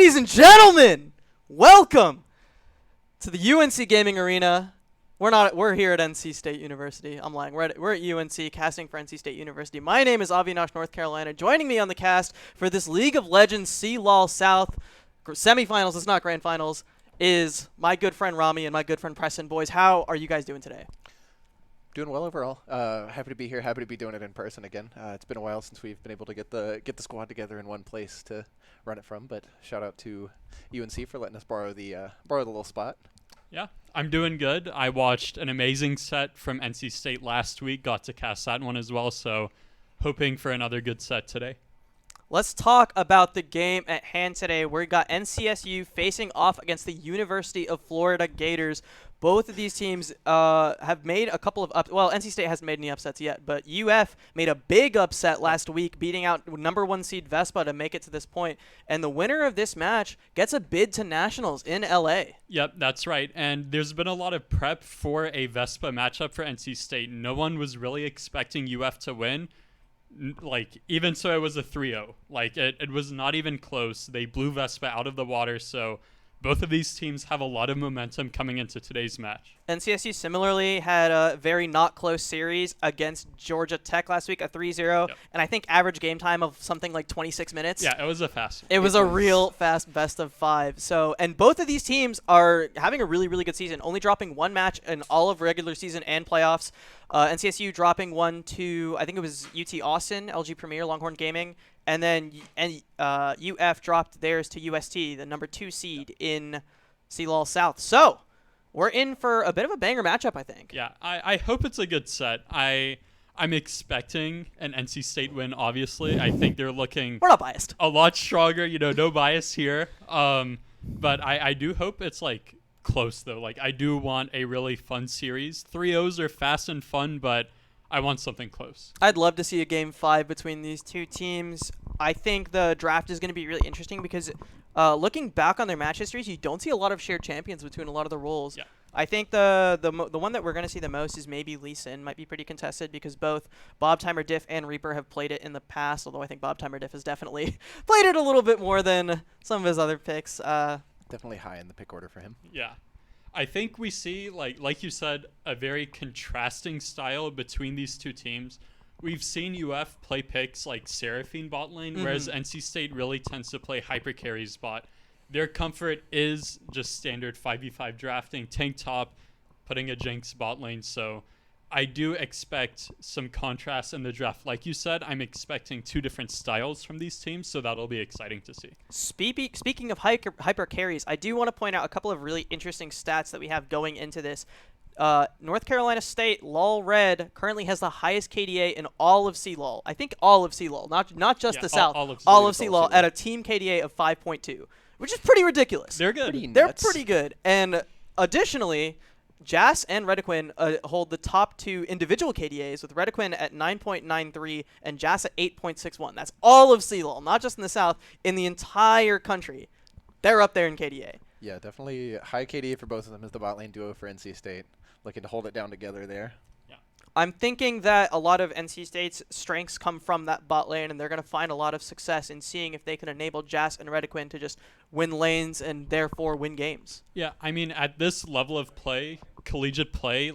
Ladies and gentlemen, welcome to the UNC Gaming Arena. We're here at NC State University. I'm lying. We're at UNC, casting for NC State University. My name is Avinash, North Carolina. Joining me on the cast for this League of Legends CLoL South semifinals, it's not grand finals, is my good friend Rami and my good friend Preston. Boys, how are you guys doing today? Doing well overall. Happy to be here. Happy to be doing it in person again. It's been a while since we've been able to get the squad together in one place to run it from. But shout out to UNC for letting us borrow the little spot. Yeah, I'm doing good. I watched an amazing set from NC State last week. Got to cast that one as well. So hoping for another good set today. Let's talk about the game at hand today. We got NCSU facing off against the University of Florida Gators. Both of these teams have made a couple of well, NC State hasn't made any upsets yet, but UF made a big upset last week, beating out number 1 seed Vespa to make it to this point. And the winner of this match gets a bid to nationals in LA. Yep, that's right. And there's been a lot of prep for a Vespa matchup for NC State. No one was really expecting UF to win. Even so, it was a 3-0. It was not even close. They blew Vespa out of the water, so both of these teams have a lot of momentum coming into today's match. NCSU similarly had a very not close series against Georgia Tech last week, a 3-0, and I think average game time of something like 26 minutes. Yeah, it was a fast one. It was a real fast best of 5. So, and both of these teams are having a really, really good season, only dropping one match in all of regular season and playoffs. NCSU dropping one to, I think it was UT Austin, LG Premier, Longhorn Gaming, and then UF dropped theirs to UST, the number 2 seed in CLoL South. So, we're in for a bit of a banger matchup, I think. Yeah, I hope it's a good set. I'm expecting an NC State win, obviously. I think they're looking We're not biased. A lot stronger, no bias here. But I do hope it's close though. I do want a really fun series. 3-0s are fast and fun, but I want something close. I'd love to see a game 5 between these two teams. I think the draft is going to be really interesting because looking back on their match histories, you don't see a lot of shared champions between a lot of the roles. Yeah. I think the one that we're going to see the most is maybe Lee Sin. Might be pretty contested because both Bob Timer Diff and Reaper have played it in the past, although I think Bob Timer Diff has definitely played it a little bit more than some of his other picks. Definitely high in the pick order for him. Yeah. I think we see, like you said, a very contrasting style between these two teams. We've seen UF play picks like Seraphine bot lane, whereas NC State really tends to play hyper carries bot. Their comfort is just standard 5v5 drafting, tank top, putting a Jinx bot lane. So I do expect some contrast in the draft. Like you said, I'm expecting 2 different styles from these teams, so that'll be exciting to see. Speaking of hyper carries, I do want to point out a couple of really interesting stats that we have going into this. North Carolina State, LOL Red, currently has the highest KDA in all of CLoL. I think all of CLoL, not just the South. All of CLoL at a team KDA of 5.2, which is pretty ridiculous. They're good. They're pretty good. And additionally, Jas and Redequin hold the top 2 individual KDAs, with Redequin at 9.93 and Jas at 8.61. That's all of CLoL, not just in the South, in the entire country. They're up there in KDA. Yeah, definitely high KDA for both of them as the bot lane duo for NC State. Looking to hold it down together there. Yeah. I'm thinking that a lot of NC State's strengths come from that bot lane, and they're going to find a lot of success in seeing if they can enable Jas and Redequin to just win lanes and therefore win games. Yeah, I mean, at this level of play, collegiate play,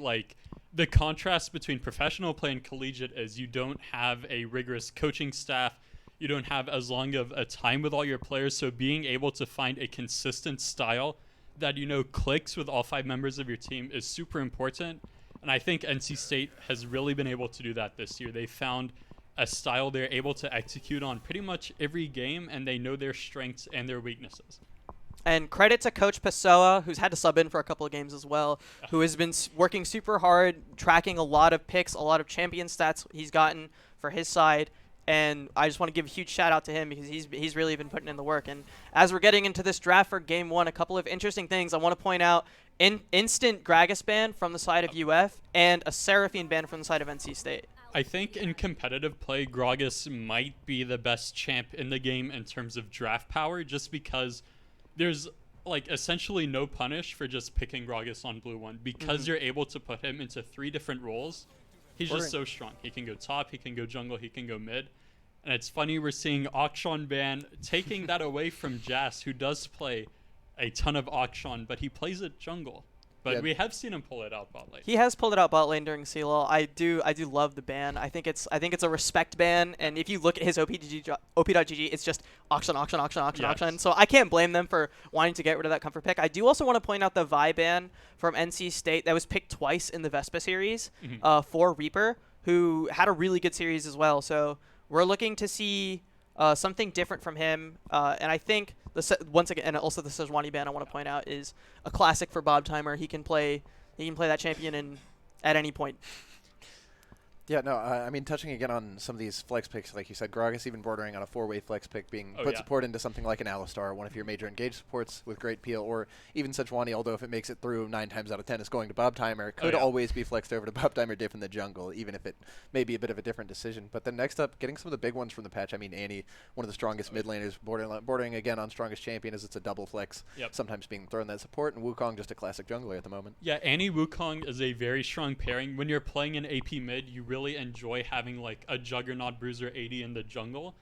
the contrast between professional play and collegiate is you don't have a rigorous coaching staff. You don't have as long of a time with all your players, so being able to find a consistent style that clicks with all 5 members of your team is super important. And I think NC State has really been able to do that this year. They found a style they're able to execute on pretty much every game, and they know their strengths and their weaknesses. And credit to Coach Pessoa, who's had to sub in for a couple of games as well, who has been working super hard, tracking a lot of picks, a lot of champion stats he's gotten for his side. And I just want to give a huge shout out to him because he's really been putting in the work. And as we're getting into this draft for Game 1, a couple of interesting things I want to point out. Instant Gragas ban from the side of UF and a Seraphine ban from the side of NC State. I think in competitive play, Gragas might be the best champ in the game in terms of draft power, just because there's essentially no punish for just picking Gragas on blue 1 because you're able to put him into 3 different roles. He's just so strong. He can go top, he can go jungle, he can go mid. And it's funny we're seeing Akshan ban, taking that away from Jas, who does play a ton of Akshan, but he plays it jungle. But Yeah. we have seen him pull it out bot lane. He has pulled it out bot lane during CLoL. I do love the ban. I think it's a respect ban, and if you look at his OP.GG, it's just auction. Yes. So I can't blame them for wanting to get rid of that comfort pick. I do also want to point out the Vi ban from NC State that was picked twice in the Vespa series for Reaper, who had a really good series as well. So we're looking to see something different from him, and I think once again, and also the Sejuani ban I want to point out is a classic for Bob Timer. He can play that champion at any point. Yeah, no, I mean, touching again on some of these flex picks, like you said, Gragas even bordering on a 4-way flex pick, being put support into something like an Alistar, one of your major engaged supports with great peel, or even Sejuani, although if it makes it through 9 times out of 10 is going to Bob Timer, could always be flexed over to Bob Timer diff in the jungle, even if it may be a bit of a different decision. But then next up, getting some of the big ones from the patch. I mean, Annie, one of the strongest mid laners, bordering again on strongest champion as it's a double flex, sometimes being thrown that support, and Wukong just a classic jungler at the moment. Yeah, Annie Wukong is a very strong pairing. When you're playing an AP mid, you really enjoy having like a Juggernaut Bruiser 80 in the jungle.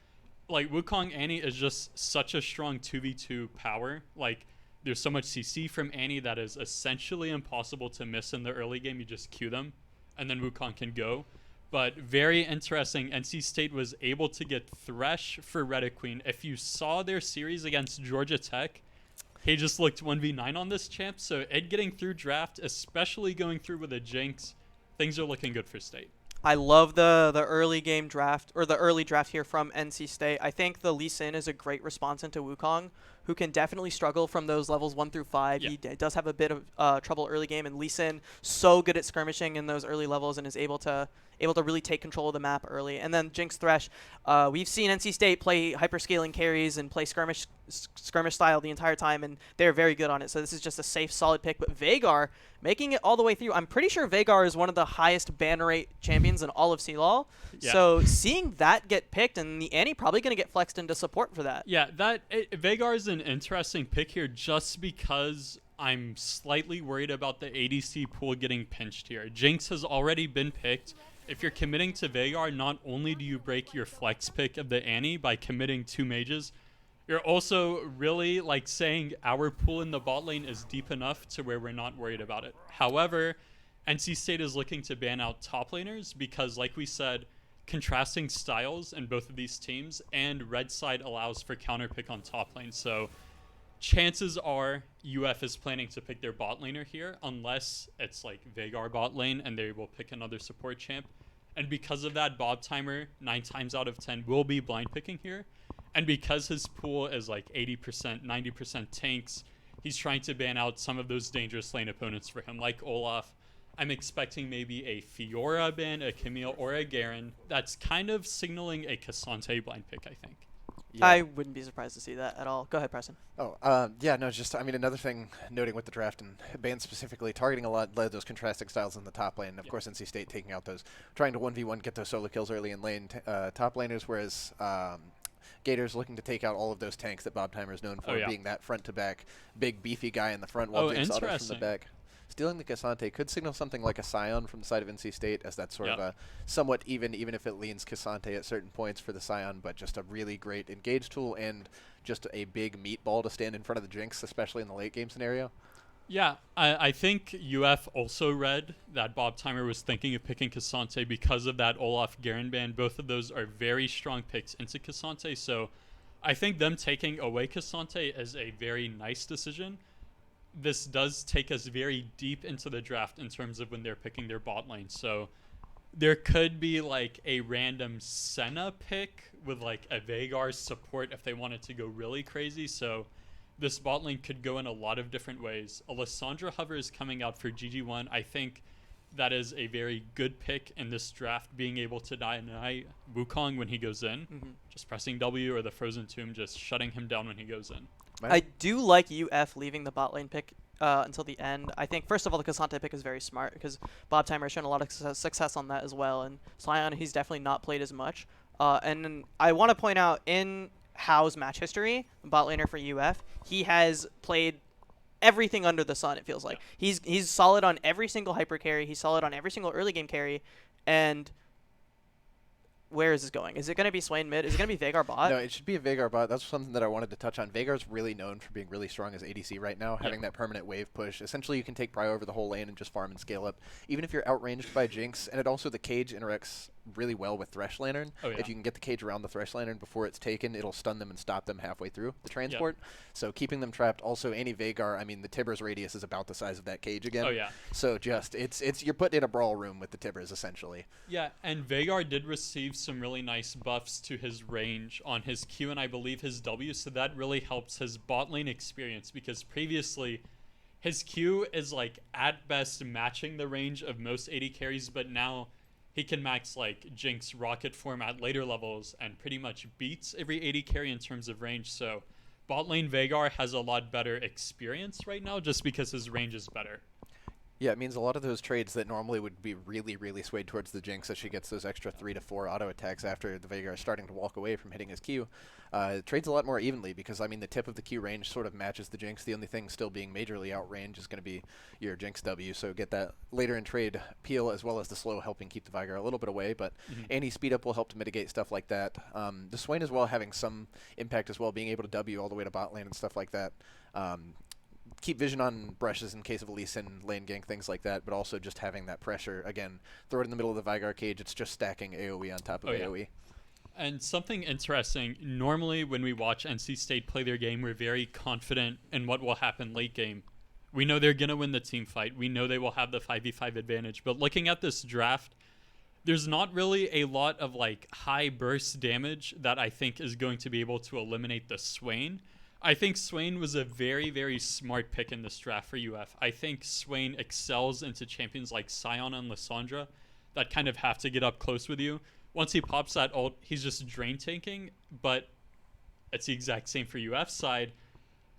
Like Wukong Annie is just such a strong 2v2 power. Like there's so much CC from Annie that is essentially impossible to miss in the early game. You just queue them and then Wukong can go. But very interesting, NC State was able to get Thresh for Red Queen. If you saw their series against Georgia Tech, he just looked 1v9 on this champ. So Ed getting through draft, especially going through with a Jinx, things are looking good for State. I love the early game draft, or the early draft here from NC State. I think the Lee Sin is a great response into Wukong, who can definitely struggle from those levels 1 through 5. He does have a bit of trouble early game, and Lee Sin so good at skirmishing in those early levels and is able to really take control of the map early. And then Jinx Thresh, we've seen NC State play hyperscaling carries and play skirmish style the entire time, and they're very good on it. So this is just a safe, solid pick. But Veigar making it all the way through. I'm pretty sure Veigar is one of the highest ban rate champions in all of CLoL. Yeah. So seeing that get picked, and the Annie probably going to get flexed into support for that. Yeah, Veigar is an interesting pick here just because I'm slightly worried about the ADC pool getting pinched here. Jinx has already been picked. If you're committing to Veigar, not only do you break your flex pick of the Annie by committing 2 mages, you're also really like saying our pool in the bot lane is deep enough to where we're not worried about it. However, NC State is looking to ban out top laners because, like we said, contrasting styles in both of these teams, and red side allows for counter pick on top lane. So chances are UF is planning to pick their bot laner here, unless it's like Veigar bot lane and they will pick another support champ. And because of that, Bob Timer 9 times out of 10 will be blind picking here. And because his pool is like 80%, 90% tanks, he's trying to ban out some of those dangerous lane opponents for him, like Olaf. I'm expecting maybe a Fiora ban, a Camille, or a Garen. That's kind of signaling a Cassante blind pick, I think. Yeah. I wouldn't be surprised to see that at all. Go ahead, Preston. Yeah, no, just, I mean, another thing noting with the draft and bans specifically, targeting a lot of those contrasting styles in the top lane. Of course, NC State taking out those, trying to 1v1, get those solo kills early in lane top laners, whereas Gator's looking to take out all of those tanks that Bob Timer is known for, being that front-to-back, big, beefy guy in the front while Jinx autos from the back. Stealing the Cassante could signal something like a Scion from the side of NC State, as that's sort of a somewhat even if it leans Cassante at certain points for the Scion, but just a really great engage tool and just a big meatball to stand in front of the Jinx, especially in the late game scenario. Yeah, I think UF also read that Bob Timer was thinking of picking Cassante because of that Olaf Garen ban. Both of those are very strong picks into Cassante, so I think them taking away Cassante is a very nice decision. This does take us very deep into the draft in terms of when they're picking their bot lane. So there could be like a random Senna pick with like a Veigar support if they wanted to go really crazy. So this bot lane could go in a lot of different ways. Alessandra Hover is coming out for GG1. I think that is a very good pick in this draft, being able to deny Wukong when he goes in. Just pressing W or the Frozen Tomb, just shutting him down when he goes in. I do like UF leaving the bot lane pick until the end. I think, first of all, the Cassante pick is very smart because Bob Timer has shown a lot of success on that as well. And Scion, he's definitely not played as much. And then I want to point out, in Hao's match history, bot laner for UF, he has played everything under the sun, it feels like. He's solid on every single hyper carry. He's solid on every single early game carry. And where is this going? Is it going to be Swain mid? Is it going to be Veigar bot? No, it should be a Veigar bot. That's something that I wanted to touch on. Veigar's really known for being really strong as ADC right now, having that permanent wave push. Essentially, you can take prio over the whole lane and just farm and scale up, even if you're outranged by Jinx. And it also, the cage interacts really well with Thresh Lantern. If you can get the cage around the Thresh Lantern before it's taken, it'll stun them and stop them halfway through the transport. So keeping them trapped. Also, any Veigar, I mean, the Tibbers radius is about the size of that cage again. So just, it's you're put in a brawl room with the Tibbers, essentially. Yeah, and Veigar did receive some really nice buffs to his range on his Q and I believe his W, so that really helps his bot lane experience, because previously his Q is like at best matching the range of most AD carries, but now he can max like Jinx rocket form at later levels and pretty much beats every AD carry in terms of range. So bot lane Veigar has a lot better experience right now just because his range is better. Yeah, it means a lot of those trades that normally would be really, really swayed towards the Jinx as she gets those extra 3 to 4 auto attacks after the Veigar is starting to walk away from hitting his Q. Trades a lot more evenly because, I mean, the tip of the Q range sort of matches the Jinx. The only thing still being majorly outrange is going to be your Jinx W, so get that later in trade peel as well as the slow helping keep the Veigar a little bit away, but any speed up will help to mitigate stuff like that. The Swain as well having some impact as well, being able to W all the way to bot lane and stuff like that. Keep vision on brushes in case of a Lee Sin lane gank, things like that, but also just having that pressure. Again, throw it in the middle of the Veigar cage, it's just stacking AoE on top of AoE. And something interesting, normally when we watch NC State play their game, we're very confident in what will happen late game. We know they're going to win the team fight. We know they will have the 5v5 advantage. But looking at this draft, there's not really a lot of like high burst damage that I think is going to be able to eliminate the Swain. I think Swain was a very, very smart pick in this draft for UF. I think Swain excels into champions like Sion and Lissandra that kind of have to get up close with you. Once he pops that ult, he's just drain tanking, but it's the exact same for UF's side.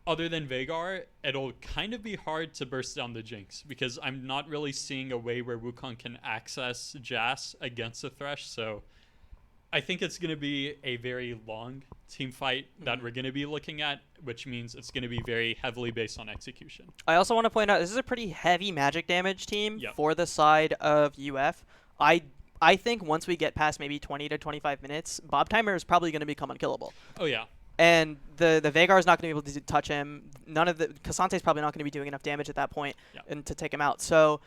Other than Veigar, it'll kind of be hard to burst down the Jinx because I'm not really seeing a way where Wukong can access Jas against the Thresh, so I think it's going to be a very long team fight that we're going to be looking at, which means it's going to be very heavily based on execution. I also want to point out this is a pretty heavy magic damage team for the side of UF. I think once we get past maybe 20 to 25 minutes, Bob Timer is probably going to become unkillable. Oh, yeah. And the Veigar is not going to be able to touch him. Kasante's probably not going to be doing enough damage at that point and to take him out. So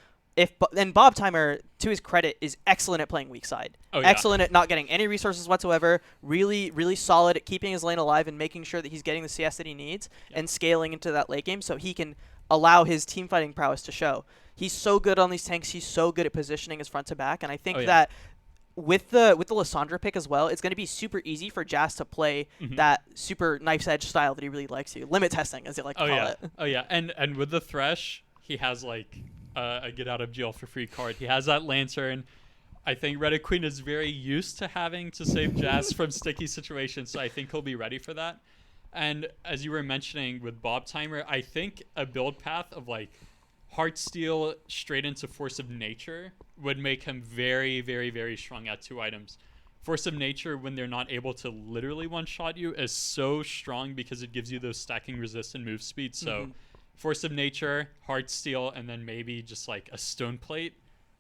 and Bob Timer, to his credit, is excellent at playing weak side. Excellent at not getting any resources whatsoever. Really, really solid at keeping his lane alive and making sure that he's getting the CS that he needs and scaling into that late game so he can allow his team fighting prowess to show. He's so good on these tanks. He's so good at positioning his front to back. And I think that with the Lissandra pick as well, it's going to be super easy for Jas to play that super knife's edge style that he really likes to. Limit testing, as they like to call it. Oh, yeah. And with the Thresh, he has like a get out of jail for free card. He has that Lantern. I think Reddit Queen is very used to having to save Jas from sticky situations, so I think he'll be ready for that. And as you were mentioning with Bob Timer, I think a build path of like Heartsteel straight into Force of Nature would make him very, very, very strong at 2 items. Force of Nature, when they're not able to literally one-shot you, is so strong because it gives you those stacking resist and move speed. So Force of Nature, Heartsteel, and then maybe just like a Stone Plate.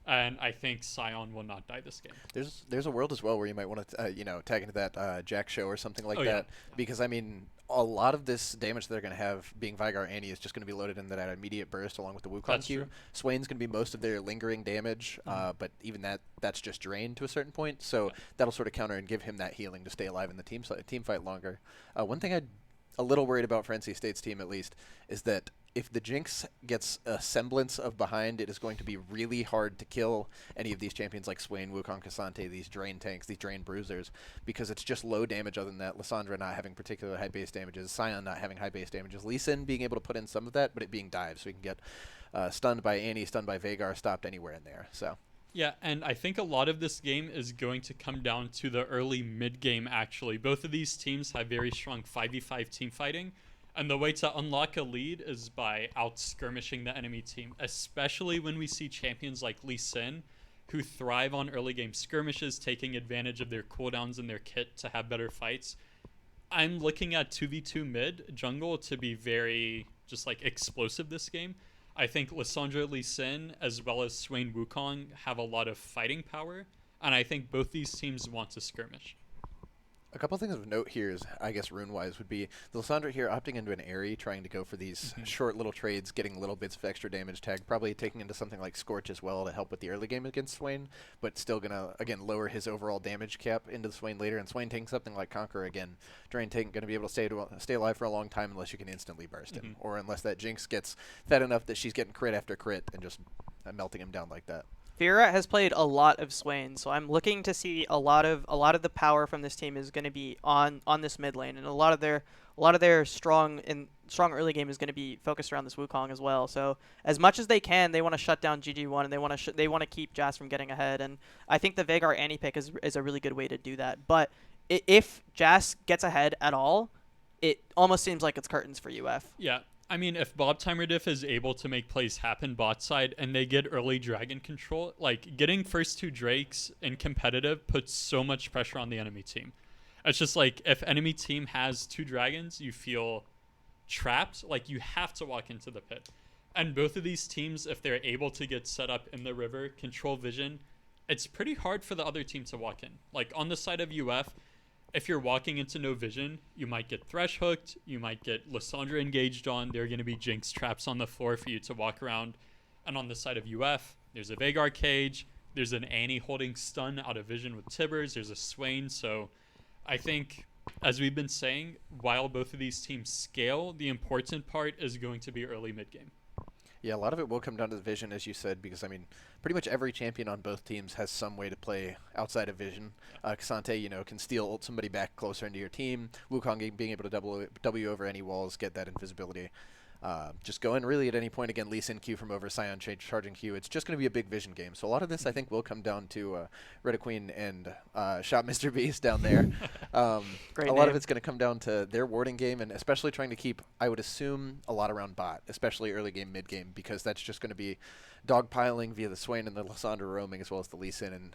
And I think Sion will not die this game. There's a world as well where you might want to tag into that Jack show or something like that, because I mean a lot of this damage they're going to have being Veigar Annie is just going to be loaded into that immediate burst along with the Wukong Q. Swain's going to be most of their lingering damage, but even that's just drained to a certain point, so that'll sort of counter and give him that healing to stay alive in the team fight longer. One thing I'm a little worried about for NC State's team at least is that if the Jinx gets a semblance of behind, it is going to be really hard to kill any of these champions like Swain, Wukong, Kasante, these drain tanks, these drain bruisers, because it's just low damage other than that. Lissandra not having particular high base damages, Sion not having high base damages, Lee Sin being able to put in some of that, but it being dives, so we can get stunned by Annie, stunned by Veigar, stopped anywhere in there. So. Yeah, and I think a lot of this game is going to come down to the early mid-game, actually. Both of these teams have very strong 5v5 team fighting, and the way to unlock a lead is by out-skirmishing the enemy team, especially when we see champions like Lee Sin, who thrive on early game skirmishes, taking advantage of their cooldowns and their kit to have better fights. I'm looking at 2v2 mid jungle to be very just like explosive this game. I think Lissandra Lee Sin as well as Swain Wukong have a lot of fighting power. and I think both these teams want to skirmish. A couple things of note here is, I guess, rune-wise would be the Lissandra here opting into an Aerie, trying to go for these short little trades, getting little bits of extra damage tag, probably taking into something like Scorch as well to help with the early game against Swain, but still going to, again, lower his overall damage cap into the Swain later, and Swain taking something like Conquer again. Drain going to be able to stay alive for a long time unless you can instantly burst him, or unless that Jinx gets fed enough that she's getting crit after crit and just melting him down like that. Vera has played a lot of Swain, so I'm looking to see a lot of the power from this team is going to be on this mid lane, and a lot of their strong early game is going to be focused around this Wukong as well. So as much as they can, they want to shut down GG1, and they want to keep Jas from getting ahead. And I think the Veigar Annie pick is a really good way to do that. But if Jas gets ahead at all, it almost seems like it's curtains for UF. Yeah. I mean, if Bob Timer Diff is able to make plays happen bot side and they get early dragon control, like getting first 2 Drakes in competitive puts so much pressure on the enemy team. It's just like if enemy team has 2 dragons, you feel trapped, like you have to walk into the pit. And both of these teams, if they're able to get set up in the river, control vision, it's pretty hard for the other team to walk in. Like on the side of UF, if you're walking into no vision, you might get thresh hooked, you might get Lissandra engaged on, there are going to be Jinx traps on the floor for you to walk around. And on the side of UF, there's a Veigar cage, there's an Annie holding stun out of vision with Tibbers, there's a Swain. So I think, as we've been saying, while both of these teams scale, the important part is going to be early mid-game. Yeah, a lot of it will come down to the vision, as you said, because, I mean, pretty much every champion on both teams has some way to play outside of vision. K'Sante, can steal ult somebody back closer into your team. Wukong being able to W over any walls, get that invisibility. Just go in really at any point. Again, Lee Sin Q from over, Sion charging Q. It's just going to be a big vision game. So a lot of this, I think, will come down to Reda Queen and Shot Mr. Beast down there. Great a name. lot of it's going to come down to their warding game, and especially trying to keep, I would assume, a lot around bot, especially early game, mid game, because that's just going to be dogpiling via the Swain and the Lissandra roaming, as well as the Lee Sin and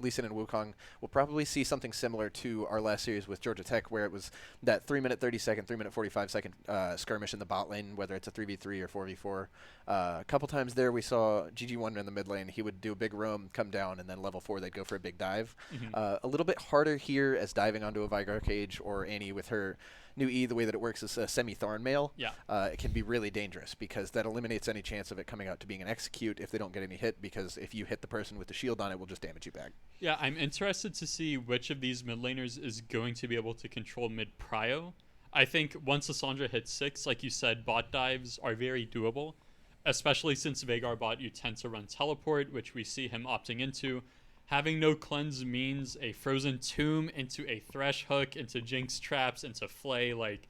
Wukong. We'll probably see something similar to our last series with Georgia Tech, where it was that 3-minute 30-second, 3-minute 45-second skirmish in the bot lane, whether it's a 3v3 or 4v4. A couple times there we saw GG1 in the mid lane. He would do a big roam, come down, and then level 4 they'd go for a big dive. A little bit harder here as diving onto a Veigar cage or Annie with her new E, the way that it works is a semi-thorn mail. Yeah. It can be really dangerous because that eliminates any chance of it coming out to being an execute if they don't get any hit, because if you hit the person with the shield on it, will just damage you back. Yeah, I'm interested to see which of these mid laners is going to be able to control mid prio. I think once Lissandra hits 6, like you said, bot dives are very doable, especially since Veigar bot you tend to run teleport, which we see him opting into. Having no cleanse means a frozen tomb into a thresh hook, into Jinx traps, into Flay. Like,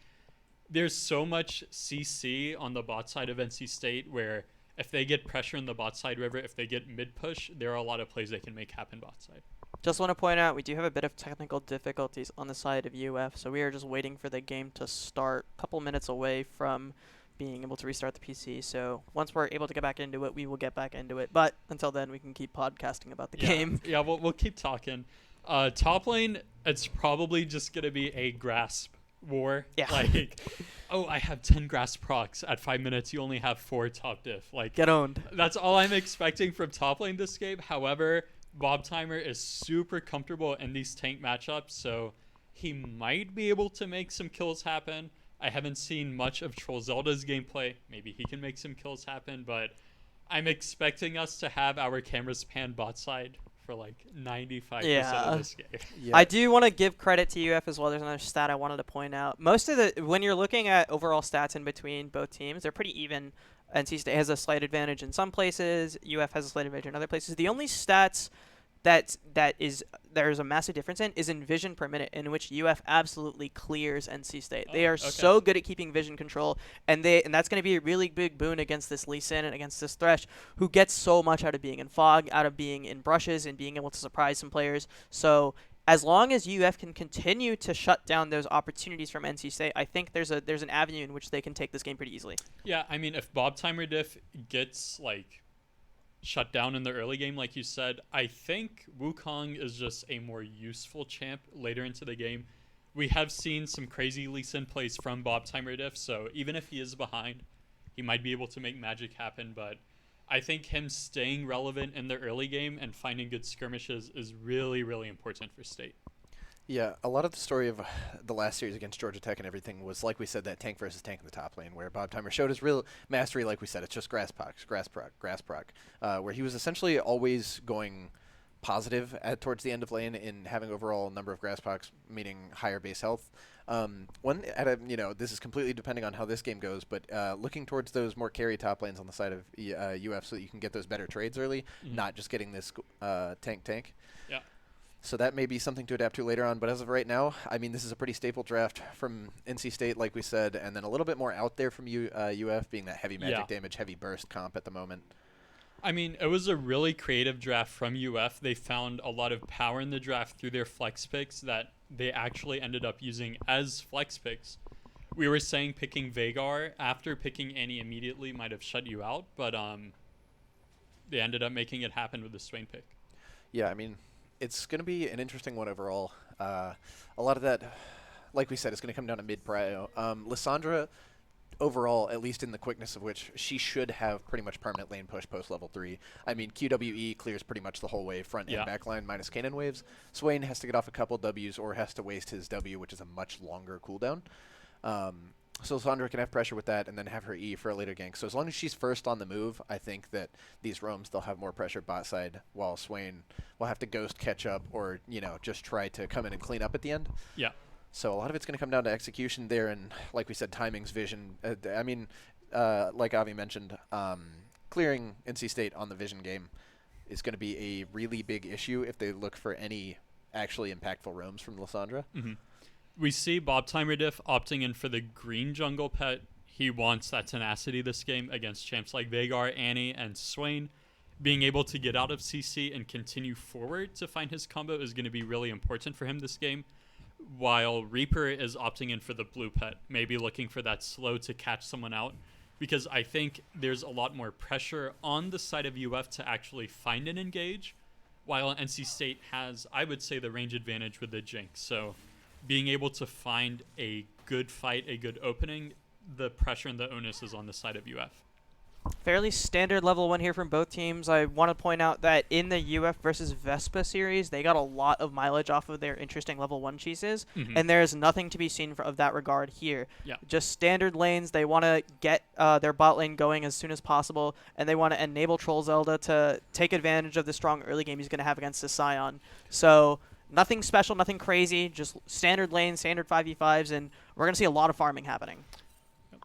there's so much CC on the bot side of NC State where if they get pressure in the bot side river, if they get mid push, there are a lot of plays they can make happen bot side. Just want to point out, we do have a bit of technical difficulties on the side of UF, so we are just waiting for the game to start. A couple minutes away from being able to restart the PC, so once we're able to get back into it, we will get back into it. But until then, we can keep podcasting about the game. Yeah, we'll keep talking. Top lane, it's probably just going to be a grasp war. Yeah. Like, oh, I have 10 grasp procs. At 5 minutes, you only have 4 top diff. Like, Get owned. That's all I'm expecting from top lane this game. However, Bob Timer is super comfortable in these tank matchups, so he might be able to make some kills happen. I haven't seen much of Troll Zelda's gameplay. Maybe he can make some kills happen, but I'm expecting us to have our cameras pan bot side for like 95% of this game. Yeah. I do want to give credit to UF as well. There's another stat I wanted to point out. Most of when you're looking at overall stats in between both teams, they're pretty even. NC State has a slight advantage in some places. UF has a slight advantage in other places. The only stats there's a massive difference is in vision per minute, in which UF absolutely clears NC State. They are so good at keeping vision control, and that's going to be a really big boon against this Lee Sin and against this Thresh, who gets so much out of being in fog, out of being in brushes, and being able to surprise some players. So as long as UF can continue to shut down those opportunities from NC State, I think there's an avenue in which they can take this game pretty easily. Yeah, I mean, if Bob Timer Diff gets like shut down in the early game, like you said, I think Wukong is just a more useful champ later into the game. We have seen some crazy Lee Sin plays from Bob Timer Diff, so even if he is behind, he might be able to make magic happen, but I think him staying relevant in the early game and finding good skirmishes is really, really important for State. Yeah, a lot of the story of the last series against Georgia Tech and everything was, like we said, that tank versus tank in the top lane, where Bob Timer showed his real mastery. Like we said, it's just grass proc, where he was essentially always going positive towards the end of lane in having overall number of grass procs, meaning higher base health. This is completely depending on how this game goes, but looking towards those more carry top lanes on the side of UF so that you can get those better trades early, not just getting this tank. Yeah. So that may be something to adapt to later on, but as of right now, I mean, this is a pretty staple draft from NC State, like we said, and then a little bit more out there from UF, being that heavy magic damage, heavy burst comp at the moment. I mean, it was a really creative draft from UF. They found a lot of power in the draft through their flex picks that they actually ended up using as flex picks. We were saying picking Vhagar after picking Annie immediately might have shut you out, but they ended up making it happen with the Swain pick. Yeah, I mean, it's going to be an interesting one overall. A lot of that, like we said, is going to come down to mid-prio. Lissandra, overall, at least in the quickness of which, she should have pretty much permanent lane push post level 3. I mean, QWE clears pretty much the whole way, front and back line, minus Cannon Waves. Swain has to get off a couple Ws or has to waste his W, which is a much longer cooldown. So Lissandra can have pressure with that and then have her E for a later gank. So as long as she's first on the move, I think that these roams, they'll have more pressure bot side, while Swain will have to ghost catch up or, just try to come in and clean up at the end. Yeah. So a lot of it's going to come down to execution there and, like we said, timings, vision. Like Avi mentioned, clearing NC State on the vision game is going to be a really big issue if they look for any actually impactful roams from Lissandra. Mm-hmm. We see Bob Timerdiff opting in for the green jungle pet. He wants that tenacity this game against champs like Vhagar, Annie, and Swain. Being able to get out of CC and continue forward to find his combo is going to be really important for him this game. While Reaper is opting in for the blue pet, maybe looking for that slow to catch someone out, because I think there's a lot more pressure on the side of UF to actually find and engage, while NC State has, I would say, the range advantage with the Jinx. So being able to find a good fight, a good opening, the pressure and the onus is on the side of UF. Fairly standard level 1 here from both teams. I want to point out that in the UF versus Vespa series, they got a lot of mileage off of their interesting level 1 cheeses, and there is nothing to be seen of that regard here. Yeah. Just standard lanes. They want to get their bot lane going as soon as possible, and they want to enable Troll Zelda to take advantage of the strong early game he's going to have against the Scion. So nothing special, nothing crazy, just standard lanes, standard 5v5s, and we're going to see a lot of farming happening.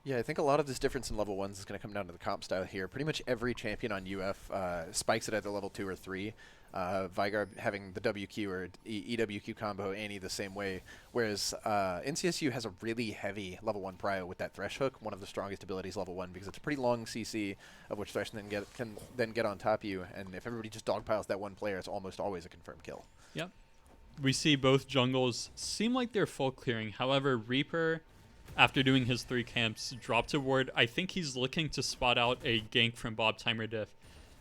Yeah, I think a lot of this difference in level 1s is going to come down to the comp style here. Pretty much every champion on UF spikes it at the level 2 or 3. Vhagar having the WQ or EWQ combo, Annie the same way. Whereas NCSU has a really heavy level 1 prio with that Thresh Hook, one of the strongest abilities level 1, because it's a pretty long CC of which Thresh can then get on top of you. And if everybody just dogpiles that one player, it's almost always a confirmed kill. Yep. We see both jungles seem like they're full clearing. However, Reaper, after doing his 3 camps, dropped a ward. I think he's looking to spot out a gank from Bob Timerdiff.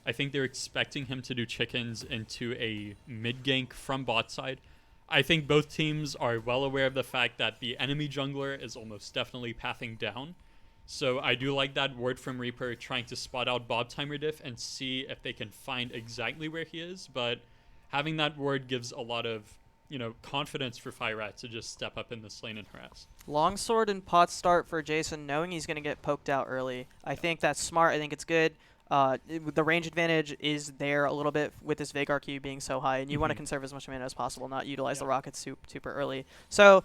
I think they're expecting him to do chickens into a mid gank from bot side. I think both teams are well aware of the fact that the enemy jungler is almost definitely pathing down. So I do like that ward from Reaper, trying to spot out Bob Timerdiff and see if they can find exactly where he is. But having that ward gives a lot of confidence for Firat to just step up in this lane and harass. Longsword and pot start for Jason, knowing he's going to get poked out early. I think that's smart. I think it's good. The range advantage is there a little bit with this Vhagar Q being so high, and you want to conserve as much mana as possible, not utilize the rockets super early. So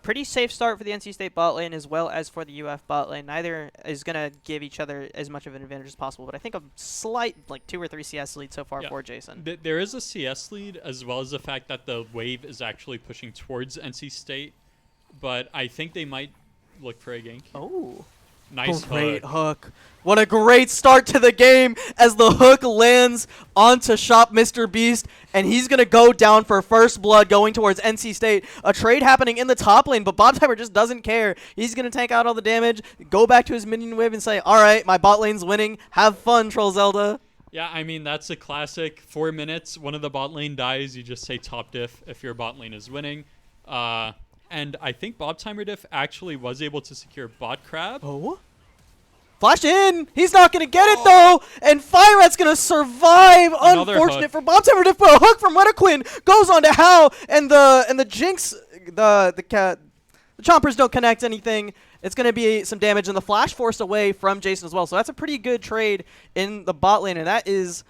pretty safe start for the NC State bot lane as well as for the UF bot lane. Neither is going to give each other as much of an advantage as possible, but I think a slight 2 or 3 CS lead so far for Jason. There is a CS lead, as well as the fact that the wave is actually pushing towards NC State, but I think they might look for a gank. Oh. Nice great hook. What a great start to the game as the hook lands onto Shop Mr. Beast, and he's going to go down for first blood going towards NC State. A trade happening in the top lane, but Bob Timer just doesn't care. He's going to tank out all the damage, go back to his minion wave and say, all right, my bot lane's winning. Have fun, Troll Zelda. Yeah, I mean, that's a classic. 4 minutes, one of the bot lane dies, you just say top diff if your bot lane is winning. And I think Bob Timerdiff actually was able to secure bot crab. Oh? Flash in. He's not going to get it, though. And Fireat's going to survive. Another Unfortunate hook. for Bob Timer Diff, but a hook from Redaquin goes on to Hao. And the Jinx, the Chompers don't connect anything. It's going to be some damage, and the Flash forced away from Jason as well. So that's a pretty good trade in the bot lane, and that is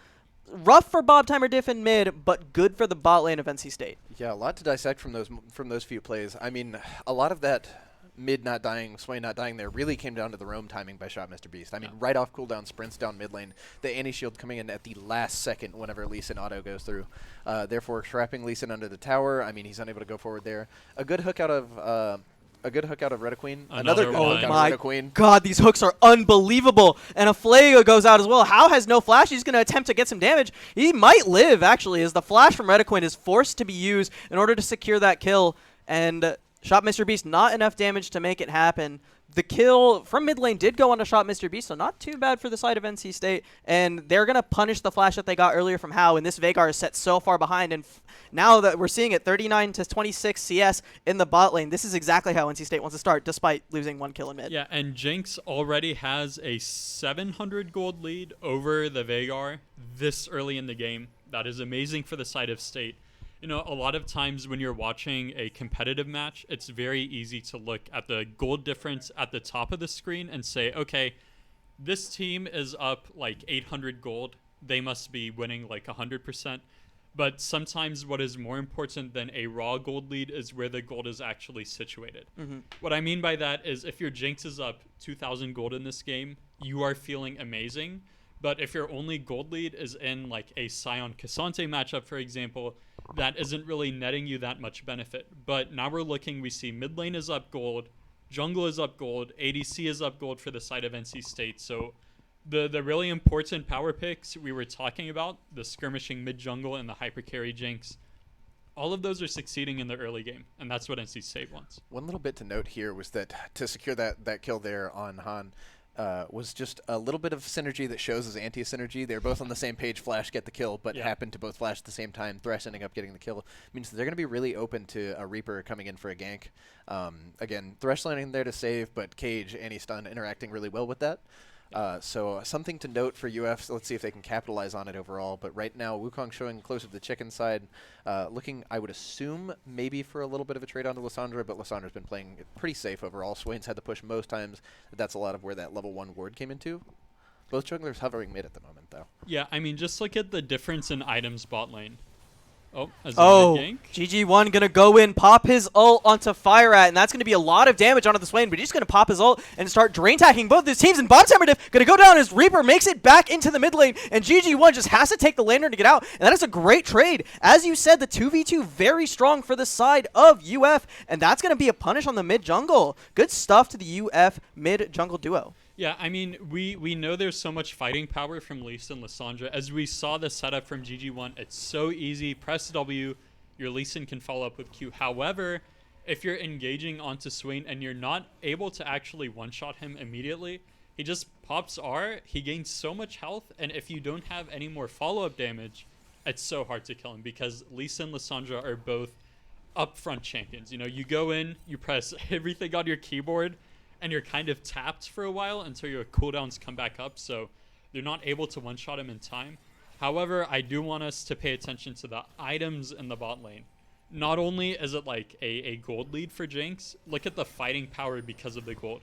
rough for Bob Timer Diff in mid, but good for the bot lane of NC State. Yeah, a lot to dissect from those few plays. I mean, a lot of that mid not dying, Swain not dying there really came down to the roam timing by Shot Mr. Beast. I mean, right off cooldown, sprints down mid lane, the anti-shield coming in at the last second whenever Lee Sin auto goes through. Therefore, trapping Lee Sin under the tower. I mean, he's unable to go forward there. A good hook out of Redaqueen. Another good one. hook out My of Redaqueen. God, these hooks are unbelievable. And a Flego goes out as well. Hao has no flash. He's going to attempt to get some damage. He might live, actually, as the flash from Redaqueen is forced to be used in order to secure that kill. And Shot Mr. Beast, not enough damage to make it happen. The kill from mid lane did go on to Shot Mr. Beast, so not too bad for the side of NC State. And they're going to punish the flash that they got earlier from Hao, and this Veigar is set so far behind. And now that we're seeing it, 39 to 26 CS in the bot lane, this is exactly how NC State wants to start, despite losing one kill in mid. Yeah, and Jinx already has a 700 gold lead over the Veigar this early in the game. That is amazing for the side of State. You know, a lot of times when you're watching a competitive match, it's very easy to look at the gold difference at the top of the screen and say, okay, this team is up like 800 gold. They must be winning like 100%. But sometimes what is more important than a raw gold lead is where the gold is actually situated. What I mean by that is if your Jinx is up 2,000 gold in this game, you are feeling amazing. But if your only gold lead is in like a Sion Cassante matchup, for example, that isn't really netting you that much benefit. But now we're looking, we see mid lane is up gold, jungle is up gold, ADC is up gold for the side of NC State. So the really important power picks we were talking about, the skirmishing mid jungle and the hyper carry Jinx, all of those are succeeding in the early game, and that's what NC State wants. One little bit to note here was that to secure that kill there on Han, was just a little bit of synergy that shows as anti-synergy. They're both on the same page. Flash get the kill, but happen to both flash at the same time. Thresh ending up getting the kill. Means that they're going to be really open to a Reaper coming in for a gank. Again, Thresh landing there to save, but Cage, anti-stun, interacting really well with that. So something to note for UF. So let's see if they can capitalize on it overall. But right now, Wukong showing closer to the chicken side. Looking, I would assume, maybe for a little bit of a trade onto Lissandra, but Lissandra's been playing pretty safe overall. Swain's had to push most times. That's a lot of where that level 1 ward came into. Both junglers hovering mid at the moment, though. Yeah, I mean, just look at the difference in items bot lane. Oh, gank. GG1 going to go in, pop his ult onto Fireat, and that's going to be a lot of damage onto the Swain, but he's going to pop his ult and start drain tacking both his teams, and Bob Timer Diff going to go down as Reaper makes it back into the mid lane, and GG1 just has to take the lantern to get out, and that is a great trade. As you said, the 2v2 very strong for the side of UF, and that's going to be a punish on the mid jungle. Good stuff to the UF mid jungle duo. Yeah, I mean, we know there's so much fighting power from Lee Sin and Lissandra. As we saw the setup from GG1, it's so easy. Press W, your Lee Sin can follow up with Q. However, if you're engaging onto Swain and you're not able to actually one-shot him immediately, he just pops R, he gains so much health, and if you don't have any more follow-up damage, it's so hard to kill him because Lee Sin and Lissandra are both upfront champions. You know, you go in, you press everything on your keyboard, and you're kind of tapped for a while until your cooldowns come back up, so they're not able to one-shot him in time. However, I do want us to pay attention to the items in the bot lane. Not only is it like a gold lead for Jinx, look at the fighting power because of the gold.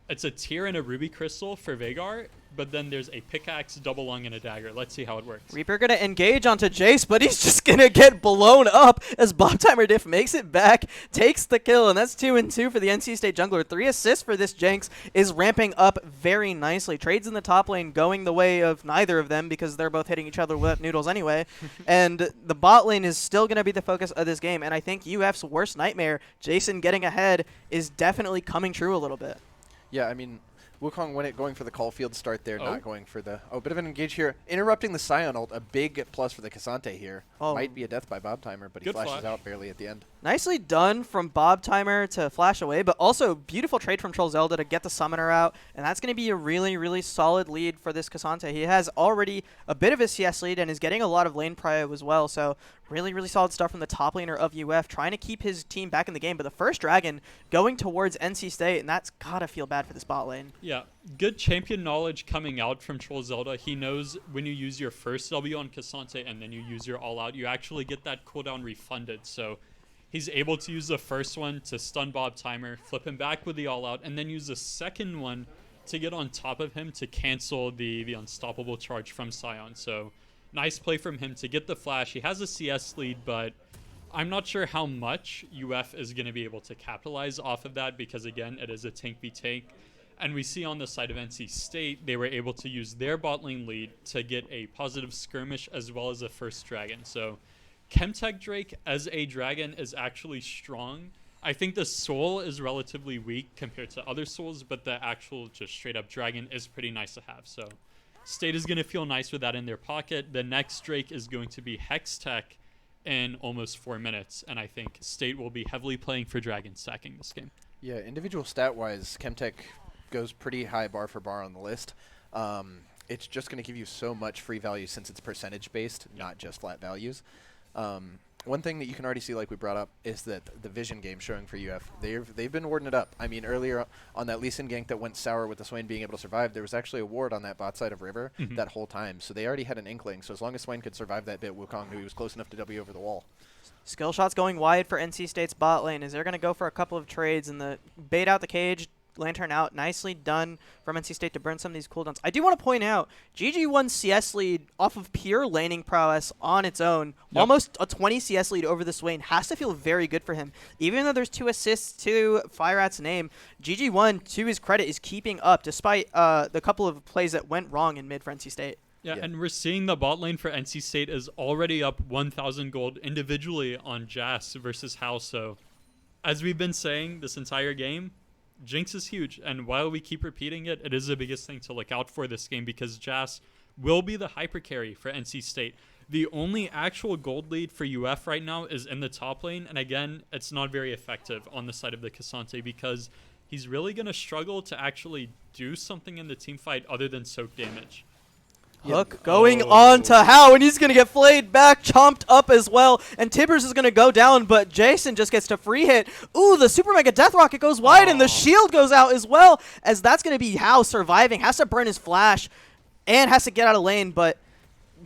It's a tier and a ruby crystal for Veigar, but then there's a pickaxe, double lung, and a dagger. Let's see how it works. Reaper going to engage onto Jace, but he's just going to get blown up as Bob Timer Diff makes it back, takes the kill, and that's 2-2 for the NC State jungler. 3 assists for this Jinx is ramping up very nicely. Trades in the top lane going the way of neither of them because they're both hitting each other with noodles anyway. And the bot lane is still going to be the focus of this game, and I think UF's worst nightmare, Jason getting ahead, is definitely coming true a little bit. Yeah, I mean, Wukong going for the Caulfield start there, not going for the... Oh, bit of an engage here. Interrupting the Sion ult, a big plus for the Cassante here. Oh. Might be a death by Bob Timer, but he Good flashes flash. out barely at the end. Nicely done from Bob Timer to flash away, but also beautiful trade from Troll Zelda to get the summoner out, and that's going to be a really, really solid lead for this Cassante. He has already a bit of a CS lead and is getting a lot of lane prio as well, so really, really solid stuff from the top laner of UF, trying to keep his team back in the game, but the first dragon going towards NC State, and that's got to feel bad for this bot lane. Yeah, good champion knowledge coming out from Troll Zelda. He knows when you use your first W on Cassante and then you use your all-out, you actually get that cooldown refunded, so he's able to use the first one to stun Bob Timer, flip him back with the all-out, and then use the second one to get on top of him to cancel the unstoppable charge from Sion. So nice play from him to get the flash. He has a CS lead, but I'm not sure how much UF is going to be able to capitalize off of that because, again, it is a tank v tank. And we see on the side of NC State, they were able to use their bot lane lead to get a positive skirmish as well as a first dragon. So Chemtech Drake as a dragon is actually strong. I think the soul is relatively weak compared to other souls, but the actual just straight up dragon is pretty nice to have. So State is going to feel nice with that in their pocket. The next Drake is going to be Hextech in almost 4 minutes, and I think State will be heavily playing for dragon stacking this game. Yeah, individual stat-wise, Chemtech goes pretty high bar for bar on the list. It's just going to give you so much free value since it's percentage-based, not just flat values. One thing that you can already see, like we brought up, is that the vision game showing for UF, they've been warding it up. I mean, earlier on that Lee Sin gank that went sour with the Swain being able to survive, there was actually a ward on that bot side of River that whole time. So they already had an inkling. So as long as Swain could survive that bit, Wukong knew he was close enough to W over the wall. Skill shots going wide for NC State's bot lane. Is they're going to go for a couple of trades and the bait out the cage, lantern out. Nicely done from NC State to burn some of these cooldowns. I do want to point out, GG1's CS lead off of pure laning prowess on its own, almost a 20 CS lead over the Swain, has to feel very good for him. Even though there's 2 assists to FireRat's name, GG1, to his credit, is keeping up despite the couple of plays that went wrong in mid for NC State. Yeah, and we're seeing the bot lane for NC State is already up 1,000 gold individually on Jas versus Hal. So as we've been saying this entire game, Jinx is huge, and while we keep repeating it, it is the biggest thing to look out for this game because Jas will be the hyper carry for NC State. The only actual gold lead for UF right now is in the top lane, and again, it's not very effective on the side of the Cassante because he's really going to struggle to actually do something in the team fight other than soak damage. Hook going on to Hao, and he's going to get flayed back, chomped up as well, and Tibbers is going to go down, but Jason just gets to free hit. Ooh, the Super Mega Death Rocket goes wide, and the shield goes out as well, as that's going to be Hao surviving, has to burn his flash, and has to get out of lane, but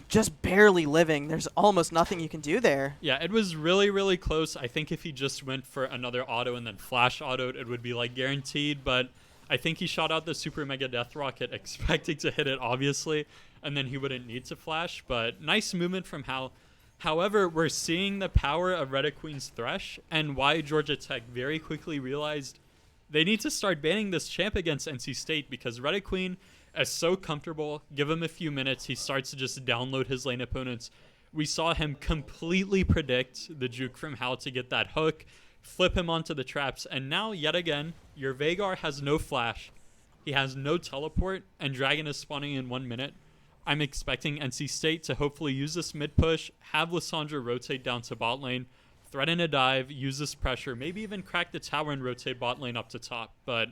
just barely living. There's almost nothing you can do there. Yeah, it was really, really close. I think if he just went for another auto and then flash autoed, it would be like guaranteed, but I think he shot out the Super Mega Death Rocket expecting to hit it, obviously, and then he wouldn't need to flash, but nice movement from Hal. However, we're seeing the power of Retta Queen's Thresh and why Georgia Tech very quickly realized they need to start banning this champ against NC State because Retta Queen is so comfortable. Give him a few minutes, he starts to just download his lane opponents. We saw him completely predict the juke from Hal to get that hook, flip him onto the traps, and now, yet again, your Veigar has no flash, he has no teleport, and Dragon is spawning in 1 minute. I'm expecting NC State to hopefully use this mid push, have Lissandra rotate down to bot lane, threaten a dive, use this pressure, maybe even crack the tower and rotate bot lane up to top. But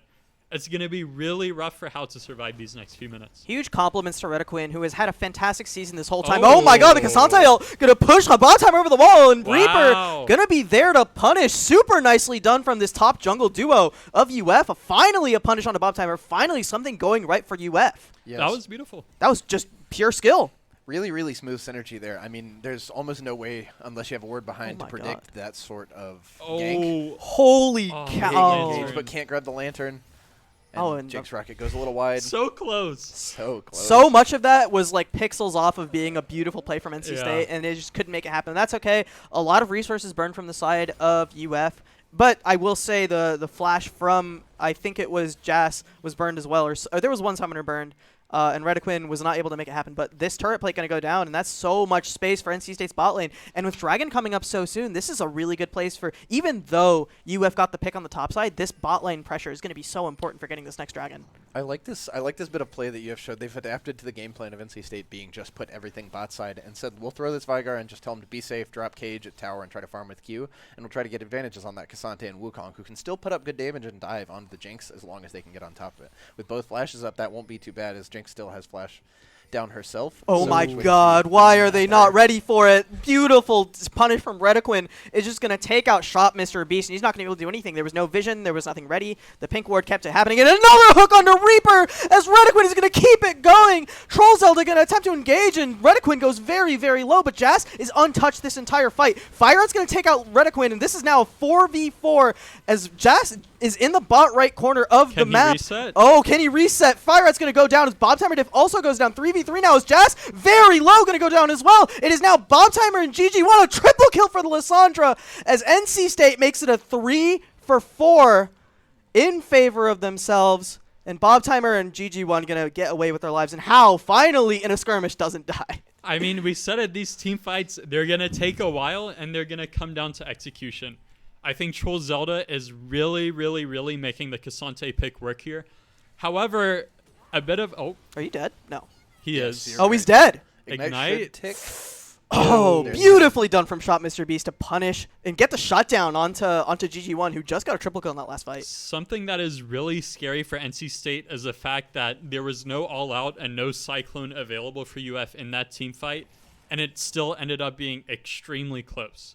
it's going to be really rough for Hao to survive these next few minutes. Huge compliments to Retta Quinn, who has had a fantastic season this whole time. Oh my god, the Cassante ult going to push Habatam over the wall, and Reaper going to be there to punish. Super nicely done from this top jungle duo of UF. Finally a punish on the Bob Timer. Finally something going right for UF. Yes. That was beautiful. That was just pure skill. Really, really smooth synergy there. I mean, there's almost no way, unless you have a word behind, to predict that sort of gank. Holy cow. Engage, but can't grab the lantern. And Jake's rocket goes a little wide. So close. So close. So much of that was like pixels off of being a beautiful play from NC State, and they just couldn't make it happen. That's okay. A lot of resources burned from the side of UF. But I will say the flash from, I think it was Jas, was burned as well. Or there was one summoner burned. and Redequin was not able to make it happen. But this turret plate going to go down, and that's so much space for NC State's bot lane. And with Dragon coming up so soon, this is a really good place for, even though UF got the pick on the top side, this bot lane pressure is going to be so important for getting this next Dragon. I like this bit of play that you have showed. They've adapted to the game plan of NC State being just put everything bot side and said, we'll throw this Vigar and just tell him to be safe, drop Cage at tower and try to farm with Q, and we'll try to get advantages on that Cassante and Wukong, who can still put up good damage and dive onto the Jinx as long as they can get on top of it. With both flashes up, that won't be too bad, as Jinx still has flash down herself. Oh So my with god, the why are they not better. ready for it? Beautiful punish from Redequin is just going to take out Shot Mr. Beast, and he's not going to be able to do anything. There was no vision, there was nothing ready. The pink ward kept it happening, and another hook onto Reaper as Redequin is going to keep it going. Troll Zelda going to attempt to engage, and Redequin goes very, very low, but Jas is untouched this entire fight. Fireart's going to take out Redequin, and this is now a 4v4 as Jas is in the bot right corner of the map. Reset? Oh, can he reset? Fireart's going to go down as Bob Timer Diff also goes down. 3v3 now as Jas very low going to go down as well. It is now Bob Timer and GG1, a triple kill for the Lissandra as NC State makes it a 3-for-4 in favor of themselves. And Bob Timer and GG1 going to get away with their lives. And how finally in a skirmish doesn't die. I mean, we said it, these team fights, they're going to take a while, and they're going to come down to execution. I think Troll Zelda is really, really, really making the Cassante pick work here. However, a bit of... Oh, Are you dead? No. he Yes, is. you're Oh, he's dead. Ignite. should tick. Oh, There's- beautifully done from Shot Mr. Beast to punish and get the shutdown onto GG1, who just got a triple kill in that last fight. Something that is really scary for NC State is the fact that there was no all-out and no Cyclone available for UF in that team fight, and it still ended up being extremely close.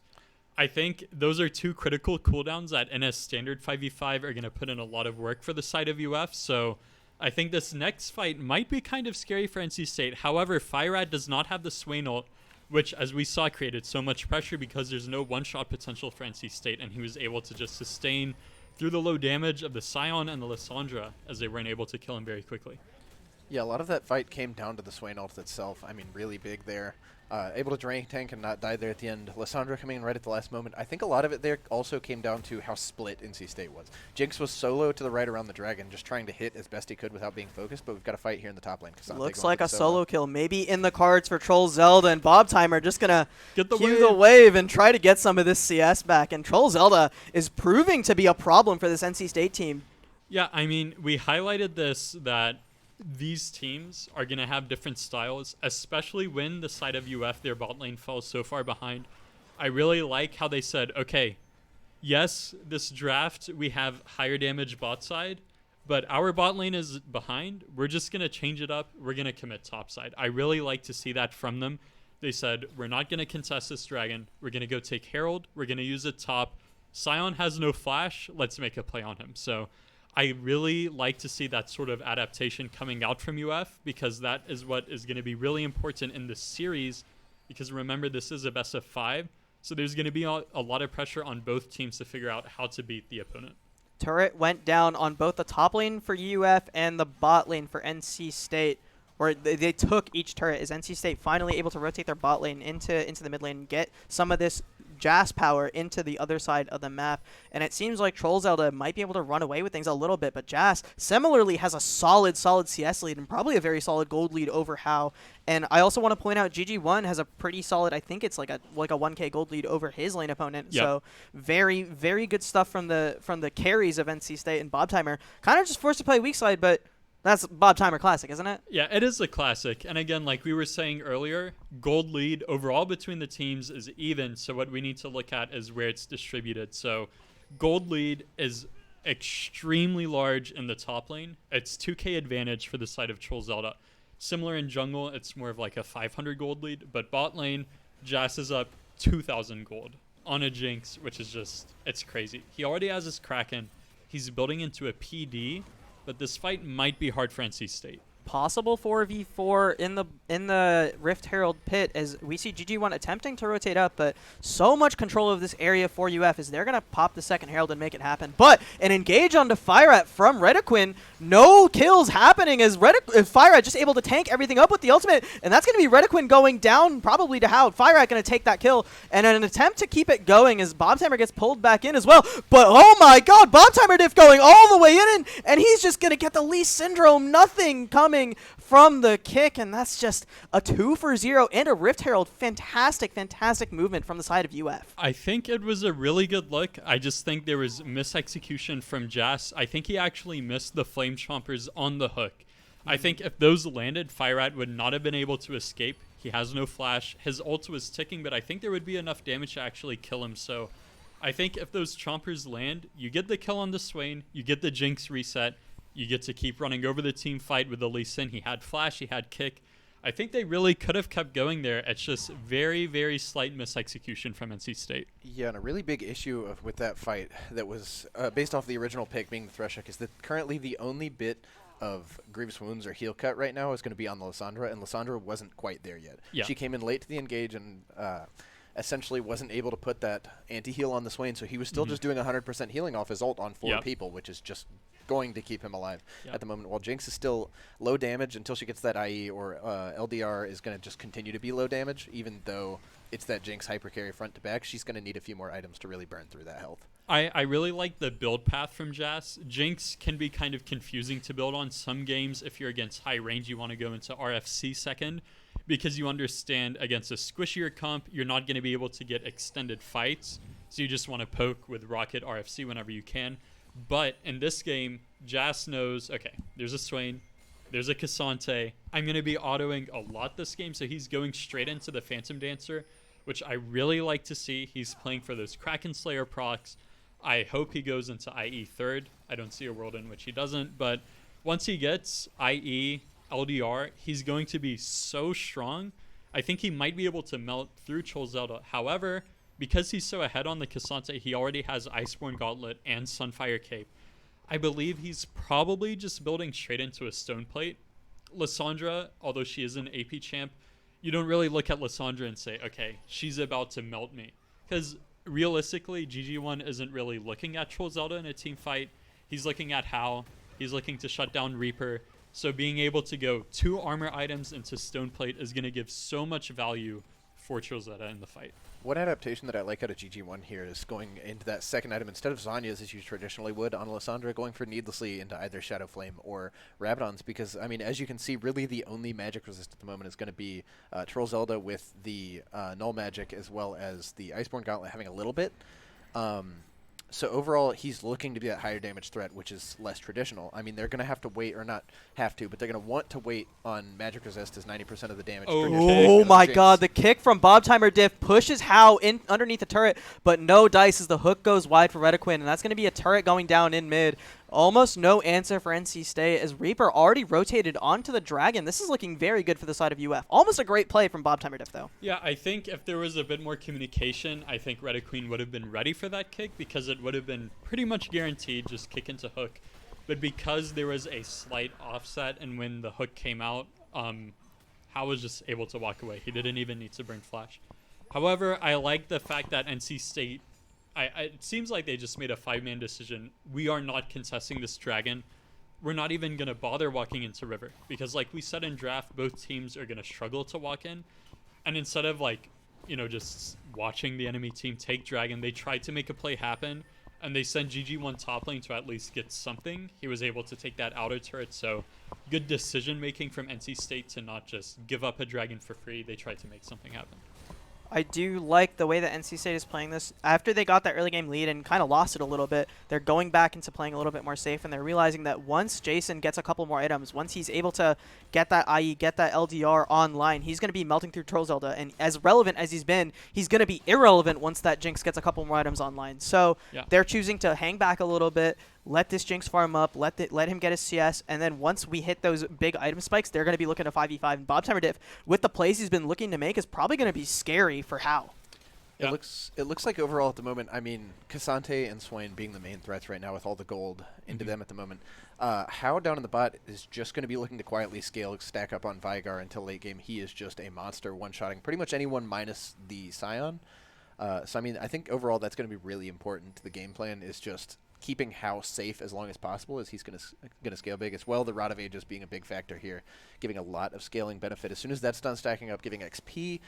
I think those are two critical cooldowns that in a standard 5v5 are going to put in a lot of work for the side of UF, so I think this next fight might be kind of scary for NC State. However, Firad does not have the Swain ult, which, as we saw, created so much pressure because there's no one-shot potential for NC State, and he was able to just sustain through the low damage of the Scion and the Lissandra as they weren't able to kill him very quickly. Yeah, a lot of that fight came down to the Swain ult itself. I mean, really big there. Able to drain tank and not die there at the end. Lissandra coming in right at the last moment. I think a lot of it there also came down to how split NC State was. Jinx was solo to the right around the dragon, just trying to hit as best he could without being focused, but we've got a fight here in the top lane. Cassante Looks going like for a the solo kill maybe in the cards for Troll Zelda, and Bob Timer just going to Get the cue wave. the wave and try to get some of this CS back. And Troll Zelda is proving to be a problem for this NC State team. Yeah, I mean, we highlighted this, that these teams are going to have different styles, especially when the side of UF, their bot lane, falls so far behind. I really like how they said, okay, yes, this draft, we have higher damage bot side, but our bot lane is behind. We're just going to change it up. We're going to commit top side. I really like to see that from them. They said, we're not going to contest this dragon. We're going to go take Herald. We're going to use it top. Scion has no flash. Let's make a play on him. So I really like to see that sort of adaptation coming out from UF, because that is what is going to be really important in this series, because remember, this is a best of 5, so there's going to be a lot of pressure on both teams to figure out how to beat the opponent. Turret went down on both the top lane for UF and the bot lane for NC State, where they took each turret. Is NC State finally able to rotate their bot lane into the mid lane and get some of this Jas power into the other side of the map? And it seems like Troll Zelda might be able to run away with things a little bit, but Jas similarly has a solid CS lead and probably a very solid gold lead over How. And I also want to point out GG1 has a pretty solid, I think it's like a 1k gold lead over his lane opponent. Yep. So very, very good stuff from the carries of NC State. And Bob Timer kind of just forced to play weak side, but that's Bob Timer classic, isn't it? Yeah, it is a classic. And again, like we were saying earlier, gold lead overall between the teams is even. So what we need to look at is where it's distributed. So gold lead is extremely large in the top lane. It's 2k advantage for the side of Troll Zelda. Similar in jungle, it's more of like a 500 gold lead. But bot lane, Jas is up 2,000 gold on a Jinx, which is just, it's crazy. He already has his Kraken. He's building into a PD. But this fight might be hard for NC State. Possible 4v4 in the Rift Herald pit, as we see GG1 attempting to rotate up, but so much control of this area for UF is they're going to pop the second Herald and make it happen. But an engage onto Fireat from Redequin, no kills happening as Fireat just able to tank everything up with the ultimate, and that's going to be Redequin going down probably to How. Fireat going to take that kill, and an attempt to keep it going as Bob Timer gets pulled back in as well. But oh my god, Bob Timer diff going all the way in, and he's just going to get the Lee Syndrome, nothing coming from the kick, and that's just a 2 for 0 and a Rift Herald. Fantastic, fantastic movement from the side of UF. I think it was a really good look. I just think there was misexecution from Jas. I think he actually missed the Flame Chompers on the hook. I think if those landed, Fireat would not have been able to escape. He has no flash. His ult was ticking, but I think there would be enough damage to actually kill him. So I think if those Chompers land, you get the kill on the Swain, you get the Jinx reset, you get to keep running over the team fight with the Lee Sin. He had flash, he had kick. I think they really could have kept going there. It's just very, very slight misexecution from NC State. Yeah, and a really big issue with that fight that was based off the original pick being the Thresh is that currently the only bit of Grievous Wounds or Heal Cut right now is going to be on the Lissandra, and Lissandra wasn't quite there yet. Yeah. She came in late to the engage and essentially wasn't able to put that anti-heal on the Swain, so he was still just doing 100% healing off his ult on 4 people, which is just going to keep him alive at the moment. While Jinx is still low damage until she gets that IE, or LDR is going to just continue to be low damage, even though it's that Jinx hyper carry front to back. She's going to need a few more items to really burn through that health. I really like the build path from Jas. Jinx can be kind of confusing to build on. Some games, if you're against high range, you want to go into RFC second because you understand against a squishier comp, you're not going to be able to get extended fights. So you just want to poke with Rocket RFC whenever you can. But in this game, Jas knows, okay, there's a Swain, there's a Cassante. I'm going to be autoing a lot this game, so he's going straight into the Phantom Dancer, which I really like to see. He's playing for those Kraken Slayer procs. I hope he goes into IE third. I don't see a world in which he doesn't, but once he gets IE, LDR, he's going to be so strong. I think he might be able to melt through Chol Zelda. However, because he's so ahead on the Cassante, he already has Iceborne Gauntlet and Sunfire Cape. I believe he's probably just building straight into a Stone Plate. Lissandra, although she is an AP champ, you don't really look at Lissandra and say, okay, she's about to melt me. Because realistically, GG1 isn't really looking at Troll Zelda in a team fight. He's looking at Hal. He's looking to shut down Reaper. So being able to go 2 armor items into Stone Plate is going to give so much value for Troll Zelda in the fight. One adaptation that I like out of GG1 here is going into that second item instead of Zanya's as you traditionally would on Lissandra, going for needlessly into either Shadow Flame or Rabadon's, because, I mean, as you can see, really the only magic resist at the moment is going to be Troll Zelda with the Null Magic as well as the Iceborne Gauntlet having a little bit. So overall, he's looking to be that higher damage threat, which is less traditional. I mean, they're going to have to wait, or not have to, but they're going to want to wait on magic resist as 90% of the damage. Oh my god, the kick from Bob Timer Diff pushes Hao in underneath the turret, but no dice as the hook goes wide for Redaquin, and that's going to be a turret going down in mid. Almost no answer for NC State as Reaper already rotated onto the Dragon. This is looking very good for the side of UF. Almost a great play from Bob Timer Diff, though. Yeah, I think if there was a bit more communication, I think Redaqueen would have been ready for that kick because it would have been pretty much guaranteed just kick into hook. But because there was a slight offset and when the hook came out, Hao was just able to walk away. He didn't even need to burn flash. However, I like the fact that NC State, it seems like they just made a 5-man decision. We are not contesting this Dragon. We're not even going to bother walking into River. Because like we said in draft, both teams are going to struggle to walk in. And instead of like, you know, just watching the enemy team take Dragon, they tried to make a play happen. And they sent GG1 top lane to at least get something. He was able to take that outer turret. So good decision making from NC State to not just give up a Dragon for free. They tried to make something happen. I do like the way that NC State is playing this. After they got that early game lead and kind of lost it a little bit, they're going back into playing a little bit more safe, and they're realizing that once Jason gets a couple more items, once he's able to get that IE, get that LDR online, he's going to be melting through Troll Zelda, and as relevant as he's been, he's going to be irrelevant once that Jinx gets a couple more items online. So they're choosing to hang back a little bit, let this Jinx farm up, let him get his CS, and then once we hit those big item spikes, they're going to be looking to 5v5. And Bob Timer Diff, with the plays he's been looking to make, is probably going to be scary for Hao. It looks like overall at the moment, I mean, Cassante and Swain being the main threats right now with all the gold into them at the moment. Hao down in the bot is just going to be looking to quietly scale, stack up on Vigar until late game. He is just a monster one-shotting pretty much anyone minus the Scion. So, I mean, I think overall that's going to be really important to the game plan is just keeping Hao safe as long as possible as he's going to scale big as well. The Rod of Ages being a big factor here, giving a lot of scaling benefit. As soon as that's done stacking up, giving XP,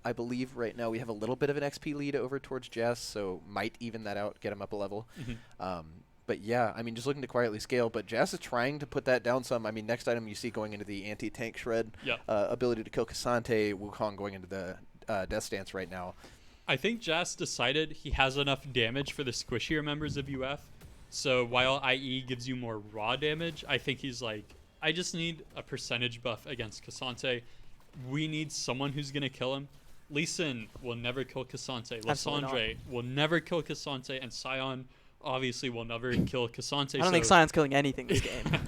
I believe right now we have a little bit of an XP lead over towards Jess, so might even that out, get him up a level. But But yeah, I mean, just looking to quietly scale. But Jazz is trying to put that down some. I mean, next item you see going into the anti-tank shred, ability to kill Cassante, Wukong going into the Death Stance right now. I think Jazz decided he has enough damage for the squishier members of UF. So while IE gives you more raw damage, I think he's like, I just need a percentage buff against Cassante. We need someone who's going to kill him. Lee Sin will never kill Cassante. Lysandre will never kill Cassante. And Sion obviously will never kill Cassante. I don't think Sion's killing anything this game.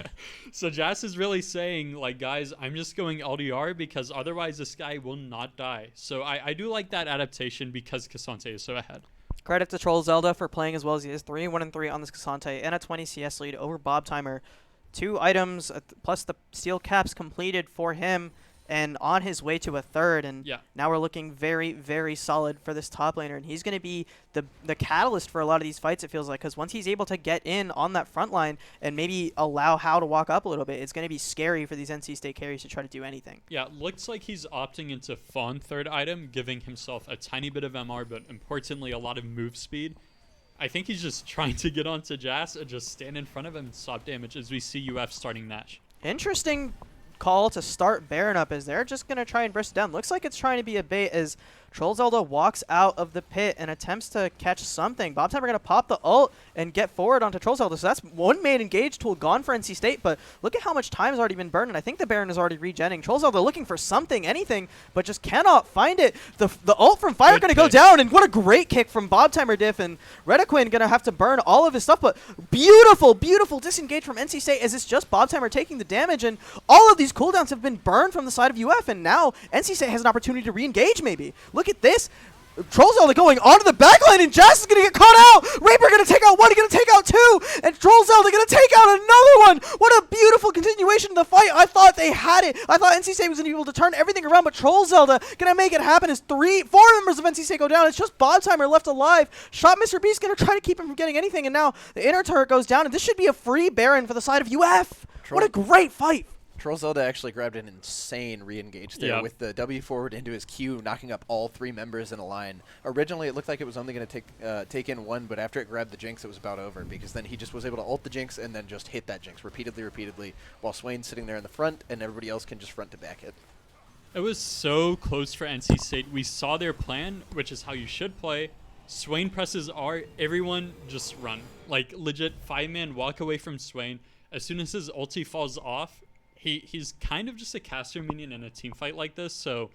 So Jazz is really saying, like, guys, I'm just going LDR because otherwise this guy will not die. So I do like that adaptation because Cassante is so ahead. Credit to Troll Zelda for playing as well as he is. 3-1-3 on this Cassante and a 20 CS lead over Bob Timer. 2 items plus the steel caps completed for him and on his way to a third. And now we're looking very, very solid for this top laner. And he's going to be the catalyst for a lot of these fights, it feels like, because once he's able to get in on that front line and maybe allow Hao to walk up a little bit, it's going to be scary for these NC State carries to try to do anything. Yeah, looks like he's opting into Fawn third item, giving himself a tiny bit of MR, but importantly, a lot of move speed. I think he's just trying to get onto Jazz and just stand in front of him and stop damage as we see UF starting Nash. Interesting call to start Baron up as they're just going to try and burst it down. Looks like it's trying to be a bait as Troll Zelda walks out of the pit and attempts to catch something. Bob Timer going to pop the ult and get forward onto Troll Zelda. So that's one main engage tool gone for NC State, but look at how much time has already been burned, and I think the Baron is already regenning. Troll Zelda looking for something, anything, but just cannot find it. The ult from Fire going to go down, and what a great kick from Bob Timer Diff, and Redaquin going to have to burn all of his stuff, but beautiful, beautiful disengage from NC State as it's just Bob Timer taking the damage, and all of these cooldowns have been burned from the side of UF, and now NC State has an opportunity to re-engage maybe. Look at this. Troll Zelda going onto the backline, and Jazz is going to get caught out. Reaper going to take out one, he's going to take out two, and Troll Zelda going to take out another one. What a beautiful continuation of the fight. I thought they had it. I thought NC State was going to be able to turn everything around, but Troll Zelda going to make it happen as 4 members of NC State go down. It's just Bob Timer left alive. Shot Mr. Beast going to try to keep him from getting anything, and now the inner turret goes down, and this should be a free Baron for the side of UF. What a great fight. Troll Zelda actually grabbed an insane re-engage there with the W forward into his Q, knocking up all 3 members in a line. Originally, it looked like it was only going to take in one, but after it grabbed the Jinx, it was about over, because then he just was able to ult the Jinx and then just hit that Jinx repeatedly, while Swain's sitting there in the front, and everybody else can just front to back it. It was so close for NC State. We saw their plan, which is how you should play. Swain presses R, everyone just run. Like, legit, 5-man walk away from Swain. As soon as his ulti falls off, he's kind of just a caster minion in a team fight like this, so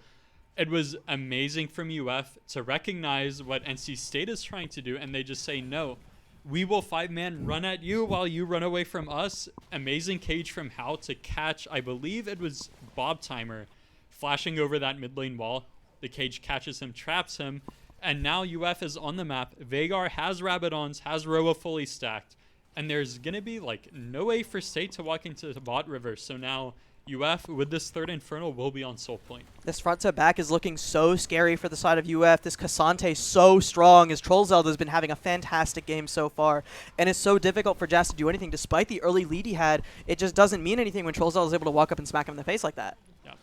it was amazing from UF to recognize what NC State is trying to do, and they just say, no, we will 5-man run at you while you run away from us. Amazing cage from Hao to catch, I believe it was Bob Timer, flashing over that mid lane wall. The cage catches him, traps him, and now UF is on the map. Veigar has Rabadons, has Roa fully stacked. And there's going to be, like, no way for State to walk into the bot river. So now UF, with this third Infernal, will be on Soul Point. This front to back is looking so scary for the side of UF. This Cassante so strong as Troll Zelda has been having a fantastic game so far. And it's so difficult for Jazz to do anything. Despite the early lead he had, it just doesn't mean anything when Troll Zelda is able to walk up and smack him in the face like that. Yeah,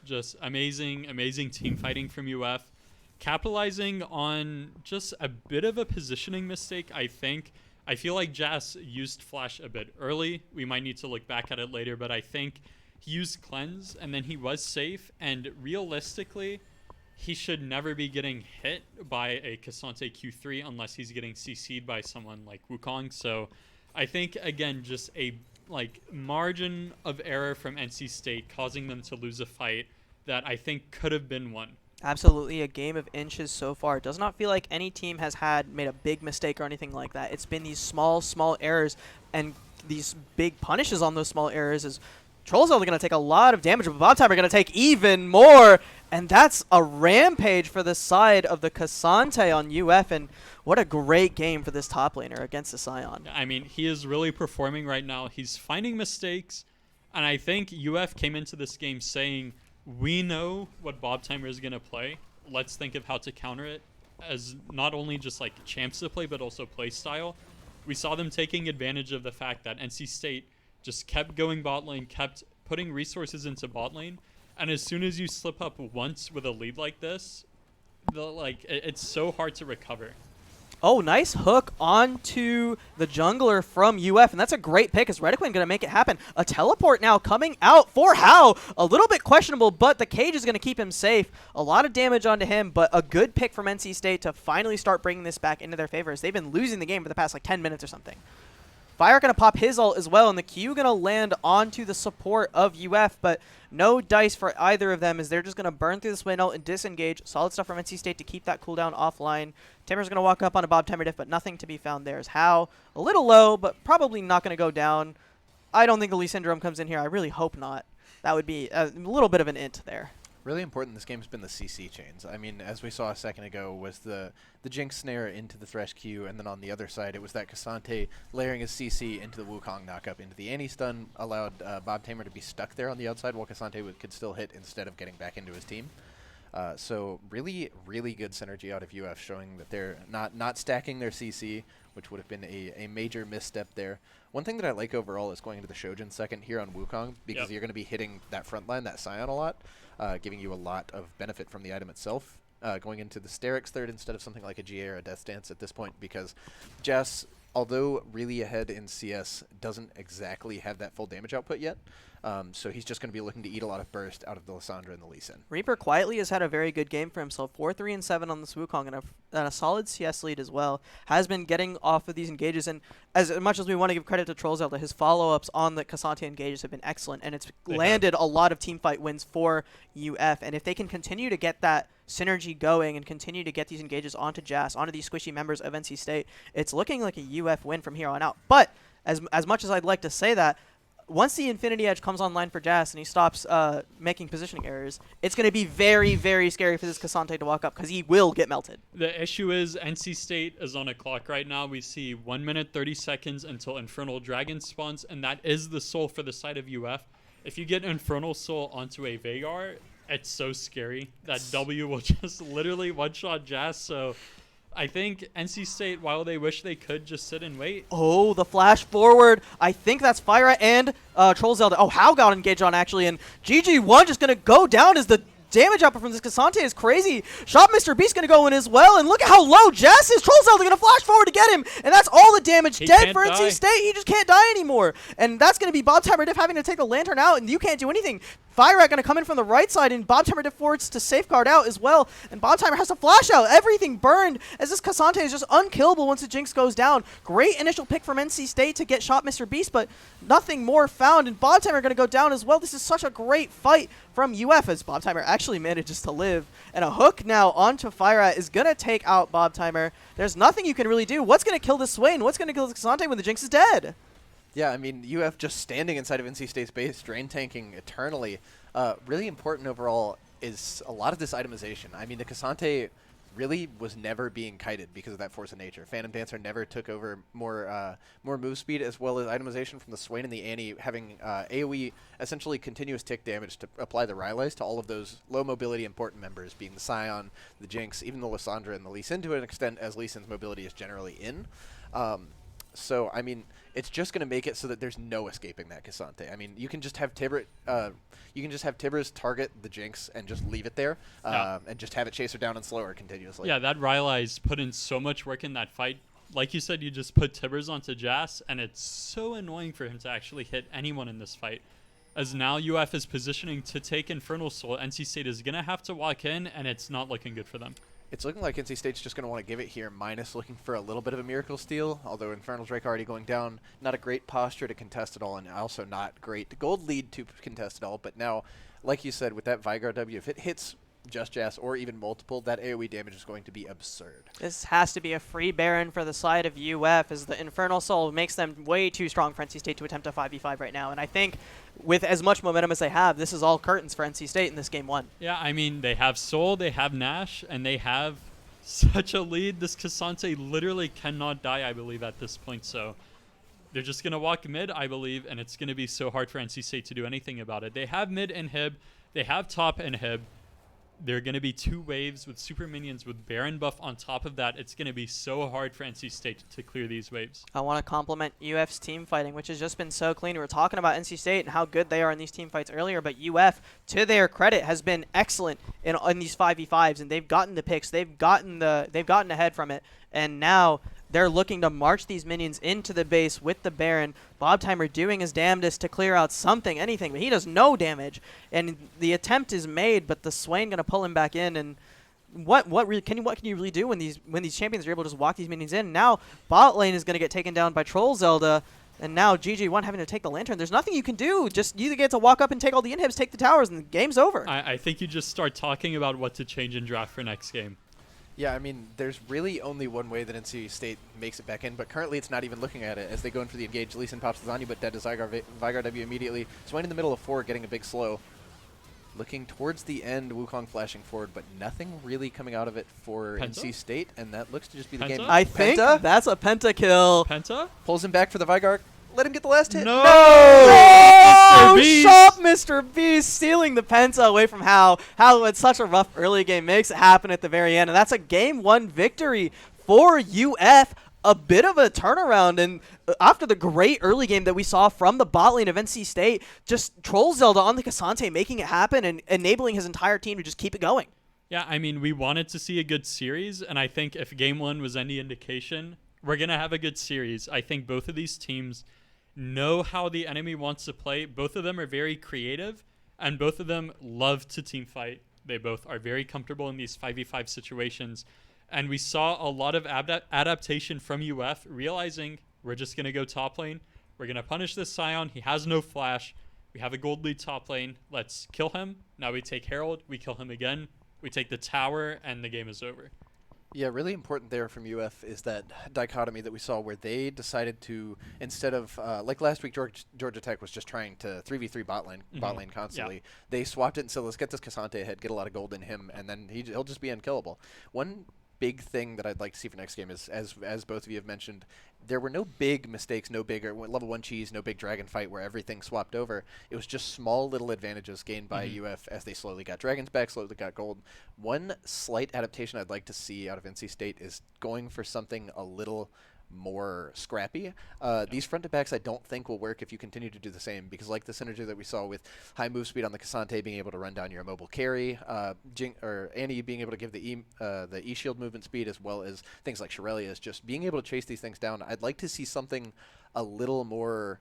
just amazing, amazing team fighting from UF. Capitalizing on just a bit of a positioning mistake, I think. I feel like Jazz used Flash a bit early. We might need to look back at it later, but I think he used Cleanse, and then he was safe, and realistically, he should never be getting hit by a Cassante Q3 unless he's getting CC'd by someone like Wukong. So I think, again, just a margin of error from NC State causing them to lose a fight that I think could have been won. Absolutely a game of inches so far. It does not feel like any team has made a big mistake or anything like that. It's been these small errors and these big punishes on those small errors. As Troll Zelda going to take a lot of damage, but Bob Timer going to take even more. And that's a rampage for the side of the Cassante on UF. And what a great game for this top laner against the Sion. I mean, he is really performing right now. He's finding mistakes. And I think UF came into this game saying, we know what Bob Timer is going to play. Let's think of how to counter it as not only just like champs to play, but also play style. We saw them taking advantage of the fact that NC State just kept going bot lane, kept putting resources into bot lane. And as soon as you slip up once with a lead like this, it's so hard to recover. Oh, nice hook onto the jungler from UF, and that's a great pick. Is Rediquin going to make it happen? A teleport now coming out for How. A little bit questionable, but the cage is going to keep him safe. A lot of damage onto him, but a good pick from NC State to finally start bringing this back into their favor, as they've been losing the game for the past like 10 minutes or something. Fire going to pop his ult as well, and the Q going to land onto the support of UF, but no dice for either of them, as they're just going to burn through the Swain ult and disengage. Solid stuff from NC State to keep that cooldown offline. Timber's going to walk up on a Bob Timer diff, but nothing to be found there. Is How a little low, but probably not going to go down. I don't think the Lee Syndrome comes in here. I really hope not. That would be a little bit of an int there. Really important this game's been the CC chains. I mean, as we saw a second ago, was the Jinx snare into the Thresh Q, and then on the other side, it was that Cassante layering his CC into the Wukong knockup into the anti-stun, allowed Bob Tamer to be stuck there on the outside while Cassante could still hit instead of getting back into his team. So really, really good synergy out of UF, showing that they're not stacking their CC, which would have been a major misstep there. One thing that I like overall is going into the Shojin second here on Wukong, because you're going to be hitting that front line, that Scion a lot, giving you a lot of benefit from the item itself. Going into the Sterix third instead of something like a GA or a Death Dance at this point, because Jess, although really ahead in CS, doesn't exactly have that full damage output yet. So he's just going to be looking to eat a lot of burst out of the Lissandra and the Lee Sin. Reaper quietly has had a very good game for himself. 4-3-7 on this Wukong, and a solid CS lead as well. Has been getting off of these engages, and as much as we want to give credit to Trollzelda, his follow-ups on the Cassante engages have been excellent, and it's landed a lot of teamfight wins for UF. And if they can continue to get that synergy going and continue to get these engages onto Jas, onto these squishy members of NC State, it's looking like a UF win from here on out. But as much as I'd like to say that, once the Infinity Edge comes online for Jas and he stops making positioning errors, it's going to be very, very scary for this Cassante to walk up, because he will get melted. The issue is NC State is on a clock right now. We see 1 minute 30 seconds until Infernal Dragon spawns, and that is the soul for the side of UF. If you get Infernal Soul onto a Veigar, it's so scary. That W will just literally one-shot Jas, so I think NC State, while they wish they could just sit and wait. Oh, the flash forward. I think that's Fyra and Trollzelda. Oh, How got engaged on, actually, and GG1 just going to go down as the damage output from this Cassante is crazy. Shot Mr. Beast going to go in as well, and look at how low Jess is. Trollzelda going to flash forward to get him, and that's all the damage. Dead for NC State. He just can't die anymore, and that's going to be Bob Timer Diff having to take the Lantern out, and you can't do anything. Fyra going to come in from the right side, and Bob Timer Diff forwards to safeguard out as well, and Bob Timer has to flash out. Everything burned, as this Cassante is just unkillable once the Jinx goes down. Great initial pick from NC State to get Shot Mr. Beast, but nothing more found, and Bob Timer going to go down as well. This is such a great fight from UF, as Bob Timer actually manages to live. And a hook now onto Fyra is going to take out Bob Timer. There's nothing you can really do. What's going to kill this Swain? What's going to kill this Cassante when the Jinx is dead? Yeah, I mean, UF just standing inside of NC State's base, drain tanking eternally. Really important overall is a lot of this itemization. I mean, the Cassante really was never being kited because of that force of nature. Phantom Dancer never took over more move speed, as well as itemization from the Swain and the Annie, having AoE, essentially continuous tick damage to apply the Rylai's to all of those low mobility important members, being the Scion, the Jinx, even the Lissandra and the Lee Sin to an extent, as Lee Sin's mobility is generally in. So, I mean, it's just going to make it so that there's no escaping that Cassante. I mean, you can just have Tibbert, Tibbers target the Jinx and just leave it there, and just have it chase her down and slow her continuously. Yeah, that Rylai's put in so much work in that fight. Like you said, you just put Tibbers onto Jas, and it's so annoying for him to actually hit anyone in this fight. As now UF is positioning to take Infernal Soul, NC State is going to have to walk in, and it's not looking good for them. It's looking like NC State's just going to want to give it here, minus looking for a little bit of a miracle steal, although Infernal Drake already going down. Not a great posture to contest at all, and also not great gold lead to contest at all. But now, like you said, with that Veigar W, if it hits just Jas or even multiple, that AoE damage is going to be absurd. This has to be a free Baron for the side of UF, as the Infernal Soul makes them way too strong for NC State to attempt a 5v5 right now. And I think with as much momentum as they have, this is all curtains for NC State in this game one. Yeah, I mean, they have Soul, they have Nash, and they have such a lead. This Cassante literally cannot die, I believe, at this point. So they're just going to walk mid, I believe, and it's going to be so hard for NC State to do anything about it. They have mid inhib, they have top inhib. There are going to be 2 waves with super minions with Baron buff on top of that. It's going to be so hard for NC State to clear these waves. I want to compliment UF's team fighting, which has just been so clean. We were talking about NC State and how good they are in these team fights earlier, but UF, to their credit, has been excellent in these 5v5s, and they've gotten the picks, they've gotten ahead from it, and now they're looking to march these minions into the base with the Baron. Bob Timer doing his damnedest to clear out something, anything, but he does no damage. And the attempt is made, but the Swain gonna pull him back in. And what can you really do when these champions are able to just walk these minions in? Now bot lane is gonna get taken down by Troll Zelda, and now GG1 having to take the Lantern. There's nothing you can do. Just you either get to walk up and take all the inhibs, take the towers, and the game's over. I think you just start talking about what to change in draft for next game. Yeah, I mean, there's really only one way that NC State makes it back in, but currently it's not even looking at it as they go in for the engage. Lee Sin pops the Zanyu, but dead to Vygar W immediately. Swain in the middle of 4, getting a big slow. Looking towards the end, Wukong flashing forward, but nothing really coming out of it for Penta? NC State, and that looks to just be the Penta? game. I think Penta that's a pentakill. Penta? pulls him back for the Vygar. Let him get the last hit. No! Oh, Mr. Beast! shop Mr. Beast stealing the Penta away from How. How had such a rough early game makes it happen at the very end, and that's a game 1 victory for UF. A bit of a turnaround, and after the great early game that we saw from the bot lane of NC State, just Troll Zelda on the Cassante making it happen and enabling his entire team to just keep it going. Yeah, I mean, we wanted to see a good series, and I think if game 1 was any indication, we're going to have a good series. I think both of these teams know how the enemy wants to play. Both of them are very creative, and both of them love to team fight. They both are very comfortable in these 5v5 situations. And we saw a lot of adaptation from UF, realizing we're just going to go top lane. We're going to punish this Scion. He has no flash. We have a gold lead top lane. Let's kill him. Now we take Herald. We kill him again. We take the tower, and the game is over. Yeah, really important there from UF is that dichotomy that we saw where they decided to, instead of, like last week, Georgia Tech was just trying to 3v3 bot lane constantly. Yeah. They swapped it and said, let's get this Cassante ahead, get a lot of gold in him, and then he'll just be unkillable. One big thing that I'd like to see for next game is, as both of you have mentioned, there were no big mistakes, no bigger level 1 cheese, no big dragon fight where everything swapped over. It was just small little advantages gained by UF as they slowly got dragons back, slowly got gold. One slight adaptation I'd like to see out of NC State is going for something a little more scrappy. These front to backs I don't think will work if you continue to do the same, because like the synergy that we saw with high move speed on the Cassante being able to run down your immobile carry, Annie being able to give the E shield movement speed, as well as things like Shirelia's, just being able to chase these things down. I'd like to see something a little more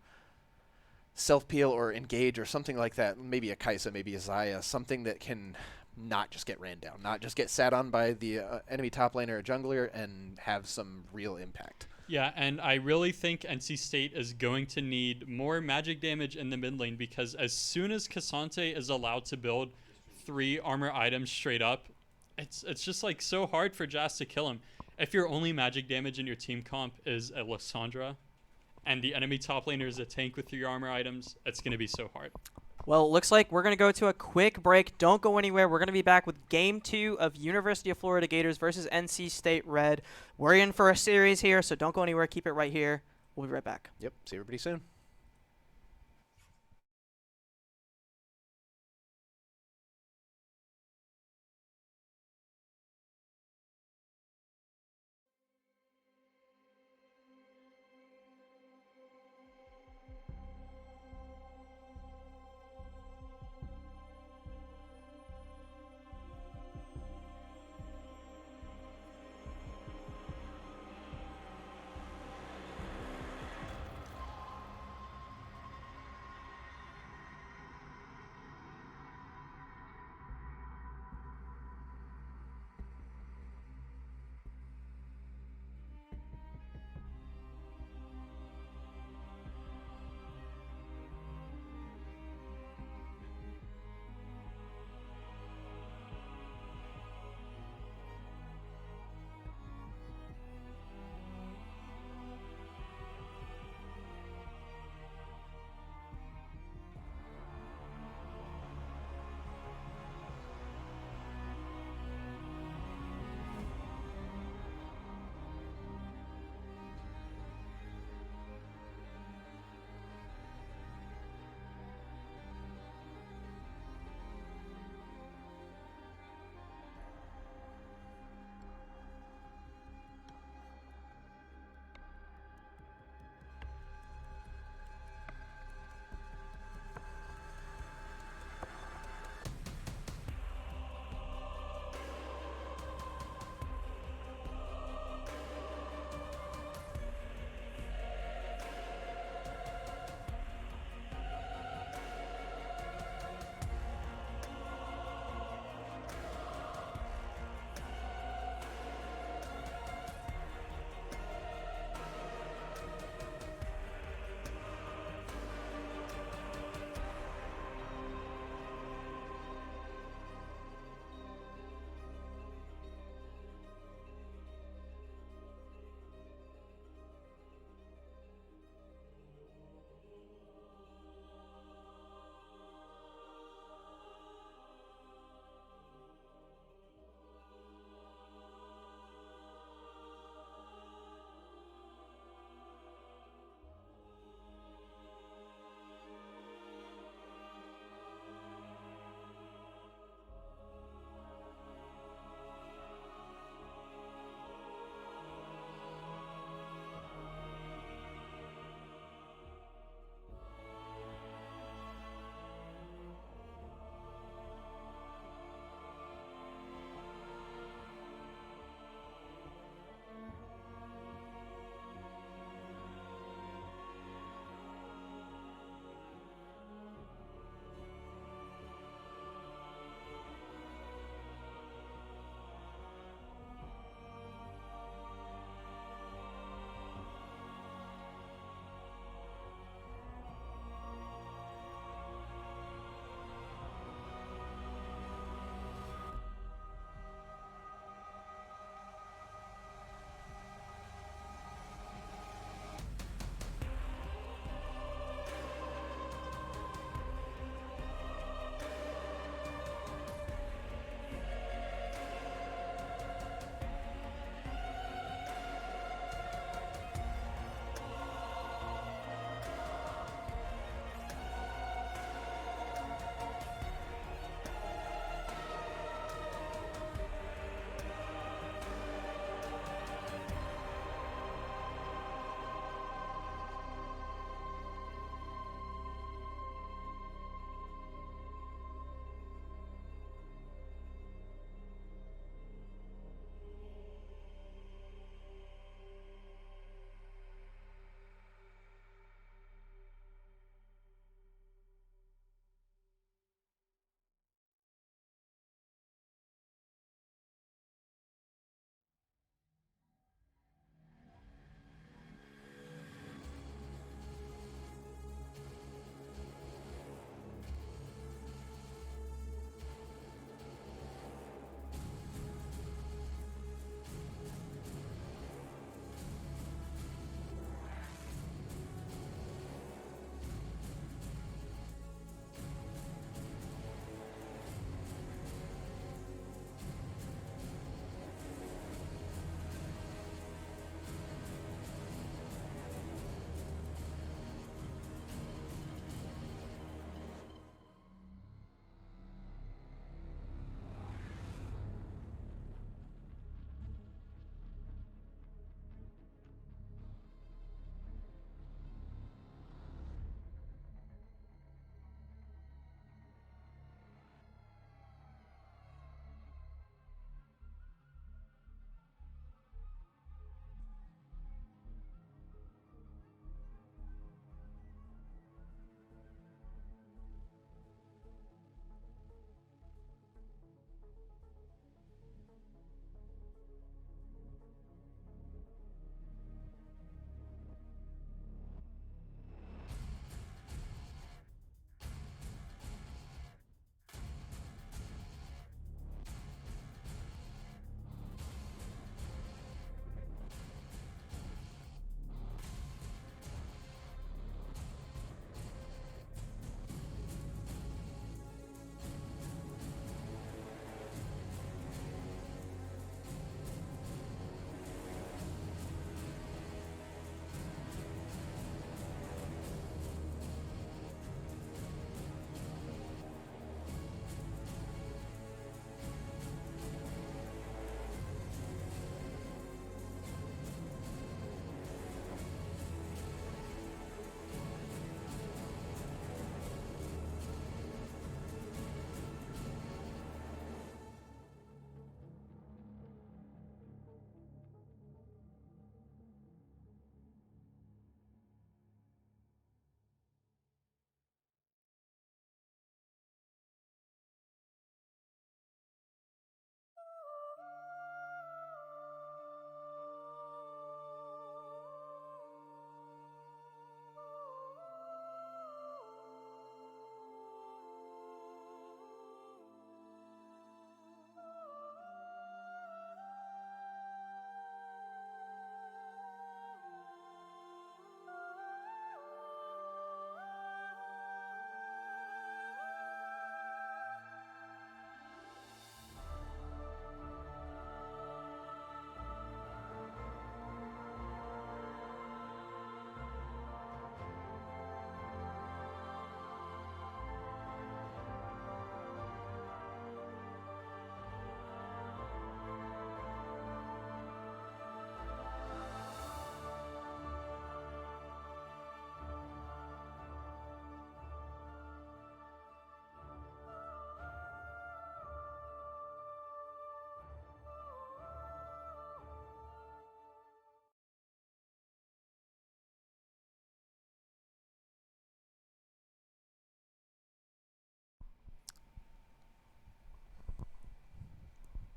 self-peel or engage or something like that. Maybe a Kaisa, maybe a Zaya, something that can not just get ran down, not just get sat on by the enemy top laner or jungler and have some real impact. Yeah, and I really think NC State is going to need more magic damage in the mid lane, because as soon as Cassante is allowed to build 3 armor items straight up, it's just like so hard for Jazz to kill him. If your only magic damage in your team comp is a Lissandra, and the enemy top laner is a tank with 3 armor items, it's going to be so hard. Well, it looks like we're going to go to a quick break. Don't go anywhere. We're going to be back with Game 2 of University of Florida Gators versus NC State Red. We're in for a series here, so don't go anywhere. Keep it right here. We'll be right back. Yep, see everybody soon.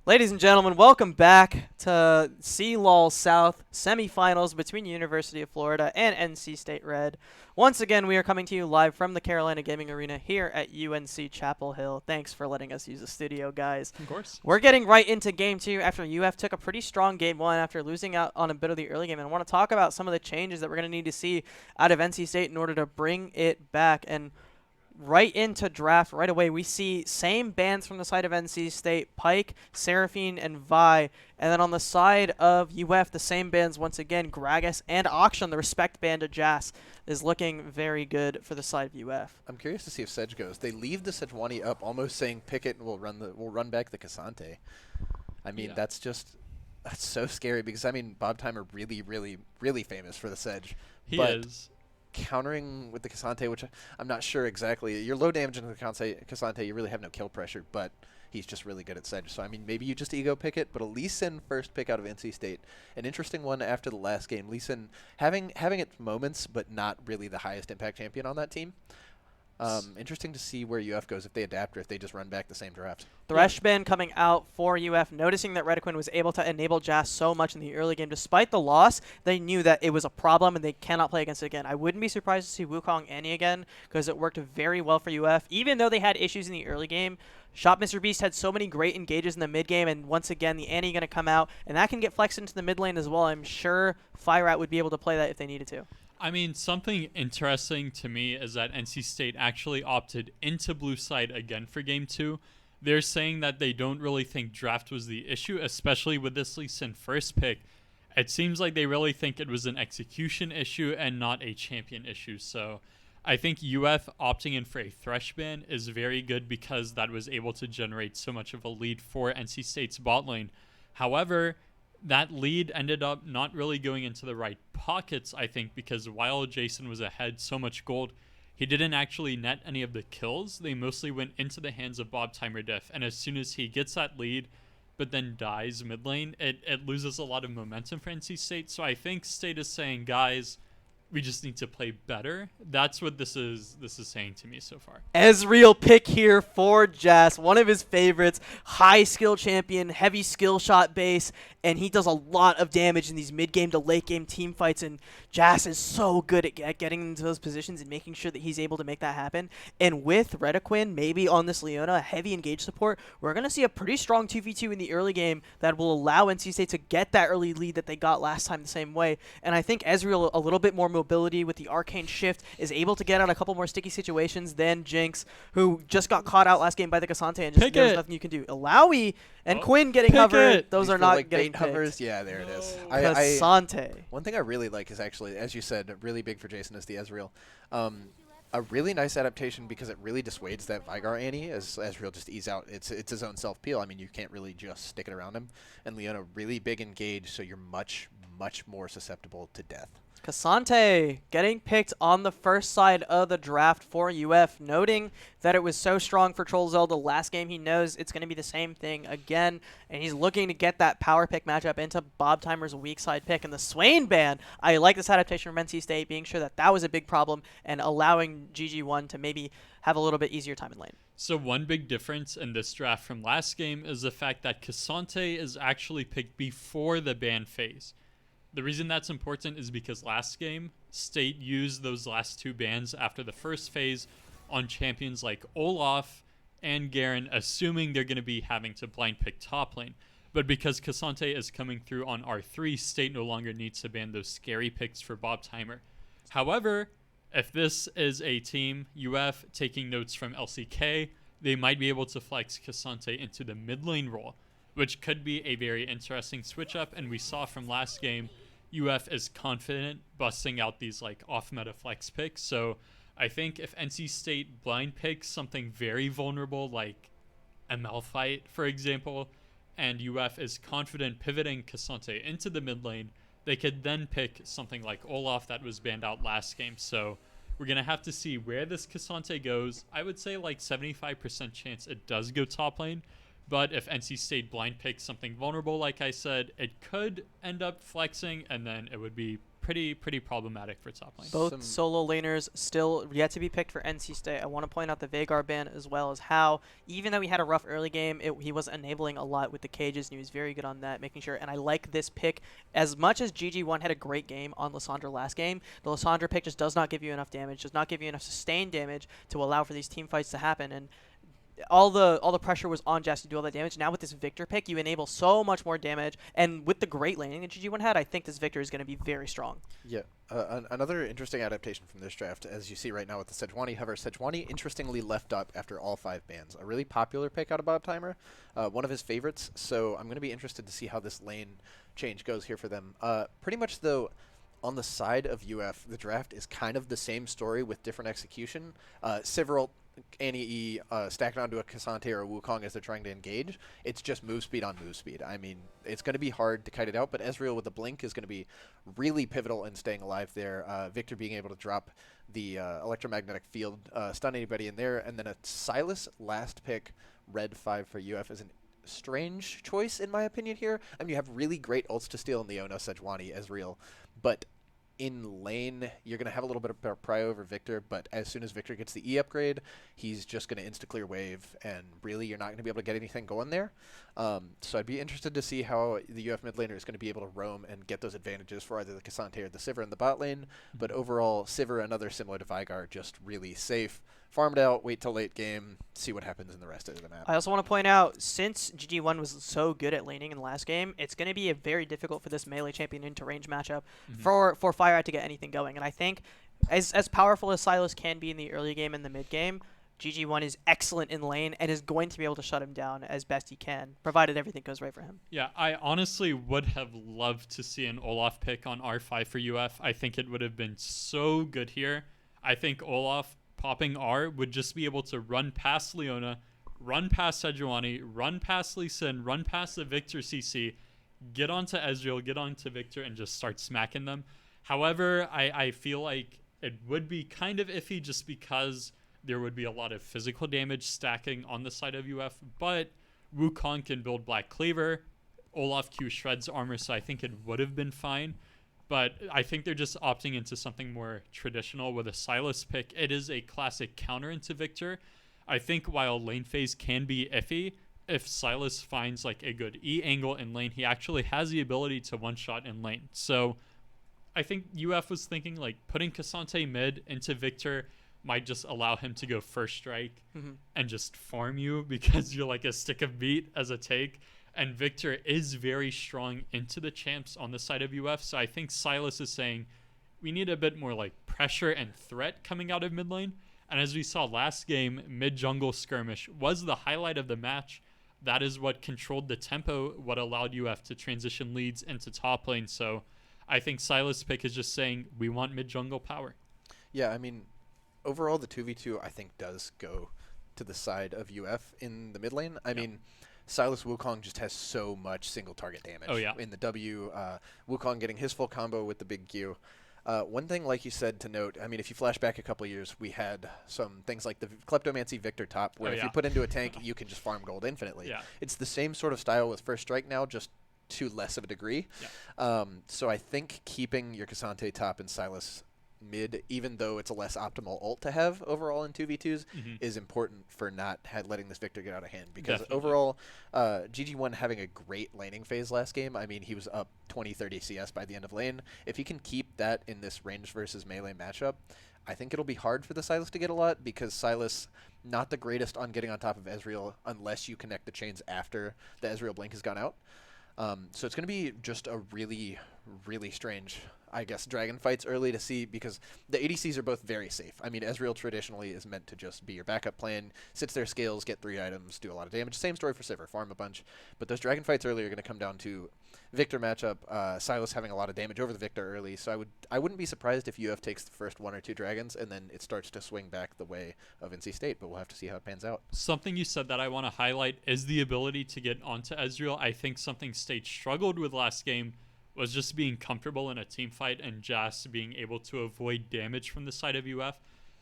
Ladies and gentlemen, welcome back to CLoL South semifinals between University of Florida and NC State Red. Once again, we are coming to you live from the Carolina Gaming Arena here at UNC Chapel Hill. Thanks for letting us use the studio, guys. Of course. We're getting right into Game 2 after UF took a pretty strong Game 1 after losing out on a bit of the early game. And I want to talk about some of the changes that we're going to need to see out of NC State in order to bring it back. And right into draft right away, we see same bans from the side of NC State: Pike, Seraphine, and Vi. And then on the side of UF, the same bans once again: Gragas and Auction. The respect ban to Jas is looking very good for the side of UF. I'm curious to see if Sedge goes. They leave the Sejuani up, almost saying pick it and we'll run back the Cassante. I mean, that's so scary because Bob Timer really famous for the Sedge. He but is. Countering with the Cassante, which I'm not sure exactly. You're low damage in the Cassante, you really have no kill pressure, but he's just really good at Sedge. So, maybe you just ego pick it, but a Lee Sin first pick out of NC State. An interesting one after the last game. Lee Sin having its moments, but not really the highest impact champion on that team. Interesting to see where UF goes if they adapt or if they just run back the same draft. Thresh ban coming out for UF, noticing that Redequin was able to enable Jas so much in the early game. Despite the loss, they knew that it was a problem and they cannot play against it again. I wouldn't be surprised to see Wukong Annie again because it worked very well for UF. Even though they had issues in the early game, Shop Mr. Beast had so many great engages in the mid game, and once again, the Annie going to come out, and that can get flexed into the mid lane as well. I'm sure FireOut would be able to play that if they needed to. Something interesting to me is that NC State actually opted into blue side again for Game 2. They're saying that they don't really think draft was the issue, especially with this Lee Sin first pick. It seems like they really think it was an execution issue and not a champion issue. So I think UF opting in for a Thresh ban is very good because that was able to generate so much of a lead for NC State's bot lane. However, that lead ended up not really going into the right pockets, I think, because while Jason was ahead so much gold, he didn't actually net any of the kills. They mostly went into the hands of Bob Timer Diff, and as soon as he gets that lead but then dies mid lane, it loses a lot of momentum for NC State. So I think State is saying, guys, we just need to play better. That's what this is saying to me so far. Ezreal pick here for Jas, one of his favorites. High skill champion, heavy skill shot base, and he does a lot of damage in these mid-game to late-game team fights, and Jas is so good at getting into those positions and making sure that he's able to make that happen. And with Redequin, maybe on this Leona, heavy engage support, we're going to see a pretty strong 2v2 in the early game that will allow NC State to get that early lead that they got last time the same way. And I think Ezreal, a little bit more mobility with the arcane shift, is able to get out a couple more sticky situations than Jinx, who just got caught out last game by the Cassante, and just there's nothing you can do. Alawi and Quinn getting hovered, those are not getting picked. Hovers. Yeah, there it is. Cassante. One thing I really like is actually, as you said, really big for Jason is the Ezreal. A really nice adaptation because it really dissuades that Vigar Annie as Ezreal just ease out. It's his own self-peel. You can't really just stick it around him. And Leona really big engage, so you're much more susceptible to death. Cassante getting picked on the first side of the draft for UF, noting that it was so strong for Troll Zelda last game. He knows it's going to be the same thing again, and he's looking to get that power pick matchup into Bob Timer's weak side pick. And the Swain ban, I like this adaptation from NC State, being sure that that was a big problem and allowing GG1 to maybe have a little bit easier time in lane. So one big difference in this draft from last game is the fact that Cassante is actually picked before the ban phase. The reason that's important is because last game, State used those last two bans after the first phase on champions like Olaf and Garen, assuming they're going to be having to blind pick top lane. But because Cassante is coming through on R3, State no longer needs to ban those scary picks for Bob Timer. However, if this is a team, UF, taking notes from LCK, they might be able to flex Cassante into the mid lane role, which could be a very interesting switch up. And we saw from last game, UF is confident busting out these off-meta flex picks. So I think if NC State blind picks something very vulnerable like a Malphite, for example, and UF is confident pivoting Cassante into the mid lane, they could then pick something like Olaf that was banned out last game. So we're going to have to see where this Cassante goes. I would say 75% chance it does go top lane. But if NC State blind picks something vulnerable, like I said, it could end up flexing, and then it would be pretty problematic for top lane. Both solo laners still yet to be picked for NC State. I want to point out the Veigar ban as well as how, even though he had a rough early game, he was enabling a lot with the cages, and he was very good on that, making sure. And I like this pick. As much as GG1 had a great game on Lissandra last game, the Lissandra pick just does not give you enough damage, does not give you enough sustained damage to allow for these team fights to happen. And all the pressure was on Jess to do all that damage. Now with this Victor pick, you enable so much more damage, and with the great laning that GG1 had, I think this Victor is going to be very strong. Yeah, another interesting adaptation from this draft, as you see right now with the Sejuani hover. Sejuani interestingly left up after all 5 bans. A really popular pick out of Bob Timer, one of his favorites, so I'm going to be interested to see how this lane change goes here for them. Pretty much, though, on the side of UF, the draft is kind of the same story with different execution. Several Annie E stacked onto a Cassante or a Wukong as they're trying to engage. It's just move speed on move speed. I mean, it's going to be hard to kite it out, but Ezreal with the blink is going to be really pivotal in staying alive there. Victor being able to drop the electromagnetic field, stun anybody in there, and then a Sylas last pick, red 5 for UF is an strange choice in my opinion here. I mean, you have really great ults to steal in Leona, Sejuani, Ezreal, but in lane, you're going to have a little bit of prio over Victor, but as soon as Victor gets the E upgrade, he's just going to insta-clear wave, and really you're not going to be able to get anything going there. So I'd be interested to see how the UF mid laner is going to be able to roam and get those advantages for either the Cassante or the Sivir in the bot lane, but overall, Sivir, another similar to Veigar, just really safe. Farm it out, wait till late game, see what happens in the rest of the map. I also want to point out, since GG1 was so good at laning in the last game, it's going to be very difficult for this melee champion into range matchup for FireEye to get anything going. And I think, as powerful as Sylas can be in the early game and the mid game, GG1 is excellent in lane and is going to be able to shut him down as best he can, provided everything goes right for him. Yeah, I honestly would have loved to see an Olaf pick on R5 for UF. I think it would have been so good here. I think Olaf popping R would just be able to run past Leona, run past Sejuani, run past Lee Sin, run past the Victor CC, get onto Ezreal, get onto Victor, and just start smacking them. However, I feel like it would be kind of iffy just because there would be a lot of physical damage stacking on the side of UF, but Wukong can build Black Cleaver, Olaf Q shreds armor, so I think it would have been fine. But I think they're just opting into something more traditional with a Sylas pick. It is a classic counter into Victor. I think while lane phase can be iffy, if Sylas finds like a good E angle in lane, he actually has the ability to one-shot in lane. So I think UF was thinking like putting Cassante mid into Victor might just allow him to go first strike and just farm you because you're like a stick of meat as a take. And Victor is very strong into the champs on the side of UF. So I think Sylas is saying we need a bit more like pressure and threat coming out of mid lane. And as we saw last game, mid jungle skirmish was the highlight of the match. That is what controlled the tempo, what allowed UF to transition leads into top lane. So I think Sylas' pick is just saying we want mid jungle power. Yeah, I mean, overall the 2v2 I think does go to the side of UF in the mid lane. I mean, Sylas Wukong just has so much single target damage. Oh, yeah. In the W, Wukong getting his full combo with the big Q. One thing, like you said, to note, I mean, if you flash back a couple of years, we had some things like the Kleptomancy Victor top, where if you put into a tank, you can just farm gold infinitely. Yeah. It's the same sort of style with First Strike now, just to less of a degree. Yeah. So I think keeping your Cassante top and Sylas mid, even though it's a less optimal ult to have overall in 2v2s, is important for not letting this Victor get out of hand. Because overall, GG1 having a great laning phase last game, I mean, he was up 20-30 CS by the end of lane. If he can keep that in this range versus melee matchup, I think it'll be hard for the Sylas to get a lot, because Sylas, not the greatest on getting on top of Ezreal unless you connect the chains after the Ezreal blink has gone out. So it's going to be just a really, really strange, I guess, dragon fights early to see, because the ADCs are both very safe. I mean, Ezreal traditionally is meant to just be your backup plan, sits their scales, get 3 items, do a lot of damage. Same story for Sivir, farm a bunch. But those dragon fights early are going to come down to Victor matchup, Sylas having a lot of damage over the Victor early. So I wouldn't be surprised if UF takes the first 1 or 2 dragons and then it starts to swing back the way of NC State, but we'll have to see how it pans out. Something you said that I want to highlight is the ability to get onto Ezreal. I think something State struggled with last game was just being comfortable in a team fight and just being able to avoid damage from the side of UF.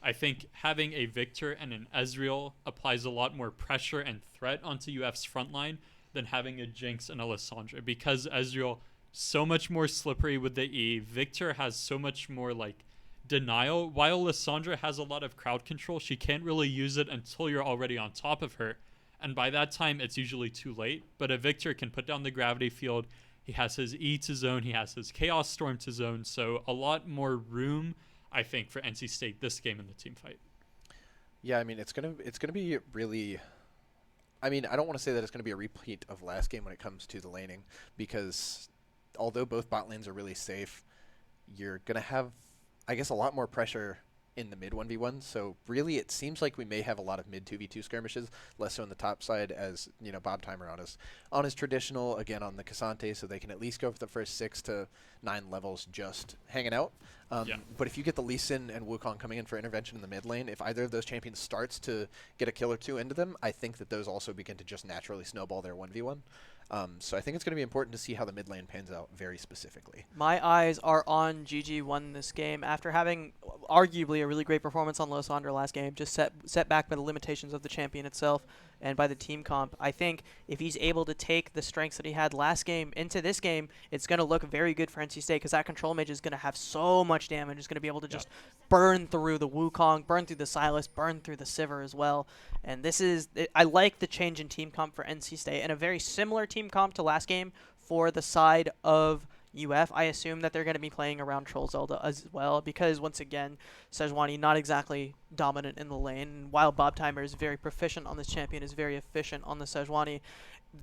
I think having a Victor and an Ezreal applies a lot more pressure and threat onto UF's front line than having a Jinx and a Lissandra, because Ezreal so much more slippery with the E. Victor has so much more like denial, while Lissandra has a lot of crowd control. She can't really use it until you're already on top of her, and by that time it's usually too late. But a Victor can put down the gravity field. He has his E to zone, he has his Chaos Storm to zone, so a lot more room, I think, for NC State this game in the team fight. Yeah, I mean, it's gonna be really. I mean, I don't want to say that it's going to be a repeat of last game when it comes to the laning, because although both bot lanes are really safe, you're going to have, I guess, a lot more pressure in the mid 1v1. So really, it seems like we may have a lot of mid 2v2 skirmishes, less so on the top side, as Bob Timer on his traditional, again on the Cassante, so they can at least go for the first 6 to 9 levels just hanging out. But if you get the Lee Sin and Wukong coming in for intervention in the mid lane, if either of those champions starts to get a kill or two into them, I think that those also begin to just naturally snowball their 1v1. So I think it's going to be important to see how the mid lane pans out very specifically. My eyes are on GG1 this game after having arguably a really great performance on Losandra last game, just set back by the limitations of the champion itself and by the team comp. I think if he's able to take the strengths that he had last game into this game, it's going to look very good for NC State, because that control mage is going to have so much damage. It's going to be able to just burn through the Wukong, burn through the Sylas, burn through the Sivir as well. And I like the change in team comp for NC State, and a very similar team comp to last game for the side of UF. I assume that they're going to be playing around Troll Zelda as well, because once again, Sejuani not exactly dominant in the lane. And while Bob Timer is very proficient on this champion, is very efficient on the Sejuani,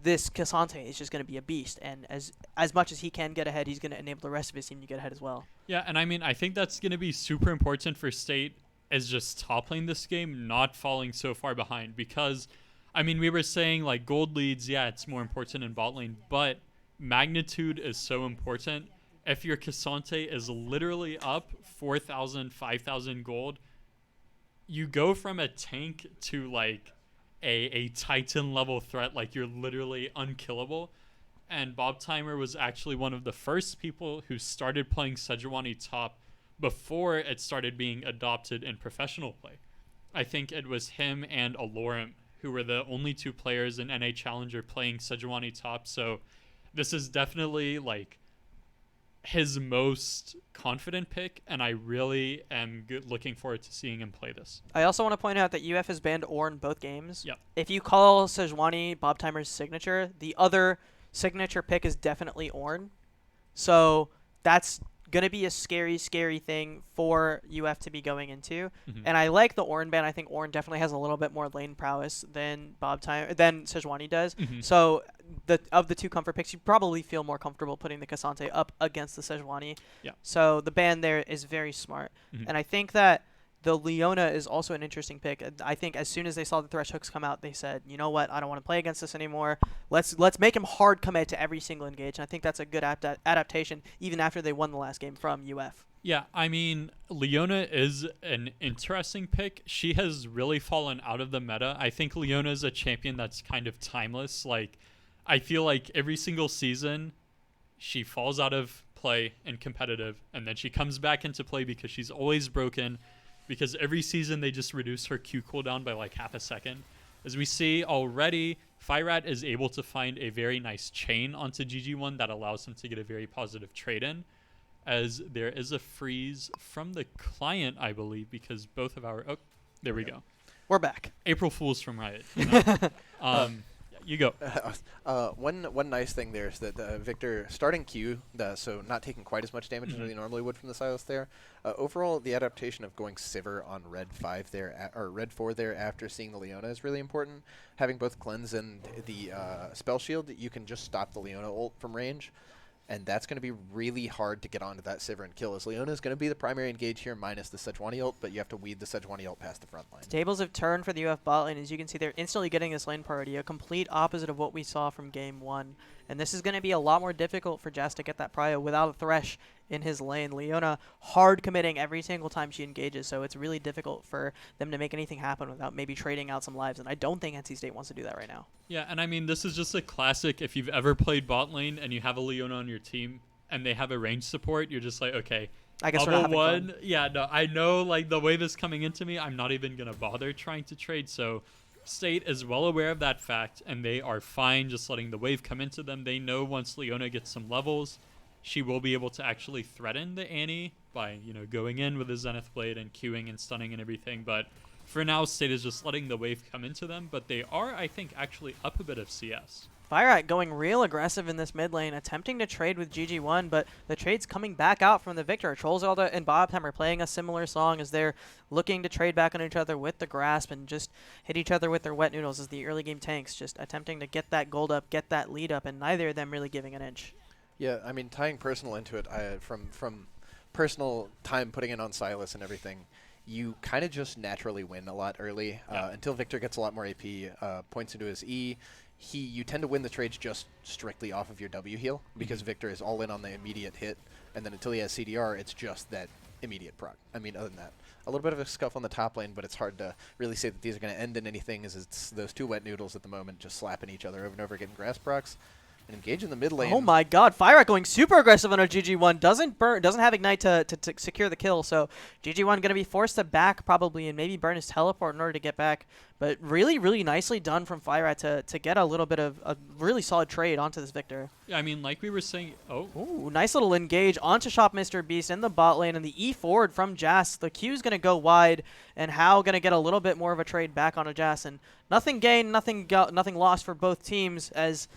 this Cassante is just going to be a beast. And as much as he can get ahead, he's going to enable the rest of his team to get ahead as well. Yeah, and I mean, I think that's going to be super important for State as just top lane this game, not falling so far behind. Because, I mean, we were saying like gold leads, yeah, it's more important in bot lane, but magnitude is so important. If your Cassante is literally up 4,000, 5,000 gold, you go from a tank to like a Titan level threat. Like, you're literally unkillable. And Bob Timer was actually one of the first people who started playing Sejuani top before it started being adopted in professional play. I think it was him and Alorum who were the only two players in NA Challenger playing Sejuani top. So this is definitely like his most confident pick, and I really am looking forward to seeing him play this. I also want to point out that UF has banned Ornn in both games. Yep. If you call Sejuani Bob Timer's signature, the other signature pick is definitely Ornn. So that's going to be a scary, scary thing for UF to be going into. Mm-hmm. And I like the Ornn ban. I think Ornn definitely has a little bit more lane prowess than Sejuani does. Mm-hmm. So of the two comfort picks, you probably feel more comfortable putting the Cassante up against the Sejuani. Yeah. So the ban there is very smart. Mm-hmm. And I think that the Leona is also an interesting pick. I think as soon as they saw the Thresh hooks come out, they said, you know what, I don't want to play against this anymore. Let's make him hard commit to every single engage. And I think that's a good adaptation, even after they won the last game from UF. Yeah, I mean, Leona is an interesting pick. She has really fallen out of the meta. I think Leona is a champion that's kind of timeless. Like, I feel like every single season, she falls out of play in competitive, and then she comes back into play because she's always broken. Because every season they just reduce her Q cooldown by like half a second. As we see already, Firat is able to find a very nice chain onto GG1 that allows him to get a very positive trade-in. As there is a freeze from the client, I believe, because both of our... Oh, there we go. We're back. April Fools from Riot. You know? You go. One nice thing there is that Victor starting Q, so not taking quite as much damage as he normally would from the Sylas there. Overall, the adaptation of going Sivir on Red 5 there, or Red 4 there after seeing the Leona is really important. Having both Cleanse and the Spell Shield, you can just stop the Leona ult from range. And that's going to be really hard to get onto that Sivir and kill, as Leona is going to be the primary engage here minus the Sejuani ult, but you have to weed the Sejuani ult past the front line. Tables have turned for the UF bot lane. As you can see, they're instantly getting this lane priority, a complete opposite of what we saw from game 1. And this is going to be a lot more difficult for Jazz to get that prio without a Thresh in his lane. Leona hard committing every single time she engages, so it's really difficult for them to make anything happen without maybe trading out some lives, and I don't think NC State wants to do that right now. Yeah, and I mean, this is just a classic. If you've ever played bot lane and you have a Leona on your team and they have a range support, you're just like, okay, I guess we're level having one. fun. Yeah, no, I know, like, the way this is coming into me, I'm not even going to bother trying to trade, so State is well aware of that fact, and they are fine just letting the wave come into them. They know once Leona gets some levels, she will be able to actually threaten the Annie by, going in with the Zenith Blade and queuing and stunning and everything. But for now, State is just letting the wave come into them. But they are, I think, actually up a bit of CS. Firat going real aggressive in this mid lane, attempting to trade with GG1, but the trade's coming back out from the Victor. TrollZelda and Bobtime are playing a similar song as they're looking to trade back on each other with the grasp and just hit each other with their wet noodles as the early game tanks, just attempting to get that gold up, get that lead up, and neither of them really giving an inch. Yeah, I mean, tying personal into it, from personal time putting in on Silas and everything, you kind of just naturally win a lot early until Victor gets a lot more AP, points into his E. You tend to win the trades just strictly off of your W heal because Victor is all in on the immediate hit, and then until he has CDR, it's just that immediate proc. I mean, other than that, a little bit of a scuff on the top lane, but it's hard to really say that these are going to end in anything, as it's those two wet noodles at the moment just slapping each other over and over, getting grass procs. And engage in the mid lane. Oh my god, Firat going super aggressive on our GG1. Doesn't have Ignite to secure the kill, so GG1 going to be forced to back probably and maybe burn his teleport in order to get back. But really, really nicely done from Firat to get a little bit of a really solid trade onto this Victor. Yeah, I mean, like we were saying, Ooh, nice little engage onto Shop Mr. Beast in the bot lane, and the E forward from Jas. The Q's going to go wide, and How going to get a little bit more of a trade back onto Jas. And nothing gained, nothing lost for both teams, as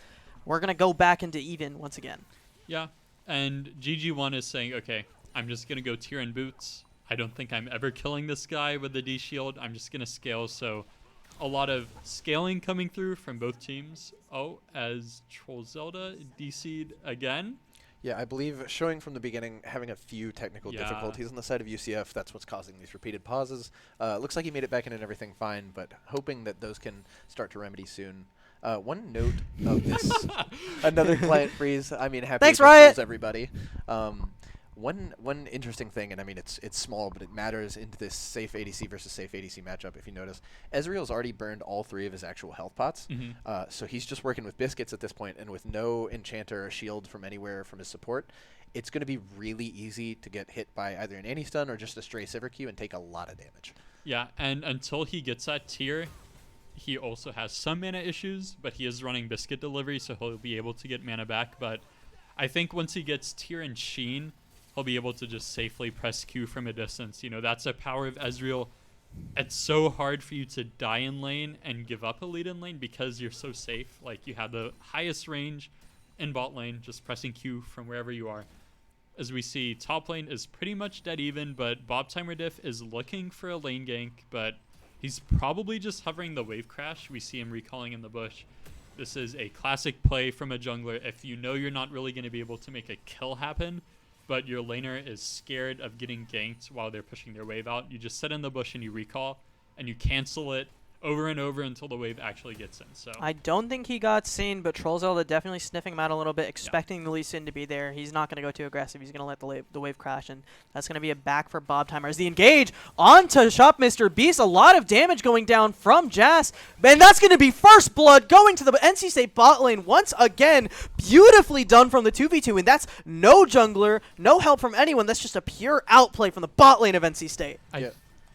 we're going to go back into even once again. Yeah, and GG1 is saying, okay, I'm just going to go tier in boots. I don't think I'm ever killing this guy with the D shield. I'm just going to scale. So a lot of scaling coming through from both teams. As TrollZelda DC'd again. Yeah, I believe showing from the beginning having a few technical difficulties on the side of UCF. That's what's causing these repeated pauses. Looks like he made it back in and everything fine, but hoping that those can start to remedy soon. One note of this, another client freeze. I mean, happy Thanks, Riot. everybody. One interesting thing, and I mean it's small, but it matters into this safe ADC versus safe ADC matchup. If you notice, Ezreal's already burned all 3 of his actual health pots, so he's just working with biscuits at this point, and with no enchanter or shield from anywhere from his support, it's going to be really easy to get hit by either an anti-stun or just a stray Sivir Q and take a lot of damage. Yeah, and until he gets that tier, he also has some mana issues, but he is running Biscuit Delivery, so he'll be able to get mana back. But I think once he gets tier and Sheen, he'll be able to just safely press Q from a distance. That's a power of Ezreal. It's so hard for you to die in lane and give up a lead in lane because you're so safe. Like, you have the highest range in bot lane, just pressing Q from wherever you are. As we see, top lane is pretty much dead even, but Bobtimer Diff is looking for a lane gank, but he's probably just hovering the wave crash. We see him recalling in the bush. This is a classic play from a jungler. If you know you're not really going to be able to make a kill happen, but your laner is scared of getting ganked while they're pushing their wave out, you just sit in the bush and you recall, and you cancel it over and over until the wave actually gets in. So I don't think he got seen, but TrollZelda definitely sniffing him out a little bit, expecting the Lee Sin to be there. He's not going to go too aggressive. He's going to let the wave crash, and that's going to be a back for Bobtimer. As the engage onto Shop Mr. Beast, a lot of damage going down from Jas, and that's going to be first blood going to the NC State bot lane once again. Beautifully done from the 2v2, and that's no jungler, no help from anyone. That's just a pure outplay from the bot lane of NC State.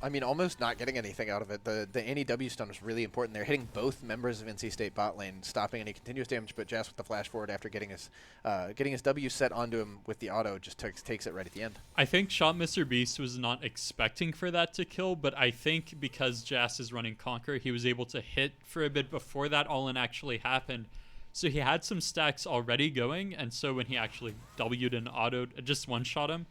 I mean, almost not getting anything out of it. The anti-W stun was really important. They're hitting both members of NC State bot lane, stopping any continuous damage, but Jas with the flash forward after getting his W set onto him with the auto just takes it right at the end. I think Shot Mr. Beast was not expecting for that to kill, but I think because Jas is running Conquer, he was able to hit for a bit before that all-in actually happened. So he had some stacks already going, and so when he actually W'd and autoed, just one-shot him,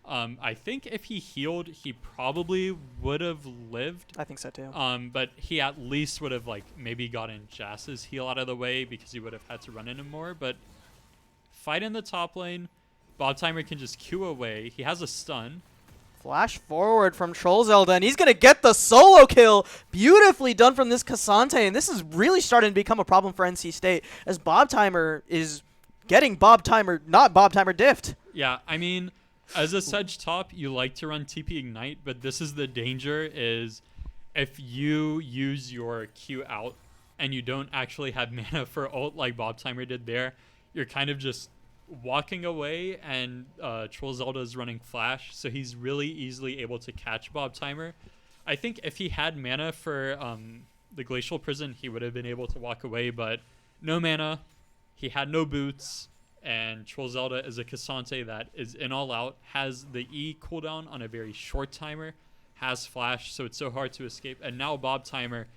I think if he healed, he probably would have lived. I think so too. But he at least would have maybe gotten Jas's heal out of the way because he would have had to run into more. But fight in the top lane, Bobtimer can just Q away. He has a stun. Flash forward from TrollZelda, and he's going to get the solo kill. Beautifully done from this Cassante, and this is really starting to become a problem for NC State as Bobtimer is getting not Bobtimer diffed. Yeah, I mean, as a Sedge top, you like to run TP Ignite, but this is the danger is if you use your Q out and you don't actually have mana for ult like Bobtimer did there, you're kind of just walking away, and TrollZelda is running Flash, so he's really easily able to catch Bobtimer. I think if he had mana for the Glacial Prison, he would have been able to walk away, but no mana, he had no boots, and Troll Zelda is a Cassante that is in all out, has the E cooldown on a very short timer, has flash, so it's so hard to escape. And now Bob Timer,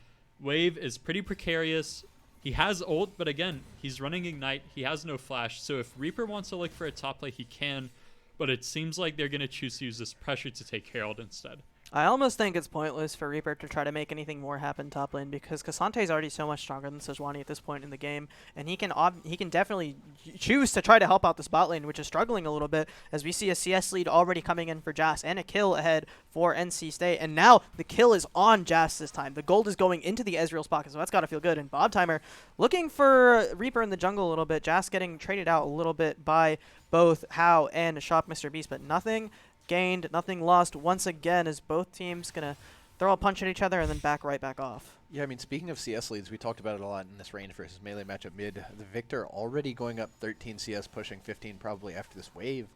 wave is pretty precarious. He has ult, but again, he's running Ignite. He has no flash, so if Reaper wants to look for a top play, he can, but it seems like they're going to choose to use this pressure to take Herald instead. I almost think it's pointless for Reaper to try to make anything more happen top lane because Cassante is already so much stronger than Sejuani at this point in the game, and he can definitely choose to try to help out this bot lane, which is struggling a little bit, as we see a CS lead already coming in for Jas and a kill ahead for NC State, and now the kill is on Jas this time. The gold is going into the Ezreal's pocket, so that's got to feel good, and Bob Timer looking for Reaper in the jungle a little bit, Jas getting traded out a little bit by both How and Shock Mr. Beast, but nothing gained, nothing lost once again, as both teams gonna throw a punch at each other and then right back off. Yeah, I mean, speaking of CS leads, we talked about it a lot in this range versus melee matchup mid. The Victor already going up 13 CS, pushing 15 probably after this wave,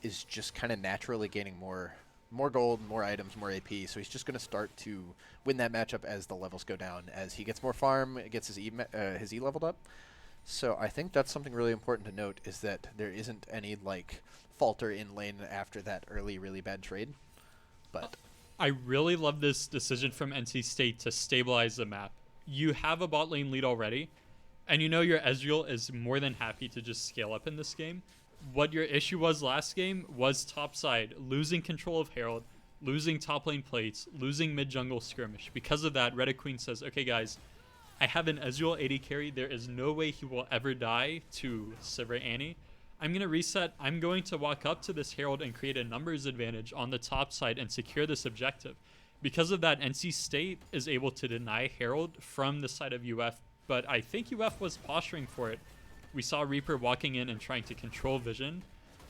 is just kind of naturally gaining more gold, more items, more AP. So he's just going to start to win that matchup as the levels go down. As he gets more farm, gets his E leveled up. So I think that's something really important to note, is that there isn't any like falter in lane after that early really bad trade. But I really love this decision from NC State to stabilize the map. You have a bot lane lead already, and you know your Ezreal is more than happy to just scale up in this game. What your issue was last game was topside, losing control of Herald, losing top lane plates, losing mid jungle skirmish. Because of that, Red Queen says, okay guys, I have an Ezreal 80 carry. There is no way he will ever die to Sivir Annie. I'm going to reset. I'm going to walk up to this Herald and create a numbers advantage on the top side and secure this objective. Because of that, NC State is able to deny Herald from the side of UF, but I think UF was posturing for it. We saw Reaper walking in and trying to control vision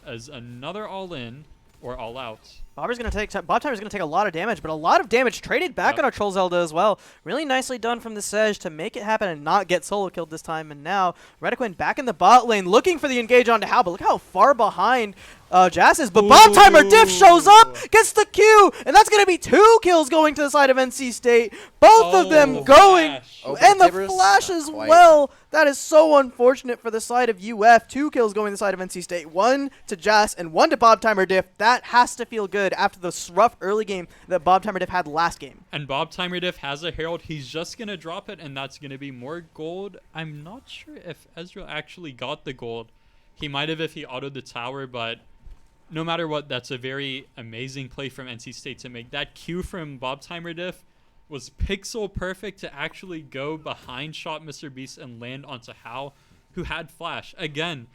as another all-in or all-out. Bob Timer's going to take a lot of damage, but a lot of damage traded back on our Troll Zelda as well. Really nicely done from the Sej to make it happen and not get solo killed this time. And now Redequin back in the bot lane looking for the engage onto Hal, but look how far behind Jas is. But Bob Timer Diff shows up, gets the Q, and that's going to be 2 kills going to the side of NC State. Both of them going, and the flash as well. That is so unfortunate for the side of UF. 2 kills going to the side of NC State. 1 to Jas and 1 to Bob Timer Diff. That has to feel good after the rough early game that Bob Timer Diff had last game. And Bob Timer Diff has a Herald. He's just going to drop it, and that's going to be more gold. I'm not sure if Ezreal actually got the gold. He might have if he autoed the tower, but no matter what, that's a very amazing play from NC State to make. That Q from Bob Timer Diff was pixel perfect to actually go behind Shot Mr. Beast and land onto Hal, who had flash. Again,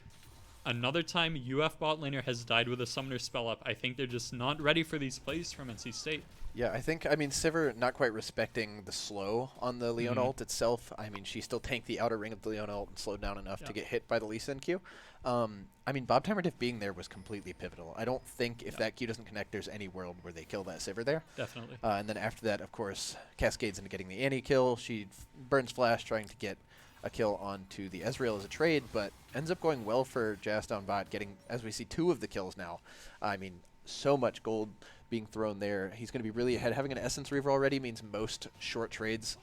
another time UF bot laner has died with a summoner spell up. I think they're just not ready for these plays from NC State. Yeah, I mean, Sivir not quite respecting the slow on the Leona ult itself. I mean, she still tanked the outer ring of the Leona ult and slowed down enough to get hit by the Lee Sin Q. I mean, Bob Timer Diff being there was completely pivotal. I don't think if that Q doesn't connect, there's any world where they kill that Sivir there. Definitely. And then after that, of course, cascades into getting the Annie kill. She burns flash trying to get a kill onto the Ezreal as a trade, but ends up going well for Jas down bot, getting, as we see, 2 of the kills now. I mean, so much gold being thrown there. He's going to be really ahead. Having an Essence Reaver already means most short trades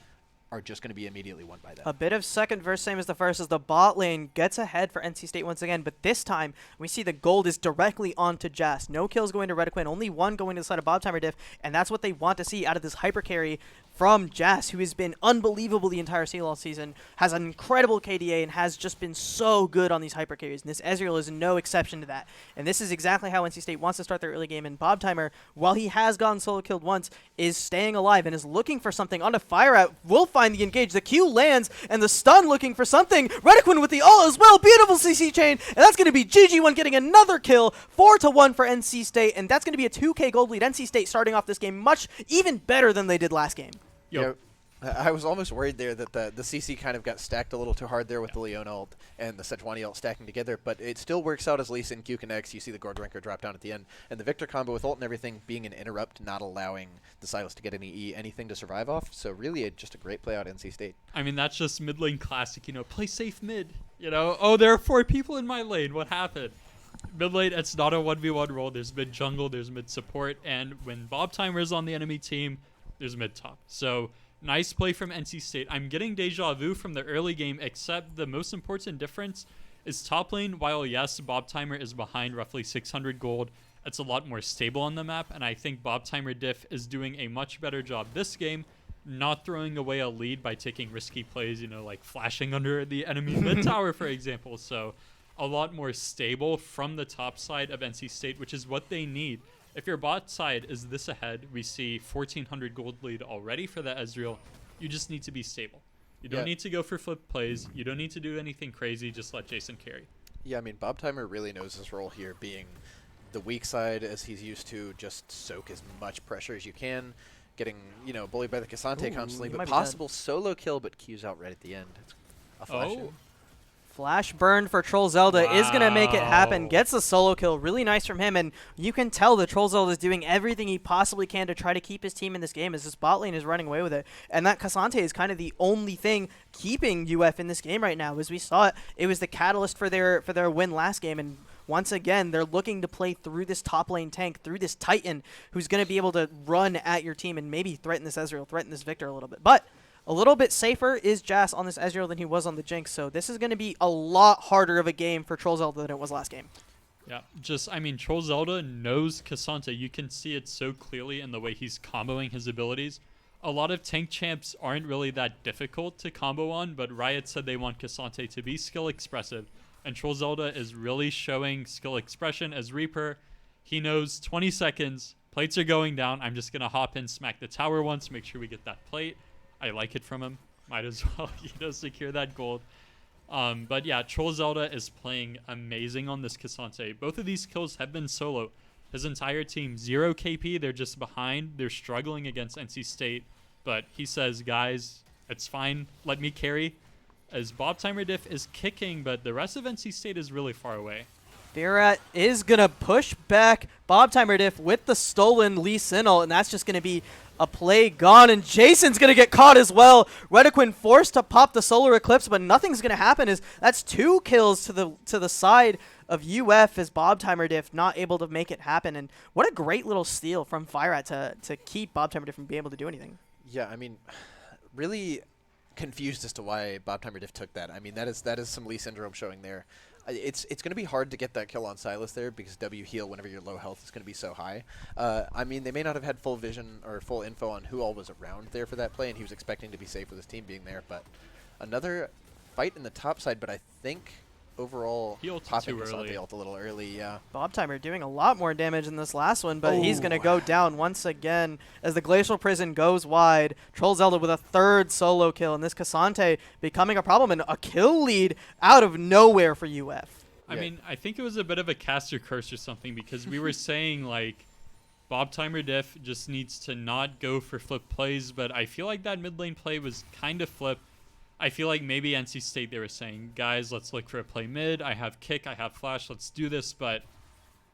are just going to be immediately won by that. A bit of second verse, same as the first, as the bot lane gets ahead for NC State once again, but this time we see the gold is directly onto Jas. No kills going to Redequin, only 1 going to the side of Bob Timer Diff, and that's what they want to see out of this hyper carry from Jas, who has been unbelievable the entire CLoL season, has an incredible KDA, and has just been so good on these hyper carries. And this Ezreal is no exception to that. And this is exactly how NC State wants to start their early game. And Bob Timer, while he has gotten solo killed once, is staying alive and is looking for something on a fire out. Will find the engage. The Q lands, and the stun looking for something. Redequin with the ult as well. Beautiful CC chain, and that's going to be GG1 getting another kill. 4-1 for NC State, and that's going to be a 2K gold lead. NC State starting off this game much even better than they did last game. Yeah, I was almost worried there that the CC kind of got stacked a little too hard there with the Leona ult and the Sejuani ult stacking together, but it still works out as Lee Sin Q connects. You see the Gourd Ranker drop down at the end, and the Victor combo with ult and everything being an interrupt, not allowing the Silas to get any E, anything to survive off. So really just a great play out NC State. I mean, that's just mid lane classic, you know, play safe mid. You know, oh, there are 4 people in my lane. What happened? Mid lane, it's not a 1v1 role. There's mid jungle, there's mid support, and when Bob Timer is on the enemy team, there's mid top. So nice play from NC State. I'm getting deja vu from the early game, except the most important difference is top lane, while yes, Bob Timer is behind roughly 600 gold, it's a lot more stable on the map, and I think Bob Timer Diff is doing a much better job this game, not throwing away a lead by taking risky plays, like flashing under the enemy mid tower, for example. So a lot more stable from the top side of NC State, which is what they need. If your bot side is this ahead, we see 1,400 gold lead already for the Ezreal. You just need to be stable. You don't need to go for flip plays. You don't need to do anything crazy. Just let Jason carry. Yeah, I mean, Bob Timer really knows his role here, being the weak side as he's used to, just soak as much pressure as you can, getting, bullied by the Cassante constantly, but possible solo kill, but Q's out right at the end. It's a flash in. Flash burn for Troll Zelda is going to make it happen. Gets a solo kill. Really nice from him. And you can tell that Troll Zelda is doing everything he possibly can to try to keep his team in this game as his bot lane is running away with it. And that Cassante is kind of the only thing keeping UF in this game right now. As we saw it, it was the catalyst for their win last game. And once again, they're looking to play through this top lane tank, through this Titan, who's going to be able to run at your team and maybe threaten this Ezreal, threaten this Victor a little bit. But a little bit safer is Jas on this Ezreal than he was on the Jinx, so this is going to be a lot harder of a game for Troll Zelda than it was last game. Yeah, Troll Zelda knows Cassante. You can see it so clearly in the way he's comboing his abilities. A lot of tank champs aren't really that difficult to combo on, but Riot said they want Cassante to be skill expressive, and Troll Zelda is really showing skill expression as Reaper. He knows 20 seconds, plates are going down, I'm just going to hop in, smack the tower once, make sure we get that plate. I like it from him. Might as well, secure that gold. But yeah, Troll Zelda is playing amazing on this Cassante. Both of these kills have been solo. His entire team, 0 KP. They're just behind. They're struggling against NC State. But he says, guys, it's fine. Let me carry. As Bob Timer Diff is kicking, but the rest of NC State is really far away. Virat is going to push back Bob Timer Diff with the stolen Lee Sin-ult, and that's just going to be a play gone, and Jason's going to get caught as well. Redequin forced to pop the Solar Eclipse, but nothing's going to happen. That's 2 kills to the side of UF as Bob Timer Diff not able to make it happen. And what a great little steal from Virat to keep Bob Timer Diff from being able to do anything. Yeah, I mean, really confused as to why Bob Timer Diff took that. I mean, that is some Lee syndrome showing there. It's going to be hard to get that kill on Silas there because W heal whenever you're low health is going to be so high. I mean, they may not have had full vision or full info on who all was around there for that play, and he was expecting to be safe with his team being there. But another fight in the top side, but I think overall popping Cassante ult a little early, yeah. Bob Timer doing a lot more damage in this last one, but he's going to go down once again as the Glacial Prison goes wide. Troll Zelda with a 3rd solo kill, and this Cassante becoming a problem and a kill lead out of nowhere for UF. I mean, I think it was a bit of a caster curse or something because we were saying, like, Bob Timer Diff just needs to not go for flip plays, but I feel like that mid lane play was kind of flip. I feel like maybe NC State, they were saying, guys, let's look for a play mid. I have kick, I have flash, let's do this. But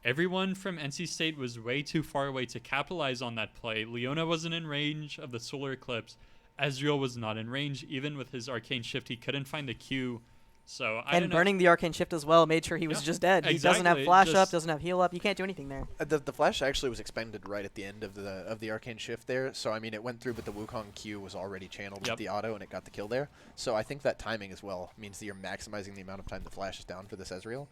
everyone from NC State was way too far away to capitalize on that play. Leona wasn't in range of the Solar Eclipse. Ezreal was not in range. Even with his Arcane Shift, he couldn't find the Q. So I don't know. Burning the Arcane Shift as well made sure he was just dead. He doesn't have flash up, doesn't have heal up. You can't do anything there. The flash actually was expended right at the end of the Arcane Shift there. So I mean, it went through, but the Wukong Q was already channeled with the auto, and it got the kill there. So I think that timing as well means that you're maximizing the amount of time the flash is down for this Ezreal.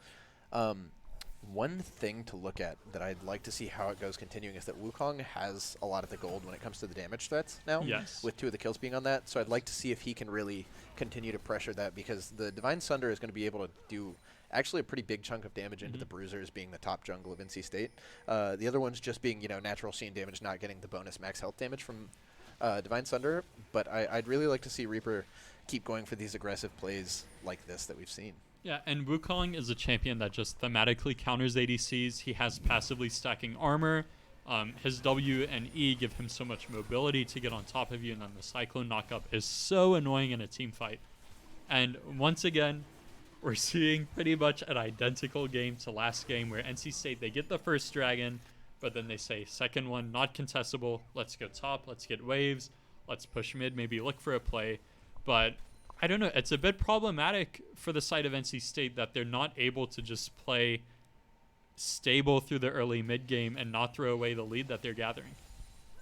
One thing to look at that I'd like to see how it goes continuing is that Wukong has a lot of the gold when it comes to the damage threats now, with 2 of the kills being on that. So I'd like to see if he can really continue to pressure that, because the Divine Sunder is going to be able to do actually a pretty big chunk of damage into the Bruisers, being the top jungle of NC State. The other ones just being, natural scene damage, not getting the bonus max health damage from Divine Sunder. But I'd really like to see Reaper keep going for these aggressive plays like this that we've seen. Yeah, and Wukong is a champion that just thematically counters ADCs. He has passively stacking armor. His W and E give him so much mobility to get on top of you, and then the Cyclone knockup is so annoying in a team fight. And once again, we're seeing pretty much an identical game to last game where NC State, they get the first dragon, but then they say, second one, not contestable. Let's go top, let's get waves, let's push mid, maybe look for a play. But I don't know, it's a bit problematic for the side of NC State that they're not able to just play stable through the early mid game and not throw away the lead that they're gathering.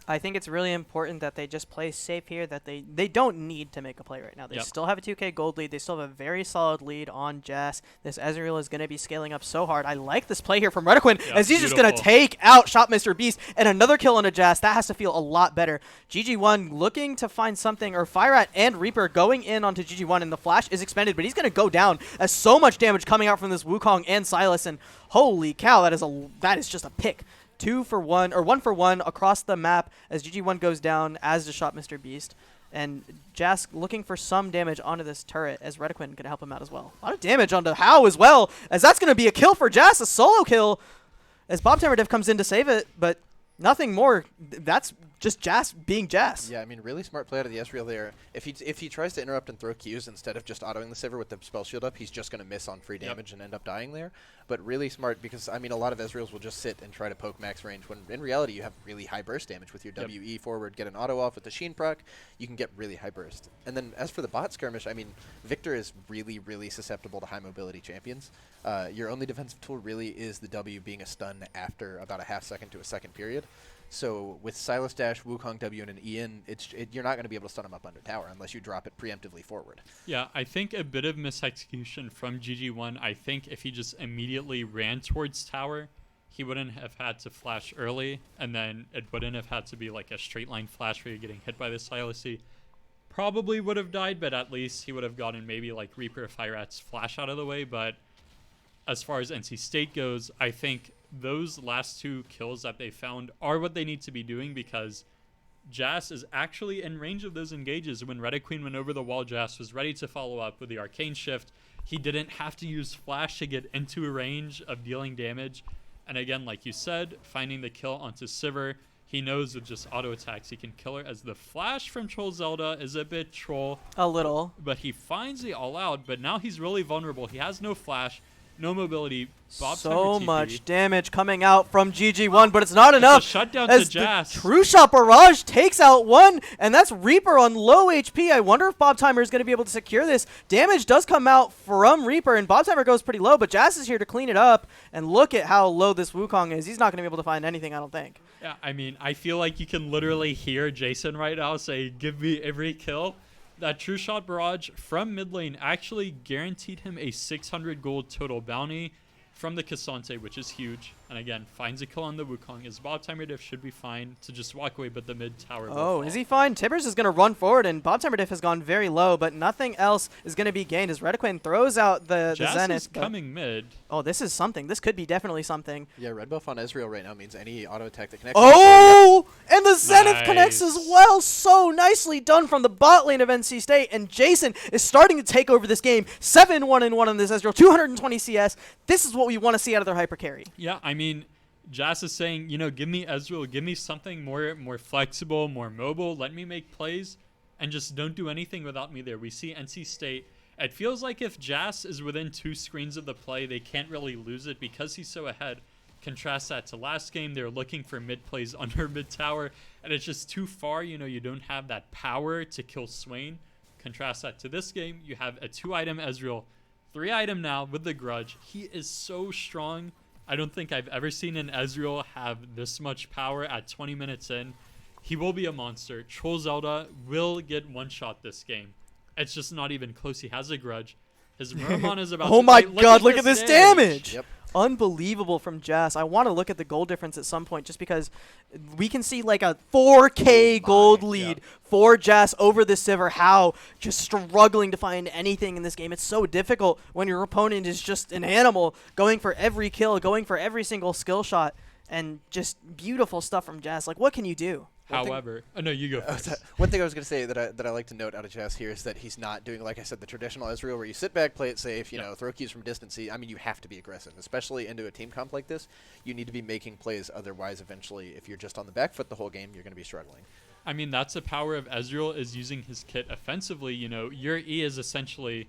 I think it's really important that they just play safe here, that they don't need to make a play right now. They Yep. still have a 2K gold lead. They still have a very solid lead on Jazz. This Ezreal is going to be scaling up so hard. I like this play here from Redequin Yeah, as he's just going to beautiful. take out Shop Mr. Beast and another kill on a Jazz. That has to feel a lot better. GG1 looking to find something, or Fireat and Reaper going in onto GG1, and the flash is expended, but he's going to go down as so much damage coming out from this Wukong and Sylas, and holy cow, that is just a pick. 2 for 1, or 1 for 1 across the map as GG1 goes down, as does Shot Mr. Beast. And Jask looking for some damage onto this turret as Redequin can help him out as well. A lot of damage onto How as well, as that's going to be a kill for Jask, a solo kill, as Bob Tamerdiv comes in to save it, but nothing more. That's just Jask being Jask. Yeah, I mean, really smart play out of the Ezreal there. If he tries to interrupt and throw Qs instead of just autoing the Sivir with the spell shield up, he's just going to miss on free damage and end up dying there. But really smart because, I mean, a lot of Ezreals will just sit and try to poke max range when in reality you have really high burst damage with your WE forward, get an auto off with the Sheen proc, you can get really high burst. And then as for the bot skirmish, I mean, Victor is really, really susceptible to high mobility champions. Your only defensive tool really is the W being a stun after about a half second to a second period. So with Sylas Dash, Wukong W, and an Ian, you're not going to be able to stun him up under tower unless you drop it preemptively forward. Yeah, I think a bit of misexecution from GG1. I think if he just immediately ran towards tower, he wouldn't have had to flash early, and then it wouldn't have had to be like a straight line flash where you're getting hit by the Sylas. He probably would have died, but at least he would have gotten maybe like Reaper Fireat's flash out of the way. But as far as NC State goes, I think those last 2 kills that they found are what they need to be doing, because Jas is actually in range of those engages. When Redequeen went over the wall, Jas was ready to follow up with the Arcane Shift. He didn't have to use Flash to get into a range of dealing damage. And again, like you said, finding the kill onto Sivir, he knows with just auto attacks he can kill her, as the Flash from Troll Zelda is a bit troll. A little. But he finds the all out, but now he's really vulnerable. He has no Flash, no mobility. Bob So TP. much damage coming out from GG1, but it's not enough. It's a shutdown as to Jas. the True Shot Barrage takes out one, and that's Reaper on low HP. I wonder if Bob Timer is going to be able to secure this. Damage does come out from Reaper, and Bob Timer goes pretty low, but Jas is here to clean it up, and look at how low this Wukong is. He's not going to be able to find anything, I don't think. Yeah, I mean, I feel like you can literally hear Jason right now say, "Give me every kill." That True Shot Barrage from mid lane actually guaranteed him a 600 gold total bounty from the Cassante, which is huge. And again, finds a kill on the Wukong. His Bob Timer diff should be fine to just walk away, but the mid tower will Oh, fall. is he fine? Tibbers is going to run forward, and Bob Timer diff has gone very low, but nothing else is going to be gained as Redequin throws out the Jas Zenith. is coming mid. Oh, this is something. This could be definitely something. Yeah, red buff on Ezreal right now means any auto attack that connects. Oh, and the Zenith connects as Nice. well. So nicely done from the bot lane of NC State. And Jason is starting to take over this game. 7-1-1 on this Ezreal, 220 CS. This is what we want to see out of their hyper carry. Yeah, I mean, Jas is saying, you know, give me Ezreal, give me something more flexible, more mobile. Let me make plays, and just don't do anything without me there. We see NC State. It feels like if Jas is within 2 screens of the play, they can't really lose it because he's so ahead. Contrast that to last game. They're looking for mid plays under mid tower, and it's just too far. You know, you don't have that power to kill Swain. Contrast that to this game. You have a 2-item Ezreal, 3-item now with the Grudge. He is so strong. I don't think I've ever seen an Ezreal have this much power at 20 minutes in. He will be a monster. Troll Zelda will get one shot this game. It's just not even close. He has a Grudge. His Roman is about Oh to... my Wait, god, look at this damage. Yep. Unbelievable from Jas. I want to look at the gold difference at some point just because we can see like a 4K gold lead for Jas over the Sivir. How just struggling to find anything in this game. It's so difficult when your opponent is just an animal going for every kill, going for every single skill shot, and just beautiful stuff from Jas. Like, what can you do? However... Oh, no, you go first. One thing I was going to say that I like to note out of Jas here is that he's not doing, like I said, the traditional Ezreal where you sit back, play it safe, you know, throw keys from distance. I mean, you have to be aggressive, especially into a team comp like this. You need to be making plays. Otherwise, eventually, if you're just on the back foot the whole game, you're going to be struggling. I mean, that's the power of Ezreal, is using his kit offensively. You know, your E is essentially,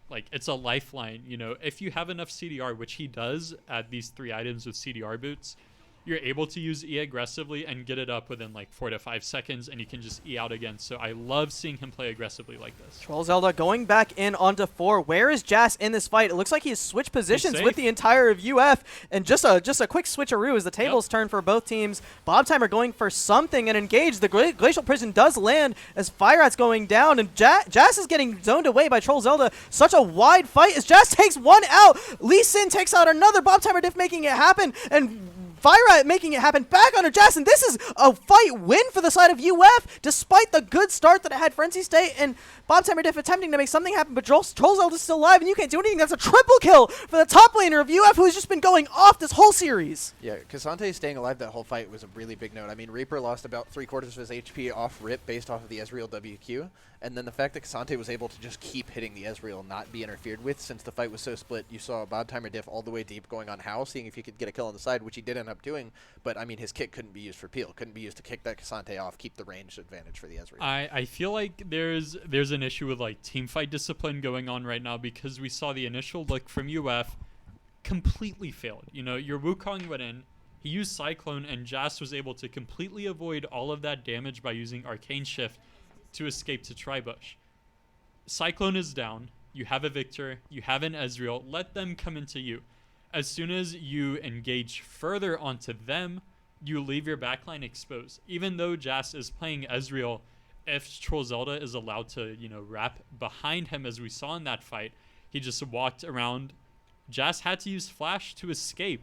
like, it's a lifeline. You know, if you have enough CDR, which he does at these 3 items with CDR boots, you're able to use E aggressively and get it up within like 4 to 5 seconds, and you can just E out again. So I love seeing him play aggressively like this. Troll Zelda going back in onto 4. Where is Jas in this fight? It looks like he has switched positions with the entire of UF, and just a quick switcheroo as the tables turn for both teams. Bob Timer going for something and engage. The Glacial Prison does land as Fire Rat's going down, and Jas is getting zoned away by Troll Zelda. Such a wide fight as Jas takes one out. Lee Sin takes out another. Bob Timer Diff making it happen, and Fire Rat making it happen back onto Jas, and this is a fight win for the side of UF, despite the good start that it had for NC State, and Bob Timer Diff attempting to make something happen, but Troll Zelda's still alive, and you can't do anything. That's a triple kill for the top laner of UF, who's just been going off this whole series. Yeah, Cassante staying alive that whole fight was a really big note. I mean, Reaper lost about 3/4 of his HP off rip based off of the Ezreal WQ, and then the fact that Cassante was able to just keep hitting the Ezreal, not be interfered with, since the fight was so split. You saw Bob Timer Diff all the way deep going on Howe, seeing if he could get a kill on the side, which he did end up doing, but I mean, his kick couldn't be used for peel, couldn't be used to kick that Cassante off, keep the range advantage for the Ezreal. I feel like there's an issue with like team fight discipline going on right now, because we saw the initial look from UF completely failed. You know, your Wukong went in, he used Cyclone, and Jas was able to completely avoid all of that damage by using Arcane Shift to escape to Tribush. Cyclone is down, you have a Victor, you have an Ezreal, let them come into you. As soon as you engage further onto them, you leave your backline exposed. Even though Jas is playing Ezreal, if Troll Zelda is allowed to, you know, wrap behind him as we saw in that fight, he just walked around. Jas had to use Flash to escape.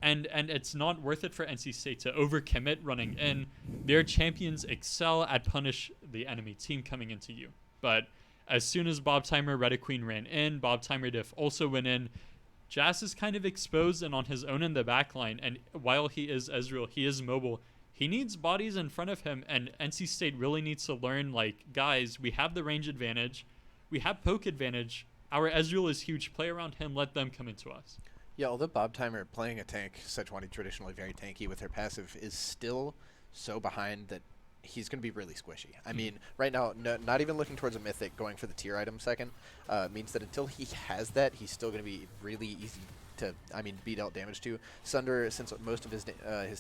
And it's not worth it for NC State to overcommit running in. Their champions excel at punish the enemy team coming into you. But as soon as Bob Timer Queen ran in, Bob Timer Diff also went in, Jas is kind of exposed and on his own in the backline. And while he is Ezreal, he is mobile. He needs bodies in front of him, and NC State really needs to learn, like, guys, we have the range advantage. We have poke advantage. Our Ezreal is huge. Play around him. Let them come into us. Yeah, although Bob Timer playing a tank, Sejuani traditionally very tanky with her passive, is still so behind that he's going to be really squishy. I mean, right now, not even looking towards a Mythic, going for the tier item second, means that until he has that, he's still going to be really easy to, beat out damage to. Sunder, since most of his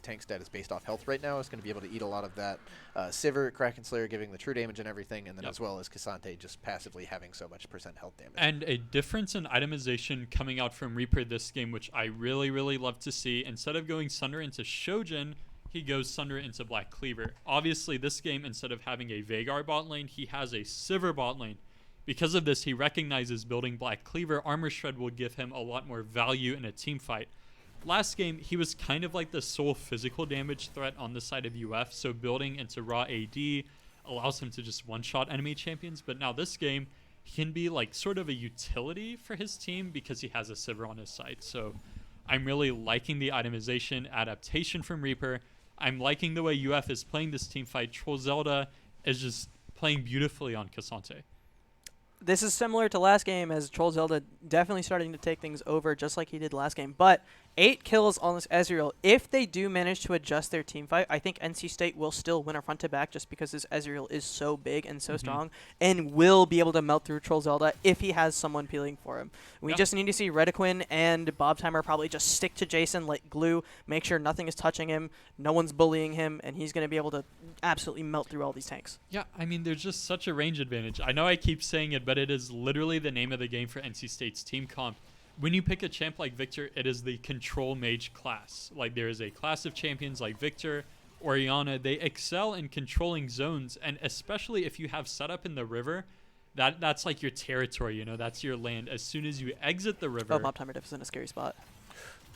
tank stat is based off health right now, is going to be able to eat a lot of that. Sivir, Kraken Slayer giving the true damage and everything, and then as well as Cassante just passively having so much % health damage. And a difference in itemization coming out from Reaper this game, which I really, really love to see. Instead of going Sunder into Shojin, he goes Sunder into Black Cleaver. Obviously, this game, instead of having a Veigar bot lane, he has a Sivir bot lane. Because of this, he recognizes building Black Cleaver Armor Shred will give him a lot more value in a team fight. Last game, he was kind of like the sole physical damage threat on the side of UF, so building into raw AD allows him to just one-shot enemy champions. But now this game, he can be like sort of a utility for his team because he has a Sivir on his side. So I'm really liking the itemization adaptation from Reaper. I'm liking the way UF is playing this team fight. Troll Zelda is just playing beautifully on Cassante. This is similar to last game, as Troll Zelda definitely starting to take things over just like he did last game. But 8 kills on this Ezreal. If they do manage to adjust their team fight, I think NC State will still win a front to back just because this Ezreal is so big and so strong and will be able to melt through Troll Zelda if he has someone peeling for him. We just need to see Redequin and Bob Timer probably just stick to Jason like glue, make sure nothing is touching him, no one's bullying him, and he's going to be able to absolutely melt through all these tanks. Yeah, I mean, there's just such a range advantage. I know I keep saying it, but it is literally the name of the game for NC State's team comp. When you pick a champ like Victor, it is the control mage class. Like, there is a class of champions like Victor, Orianna. They excel in controlling zones, and especially if you have setup in the river, that's like your territory, you know, that's your land. As soon as you exit the river... Oh, Bob Timer Diff is in a scary spot.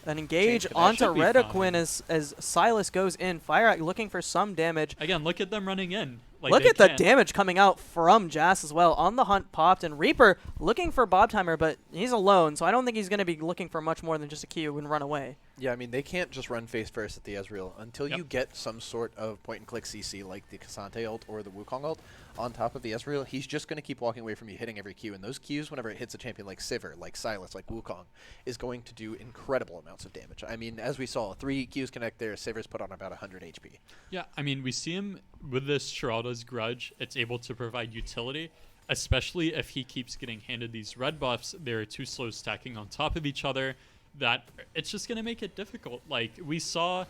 An engage onto Redequin as Silas goes in. Fire looking for some damage. Again, look at them running in. Like, look at the damage coming out from Jas as well. On the hunt popped, and Reaper looking for Bob Timer, but he's alone, so I don't think he's going to be looking for much more than just a Q and run away. Yeah, I mean, they can't just run face first at the Ezreal until you get some sort of point-and-click CC like the Cassante ult or the Wukong ult on top of the Ezreal. He's just going to keep walking away from you, hitting every Q, and those Qs, whenever it hits a champion like Sivir, like Silas, like Wukong, is going to do incredible amounts of damage. I mean, as we saw, 3 Qs connect there, Sivir's put on about 100 HP. Yeah, I mean, we see him with this Sheralda's Grudge. It's able to provide utility, especially if he keeps getting handed these red buffs. There are 2 slows stacking on top of each other that it's just going to make it difficult. Like, we saw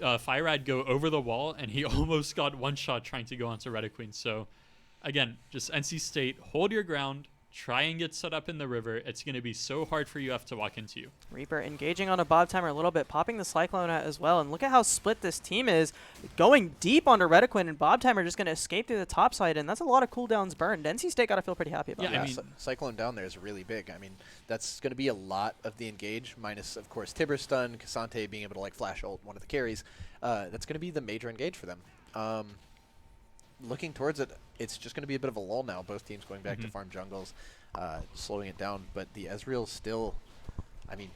Firad go over the wall, and he almost got one shot trying to go onto Red Queen. So, again, just NC State, hold your ground, try and get set up in the river. It's going to be so hard for UF to walk into you. Reaper engaging on a Bob Timer a little bit, popping the Cyclone out as well. And look at how split this team is. Going deep onto Retiquin, and Bob Timer just going to escape through the top side, and that's a lot of cooldowns burned. NC State got to feel pretty happy about Yeah, that. I mean, Cyclone down there is really big. I mean, that's going to be a lot of the engage, minus, of course, Tibber stun, Cassante being able to, like, flash ult one of the carries. That's going to be the major engage for them. Looking towards it, it's just going to be a bit of a lull now. Both teams going back to farm jungles, slowing it down. But the Ezreal still, I mean,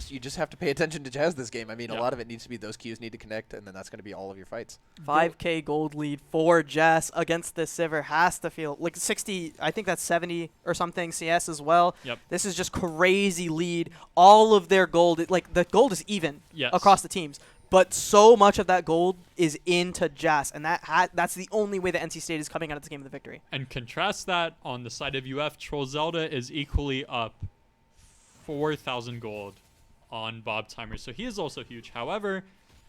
you just have to pay attention to Jazz this game. I mean, a lot of it needs to be those Qs need to connect, and then that's going to be all of your fights. 5K gold lead for Jess against the Sivir has to feel like 60. I think that's 70 or something CS as well. Yep. This is just crazy lead. All of their gold, like the gold is even across the teams. But so much of that gold is into Jazz, and that's the only way that NC State is coming out of this game with a victory. And contrast that on the side of UF, Troll Zelda is equally up 4,000 gold on Bob Timer. So he is also huge. However,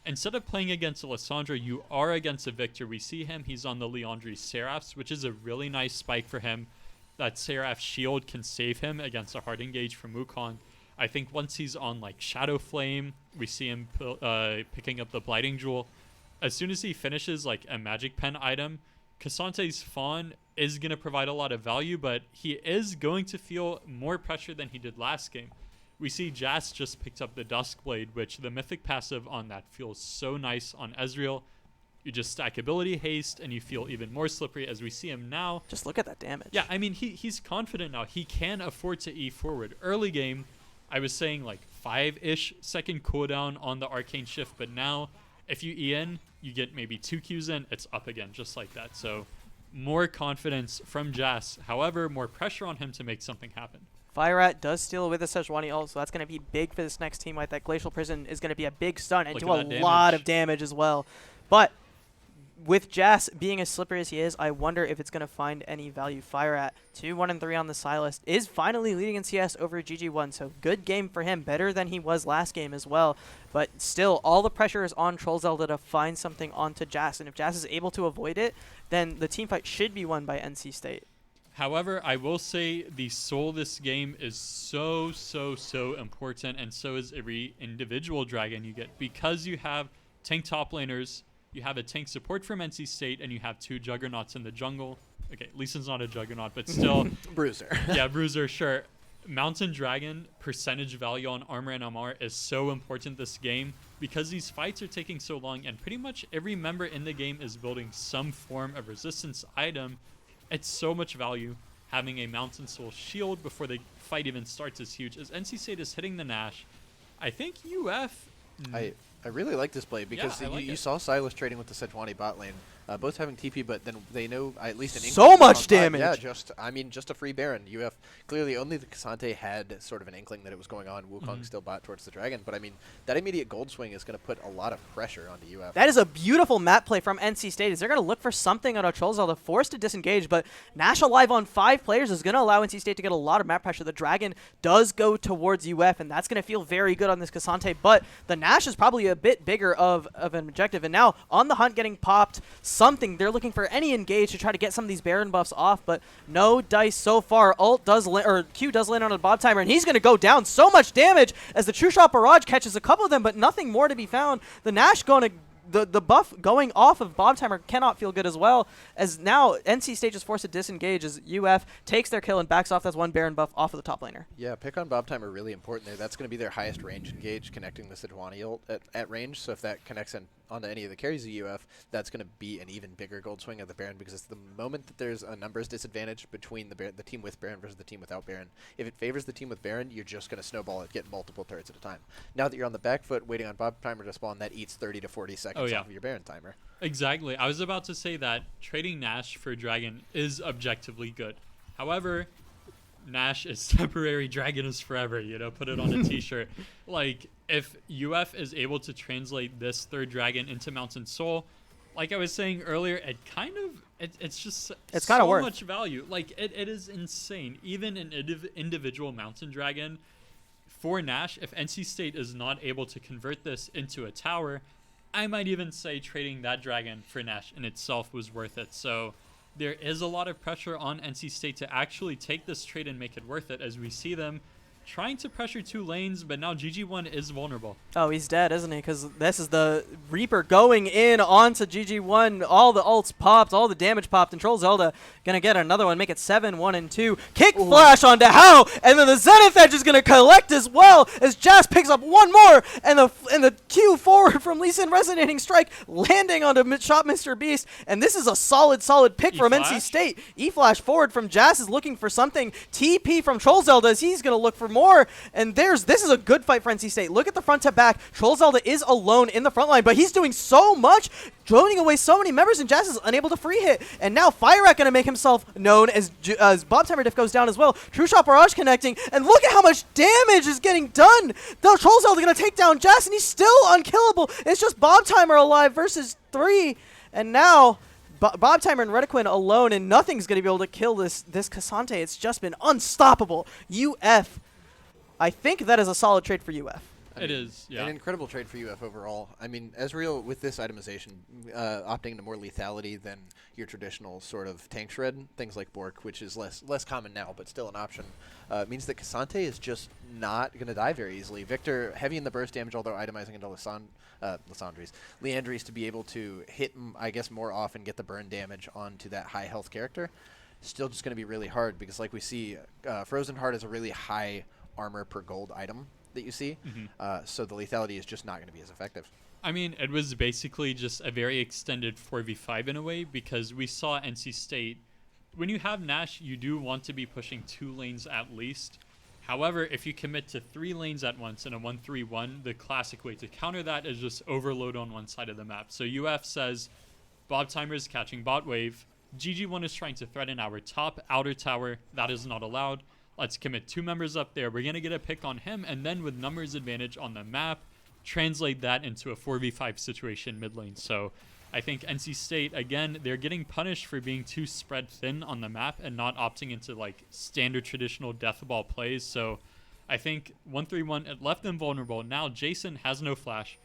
instead of playing against Alessandro, you are against a Victor. We see him. He's on the Leandri Seraphs, which is a really nice spike for him. That Seraph shield can save him against a hard engage from Wukong. I think once he's on like Shadow Flame, we see him picking up the Blighting Jewel. As soon as he finishes like a Magic Pen item, Cassante's Fawn is going to provide a lot of value, but he is going to feel more pressure than he did last game. We see Jas just picked up the Duskblade, which the Mythic passive on that feels so nice on Ezreal. You just stack ability haste, and you feel even more slippery as we see him now. Just look at that damage. Yeah, I mean, he's confident now. He can afford to E forward. Early game, I was saying like 5-ish second cooldown on the Arcane Shift, but now if you E in, you get maybe 2 Qs in, it's up again, just like that. So more confidence from Jas. However, more pressure on him to make something happen. Fireat does steal with a Sejuani ult, so that's going to be big for this next team. Like that Glacial Prison is going to be a big stun and do a lot of damage as well. But with Jas being as slippery as he is, I wonder if it's going to find any value. Fireat 2-1-3 on the Silas is finally leading in CS over GG1, so good game for him, better than he was last game as well. But still, all the pressure is on Troll Zelda to find something onto Jas, and if Jas is able to avoid it, then the team fight should be won by NC State. However, I will say the soul this game is so important, and so is every individual dragon you get, because you have tank top laners, you have a tank support from NC State, and you have 2 juggernauts in the jungle. Okay, Lee Sin's not a juggernaut, but still. Bruiser. Yeah, Bruiser, sure. Mountain Dragon percentage value on armor and MR is so important this game because these fights are taking so long, and pretty much every member in the game is building some form of resistance item. It's so much value. Having a Mountain Soul shield before the fight even starts is huge. As NC State is hitting the Nash, I think UF... I really like this play because you saw Silas trading with the Sejuani bot lane, both having TP, but then they know at least an so much damage. Yeah, just a free Baron. UF clearly only the Cassante had sort of an inkling that it was going on. Wukong still bot towards the dragon, but I mean that immediate gold swing is going to put a lot of pressure onto UF. That is a beautiful map play from NC State. Is they're going to look for something on a Troll Zelda, forced to disengage, but Nash alive on 5 players is going to allow NC State to get a lot of map pressure. The dragon does go towards UF, and that's going to feel very good on this Cassante, but the Nash is probably a bit bigger of an objective, and now on the hunt getting popped, they're looking for any engage to try to get some of these Baron buffs off, but no dice so far. Q does land on a Bob Timer, and he's going to go down. So much damage as the True Shot Barrage catches a couple of them, but nothing more to be found. The Nash going to the buff going off of Bob Timer cannot feel good as well, as now NC State is forced to disengage as UF takes their kill and backs off. That's 1 Baron buff off of the top laner. Yeah, pick on Bob Timer really important there. That's going to be their highest range engage, connecting the Sejuani ult at range. So if that connects onto any of the carries of UF, that's going to be an even bigger gold swing of the Baron, because it's the moment that there's a numbers disadvantage between the team with Baron versus the team without Baron. If it favors the team with Baron, you're just going to snowball it, get multiple turrets at a time. Now that you're on the back foot waiting on Bob Timer to spawn, that eats 30 to 40 seconds off of your Baron timer. Exactly. I was about to say that trading Nash for Dragon is objectively good. However, Nash is temporary, Dragon is forever, put it on a t-shirt. Like, if UF is able to translate this 3rd Dragon into Mountain Soul, like I was saying earlier, it's just it's so worth much value. Like, it is insane. Even an individual Mountain Dragon for Nash, if NC State is not able to convert this into a tower, I might even say trading that dragon for Nash in itself was worth it. So there is a lot of pressure on NC State to actually take this trade and make it worth it, as we see them trying to pressure 2 lanes, but now GG1 is vulnerable. Oh, he's dead, isn't he? Because this is the Reaper going in onto GG1. All the ults popped, all the damage popped, and Troll Zelda gonna get another one, make it 7-1-2. Kick flash onto How, and then the Zenith Edge is gonna collect as well as Jazz picks up one more, and the Q forward from Lee Sin resonating strike landing onto Shop Mr. Beast, and this is a solid pick from NC State. E-flash forward from Jazz is looking for something. TP from Troll Zelda as he's gonna look for more, and this is a good fight for NC State. Look at the front to back. Troll Zelda is alone in the front line, but he's doing so much, droning away so many members, and Jazz is unable to free hit. And now Firerat going to make himself known as Bob Timer Diff goes down as well. True Shot Barrage connecting, and look at how much damage is getting done. The Troll Zelda going to take down Jazz, and he's still unkillable. It's just Bob Timer alive versus 3, and now Bob Timer and Retiquin alone, and nothing's going to be able to kill this Cassante. It's just been unstoppable. UF, I think that is a solid trade for UF. It is, yeah. An incredible trade for UF overall. I mean, Ezreal, with this itemization, opting into more lethality than your traditional sort of tank shred, things like Bork, which is less common now, but still an option, means that Cassante is just not going to die very easily. Victor, heavy in the burst damage, although itemizing into Leandries to be able to hit, I guess, more often, get the burn damage onto that high health character, still just going to be really hard, because like we see, Frozen Heart is a really high armor per gold item that you see, so the lethality is just not going to be as effective. I mean, it was basically just a very extended 4v5 in a way, because we saw NC State, when you have Nash, you do want to be pushing 2 lanes at least. However, if you commit to 3 lanes at once in a 1-3-1, the classic way to counter that is just overload on one side of the map. So UF says, Bob Timer is catching bot wave, GG1 is trying to threaten our top outer tower, that is not allowed. Let's commit 2 members up there. We're going to get a pick on him, and then with numbers advantage on the map, translate that into a 4v5 situation mid lane. So I think NC State, again, they're getting punished for being too spread thin on the map and not opting into like standard traditional death ball plays. So I think 1-3-1, it left them vulnerable. Now Jason has no flash.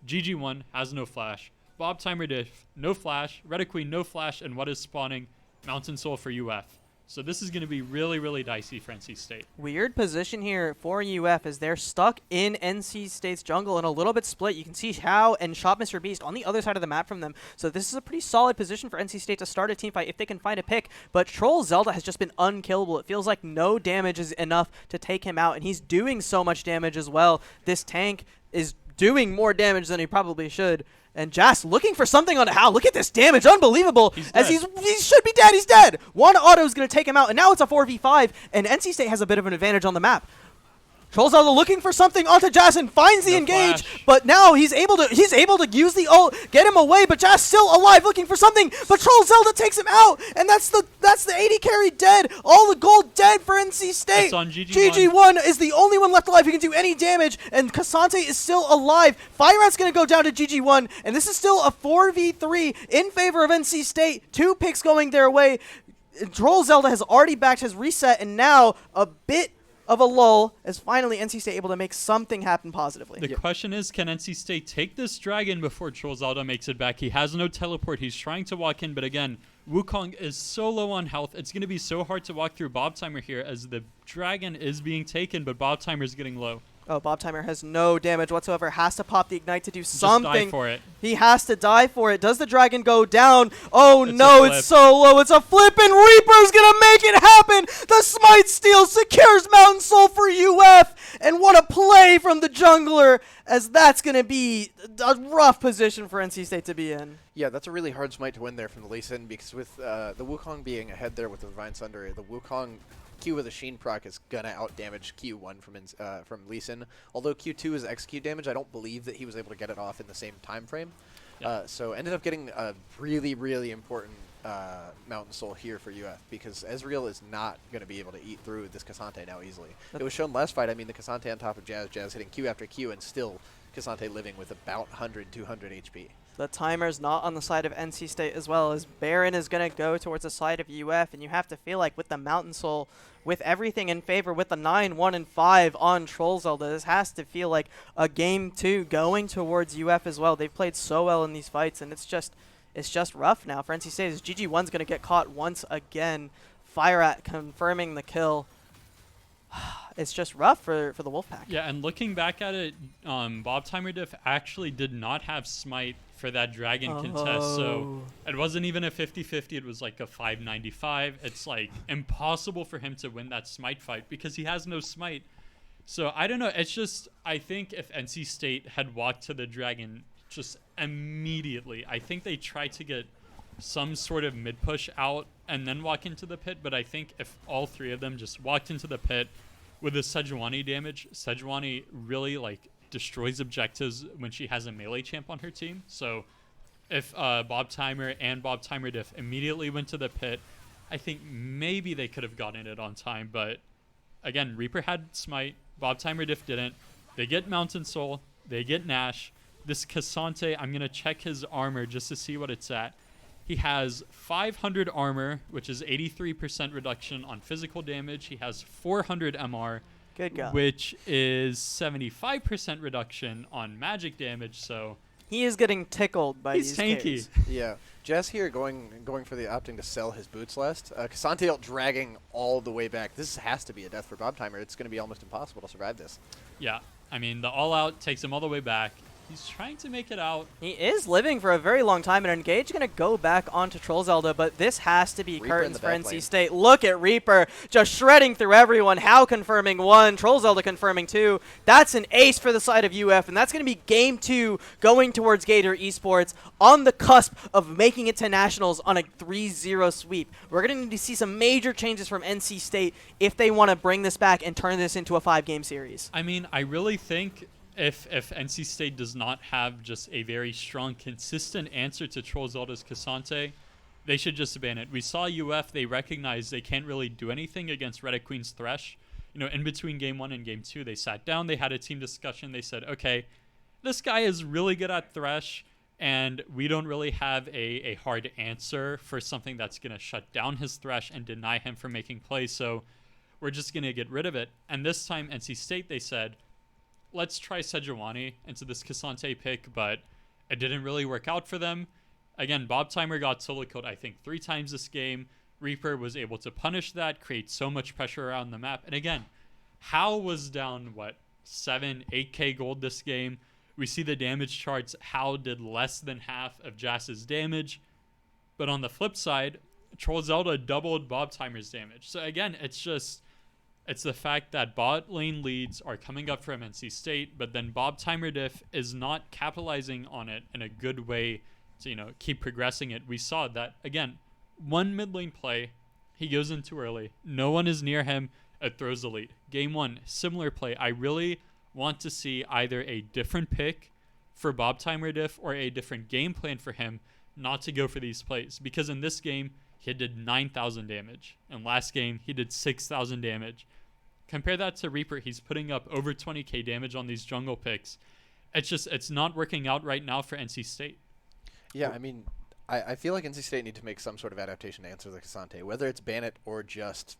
GG1 has no flash. Bob Timer Diff, no flash. Retiqueen, no flash. And what is spawning? Mountain Soul for UF. So this is going to be really dicey for NC State. Weird position here for UF as they're stuck in NC State's jungle and a little bit split. You can see How and Shop Mr. Beast on the other side of the map from them. So this is a pretty solid position for NC State to start a team fight if they can find a pick. But Troll Zelda has just been unkillable. It feels like no damage is enough to take him out, and he's doing so much damage as well. This tank is doing more damage than he probably should. And Jazz looking for something on How. Look at this damage. Unbelievable. He should be dead. He's dead. One auto is going to take him out. And now it's a 4v5. And NC State has a bit of an advantage on the map. Troll Zelda looking for something onto Jazz and finds the engage, but now he's able to use the ult, get him away, but Jazz still alive looking for something, but Troll Zelda takes him out, and that's the AD carry dead. All the gold dead for NC State. It's on GG1. GG1 is the only one left alive who can do any damage, and Cassante is still alive. Firerat's going to go down to GG1, and this is still a 4v3 in favor of NC State. 2 picks going their way. Troll Zelda has already backed his reset, and now a bit of a lull as finally NC State able to make something happen positively. The question is, can NC State take this dragon before Troll Zelda makes it back? He has no teleport. He's trying to walk in, but again, Wukong is so low on health. It's going to be so hard to walk through Bob Timer here as the dragon is being taken, but Bob Timer is getting low. Oh, Bob Timer has no damage whatsoever. Has to pop the Ignite to do something. Just die for it. He has to die for it. Does the dragon go down? Oh no, it's so low. It's a flip, and Reaper's gonna make it happen. The Smite Steal secures Mountain Soul for UF. And what a play from the jungler, as that's gonna be a rough position for NC State to be in. Yeah, that's a really hard smite to win there from the Lee Sin, because with the Wukong being ahead there with the Divine Sunder, the Wukong Q with a Sheen proc is gonna outdamage Q1 from Lee Sin. Although Q2 is execute damage, I don't believe that he was able to get it off in the same time frame. Yeah. So ended up getting a really important Mountain Soul here for UF, because Ezreal is not going to be able to eat through this Cassante now easily. It was shown last fight. I mean, the Cassante on top of Jazz hitting Q after Q, and still Cassante living with about 100, 200 HP. The timer's not on the side of NC State as well, as Baron is going to go towards the side of UF, and you have to feel like with the Mountain Soul, with everything in favor, with the 9, 1, and 5 on Troll Zelda, this has to feel like a game 2 going towards UF as well. They've played so well in these fights, and it's just rough now for NC State, as GG1's going to get caught once again. Fire at confirming the kill. It's just rough for the Wolfpack. Yeah, and looking back at it, Bob Timer Diff actually did not have Smite for that Dragon contest, so it wasn't even a 50-50, it was like a 595. It's like impossible for him to win that Smite fight because he has no Smite. So I don't know, it's just, I think if NC State had walked to the Dragon just immediately, I think they tried to get some sort of mid push out and then walk into the pit, but I think if all three of them just walked into the pit with the Sejuani damage, Sejuani really like destroys objectives when she has a melee champ on her team. So if Bob Timer and Bob Timer Diff immediately went to the pit, I think maybe they could have gotten it on time. But again, Reaper had Smite, Bob Timer Diff didn't. They get Mountain Soul, they get Nash. This Cassante, I'm going to check his armor just to see what it's at. He has 500 armor, which is 83% reduction on physical damage. He has 400 MR, Good God. which is 75% reduction on magic damage. So He is getting tickled by he's these tanky. carries. Yeah, Jess here going for the opting to sell his boots last. Cassante ult dragging all the way back. This has to be a death for Bob Timer. It's going to be almost impossible to survive this. Yeah, I mean, the all-out takes him all the way back. He's trying to make it out. He is living for a very long time, and Engage going to go back onto Troll Zelda, but this has to be Reaper in curtains the for back NC lane. State. Look at Reaper just shredding through everyone. How confirming 1, Troll Zelda confirming 2. That's an ace for the side of UF, and that's going to be game 2 going towards Gator Esports on the cusp of making it to Nationals on a 3-0 sweep. We're going to need to see some major changes from NC State if they want to bring this back and turn this into a 5-game series. I mean, I really think if NC State does not have just a very strong, consistent answer to Troll Zelda's Cassante, they should just ban it. We saw UF, they recognized they can't really do anything against Red Queen's Thresh. You know, in between game 1 and game 2, they sat down, they had a team discussion, they said, okay, this guy is really good at Thresh, and we don't really have a hard answer for something that's going to shut down his Thresh and deny him from making plays, so we're just going to get rid of it. And this time, NC State, they said, let's try Sejuani into this Cassante pick, but it didn't really work out for them. Again, Bob Timer got solo killed, I think, 3 times this game. Reaper was able to punish that, create so much pressure around the map. And again, Hal was down, 7, 8k gold this game. We see the damage charts. Hal did less than half of Jass's damage. But on the flip side, Troll Zelda doubled Bob Timer's damage. So again, it's the fact that bot lane leads are coming up from NC State, but then Bob Timer Diff is not capitalizing on it in a good way to, you know, keep progressing it. We saw that, again, one mid lane play, he goes in too early. No one is near him. It throws the lead. Game 1, similar play. I really want to see either a different pick for Bob Timer Diff or a different game plan for him not to go for these plays. Because in this game, he did 9,000 damage. And last game, he did 6,000 damage. Compare that to Reaper. He's putting up over 20k damage on these jungle picks. It's not working out right now for NC State. Yeah, I mean, I feel like NC State need to make some sort of adaptation to answer the Cassante, whether it's ban it or just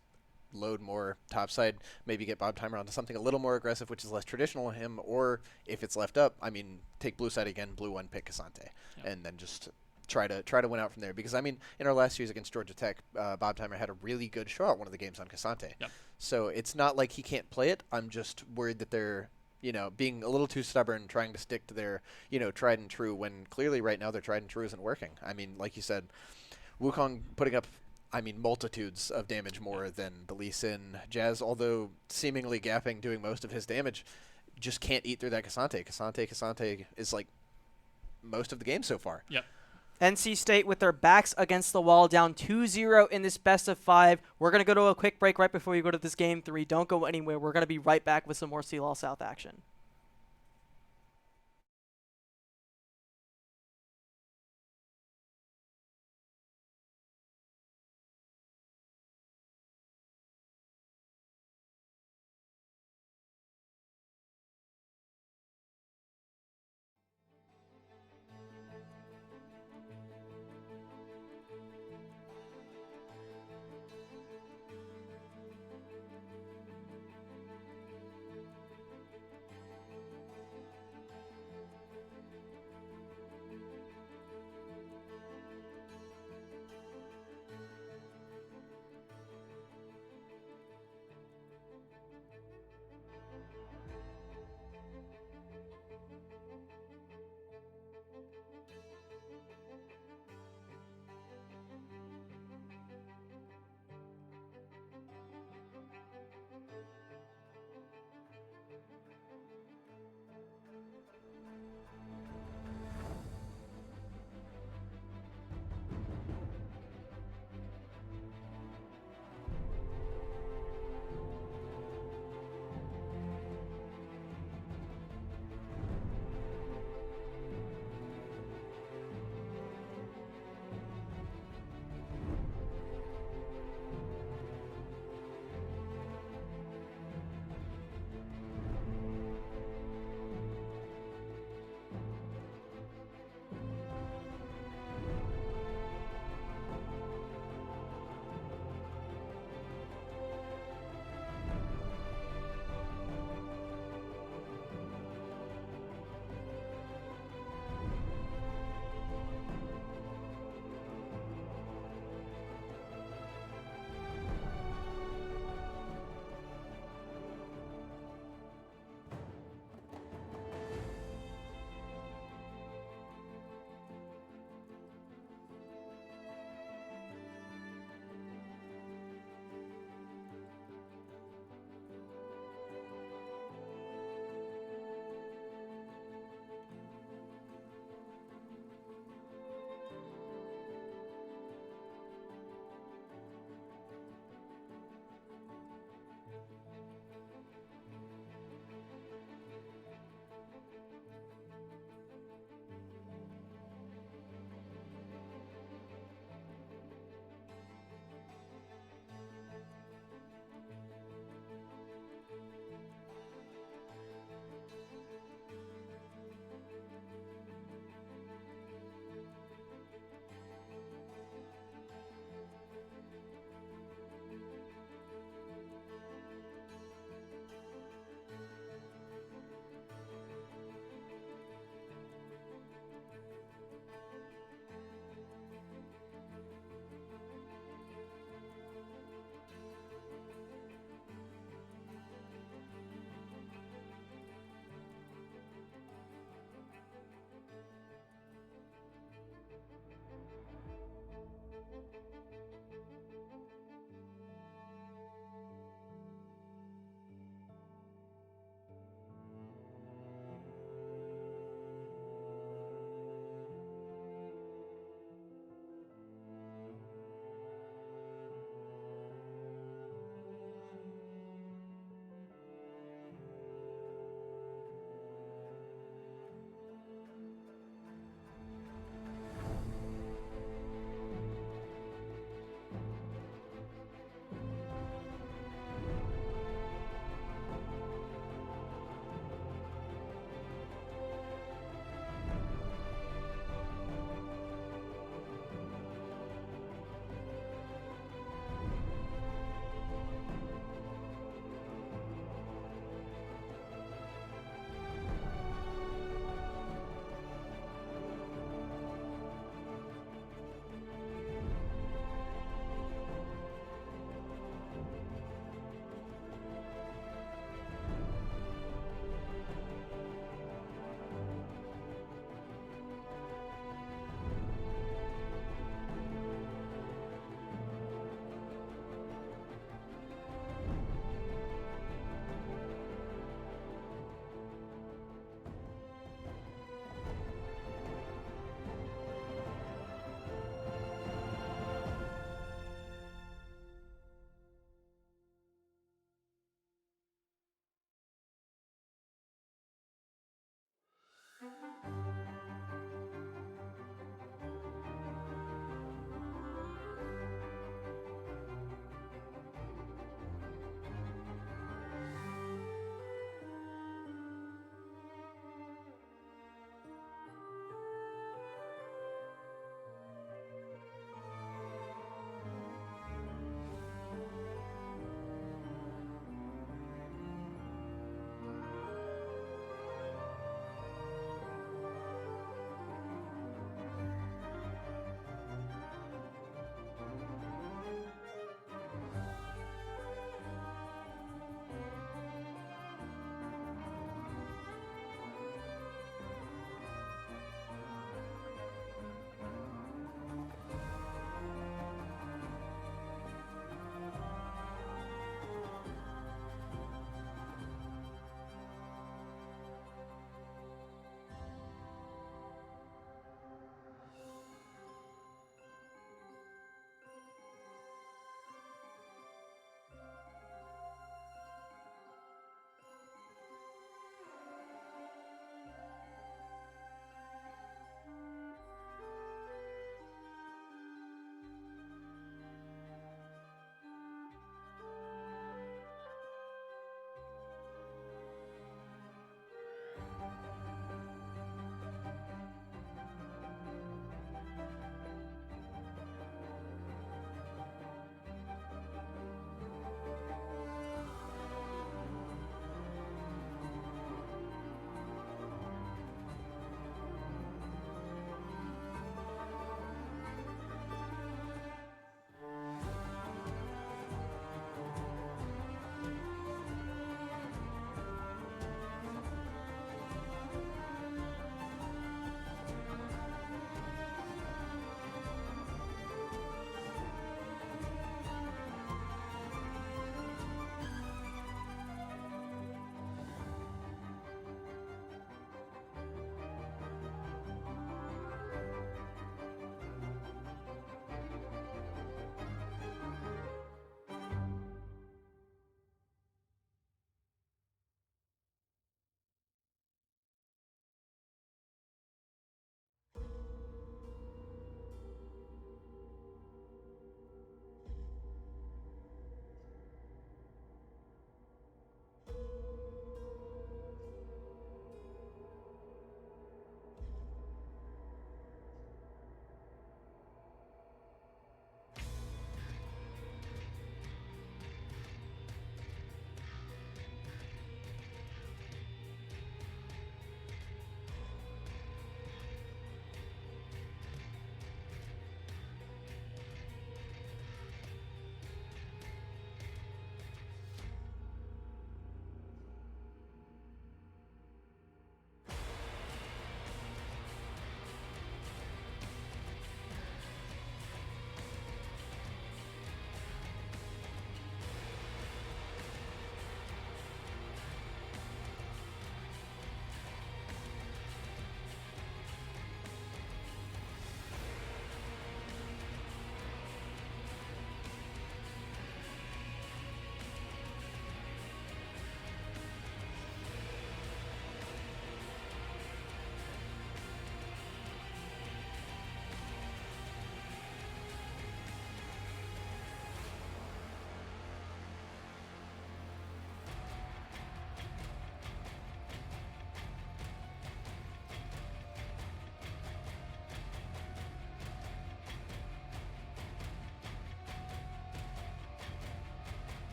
load more topside, maybe get Bob Timer onto something a little more aggressive, which is less traditional in him, or if it's left up, I mean, take blue side again, blue 1, pick Cassante, and then just try to win out from there. Because, I mean, in our last series against Georgia Tech, Bob Timer had a really good show out one of the games on Cassante. Yep. So it's not like he can't play it. I'm just worried that they're, you know, being a little too stubborn, trying to stick to their, you know, tried and true, when clearly right now their tried and true isn't working. I mean, like you said, Wukong putting up, I mean, multitudes of damage more than the Lee Sin. Jazz, although seemingly gapping, doing most of his damage, just can't eat through that Cassante. Cassante is like most of the game so far. Yep. NC State with their backs against the wall, down 2-0 in this best of 5. We're going to go to a quick break right before we go to this game 3. Don't go anywhere. We're going to be right back with some more CLoL South action.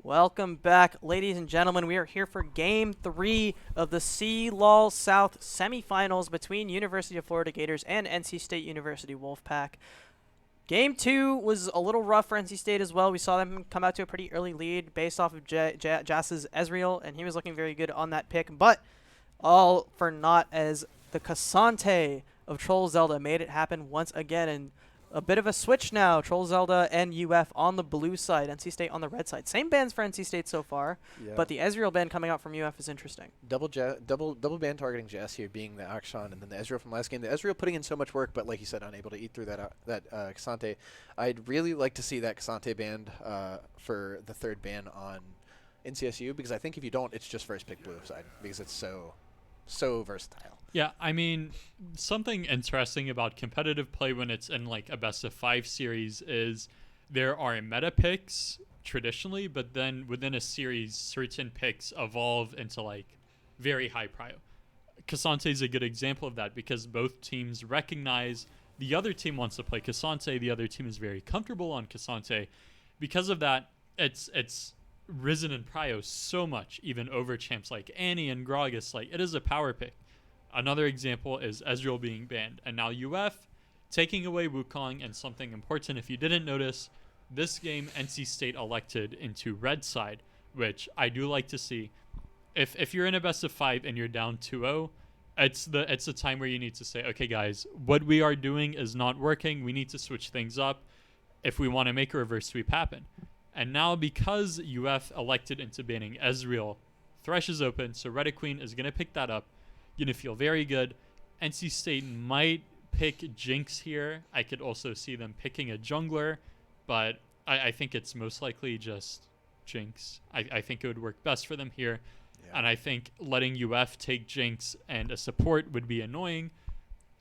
Welcome back, ladies and gentlemen. We are here for Game 3 of the CLoL South Semifinals between University of Florida Gators and NC State University Wolfpack. Game 2 was a little rough for NC State as well. We saw them come out to a pretty early lead based off of Jass's Ezreal, and he was looking very good on that pick. But all for naught as the Cassante of Troll Zelda made it happen once again, and a bit of a switch now. Troll Zelda and UF on the blue side, NC State on the red side. Same bans for NC State so far, but the Ezreal ban coming out from UF is interesting. Double ban targeting Jess here being the Akshan, and then the Ezreal from last game. The Ezreal putting in so much work, but like you said, unable to eat through that Cassante. I'd really like to see that Cassante banned for the third ban on NCSU, because I think if you don't, it's just first pick blue side, because it's so versatile. Yeah, I mean, something interesting about competitive play when it's in like a best of 5 series is there are meta picks traditionally, but then within a series, certain picks evolve into like very high prio. Cassante is a good example of that because both teams recognize the other team wants to play Cassante, the other team is very comfortable on Cassante. Because of that, it's risen in prio so much, even over champs like Annie and Gragas. Like, it is a power pick. Another example is Ezreal being banned, and now UF taking away Wukong. And something important, if you didn't notice, this game NC State elected into red side, which I do like to see. If you're in a best of 5 and you're down 2-0, it's the time where you need to say, okay guys, what we are doing is not working. We need to switch things up if we want to make a reverse sweep happen. And now because UF elected into banning Ezreal, Thresh is open, so Red Queen is going to pick that up. You're going to feel very good. NC State might pick Jinx here. I could also see them picking a jungler, but I think it's most likely just Jinx. I think it would work best for them here. Yeah. And I think letting UF take Jinx and a support would be annoying.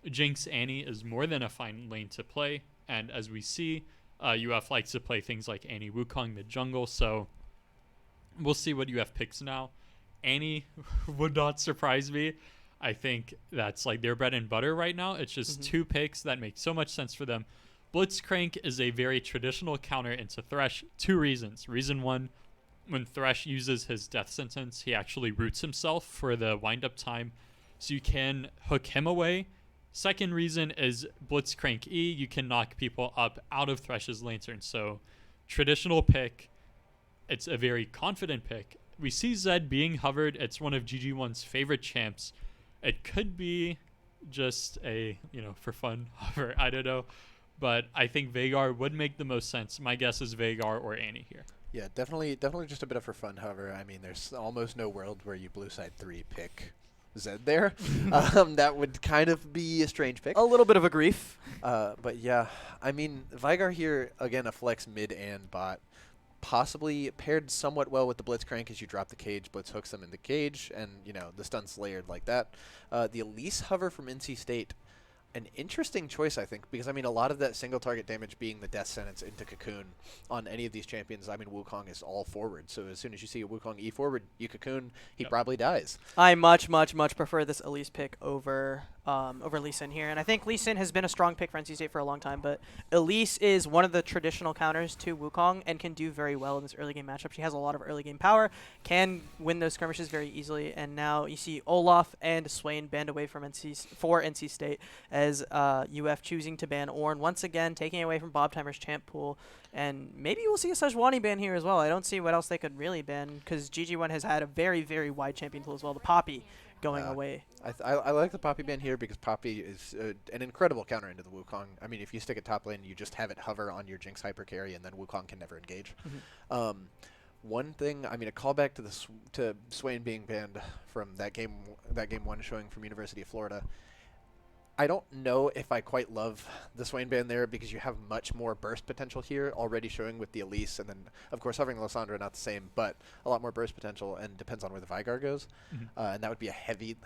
Jinx Annie is more than a fine lane to play, and as we see, UF likes to play things like Annie Wukong mid jungle, so we'll see what UF picks now. Annie would not surprise me. I think that's like their bread and butter right now. It's just two picks that make so much sense for them. Blitzcrank is a very traditional counter into Thresh. 2 reasons. Reason 1, when Thresh uses his death sentence, he actually roots himself for the wind-up time, so you can hook him away. Second reason is Blitzcrank E. You can knock people up out of Thresh's lantern. So traditional pick. It's a very confident pick. We see Zed being hovered. It's one of GG1's favorite champs. It could be just a, for fun hover. I don't know. But I think Veigar would make the most sense. My guess is Veigar or Annie here. Yeah, definitely just a bit of for fun hover. I mean, there's almost no world where you blue side 3 pick Zed there. That would kind of be a strange pick. A little bit of a grief. But yeah, I mean, Veigar here, again, a flex mid and bot. Possibly paired somewhat well with the Blitzcrank as you drop the cage, Blitz hooks them in the cage, and, the stun's layered like that. The Elise hover from NC State, an interesting choice, I think, because, I mean, a lot of that single target damage being the death sentence into Cocoon on any of these champions. I mean, Wukong is all forward, so as soon as you see a Wukong E forward, you Cocoon, he probably dies. I much prefer this Elise pick over Lee Sin here, and I think Lee Sin has been a strong pick for NC State for a long time, but Elise is one of the traditional counters to Wukong and can do very well in this early game matchup. She has a lot of early game power, can win those skirmishes very easily, and now you see Olaf and Swain banned away from NC State as UF choosing to ban Ornn once again, taking away from Bob Timer's champ pool, and maybe we'll see a Sejuani ban here as well. I don't see what else they could really ban because GG1 has had a very, very wide champion pool as well. The Poppy going away. I like the Poppy ban here because Poppy is an incredible counter into the Wukong. I mean, if you stick it top lane, you just have it hover on your Jinx hyper carry, and then Wukong can never engage. One thing, I mean, a callback to Swain being banned from that game 1 showing from University of Florida. I don't know if I quite love the Swain ban there because you have much more burst potential here already showing with the Elise, and then of course hovering Lysandra not the same, but a lot more burst potential, and depends on where the Veigar goes, and that would be a heavy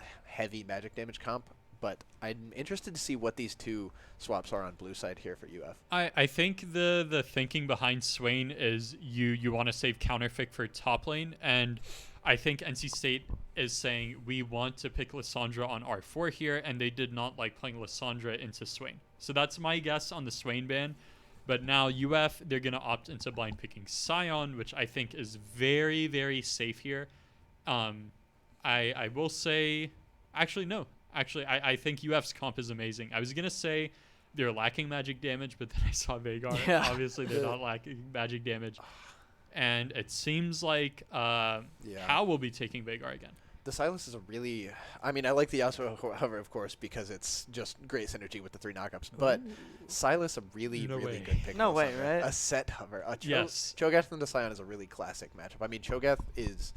magic damage comp. But I'm interested to see what these 2 swaps are on blue side here for UF. I think the thinking behind Swain is you want to save counterfic for top lane, and I think NC State is saying we want to pick Lysandra on R4 here, and they did not like playing Lysandra into Swain. So that's my guess on the Swain ban. But now UF, they're going to opt into blind picking Scion, which I think is very, very safe here. I will say, actually, no. Actually, I think UF's comp is amazing. I was going to say they're lacking magic damage, but then I saw Veigar. Yeah. Obviously, they're not lacking magic damage. And it seems like How will be taking Veigar again. The Silas is a really, I mean, I like the Yasuo hover, of course, because it's just great synergy with the 3 knockups. But Silas, a really, No really way. good pick. No for way, Lysandra. right? A set hover. Yes. Cho'Gath and the Scion is a really classic matchup. I mean, Cho'Gath is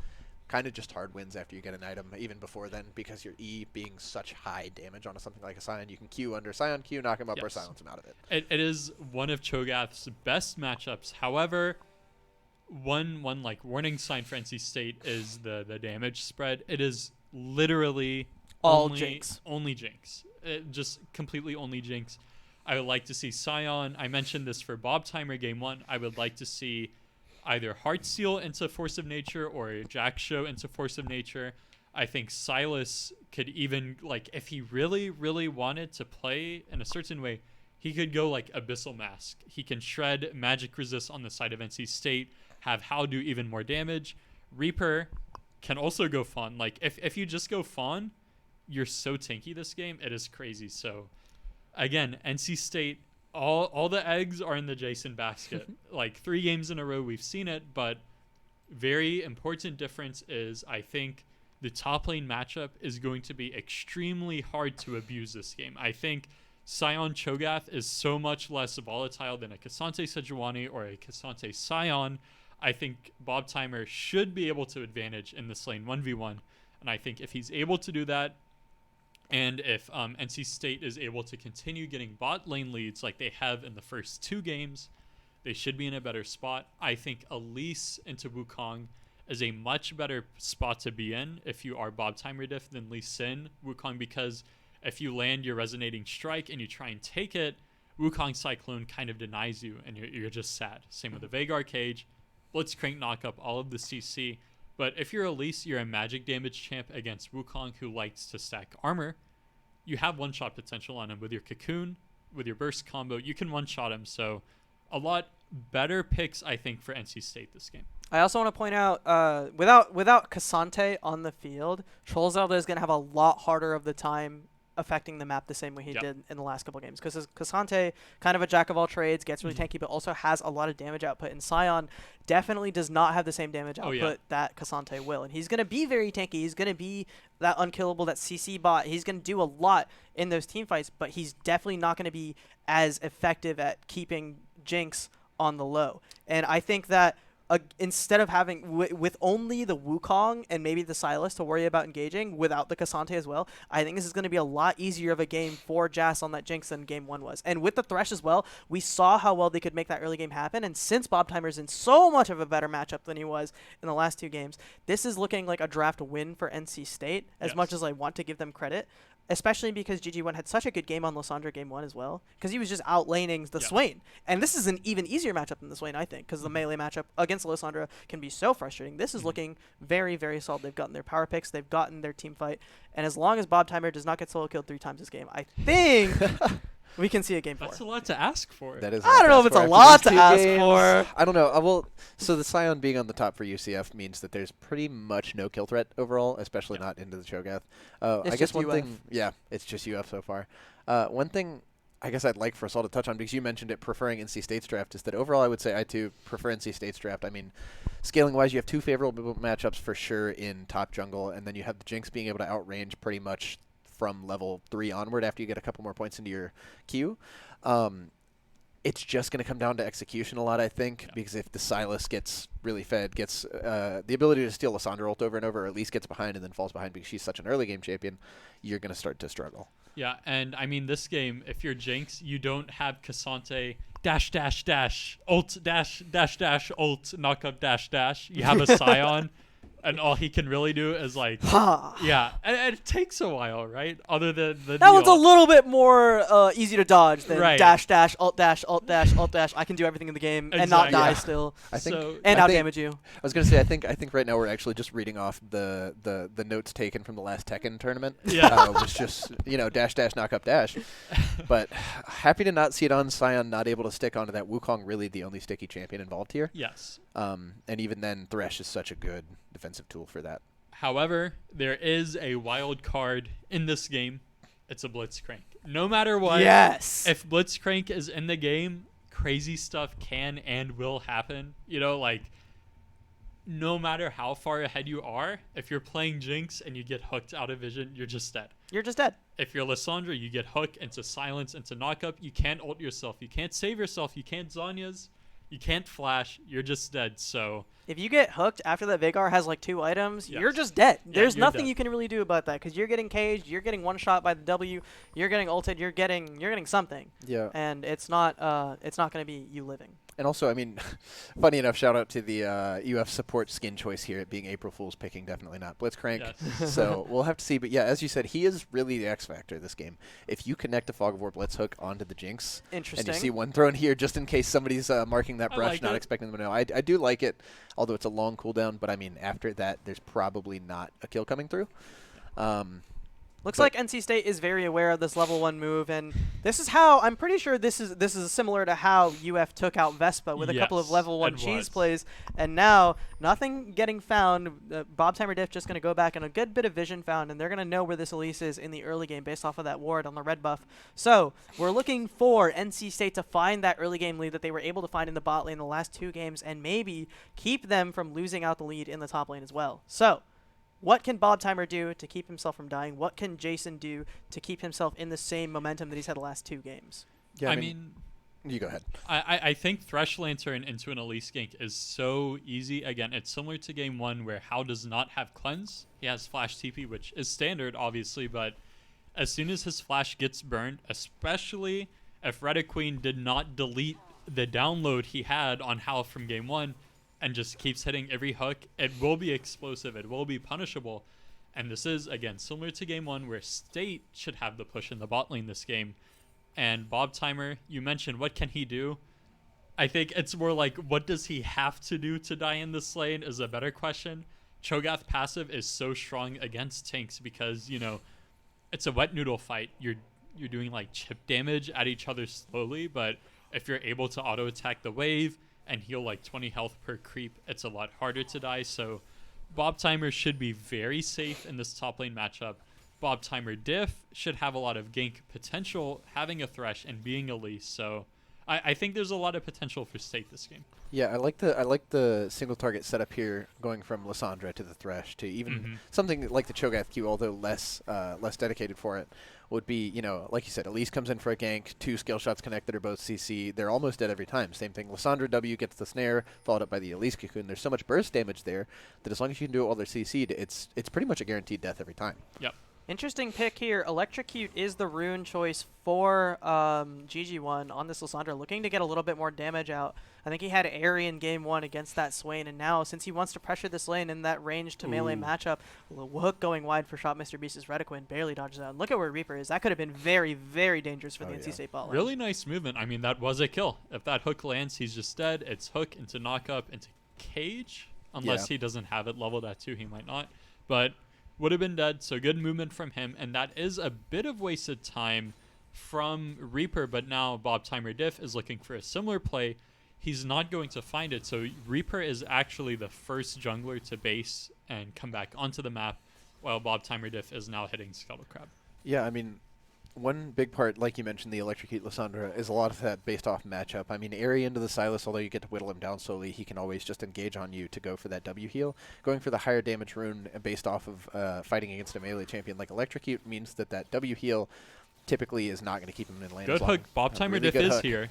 kind of just hard wins after you get an item, even before then, because your E being such high damage on something like a Scion, you can Q under Scion Q, knock him up, or silence him out of it. It is one of Cho'Gath's best matchups. However, one like warning sign for NC State is the damage spread. It is literally All only Jinx. Only Jinx. Just completely only Jinx. I would like to see Scion. I mentioned this for Bob Timer Game 1. I would like to see either Heartsteel into Force of Nature or Jack Show into Force of Nature. I think Silas could even, like, if he really, really wanted to play in a certain way, he could go like Abyssal Mask. He can shred Magic Resist on the side of NC State, have How do even more damage. Reaper can also go Fawn. Like, if you just go Fawn, you're so tanky this game. It is crazy. So, again, NC State, all the eggs are in the Jason basket. Like, 3 games in a row, we've seen it. But very important difference is, I think, the top lane matchup is going to be extremely hard to abuse this game. I think Scion Cho'Gath is so much less volatile than a Cassante Sejuani or a Cassante Scion. I think Bob Timer should be able to advantage in this lane 1v1. And I think if he's able to do that, and if NC State is able to continue getting bot lane leads like they have in the first 2 games, they should be in a better spot. I think Elise into Wukong is a much better spot to be in if you are Bob Timer diff than Lee Sin Wukong, because if you land your Resonating Strike and you try and take it, Wukong Cyclone kind of denies you and you're just sad. Same with the Veigar Cage. Blitzcrank knock up all of the CC. But if you're Elise, you're a magic damage champ against Wukong who likes to stack armor. You have one-shot potential on him with your Cocoon, with your Burst combo. You can one-shot him. So a lot better picks, I think, for NC State this game. I also want to point out, without Cassante on the field, Troll Zelda is going to have a lot harder of the time affecting the map the same way he did in the last couple games. Because Cassante, kind of a jack of all trades, gets really tanky, but also has a lot of damage output. And Scion definitely does not have the same damage output that Cassante will. And he's going to be very tanky. He's going to be that unkillable, that CC bot. He's going to do a lot in those team fights, but he's definitely not going to be as effective at keeping Jinx on the low. And I think that instead of having with only the Wukong and maybe the Silas to worry about engaging without the Cassante as well, I think this is going to be a lot easier of a game for Jas on that Jinx than game 1 was. And with the Thresh as well, we saw how well they could make that early game happen. And since Bob Timer's in so much of a better matchup than he was in the last 2 games, this is looking like a draft win for NC State as much as I want to give them credit. Especially because GG1 had such a good game on Lysandra game 1 as well. Because he was just outlaning the Swain. And this is an even easier matchup than the Swain, I think. Because the melee matchup against Lysandra can be so frustrating. This is looking very, very solid. They've gotten their power picks. They've gotten their team fight. And as long as Bob Timer does not get solo killed 3 times this game, I think we can see a game 4. That's a lot to ask for. That is. I don't know if it's a lot to ask for. I don't know. So the Scion being on the top for UCF means that there's pretty much no kill threat overall, especially not into the Cho'Gath. I guess one thing, it's just UF so far. One thing I guess I'd like for us all to touch on, because you mentioned it, preferring NC State's draft, is that overall I would say I too prefer NC State's draft. I mean, scaling wise, you have 2 favorable matchups for sure in top jungle, and then you have the Jinx being able to outrange pretty much from level 3 onward after you get a couple more points into your queue. It's just going to come down to execution a lot, I think, because if the Silas gets really fed, gets the ability to steal Lysandra ult over and over, or at least gets behind and then falls behind because she's such an early game champion, you're going to start to struggle. Yeah, and I mean, this game, if you're Jinx, you don't have Cassante dash, dash, dash, ult, dash, dash, dash, ult, knock up, dash, dash. You have a Scion, and all he can really do is like, Ha! yeah, and it takes a while, right? Other than the That one's a alt. little bit more easy to dodge than Right. dash dash alt dash alt dash alt dash. I can do everything in the game and not Exactly. die Yeah. still I think So- and I out think- damage you. I was gonna say I think right now we're actually just reading off the notes taken from the last Tekken tournament. Yeah. It was just dash dash knock up dash. But happy to not see it on Sion not able to stick onto that. Wukong really the only sticky champion involved here. Yes. And even then Thresh is such a good defensive tool for that. However, there is a wild card in this game. It's a Blitzcrank. No matter what, Yes. if Blitzcrank is in the game, crazy stuff can and will happen. No matter how far ahead you are, if you're playing Jinx and you get hooked out of vision, you're just dead. You're just dead. If you're Lissandra, you get hooked into silence, into knockup. You can't ult yourself. You can't save yourself. You can't Zhonya's. You can't flash. You're just dead. So If you get hooked after that Veigar has like 2 items, Yes. you're just dead. Yeah, There's you're nothing dead. you can really do about that because you're getting caged, you're getting one shot by the W, you're getting ulted, you're getting something, Yeah. and it's not going to be you living. And also, I mean, funny enough, shout out to the UF support skin choice here, it being April Fool's picking, definitely not Blitzcrank. Yes. So we'll have to see. But yeah, as you said, he is really the X factor this game. If you connect a Fog of War Blitz hook onto the Jinx, Interesting. and you see one thrown here just in case somebody's marking that I brush, like not it. expecting them to know. I do like it, although it's a long cooldown. But I mean, after that, there's probably not a kill coming through. Looks But- like NC State is very aware of this level 1 move, and this is how I'm pretty sure this is similar to how UF took out Vespa with a couple of Yes, level 1 it cheese was. plays, and now nothing getting found. Bob Timer Diff just going to go back and a good bit of vision found, and they're going to know where this Elise is in the early game based off of that ward on the red buff. So we're looking for NC State to find that early game lead that they were able to find in the bot lane the last 2 games, and maybe keep them from losing out the lead in the top lane as well. So what can Bob Timer do to keep himself from dying? What can Jason do to keep himself in the same momentum that he's had the last 2 games? Yeah, I mean, you go ahead. I think Thresh Lantern into an Elise gank is so easy. Again, it's similar to game 1 where Hao does not have cleanse. He has flash TP, which is standard, obviously, but as soon as his flash gets burned, especially if Red Queen did not delete the download he had on Hao from game 1, and just keeps hitting every hook, it will be explosive, it will be punishable. And this is, again, similar to game 1 where State should have the push in the bot lane this game. And Bob Timer, you mentioned, what can he do? I think it's more like, what does he have to do to die in this lane is a better question. Cho'Gath passive is so strong against tanks because, it's a wet noodle fight. You're doing like chip damage at each other slowly, but if you're able to auto attack the wave and heal like 20 health per creep, it's a lot harder to die. So Bob Timer should be very safe in this top lane matchup. Bob Timer Diff should have a lot of gank potential, having a Thresh and being Elise. So I think there's a lot of potential for State this game. Yeah, I like the single target setup here, going from Lissandra to the Thresh to even something like the Cho'Gath Q, although less dedicated for it, would be, like you said, Elise comes in for a gank, 2 skill shots connected are both CC, they're almost dead every time. Same thing, Lissandra W gets the snare, followed up by the Elise Cocoon. There's so much burst damage there that as long as you can do it while they're CC'd, it's pretty much a guaranteed death every time. Yep. Interesting pick here. Electrocute is the rune choice for GG1 on this Lissandra, looking to get a little bit more damage out. I think he had Airy in game 1 against that Swain, and now since he wants to pressure this lane in that range to melee matchup, hook going wide for Shot Mr. Beast's Rediquin barely dodges out. And look at where Reaper is. That could have been very, very dangerous for the NC State bot lane. Really nice movement. I mean, that was a kill. If that hook lands, he's just dead. It's hook into knockup into cage, unless he doesn't have it leveled at 2. He might not, but would have been dead. So good movement from him, and that is a bit of wasted time from Reaper. But now Bob Timer Diff is looking for a similar play. He's not going to find it. So Reaper is actually the first jungler to base and come back onto the map, while Bob Timer Diff is now hitting Scuttle Crab. Yeah, I mean, one big part, like you mentioned, the Electrocute Lissandra, is a lot of that based off matchup. I mean, Airy into the Silas, although you get to whittle him down slowly, he can always just engage on you to go for that W heal. Going for the higher damage rune based off of fighting against a melee champion like Electrocute means that W heal typically is not going to keep him in lane. Good as long. hook. Bob A Timer really Diff good is hook. here.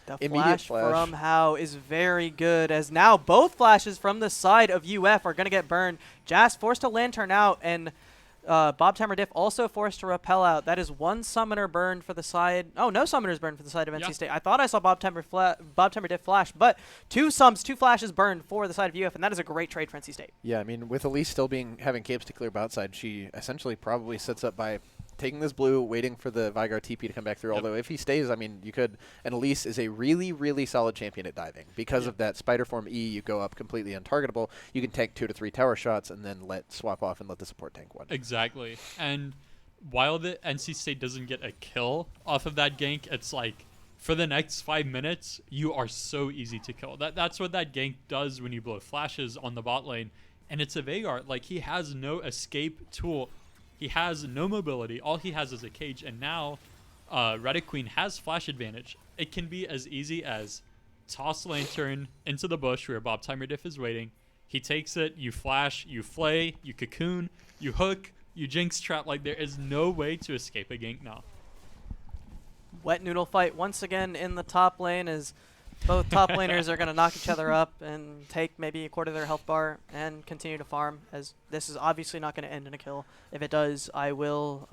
The Immediate flash flash. from Hao is very good, as now both flashes from the side of UF are going to get burned. Jas forced to lantern out, and Bob Timer Diff also forced to repel out. That is one summoner burned for the side. Oh, no summoners burned for the side of NC State. I thought I saw Bob Timer Diff flash, but two flashes burned for the side of UF, and that is a great trade for NC State. Yeah, I mean, with Elise still having capes to clear bot side, she essentially probably sits up by taking this blue, waiting for the Vigar TP to come back through. Although if he stays, I mean, you could. And Elise is a really, really solid champion at diving. Because of that Spider Form E, you go up completely untargetable. You can tank 2 to 3 tower shots and then swap off and let the support tank one. Exactly. And while the NC State doesn't get a kill off of that gank, it's like for the next 5 minutes, you are so easy to kill. That's what that gank does when you blow flashes on the bot lane. And it's a Veigar. Like, he has no escape tool. He has no mobility. All he has is a cage. And now Red Queen has flash advantage. It can be as easy as toss lantern into the bush where Bob Timer Diff is waiting. He takes it, you flash, you flay, you cocoon, you hook, you jinx trap. Like, there is no way to escape a gank now. Wet noodle fight once again in the top lane as both top laners are going to knock each other up and take maybe a quarter of their health bar and continue to farm, as this is obviously not going to end in a kill. If it does, I will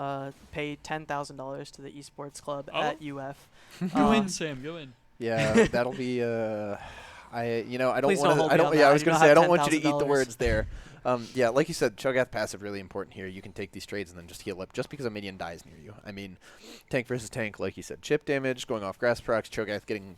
pay $10,000 to the esports club at UF. Go in, Sam. Go in. Yeah, that'll be. I don't Please don't want hold to. me on Yeah, that. I was I do going to not say I have don't want you to eat the $10,000. words there. Yeah, like you said, Cho'Gath passive really important here. You can take these trades and then just heal up just because a minion dies near you. I mean, tank versus tank, like you said, chip damage, going off grass procs, Cho'Gath getting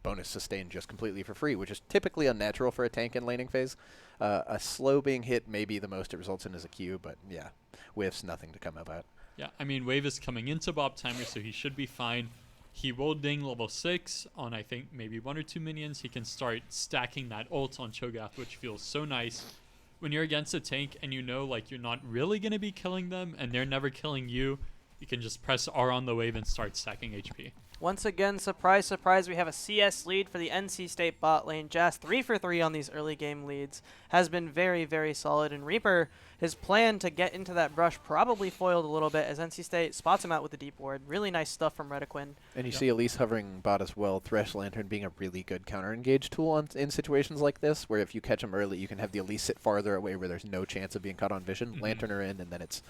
bonus sustain just completely for free, which is typically unnatural for a tank in laning phase. A slow being hit may be the most it results in as a Q, but yeah, whiffs, nothing to come about. Yeah, I mean, Wave is coming into Bob Timer, so he should be fine. He will ding level 6 on, I think, maybe 1 or 2 minions. He can start stacking that ult on Cho'Gath, which feels so nice. When you're against a tank and you know, like, you're not really going to be killing them and they're never killing you, you can just press R on the wave and start stacking HP. Once again, surprise, surprise, we have a CS lead for the NC State bot lane. Jazz 3 for 3 on these early game leads has been very, very solid. And Reaper, his plan to get into that brush probably foiled a little bit as NC State spots him out with the deep ward. Really nice stuff from Redequin. And you see Elise hovering bot as well, Thresh Lantern being a really good counter-engage tool in situations like this, where if you catch him early, you can have the Elise sit farther away where there's no chance of being caught on vision, Lantern her in, and then it's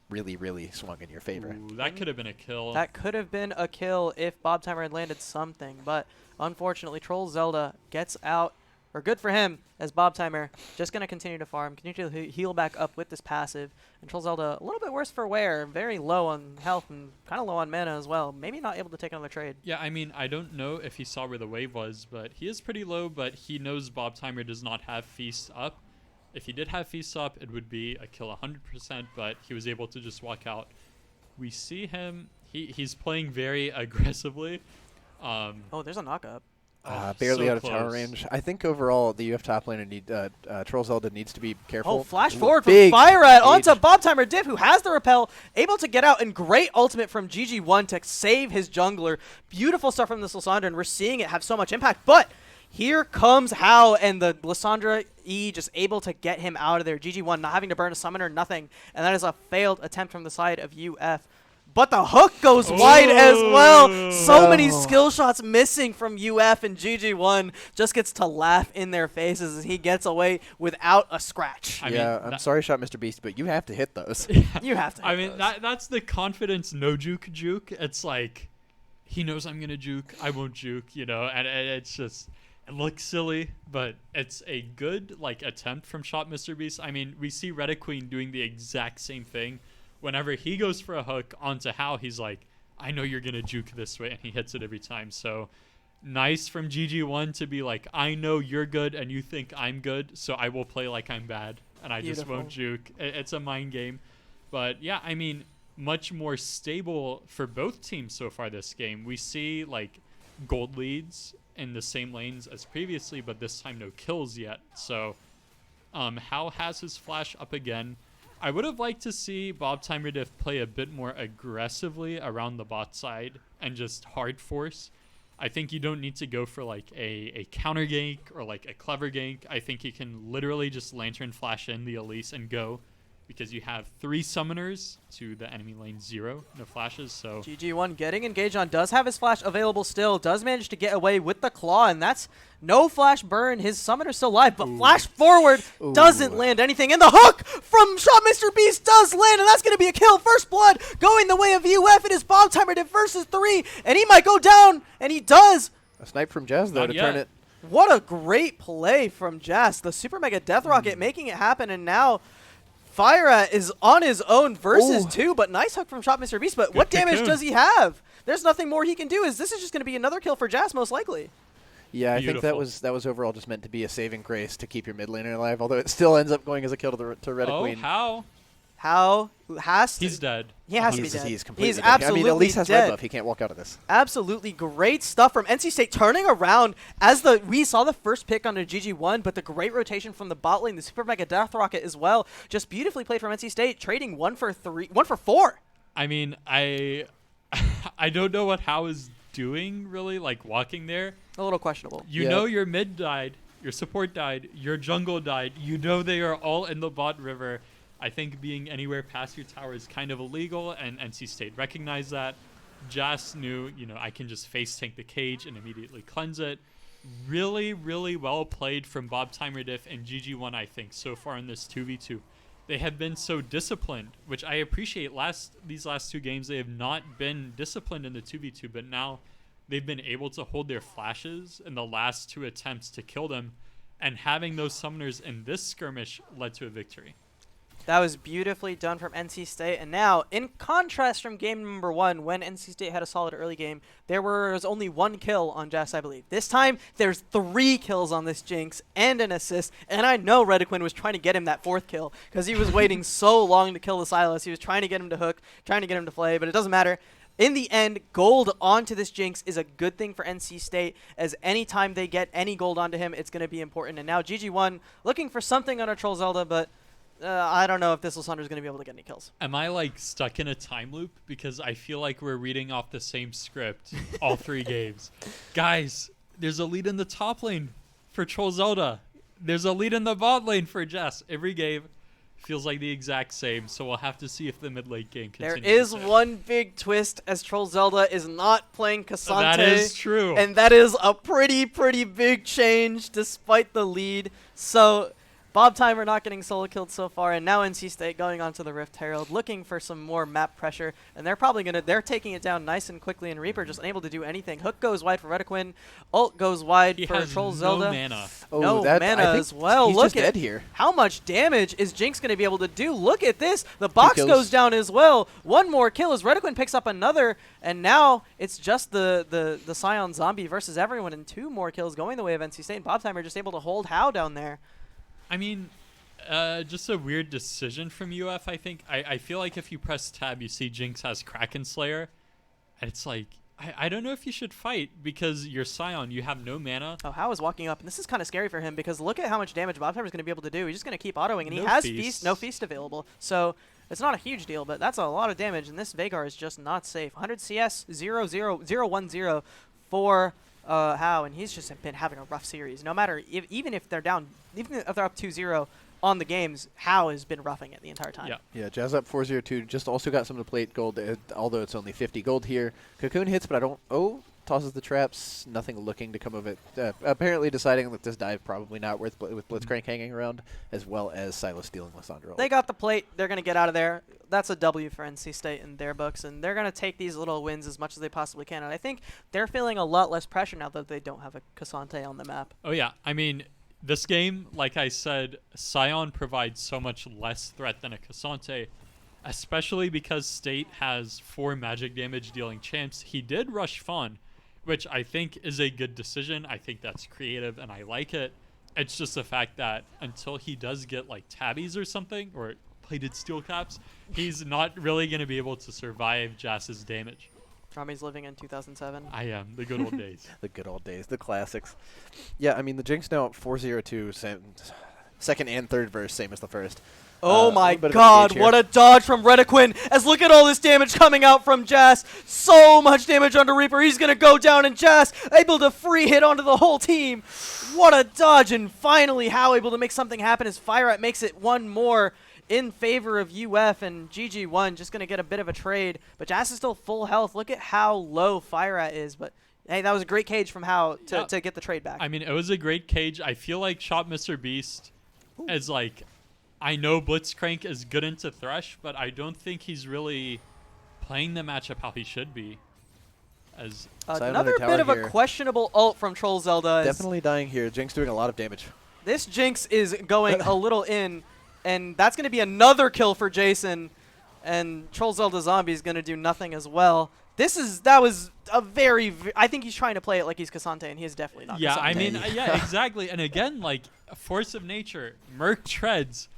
really, really swung in your favor. Ooh, that could have been a kill. That could have been a kill if Bob Timer had landed something, but unfortunately, Troll Zelda gets out, or good for him, as Bob Timer just going to continue to farm, continue to heal back up with this passive, and Troll Zelda a little bit worse for wear, very low on health and kind of low on mana as well, maybe not able to take another trade. Yeah, I mean, I don't know if he saw where the wave was, but he is pretty low, but he knows Bob Timer does not have Feast up. If he did have Feast up, it would be a kill 100%, but he was able to just walk out. We see him. He's playing very aggressively. Oh, there's a knock-up. Barely so out of tower close. range. I think overall the UF top laner Troll Zelda needs to be careful. Oh, flash forward from Big Fire Rat onto age. Bob Timer Diff, who has the repel, able to get out, and great ultimate from GG1 to save his jungler. Beautiful stuff from this Lysandra, and we're seeing it have so much impact, but here comes Hao, and the Lysandra E just able to get him out of there. GG1 not having to burn a summoner, nothing, and that is a failed attempt from the side of UF. But the hook goes wide as well. So many skill shots missing from UF, and GG1 just gets to laugh in their faces as he gets away without a scratch. I Yeah, mean, I'm sorry, Shot Mr. Beast, but you have to hit those. You have to. I hit mean, those. that's the confidence no juke. It's like, he knows I'm going to juke. I won't juke, you know, and it's just, it looks silly, but it's a good, like, attempt from Shot Mr. Beast. I mean, we see Redequeen doing the exact same thing. Whenever he goes for a hook onto Hao, he's like, I know you're going to juke this way, and he hits it every time. So nice from GG1 to be like, I know you're good and you think I'm good, so I will play like I'm bad, and I just won't juke. It's a mind game. But yeah, I mean, much more stable for both teams so far this game. We see like gold leads in the same lanes as previously, but this time no kills yet. So Hao has his flash up again. I would have liked to see Bob Timer Diff play a bit more aggressively around the bot side and just hard force. I think you don't need to go for like a counter gank or like a clever gank. I think you can literally just lantern flash in the Elise and go. because you have 3 summoners to the enemy lane 0, no flashes. So GG1 getting engaged on, does have his flash available still, does manage to get away with the claw, and that's no flash burn. His summoner's still alive, but flash forward doesn't land anything. And the hook from Shot Mr. Beast does land, and that's going to be a kill. First blood going the way of UF. It is Bob Timer versus 3, and he might go down, and he does. A snipe from Jazz, though, Not to yet. turn it. What a great play from Jazz. The Super Mega Death Rocket making it happen, and now Fire is on his own versus 2, but nice hook from Shot Mr. Beast. But what damage cocoon. does he have? There's nothing more he can do. This is just going to be another kill for Jazz, most likely. Yeah, I think Beautiful. that was overall just meant to be a saving grace to keep your mid laner alive, although it still ends up going as a kill to Red oh, Queen. how? How has to, He's dead. he has to be He's, dead. he's completely He's dead. absolutely I mean, at least has dead. red buff. He can't walk out of this. Absolutely great stuff from NC State, turning around as we saw the first pick on a GG1, but the great rotation from the bot lane, the Super Mega Death Rocket as well, just beautifully played from NC State, trading 1 for 4. I mean, I don't know what How is doing, really, like walking there. A little questionable. You know your mid died, your support died, your jungle died. You know they are all in the bot river. I think being anywhere past your tower is kind of illegal, and NC State recognized that. Jas knew, I can just face tank the cage and immediately cleanse it. Really, really well played from Bob Timer Diff and GG1, I think, so far in this 2v2. They have been so disciplined, which I appreciate. These last 2 games, they have not been disciplined in the 2v2, but now they've been able to hold their flashes in the last 2 attempts to kill them, and having those summoners in this skirmish led to a victory. That was beautifully done from NC State. And now, in contrast from game number 1, when NC State had a solid early game, there was only 1 kill on Jess, I believe. This time, there's 3 kills on this Jinx and an assist. And I know Redequin was trying to get him that 4th kill because he was waiting so long to kill the Silas. He was trying to get him to hook, trying to get him to play, but it doesn't matter. In the end, gold onto this Jinx is a good thing for NC State, as anytime they get any gold onto him, it's going to be important. And now GG1 looking for something on a Troll Zelda, but I don't know if this Lysandra is going to be able to get any kills. Am I stuck in a time loop? Because I feel like we're reading off the same script all 3 games. Guys, there's a lead in the top lane for Troll Zelda. There's a lead in the bot lane for Jess. Every game feels like the exact same, so we'll have to see if the mid lane game continues. There is one big twist, as Troll Zelda is not playing Cassante. That is true. And that is a pretty big change despite the lead. So Bob Timer not getting solo killed so far, and now NC State going on to the Rift Herald, looking for some more map pressure, and they're taking it down nice and quickly, and Reaper just unable to do anything. Hook goes wide for Redequin, ult goes wide for Troll Zelda. Mana. No mana as well. He's Look just at dead here. how much damage is Jinx going to be able to do. Look at this. The box kills. goes down as well. 1 more kill as Redequin picks up another, and now it's just the Scion Zombie versus everyone, and 2 more kills going the way of NC State, and Bob Timer just able to hold How down there. I mean, just a weird decision from UF, I think. I feel like if you press tab, you see Jinx has Kraken Slayer. And it's like, I don't know if you should fight because you're Scion, you have no mana. Oh, How is walking up, and this is kind of scary for him because look at how much damage Bob Timer's going to be able to do. He's just going to keep autoing, and he No has feast. no feast available. So it's not a huge deal, but that's a lot of damage, and this Veigar is just not safe. 100 CS, 0-0-0-1-0 for How, and he's just been having a rough series. No matter, even if they're down, even if they're up 2-0 on the games, How has been roughing it the entire time. Yeah, Jazz up 4-0-2. Just also got some of the plate gold, although it's only 50 gold here. Cocoon hits, but I don't... Oh, tosses the traps. Nothing looking to come of it. Apparently deciding that this dive probably not worth with Blitzcrank hanging around, as well as Silas stealing Lysandra. They got the plate. They're going to get out of there. That's a W for NC State in their books, and they're going to take these little wins as much as they possibly can. And I think they're feeling a lot less pressure now that they don't have a Cassante on the map. Oh, yeah. I mean, this game, like I said, Scion provides so much less threat than a Cassante, especially because State has 4 magic damage dealing champs. He did rush Fawn, which I think is a good decision. I think that's creative, and I like it. It's just the fact that until he does get tabbies or something, or plated steel caps, he's not really going to be able to survive Jass's damage. Rami's living in 2007. I am. The good old days. The good old days, the classics. Yeah, I mean, the Jinx now at 4-0-2, second and third verse, same as the first. Oh my bit of god, engage what here. a dodge from Redequin, as look at all this damage coming out from Jazz. So much damage onto Reaper. He's going to go down, and Jazz able to free hit onto the whole team. What a dodge, and finally How able to make something happen as Fire Rat makes it 1 more. in favor of UF, and GG1 just going to get a bit of a trade. But Jazz is still full health. Look at how low Fire at is. But hey, that was a great cage from How to get the trade back. I mean, it was a great cage. I feel like Shot Mr. Beast is like, I know Blitzcrank is good into Thresh, but I don't think he's really playing the matchup how he should be. As another bit of a questionable ult from Troll Zelda. Definitely dying here. Jinx doing a lot of damage. This Jinx is going a little in, and that's going to be another kill for Jason. And Troll Zelda Zombie is going to do nothing as well. That was a very, I think he's trying to play it like he's Cassante, and he is definitely not. Yeah, Cassante. I mean, yeah, exactly. And again, like, force of nature, Merc treads.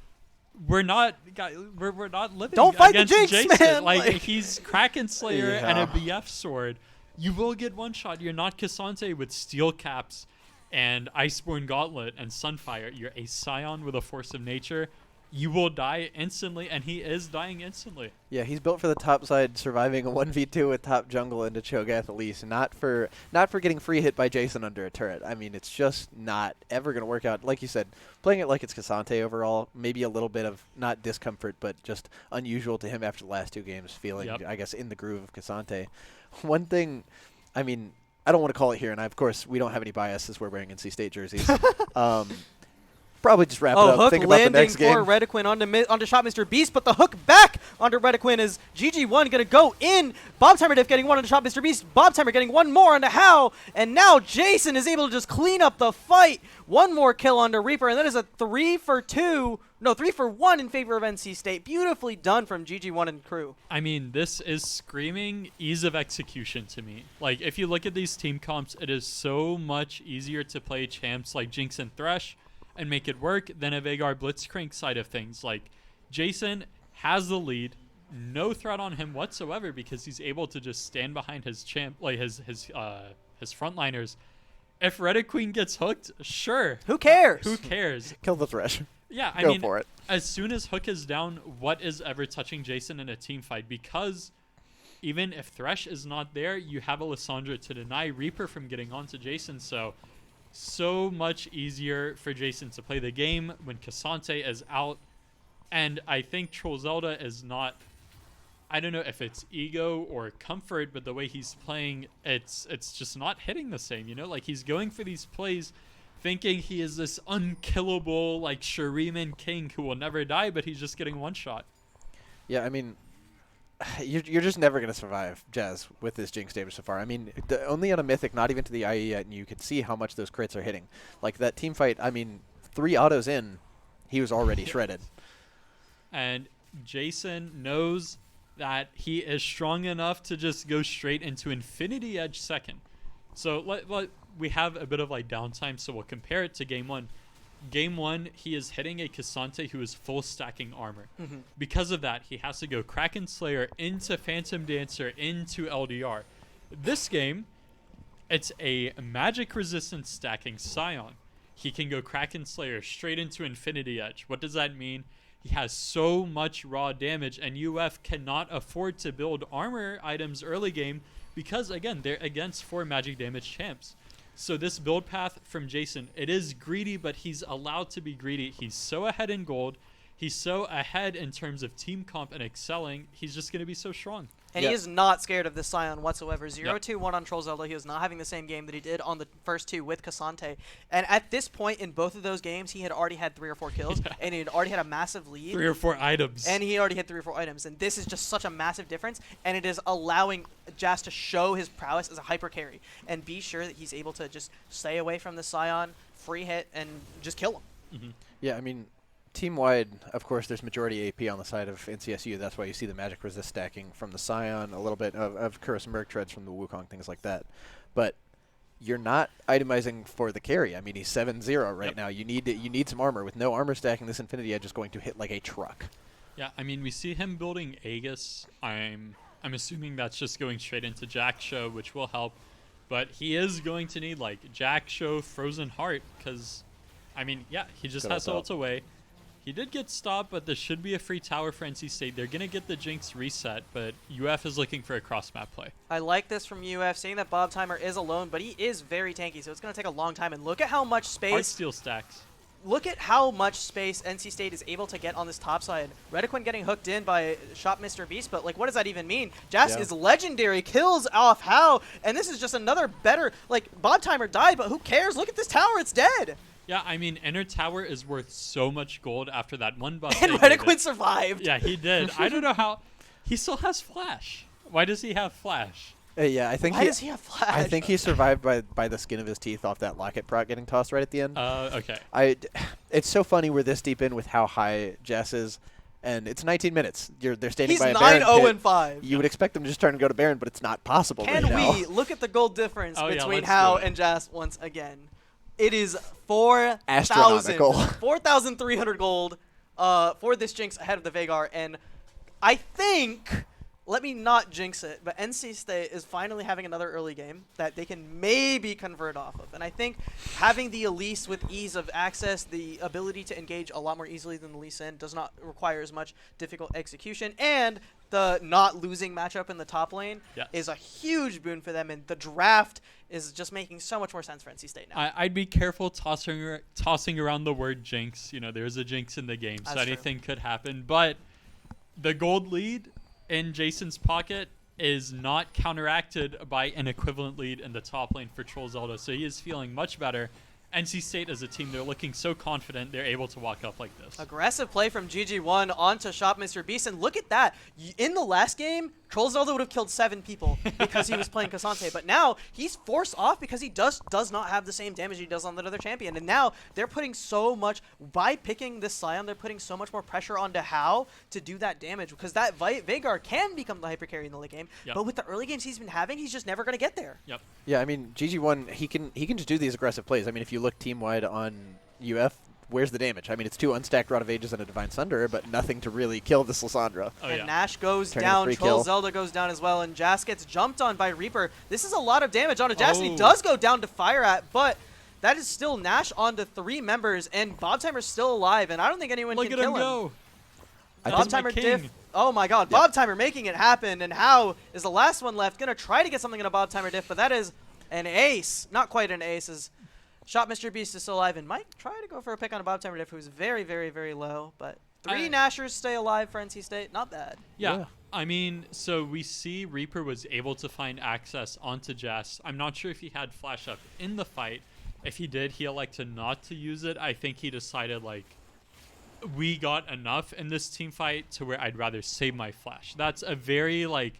We're not living Don't fight against the Jinx, Jason. man! Like, Like he's Kraken Slayer Yeah. and a BF sword. You will get one shot. You're not Cassante with steel caps and Iceborne Gauntlet and Sunfire. You're a Scion with a force of nature. You will die instantly, and he is dying instantly. Yeah, he's built for the top side, surviving a 1v2 with top jungle into Cho'Gath Elise, not for getting free hit by Jason under a turret. I mean, it's just not ever going to work out. Like you said, playing it like it's Cassante overall, maybe a little bit of not discomfort, but just unusual to him after the last 2 games, feeling, I guess, in the groove of Cassante. One thing, I mean, I don't want to call it here, and of course, we don't have any bias as we're wearing NC State jerseys. Probably just wrap it up. Hook Think about the landing next game. for Rediquin onto Shot Mr. Beast, but the hook back onto Rediquin is GG1 going to go in. Bob Timer Diff getting one onto Shot Mr. Beast. Bob Timer getting one more onto How, and now Jason is able to just clean up the fight. One more kill onto Reaper, and that is a 3 for 1 in favor of NC State. Beautifully done from GG1 and crew. I mean, this is screaming ease of execution to me. Like, if you look at these team comps, it is so much easier to play champs like Jinx and Thresh and make it work than a Veigar Blitzcrank side of things. Like, Jason has the lead, no threat on him whatsoever because he's able to just stand behind his his frontliners. If Rediqueen gets hooked, sure. Who cares? Who cares? Kill the Thresh. Yeah, I Go mean, for it. as soon as Hook is down, what is ever touching Jason in a team fight? Because even if Thresh is not there, you have Alessandra to deny Reaper from getting onto Jason. So much easier for Jason to play the game when Cassante is out. And I think Troll Zelda is not, I don't know if it's ego or comfort, but the way he's playing, it's just not hitting the same, you know? Like, he's going for these plays thinking he is this unkillable, like, Shuriman King who will never die, but he's just getting one shot. Yeah, I mean, you're just never going to survive, Jazz, with this Jinx damage so far. I mean, only on a Mythic, not even to the IE yet, and you can see how much those crits are hitting. Like, that team fight, I mean, 3 autos in, he was already shredded. And Jason knows that he is strong enough to just go straight into Infinity Edge second. So we have a bit of, like, downtime, so we'll compare it to Game 1. Game 1, he is hitting a Cassante who is full stacking armor. Because of that, he has to go Kraken Slayer into Phantom Dancer into LDR. This game, it's a magic resistance stacking Scion. He can go Kraken Slayer straight into Infinity Edge. What does that mean? He has so much raw damage, and UF cannot afford to build armor items early game because, again, they're against 4 magic damage champs. So this build path from Jason, it is greedy, but he's allowed to be greedy. He's so ahead in gold. He's so ahead in terms of team comp and excelling. He's just going to be so strong. And he is not scared of this Scion whatsoever. 0-2-1 on Troll Zelda. He was not having the same game that he did on the first 2 with Cassante. And at this point in both of those games, he had already had 3 or 4 kills, and he had already had a massive lead. 3 or 4 items. And he already had 3 or 4 items. And this is just such a massive difference, and it is allowing Jazz to show his prowess as a hyper carry and be sure that he's able to just stay away from the Scion, free hit, and just kill him. Yeah, I mean, team-wide, of course, there's majority AP on the side of NCSU. That's why you see the magic resist stacking from the Scion, a little bit of Curse Merc treads from the Wukong, things like that. But you're not itemizing for the carry. I mean, he's 7-0 right now. You need some armor. With no armor stacking, this Infinity Edge is going to hit like a truck. Yeah, I mean, we see him building Aegis. I'm assuming that's just going straight into Jack Show, which will help. But he is going to need, like, Jack Show Frozen Heart, because, I mean, yeah, he just has to ult away. He did get stopped, but there should be a free tower for NC State. They're going to get the Jinx reset, but UF is looking for a cross-map play. I like this from UF, seeing that Bob Timer is alone, but he is very tanky, so it's going to take a long time. And look at how much space... Heartsteel stacks. look at how much space NC State is able to get on this top side. Redequin getting hooked in by Shop Mr. Beast, but like, what does that even mean? Jas is legendary, kills off How, and this is just another better, like, Bob Timer died, but who cares? Look at this tower, it's dead. Yeah, I mean, Inner Tower is worth so much gold after that one buff. And Redequin survived. Yeah, he did. I don't know how. He still has Flash. Why does he have Flash? Yeah, I think Why does he have Flash? I think he survived by the skin of his teeth off that Locket proc getting tossed right at the end. Okay. It's so funny we're this deep in with how high Jess is, and it's 19 minutes. They're standing He's by a Baron 9-0-5. pit. You would expect them to just turn and go to Baron, but it's not possible Can right now. we look at the gold difference Oh, yeah, between let's How do it. and Jas once again? It is 4,000, Astronomical. 4,300 gold for this Jinx ahead of the Veigar, and I think, let me not jinx it, but NC State is finally having another early game that they can maybe convert off of. And I think having the Elise with ease of access, the ability to engage a lot more easily than the Lee Sin does not require as much difficult execution, and the not losing matchup in the top lane is a huge boon for them, and the draft is just making so much more sense for NC State now. I'd be careful tossing around the word jinx. You know, there's a jinx in the game, so That's true. anything could happen. But the gold lead in Jason's pocket is not counteracted by an equivalent lead in the top lane for Troll Zelda, so he is feeling much better. NC State as a team, they're looking so confident they're able to walk up like this. Aggressive play from GG1 onto Shop Mr. Beast, and look at that. In the last game, Troll Zelda would have killed 7 people because he was playing Cassante, but now he's forced off because he does not have the same damage he does on the other champion, and now they're putting so much, by picking this Scion, they're putting so much more pressure onto How to do that damage, because that Veigar can become the hyper carry in the late game, but with the early games he's been having, he's just never going to get there. Yep. Yeah, I mean, GG1, he can just do these aggressive plays. I mean, if you look team-wide on UF, where's the damage? I mean, it's 2 unstacked Rod of Ages and a Divine Sunder, but nothing to really kill this Lysandra. Oh, And yeah. Nash goes Turning down, free Troll kill. Zelda goes down as well, and Jas gets jumped on by Reaper. This is a lot of damage onto Jas, and he Oh. does go down to Fire at, but that is still Nash onto 3 members, and Bob Timer's still alive, and I don't think anyone Look can at kill him him. go. I Bob That's my Timer king. diff. Oh my god, Bob Timer making it happen, and How is the last one left. Gonna try to get something in a Bob Timer diff, but that is an ace. Not quite an ace, as Shot Mr. Beast is still alive, and might try to go for a pick on a Bob Timer diff, who's very, very, very low, but 3 Nashers stay alive for NC State. Not bad. Yeah. I mean, so we see Reaper was able to find access onto Jess. I'm not sure if he had flash up in the fight. If he did, he elected not to use it. I think he decided, like, we got enough in this team fight to where I'd rather save my flash. That's a very, like,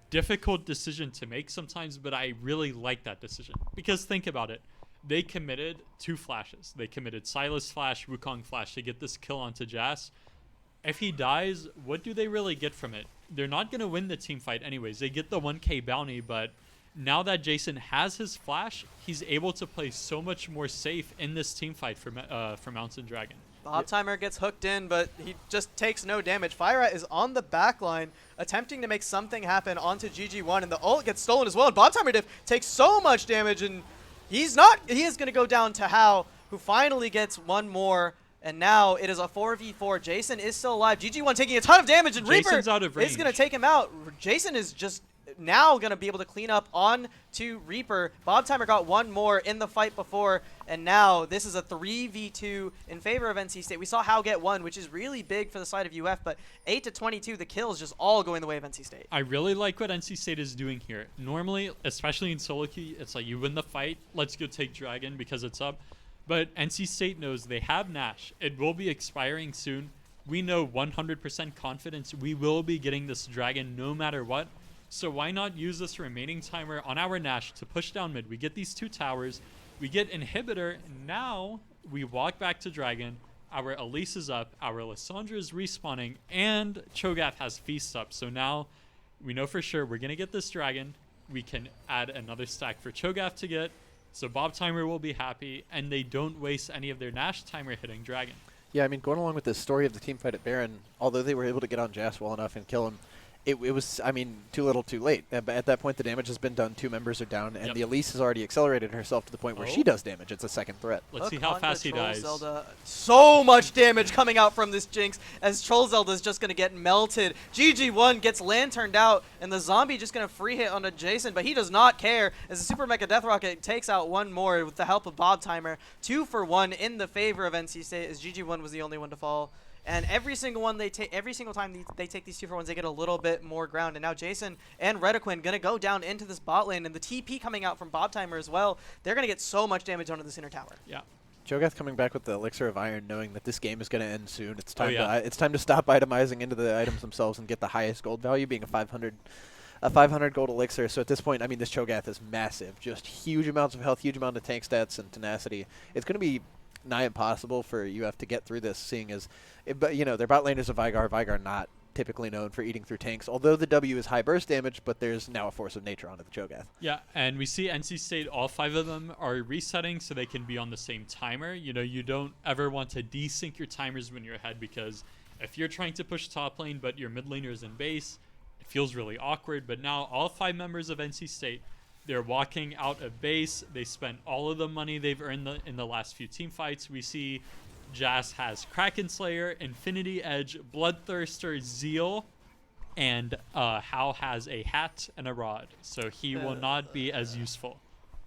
difficult decision to make sometimes, but I really like that decision. Because think about it. They committed 2 flashes. They committed Silas flash, Wukong flash to get this kill onto Jas. If he dies, what do they really get from it? They're not going to win the team fight anyways. They get the 1k bounty, but now that Jason has his flash, he's able to play so much more safe in this team fight for Mountain Dragon. Bob Timer gets hooked in, but he just takes no damage. Fire is on the back line, attempting to make something happen onto GG1, and the ult gets stolen as well. And Bob Timer diff takes so much damage, and he is going to go down to How, who finally gets one more. And now it is a 4v4. Jason is still alive. GG1 taking a ton of damage, and Jason's Reaper out of is going to range. take him out. Jason is just now going to be able to clean up on to Reaper. Bob Timer got one more in the fight before, and now this is a 3v2 in favor of NC State. We saw How get one, which is really big for the side of UF, but 8-22, the kills just all going the way of NC State. I really like what NC State is doing here. Normally, especially in solo queue, it's like you win the fight, let's go take Dragon because it's up. But NC State knows they have Nash. It will be expiring soon. We know 100% confidence we will be getting this Dragon no matter what. So why not use this remaining timer on our Nash to push down mid? We get these 2 towers. We get Inhibitor. Now we walk back to Dragon. Our Elise is up. Our Lysandra is respawning. And Cho'Gath has Feast up. So now we know for sure we're going to get this Dragon. We can add another stack for Cho'Gath to get. So Bob Timer will be happy, and they don't waste any of their Nash timer hitting Dragon. Yeah, I mean, going along with the story of the team fight at Baron, although they were able to get on Jas well enough and kill him, it was, I mean, too little too late. But at that point, the damage has been done. 2 members are down, and Yep. the Elise has already accelerated herself to the point where she Oh. does damage. It's a second threat. Let's see Hook how onto fast he Troll dies. Zelda. So much damage coming out from this Jinx as Troll Zelda is just going to get melted. GG1 gets lanterned out, and the zombie just going to free hit onto Jason, but he does not care as the Super Mega Death Rocket takes out one more with the help of Bob Timer. 2 for 1 in the favor of NC State as GG1 was the only one to fall. And every single one every single time they take these 2 for 1s, they get a little bit more ground. And now Jason and Redaquin gonna go down into this bot lane, and the TP coming out from Bob Timer as well. They're gonna get so much damage onto this inner tower. Yeah. Cho'Gath coming back with the Elixir of Iron, knowing that this game is going to end soon. It's time yeah. to it's time to stop itemizing into the items themselves and get the highest gold value, being a 500 gold elixir. So at this point, I mean, this Cho'Gath is massive. Just huge amounts of health, huge amount of tank stats and tenacity. It's going to be nigh impossible for UF to get through this, seeing as, but you know, their bot laners of Vigar not typically known for eating through tanks, although the W is high burst damage, but there's now a force of nature onto the Cho'Gath. Yeah, and we see NC State, all 5 of them are resetting so they can be on the same timer. You know, you don't ever want to desync your timers when you're ahead, because if you're trying to push top lane but your mid laner is in base, it feels really awkward. But now all 5 members of NC State, they're walking out of base. They spent all of the money they've earned in the last few team fights. We see Jazz has Kraken Slayer, Infinity Edge, Bloodthirster, Zeal, and Hal has a hat and a rod. So he will not be as useful.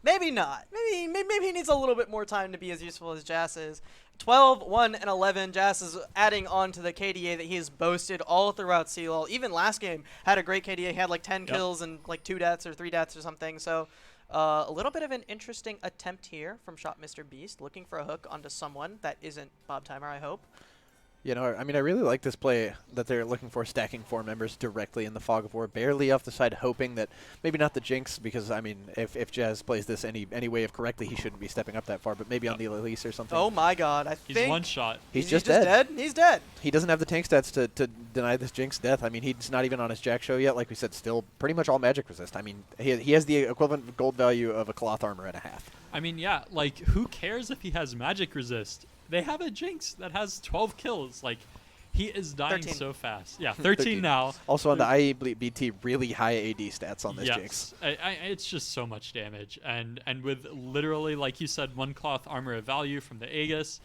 Maybe not. Maybe he needs a little bit more time to be as useful as Jas is. 12, 1, and 11. Jas is adding on to the KDA that he has boasted all throughout CLoL. Even last game had a great KDA. He had like 10 kills and like 2 deaths or 3 deaths or something. So a little bit of an interesting attempt here from Shot Mr. Beast, looking for a hook onto someone that isn't Bob Timer, I hope. You know, I mean, I really like this play that they're looking for, stacking 4 members directly in the Fog of War, barely off the side, hoping that maybe not the Jinx, because, I mean, if Jazz plays this any way of correctly, he shouldn't be stepping up that far, but maybe on the Elise or something. Oh my god, I He's think... one shot. He's just dead. He's dead. He doesn't have the tank stats to deny this Jinx death. I mean, he's not even on his Jack show yet. Like we said, still pretty much all magic resist. I mean, he has the equivalent gold value of a cloth armor and a half. I mean, yeah, like, who cares if he has magic resist? They have a Jinx that has 12 kills. Like, he is dying 13. so fast. Yeah, 13 now. Also on the IEBT, really high AD stats on this Jinx. It's just so much damage. And with literally, like you said, 1 cloth armor of value from the Aegis,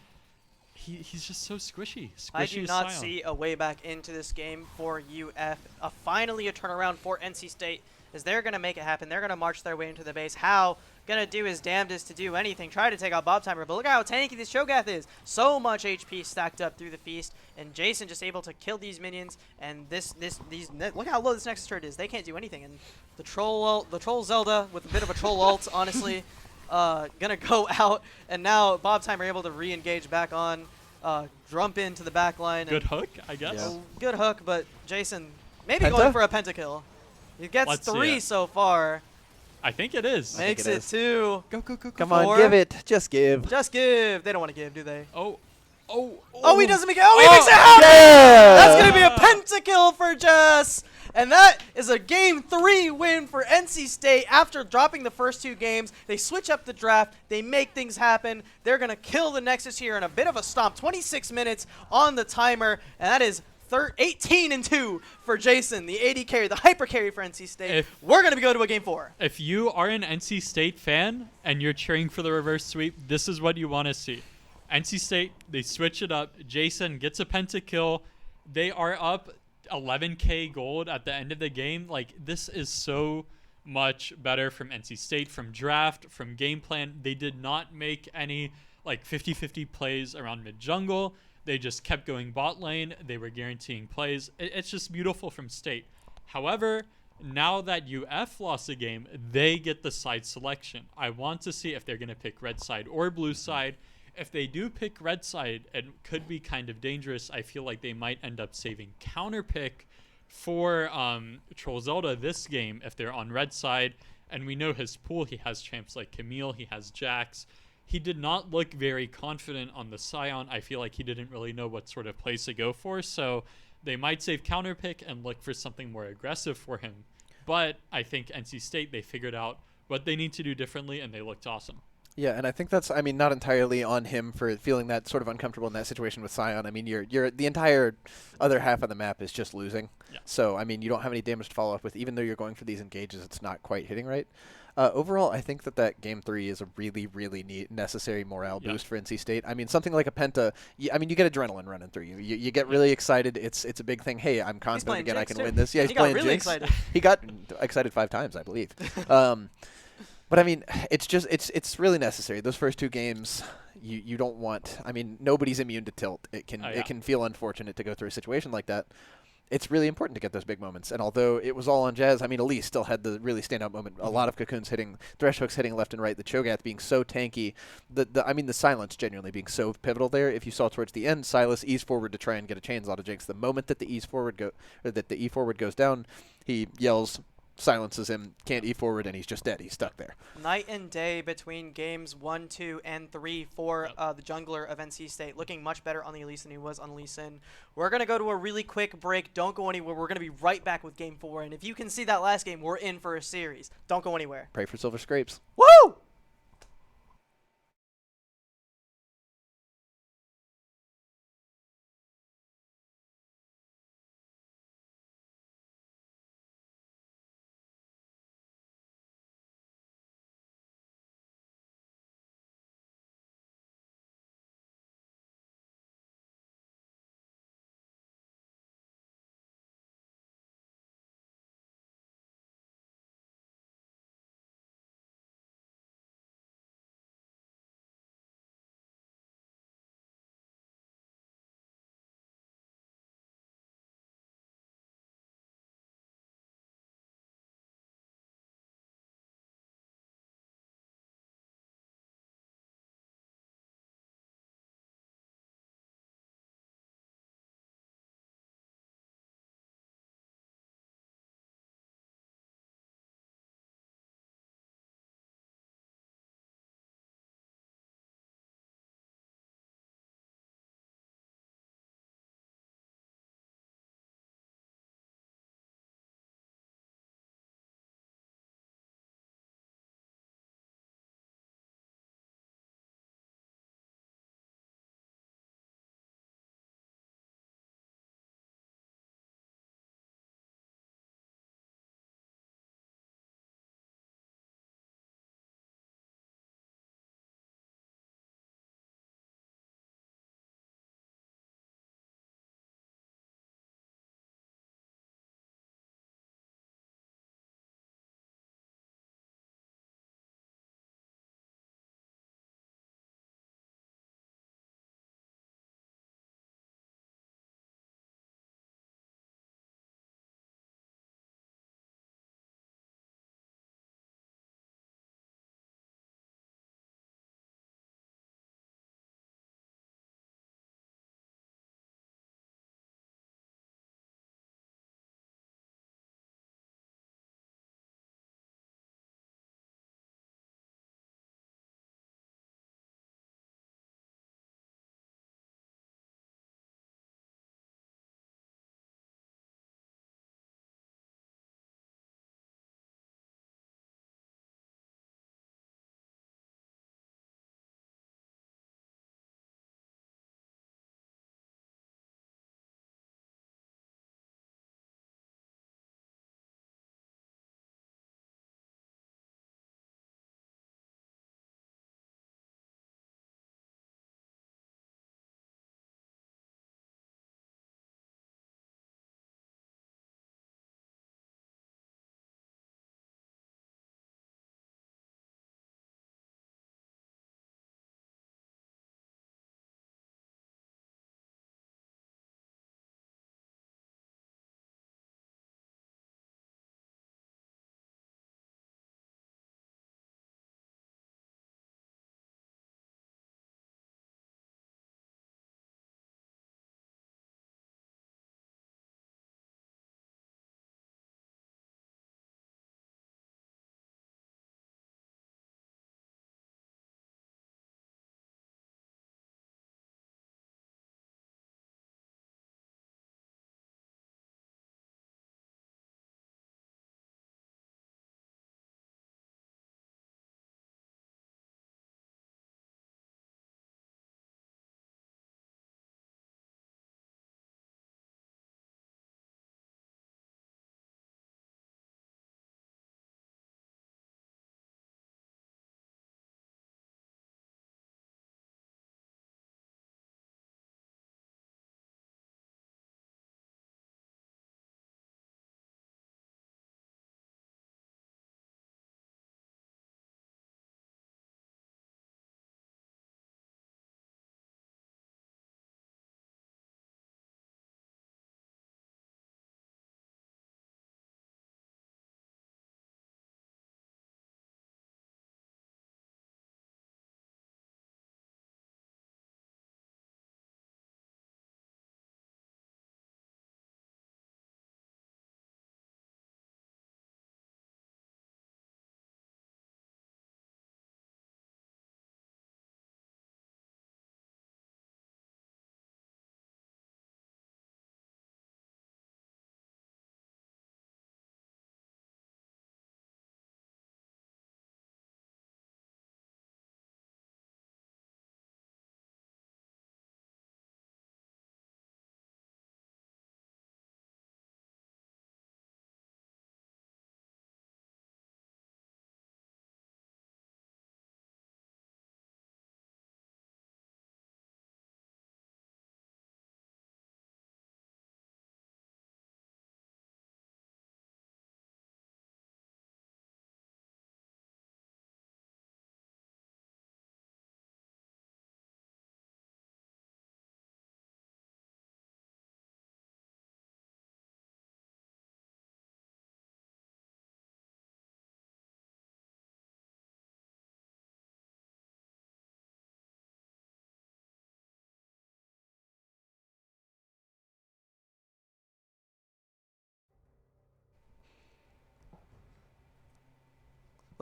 he's just so squishy. I do not see a way back into this game for UF. Finally a turnaround for NC State, as they're going to make it happen. They're going to march their way into the base. How? Going to do his damnedest to do anything. Try to take out Bob Timer, but look how tanky this Cho'Gath is. So much HP stacked up through the feast, and Jason just able to kill these minions. And look how low this Nexus turret is. They can't do anything. And the troll Zelda with a bit of a troll ult, honestly, gonna go out. And now Bob Timer able to re-engage back on, jump into the back line. Good hook, I guess. Yeah. Good hook, but Jason maybe Penta? going for a pentakill. He gets Let's see 3 it. so far. I think it is. think Makes it it is. 2. Go. Come 4. on, give it. Just give. Just give. They don't want to give, do they? Oh, He doesn't make it. Oh, he makes it happen! Yeah! That's going to be a pentakill for Jess. And that is a Game 3 win for NC State after dropping the first 2 games. They switch up the draft. They make things happen. They're going to kill the Nexus here in a bit of a stomp. 26 minutes on the timer, and that is 18-2 for Jason, the AD carry, the hyper carry for NC State. We're going to go to a Game 4. If you are an NC State fan and you're cheering for the reverse sweep, this is what you want to see. NC State, they switch it up. Jason gets a pentakill. They are up 11k gold at the end of the game. Like, this is so much better from NC State, from draft, from game plan. They did not make any like 50-50 plays around mid jungle. They just kept going bot lane. They were guaranteeing plays. It's just beautiful from State. However, now that UF lost a game, they get the side selection. I want to see if they're going to pick red side or blue side. If they do pick red side, it could be kind of dangerous. I feel like they might end up saving counter pick for Troll Zelda this game if they're on red side. And we know his pool. He has champs like Camille. He has Jax. He did not look very confident on the Scion. I feel like he didn't really know what sort of place to go for. So they might save counter pick and look for something more aggressive for him. But I think NC State, they figured out what they need to do differently, and they looked awesome. Yeah, and I think that's, I mean, not entirely on him for feeling that sort of uncomfortable in that situation with Sion. I mean, you're the entire other half of the map is just losing. Yeah. So, I mean, you don't have any damage to follow up with. Even though you're going for these engages, it's not quite hitting right. Overall, I think that game 3 is a really, really necessary morale Yeah. boost for NC State. I mean, something like a Penta, I mean, you get adrenaline running through you. You get really excited. It's a big thing. Hey, I'm confident playing again. I Jinx, can too. win this. Yeah, he's He got playing really Jinx. excited. He got excited 5 times, I believe. But I mean, it's really necessary. Those first 2 games, you don't want. I mean, nobody's immune to tilt. It can Oh, yeah. it can feel unfortunate to go through a situation like that. It's really important to get those big moments. And although it was all on Jazz, I mean, Elise still had the really standout moment. A lot of cocoons hitting, thresh hooks hitting left and right. The Cho'Gath being so tanky. The silence genuinely being so pivotal there. If you saw towards the end, Silas ease forward to try and get a chainsaw to Jinx. The moment that the E forward goes down, he yells, silences him, can't E forward, and he's just dead. He's stuck there. Night and day between games 1, 2, and 3 for the jungler of NC State. Looking much better on the Elise than he was on Lee Sin. We're going to go to a really quick break. Don't go anywhere. We're going to be right back with game 4. And if you can see that last game, we're in for a series. Don't go anywhere. Pray for silver scrapes. Woo!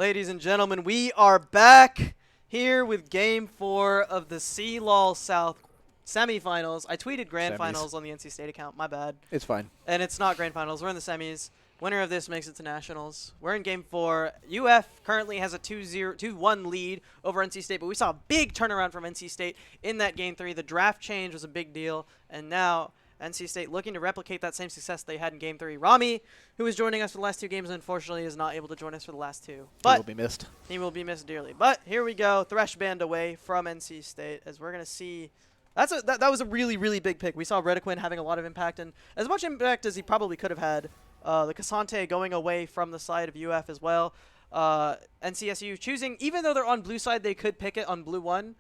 Ladies and gentlemen, we are back here with Game 4 of the CLoL South Semifinals. I tweeted Grand Semis. Finals on the NC State account. My bad. It's fine. And it's not Grand Finals. We're in the semis. Winner of this makes it to Nationals. We're in Game 4. UF currently has a 2-1 lead over NC State, but we saw a big turnaround from NC State in that Game 3. The draft change was a big deal, and now NC State looking to replicate that same success they had in Game 3. Rami, who was joining us for the last 2 games, unfortunately is not able to join us for the last 2. He But will be missed. he will be missed dearly. But here we go, Thresh band away from NC State, as we're going to see. That was a really, really big pick. We saw Redequin having a lot of impact, and as much impact as he probably could have had. The Cassante going away from the side of UF as well. NCSU choosing, even though they're on blue side, they could pick it on blue 1.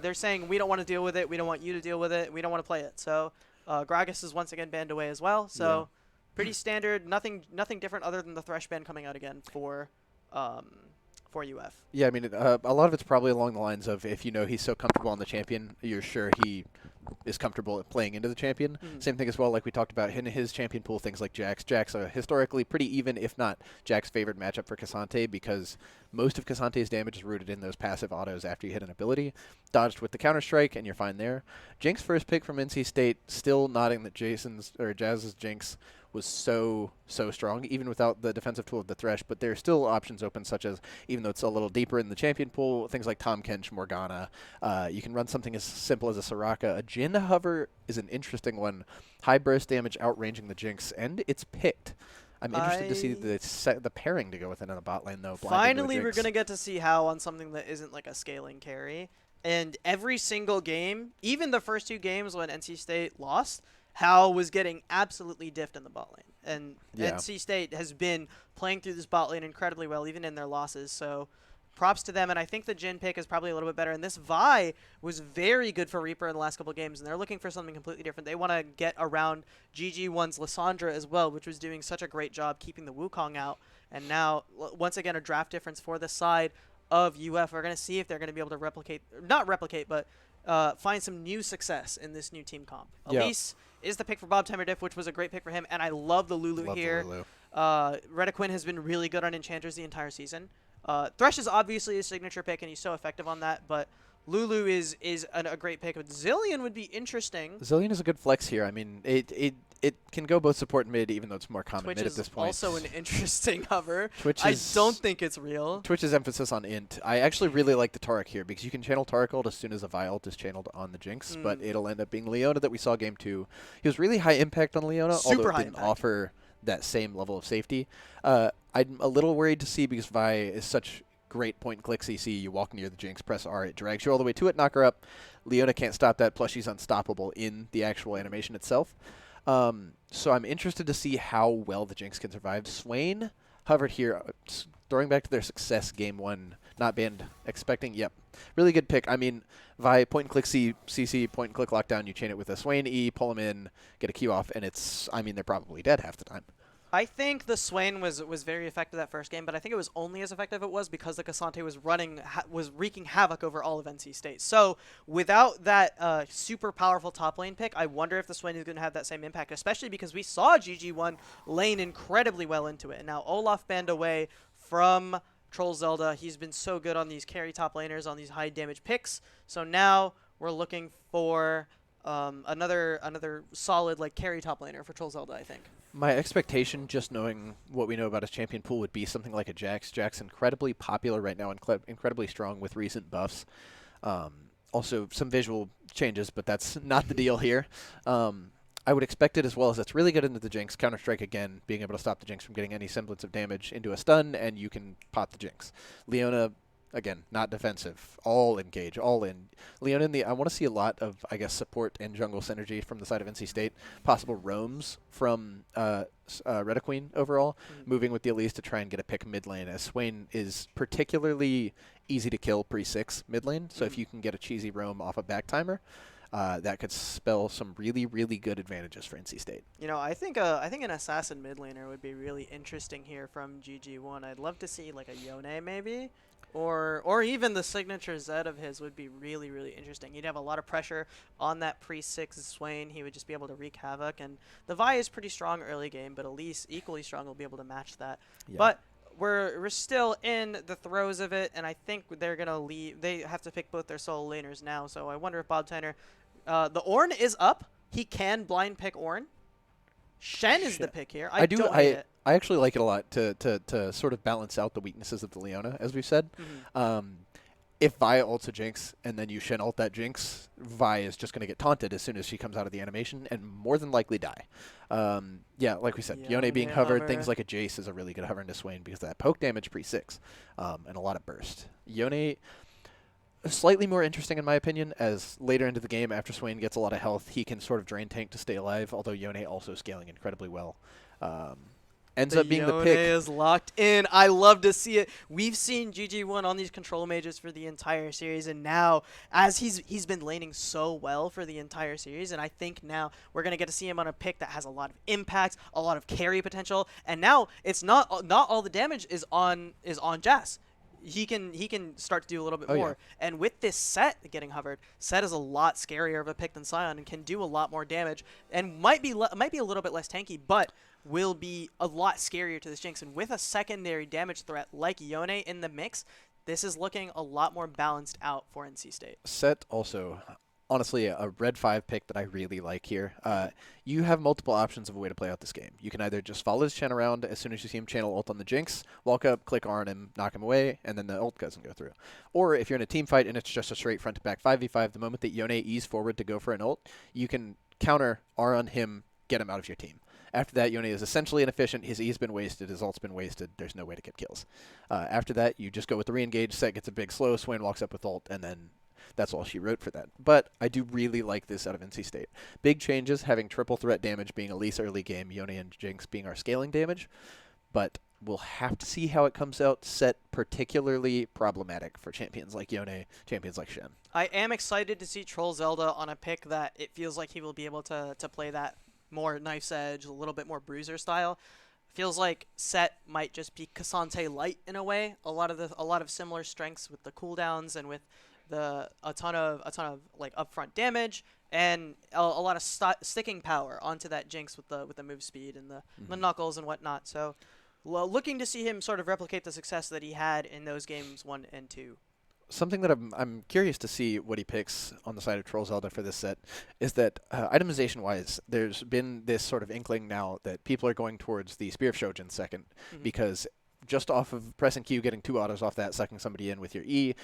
They're saying, we don't want to deal with it. We don't want you to deal with it. We don't want to play it. So Gragas is once again banned away as well. So pretty standard. Nothing different other than the Thresh ban coming out again for UF. Yeah, I mean, a lot of it's probably along the lines of if you know he's so comfortable on the champion, you're sure he is comfortable at playing into the champion. Same thing as well, like we talked about in his champion pool, things like Jax. Jax are historically pretty even, if not Jack's favorite matchup for Cassante, because most of Cassante's damage is rooted in those passive autos after you hit an ability. Dodged with the Counter-Strike, and you're fine there. Jinx first pick from NC State, still nodding that Jazz's Jinx was so strong, even without the defensive tool of the Thresh, but there are still options open, such as, even though it's a little deeper in the champion pool, things like Tahm Kench, Morgana. You can run something as simple as a Soraka. A Jhin Hover is an interesting one. High burst damage outranging the Jinx, and it's picked. I'm interested to see the pairing to go with it in the bot lane, though. Finally, we're going to get to see how on something that isn't like a scaling carry. And every single game, even the first 2 games when NC State lost, How was getting absolutely diffed in the bot lane. And NC State has been playing through this bot lane incredibly well, even in their losses. So props to them. And I think the Jhin pick is probably a little bit better. And this Vi was very good for Reaper in the last couple of games. And they're looking for something completely different. They want to get around GG1's Lissandra as well, which was doing such a great job keeping the Wukong out. And now, once again, a draft difference for the side of UF. We're going to see if they're going to be able to replicate, not replicate, but find some new success in this new team comp. Elise is the pick for Bob Timerdiff, which was a great pick for him, and I love the Lulu here. Redequin has been really good on Enchanters the entire season. Thresh is obviously a signature pick, and he's so effective on that, but Lulu is a great pick. But Zillion would be interesting. Zillion is a good flex here. I mean, it can go both support and mid, even though it's more common Twitch mid at this point. Also an interesting hover. Twitch I don't think it's real. Twitch's emphasis on int. I actually really like the Taric here because you can channel Taric ult as soon as a Vi ult is channeled on the Jinx, but it'll end up being Leona that we saw game 2. He was really high impact on Leona, although it didn't offer that same level of safety. I'm a little worried to see because Vi is such great point-and-click CC. You walk near the Jinx, press R, it drags you all the way to it, knock her up. Leona can't stop that, plus she's unstoppable in the actual animation itself. So I'm interested to see how well the Jinx can survive. Swain hovered here, throwing back to their success game 1, not banned, expecting, really good pick. I mean, Vi, point-and-click CC, point-and-click lockdown, you chain it with a Swain E, pull them in, get a Q off, and they're probably dead half the time. I think the Swain was very effective that first game, but I think it was only as effective it was because the Cassante was wreaking havoc over all of NC State. So without that super powerful top lane pick, I wonder if the Swain is going to have that same impact, especially because we saw GG1 lane incredibly well into it. And now Olaf banned away from Troll Zelda. He's been so good on these carry top laners, on these high damage picks. So now we're looking for another solid carry top laner for Troll Zelda, I think. My expectation, just knowing what we know about his champion pool, would be something like a Jax. Jax incredibly popular right now and incredibly strong with recent buffs. Also, some visual changes, but that's not the deal here. I would expect it as well as it's really good into the Jinx. Counter-Strike again, being able to stop the Jinx from getting any semblance of damage into a stun, and you can pot the Jinx. Leona, again, not defensive. All engage, all in. Leona, I want to see a lot of, I guess, support and jungle synergy from the side of NC State. Possible roams from Redequeen overall, moving with the Elise to try and get a pick mid lane, as Swain is particularly easy to kill pre-6 mid lane. So if you can get a cheesy roam off a back timer, that could spell some really, really good advantages for NC State. You know, I think an assassin mid laner would be really interesting here from GG1. I'd love to see like a Yone maybe. Or even the signature Zed of his would be really, really interesting. He'd have a lot of pressure on that pre-6 Swain. He would just be able to wreak havoc. And the Vi is pretty strong early game, but Elise, equally strong, will be able to match that. Yeah. But we're still in the throes of it, and I think they're gonna leave. They have to pick both their solo laners now, so I wonder if Bob Tyner, the Ornn is up. He can blind pick Ornn. Shen is the Shen. pick here. I don't hate it. I actually like it a lot to sort of balance out the weaknesses of the Leona, as we've said. If Vi ults a Jinx and then you Shen ult that Jinx, Vi is just going to get taunted as soon as she comes out of the animation and more than likely die. Yeah, like we said, Yone being hovered, things like a Jace is a really good hover into Swain because of that poke damage pre-6 and a lot of burst. Yone, slightly more interesting in my opinion, as later into the game, after Swain gets a lot of health, he can sort of drain tank to stay alive, although Yone also scaling incredibly well. Ends up being the pick. Yone is locked in. I love to see it. We've seen GG1 on these control mages for the entire series, and now, as he's been laning so well for the entire series, and I think now we're gonna get to see him on a pick that has a lot of impact, a lot of carry potential, and now it's not all the damage is on Jazz. He can start to do a little bit more. Yeah. And with this Set getting hovered, Set is a lot scarier of a pick than Sion and can do a lot more damage and might be a little bit less tanky, but will be a lot scarier to this Jinx. And with a secondary damage threat like Yone in the mix, this is looking a lot more balanced out for NC State. Set also, honestly, a red 5 pick that I really like here. You have multiple options of a way to play out this game. You can either just follow his Shen around as soon as you see him channel ult on the Jinx, walk up, click R on him, knock him away, and then the ult doesn't go through. Or if you're in a team fight and it's just a straight front-to-back 5v5, the moment that Yone ease forward to go for an ult, you can counter R on him, get him out of your team. After that, Yone is essentially inefficient. His E's been wasted. His ult's been wasted. There's no way to get kills. After that, you just go with the re-engage. Set gets a big slow. Swain walks up with ult, and then that's all she wrote for that. But I do really like this out of NC State. Big changes, having triple threat damage being Elise early game, Yone and Jinx being our scaling damage. But we'll have to see how it comes out. Set particularly problematic for champions like Yone, champions like Shen. I am excited to see Troll Zelda on a pick that it feels like he will be able to play that more Knife's Edge, a little bit more Bruiser style. Feels like Set might just be Cassante light in a way. A lot of similar strengths with the cooldowns and with a ton of like upfront damage and a lot of sticking power onto that Jinx with the move speed and the knuckles and whatnot. So looking to see him sort of replicate the success that he had in those games 1 and 2. Something that I'm curious to see what he picks on the side of Troll Zelda for this set is that itemization-wise, there's been this sort of inkling now that people are going towards the Spear of Shojin second because just off of pressing Q, getting 2 autos off that, sucking somebody in with your E,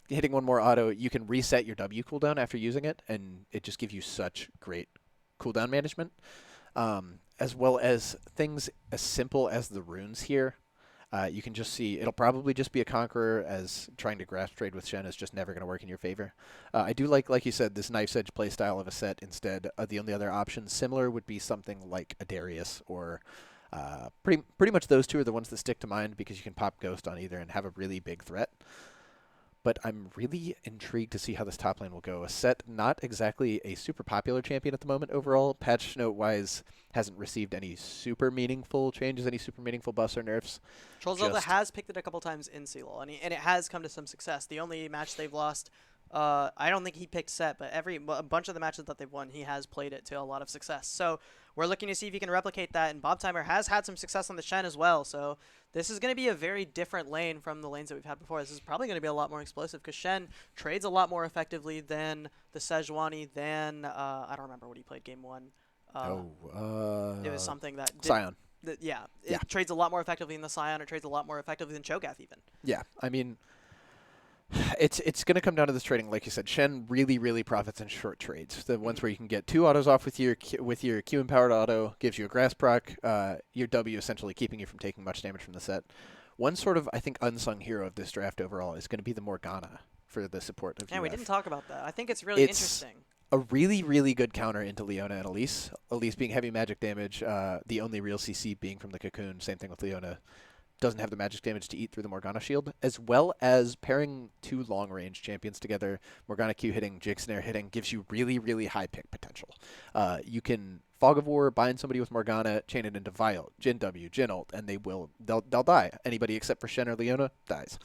hitting 1 more auto, you can reset your W cooldown after using it, and it just gives you such great cooldown management, as well as things as simple as the runes here. You can just see it'll probably just be a Conqueror, as trying to grasp trade with Shen is just never going to work in your favor. I do like you said, this Knife's Edge playstyle of a Set instead. The only other option similar would be something like a Darius, or pretty much those two are the ones that stick to mind because you can pop Ghost on either and have a really big threat. But I'm really intrigued to see how this top lane will go. A Set not exactly a super popular champion at the moment overall. Patch note-wise, hasn't received any super meaningful changes, any super meaningful buffs or nerfs. Troll Zelda has picked it a couple times in CLoL, and it has come to some success. The only match they've lost, I don't think he picked Set, but a bunch of the matches that they've won, he has played it to a lot of success. So we're looking to see if he can replicate that, and Bob Timer has had some success on the Shen as well. So this is going to be a very different lane from the lanes that we've had before. This is probably going to be a lot more explosive because Shen trades a lot more effectively than the Sejuani, than I don't remember what he played game 1. It was something that Sion. It trades a lot more effectively than the Sion, or trades a lot more effectively than Cho'Gath even. Yeah, I mean, it's going to come down to this trading, like you said. Shen really profits in short trades. The ones where you can get 2 autos off with your Q empowered auto, gives you a grass proc, your W essentially keeping you from taking much damage from the Set. One sort of, I think, unsung hero of this draft overall is going to be the Morgana for the support of UF. We didn't talk about that. I think it's really interesting. A really good counter into Leona and Elise. Elise being heavy magic damage, the only real CC being from the Cocoon. Same thing with Leona. Doesn't have the magic damage to eat through the Morgana shield, as well as pairing 2 long-range champions together. Morgana Q hitting, Jig Snare hitting, gives you really high pick potential. You can Fog of War, bind somebody with Morgana, chain it into Jhin W, Jhin ult, and they'll die. Anybody except for Shen or Leona dies.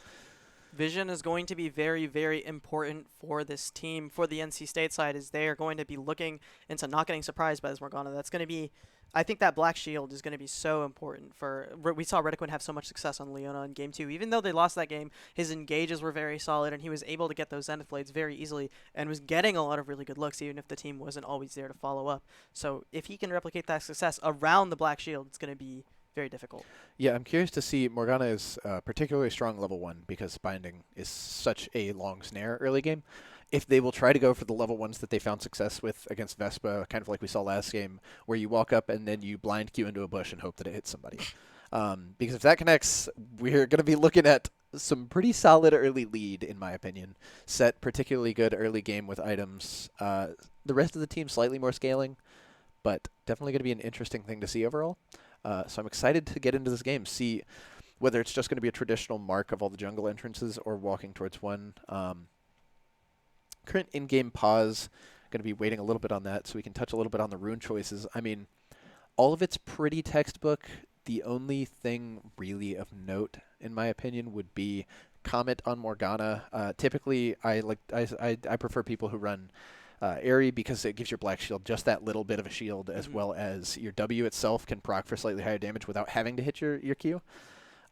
vision is going to be very, very important for this team, for the NC State side, is they are going to be looking into not getting surprised by this Morgana. That's going to be, I think that Black Shield is going to be so important we saw Rediquin have so much success on Leona in Game 2. Even though they lost that game, his engages were very solid, and he was able to get those Zenith Blades very easily, and was getting a lot of really good looks, even if the team wasn't always there to follow up. So if he can replicate that success around the Black Shield, it's going to be very difficult. Yeah, I'm curious to see. Morgana is particularly strong level 1 because binding is such a long snare early game. If they will try to go for the level 1s that they found success with against Vespa, kind of like we saw last game, where you walk up and then you blind Q into a bush and hope that it hits somebody. Because if that connects, we're going to be looking at some pretty solid early lead, in my opinion. Set particularly good early game with items. The rest of the team slightly more scaling, but definitely going to be an interesting thing to see overall. So I'm excited to get into this game, see whether it's just going to be a traditional mark of all the jungle entrances or walking towards one. Current in-game pause, going to be waiting a little bit on that so we can touch a little bit on the rune choices. I mean, all of it's pretty textbook. The only thing really of note, in my opinion, would be comment on Morgana. Typically, I prefer people who run Airy because it gives your Black Shield just that little bit of a shield, as well as your W itself can proc for slightly higher damage without having to hit your Q.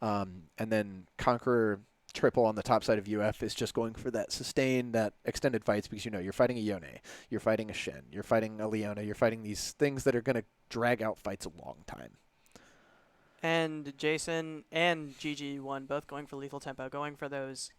And then Conqueror triple on the top side of UF is just going for that sustain, that extended fights, because you're fighting a Yone, you're fighting a Shen, you're fighting a Leona, you're fighting these things that are going to drag out fights a long time. And Jason and GG1 both going for lethal tempo, going for those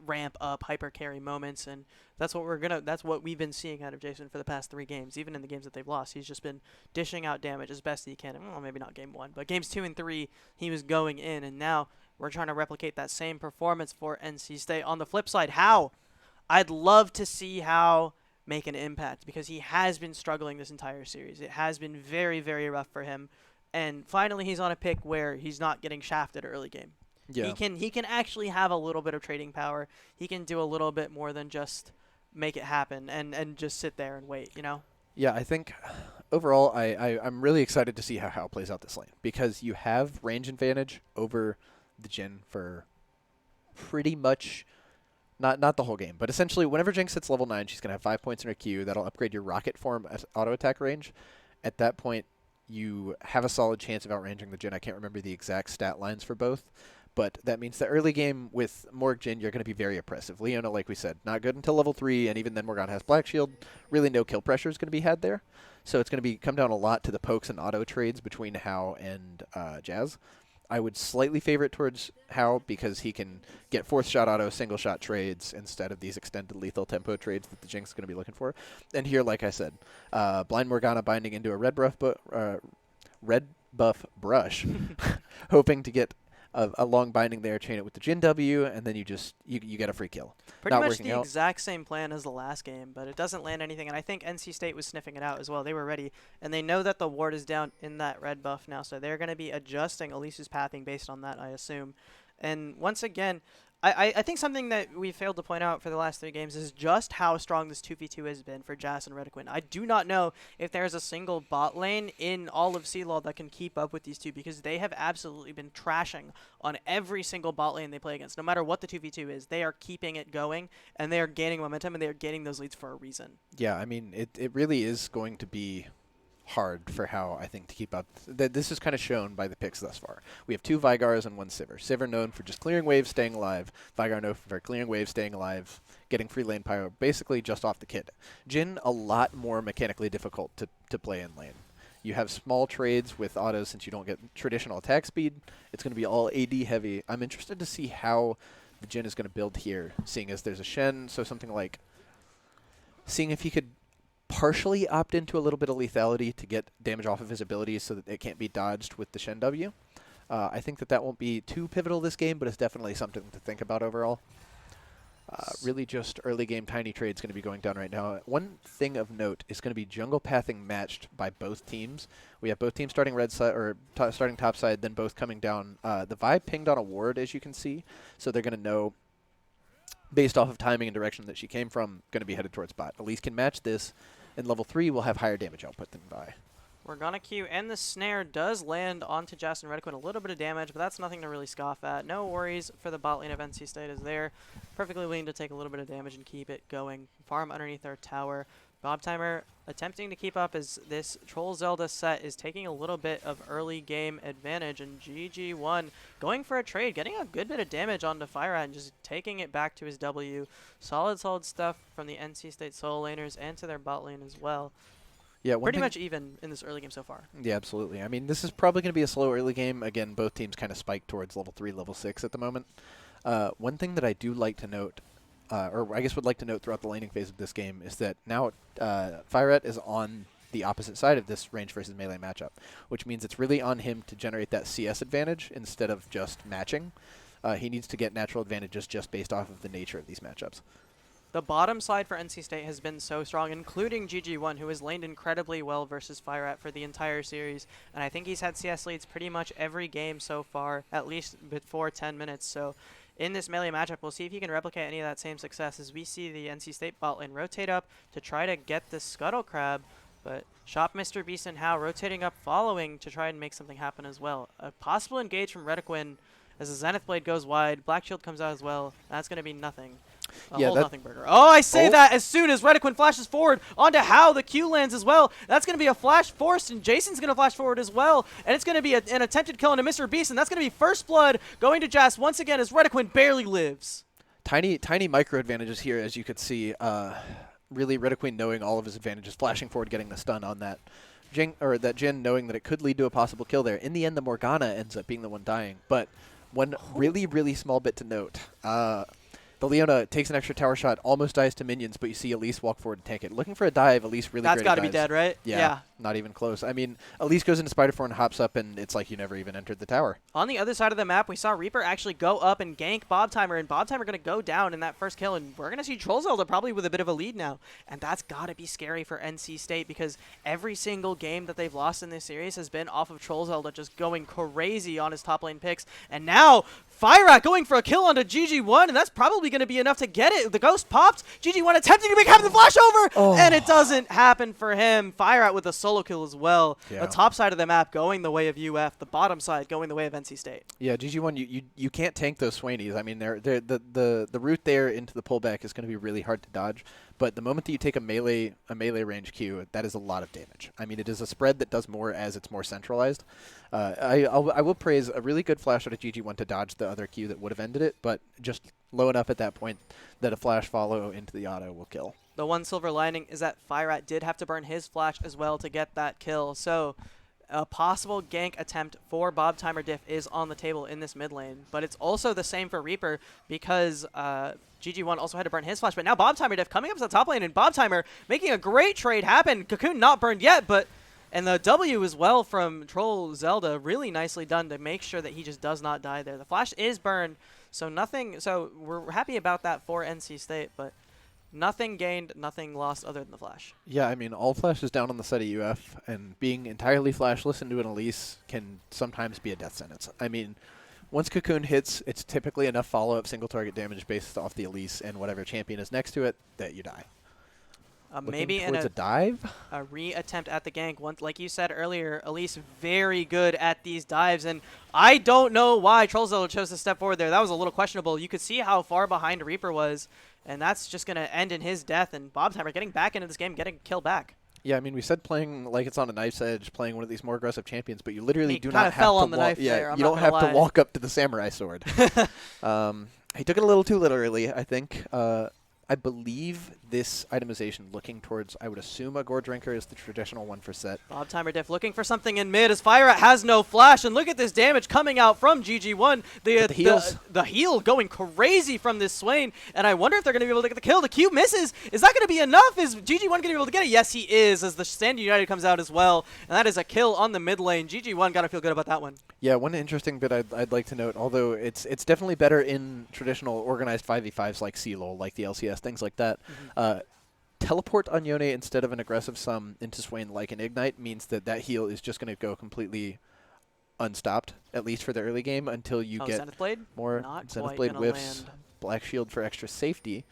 ramp up hyper carry moments, and that's what we've been seeing out of Jason for the past 3 games. Even in the games that they've lost, he's just been dishing out damage as best he can. Well, maybe not game 1, but games 2 and 3 he was going in, and now we're trying to replicate that same performance for NC State. On the flip side, How, I'd love to see How make an impact, because he has been struggling this entire series. It has been very, very rough for him, and finally he's on a pick where he's not getting shafted early game. Yeah. He can actually have a little bit of trading power. He can do a little bit more than just make it happen and just sit there and wait, Yeah, I think overall I'm really excited to see how plays out this lane, because you have range advantage over the Jhin for pretty much not the whole game, but essentially whenever Jinx hits level 9, she's going to have 5 points in her Q. That'll upgrade your rocket form at auto attack range. At that point, you have a solid chance of outranging the Jhin. I can't remember the exact stat lines for both, but that means the early game with Morg Jhin, you're going to be very oppressive. Leona, like we said, not good until level 3, and even then Morgana has Black Shield. Really no kill pressure is going to be had there. So it's going to come down a lot to the pokes and auto trades between How and Jazz. I would slightly favor it towards How, because he can get 4th shot auto, single shot trades instead of these extended lethal tempo trades that the Jinx is going to be looking for. And here, like I said, Blind Morgana binding into a red buff brush, hoping to get a long binding there, chain it with the Jhin W, and then you get a free kill. Pretty Not much working the out. exact same plan as the last game, but it doesn't land anything, and I think NC State was sniffing it out as well. They were ready, and they know that the ward is down in that red buff now, so they're going to be adjusting Elise's pathing based on that, I assume. And once again, I think something that we failed to point out for the last 3 games is just how strong this 2v2 has been for Jazz and Rediquin. I do not know if there's a single bot lane in all of CLoL that can keep up with these two, because they have absolutely been trashing on every single bot lane they play against. No matter what the 2v2 is, they are keeping it going, and they are gaining momentum, and they are gaining those leads for a reason. Yeah, I mean, it really is going to be hard for How, I think, to keep up. This is kind of shown by the picks thus far. We have 2 Vigars and 1 Sivir. Sivir known for just clearing waves, staying alive. Vigar known for clearing waves, staying alive, getting free lane pyro, basically just off the kit. Jhin, a lot more mechanically difficult to play in lane. You have small trades with autos since you don't get traditional attack speed. It's going to be all AD heavy. I'm interested to see how the Jhin is going to build here, seeing as there's a Shen, so something like seeing if he could partially opt into a little bit of lethality to get damage off of his abilities so that it can't be dodged with the Shen W. I think that won't be too pivotal this game, but it's definitely something to think about overall. Really just early game tiny trades going to be going down right now. One thing of note is going to be jungle pathing matched by both teams. We have both teams starting red side or starting top side, then both coming down. The Vi pinged on a ward, as you can see, so they're going to know based off of timing and direction that she came from, going to be headed towards bot. Elise can match this, and level 3 will have higher damage output than Vi. We're gonna queue, and the snare does land onto Justin Redquin. A little bit of damage, but that's nothing to really scoff at. No worries for the bot lane of NC State is there. Perfectly willing to take a little bit of damage and keep it going. Farm underneath our tower. Bob Timer attempting to keep up as this Troll Zelda set is taking a little bit of early game advantage, and GG1 going for a trade, getting a good bit of damage onto FireEye and just taking it back to his W. Solid stuff from the NC State solo laners and to their bot lane as well. Yeah, Pretty much even in this early game so far. Yeah, absolutely. I mean, this is probably going to be a slow early game. Again, both teams kind of spike towards level 3, level 6 at the moment. One thing that I do like to note, or I guess would like to note throughout the laning phase of this game, is that now FireEye is on the opposite side of this range versus melee matchup, which means it's really on him to generate that CS advantage instead of just matching. He needs to get natural advantages just based off of the nature of these matchups. The bottom side for NC State has been so strong, including GG1, who has laned incredibly well versus FireEye for the entire series. And I think he's had CS leads pretty much every game so far, at least before 10 minutes. So in this melee matchup, we'll see if he can replicate any of that same success as we see the NC State bot lane rotate up to try to get this Scuttle Crab. But Shop Mr. Beast and How rotating up, following to try and make something happen as well. A possible engage from Redquin as the Zenith Blade goes wide. Black Shield comes out as well. That's going to be nothing. A whole nothing burger. Oh, I say that as soon as Redquin flashes forward onto How. The Q lands as well. That's going to be a flash forced, and Jason's going to flash forward as well. And it's going to be an attempted kill into Mr. Beast, and that's going to be first blood going to Jas once again as Redquin barely lives. Tiny micro advantages here, as you could see. Really, Redquin knowing all of his advantages, flashing forward, getting the stun on that Jhin, knowing that it could lead to a possible kill there. In the end, the Morgana ends up being the one dying. But one really small bit to note. The Leona takes an extra tower shot, almost dies to minions, but you see Elise walk forward and tank it. Looking for a dive, Elise really That's great got to at be dives. dead, right? Yeah, not even close. I mean, Elise goes into Spider Form and hops up, and it's like you never even entered the tower. On the other side of the map, we saw Reaper actually go up and gank Bob Timer, and Bob Timer going to go down in that first kill, and we're going to see Troll Zelda probably with a bit of a lead now. And that's got to be scary for NC State, because every single game that they've lost in this series has been off of Troll Zelda just going crazy on his top lane picks. And now FireEye going for a kill onto GG1, and that's probably going to be enough to get it. The ghost popped. GG1 attempting to make happen the flash over, and it doesn't happen for him. FireEye with a solo kill as well. Yeah. The top side of the map going the way of UF, the bottom side going the way of NC State. Yeah, GG1, you can't tank those Swanies. I mean, the route there into the pullback is going to be really hard to dodge. But the moment that you take a melee range Q, that is a lot of damage. I mean, it is a spread that does more as it's more centralized. I will praise a really good flash out of GG1 to dodge the other Q that would have ended it, but just low enough at that point that a flash follow into the auto will kill. The one silver lining is that FireEye did have to burn his flash as well to get that kill. So a possible gank attempt for Bob Timer Diff is on the table in this mid lane. But it's also the same for Reaper, because GG1 also had to burn his flash. But now Bob Timer Diff coming up to the top lane, and Bob Timer making a great trade happen. Cocoon not burned yet, but and the W as well from Troll Zelda, really nicely done to make sure that he just does not die there. The flash is burned, so nothing. So we're happy about that for NC State, but nothing gained, nothing lost other than the flash. Yeah, I mean, all flash is down on the side of UF, and being entirely flashless into an Elise can sometimes be a death sentence. I mean, once Cocoon hits, it's typically enough follow-up single target damage based off the Elise and whatever champion is next to it that you die. Maybe in a dive? A re-attempt at the gank. Once, like you said earlier, Elise very good at these dives, and I don't know why Trollzilla chose to step forward there. That was a little questionable. You could see how far behind Reaper was, and that's just going to end in his death, and Bob Timer getting back into this game, getting a kill back. Yeah, I mean, we said playing like it's on a knife's edge, playing one of these more aggressive champions, but you literally do kinda not have fell to on the knife there, I'm you not don't gonna have lie. to walk up to the samurai sword. He took it a little too literally, I think. I believe this itemization looking towards, I would assume, a Gore Drinker is the traditional one for set. Bob Timer Diff looking for something in mid as FireEye has no flash, and look at this damage coming out from GG1. The heal going crazy from this Swain, and I wonder if they're going to be able to get the kill. The Q misses. Is that going to be enough? Is GG1 going to be able to get it? Yes, he is, as the Stand United comes out as well, and that is a kill on the mid lane. GG1 got to feel good about that one. Yeah, one interesting bit I'd like to note, although it's definitely better in traditional organized 5v5s like CLoL, like the LCS, things like that. Teleport on Yone instead of an aggressive sum into Swain like an Ignite means that heal is just going to go completely unstopped, at least for the early game, until you get Zenith Blade? more Not Zenith quite Blade gonna whiffs, land. Black Shield for extra safety.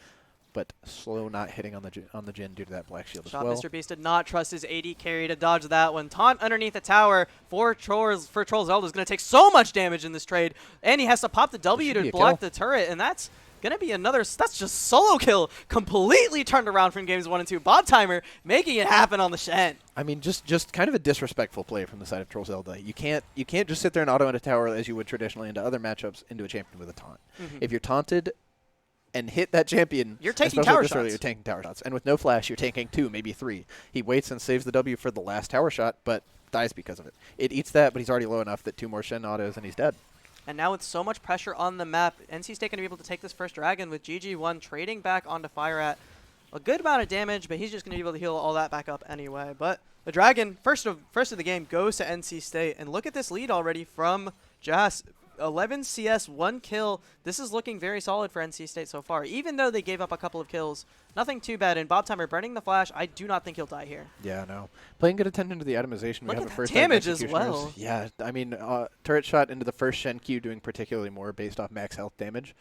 but slow not hitting on the Jhin due to that black shield as Shot well. Mr. Beast did not trust his AD carry to dodge that one. Taunt underneath the tower for Troll Zelda is going to take so much damage in this trade, and he has to pop the W to block the turret, and that's going to be another, that's just solo kill, completely turned around from games 1 and 2. Bob Timer making it happen on the Shen. I mean, just kind of a disrespectful play from the side of Troll Zelda. You can't just sit there and auto into tower as you would traditionally into other matchups into a champion with a taunt. If you're taunted and hit that champion, you're taking especially tower this early, shots. you're taking tower shots. And with no flash, you're taking 2, maybe 3. He waits and saves the W for the last tower shot, but dies because of it. It eats that, but he's already low enough that 2 more Shen autos and he's dead. And now with so much pressure on the map, NC State going to be able to take this first dragon with GG1 trading back onto Fire at a good amount of damage, but he's just going to be able to heal all that back up anyway. But the dragon, first of the game, goes to NC State. And look at this lead already from Jas. 11 CS, 1 kill. This is looking very solid for NC State so far. Even though they gave up a couple of kills, nothing too bad. And Bob Timer burning the flash, I do not think he'll die here. Yeah, no. Playing good attention to the itemization. Look we have at a that first damage as well. Yeah, I mean, turret shot into the first Shen Q doing particularly more based off max health damage.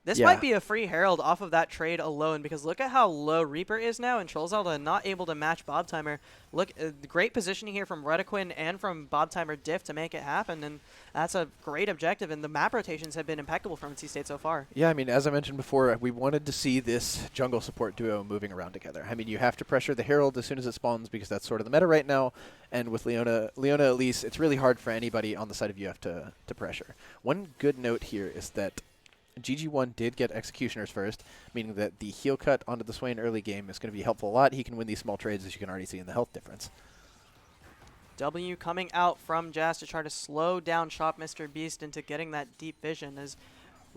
This might be a free Herald off of that trade alone, because look at how low Reaper is now, and Troll Zelda not able to match Bob Timer. Look, great positioning here from Redaquin and from Bob Timer Diff to make it happen, and that's a great objective, and the map rotations have been impeccable from NC State so far. Yeah, I mean, as I mentioned before, we wanted to see this jungle support duo moving around together. I mean, you have to pressure the Herald as soon as it spawns because that's sort of the meta right now, and with Leona at least, it's really hard for anybody on the side of UF to pressure. One good note here is that GG1 did get Executioners first, meaning that the heal cut onto the Swain early game is going to be helpful a lot. He can win these small trades, as you can already see in the health difference. W coming out from Jas to try to slow down Shop Mr. Beast into getting that deep vision, as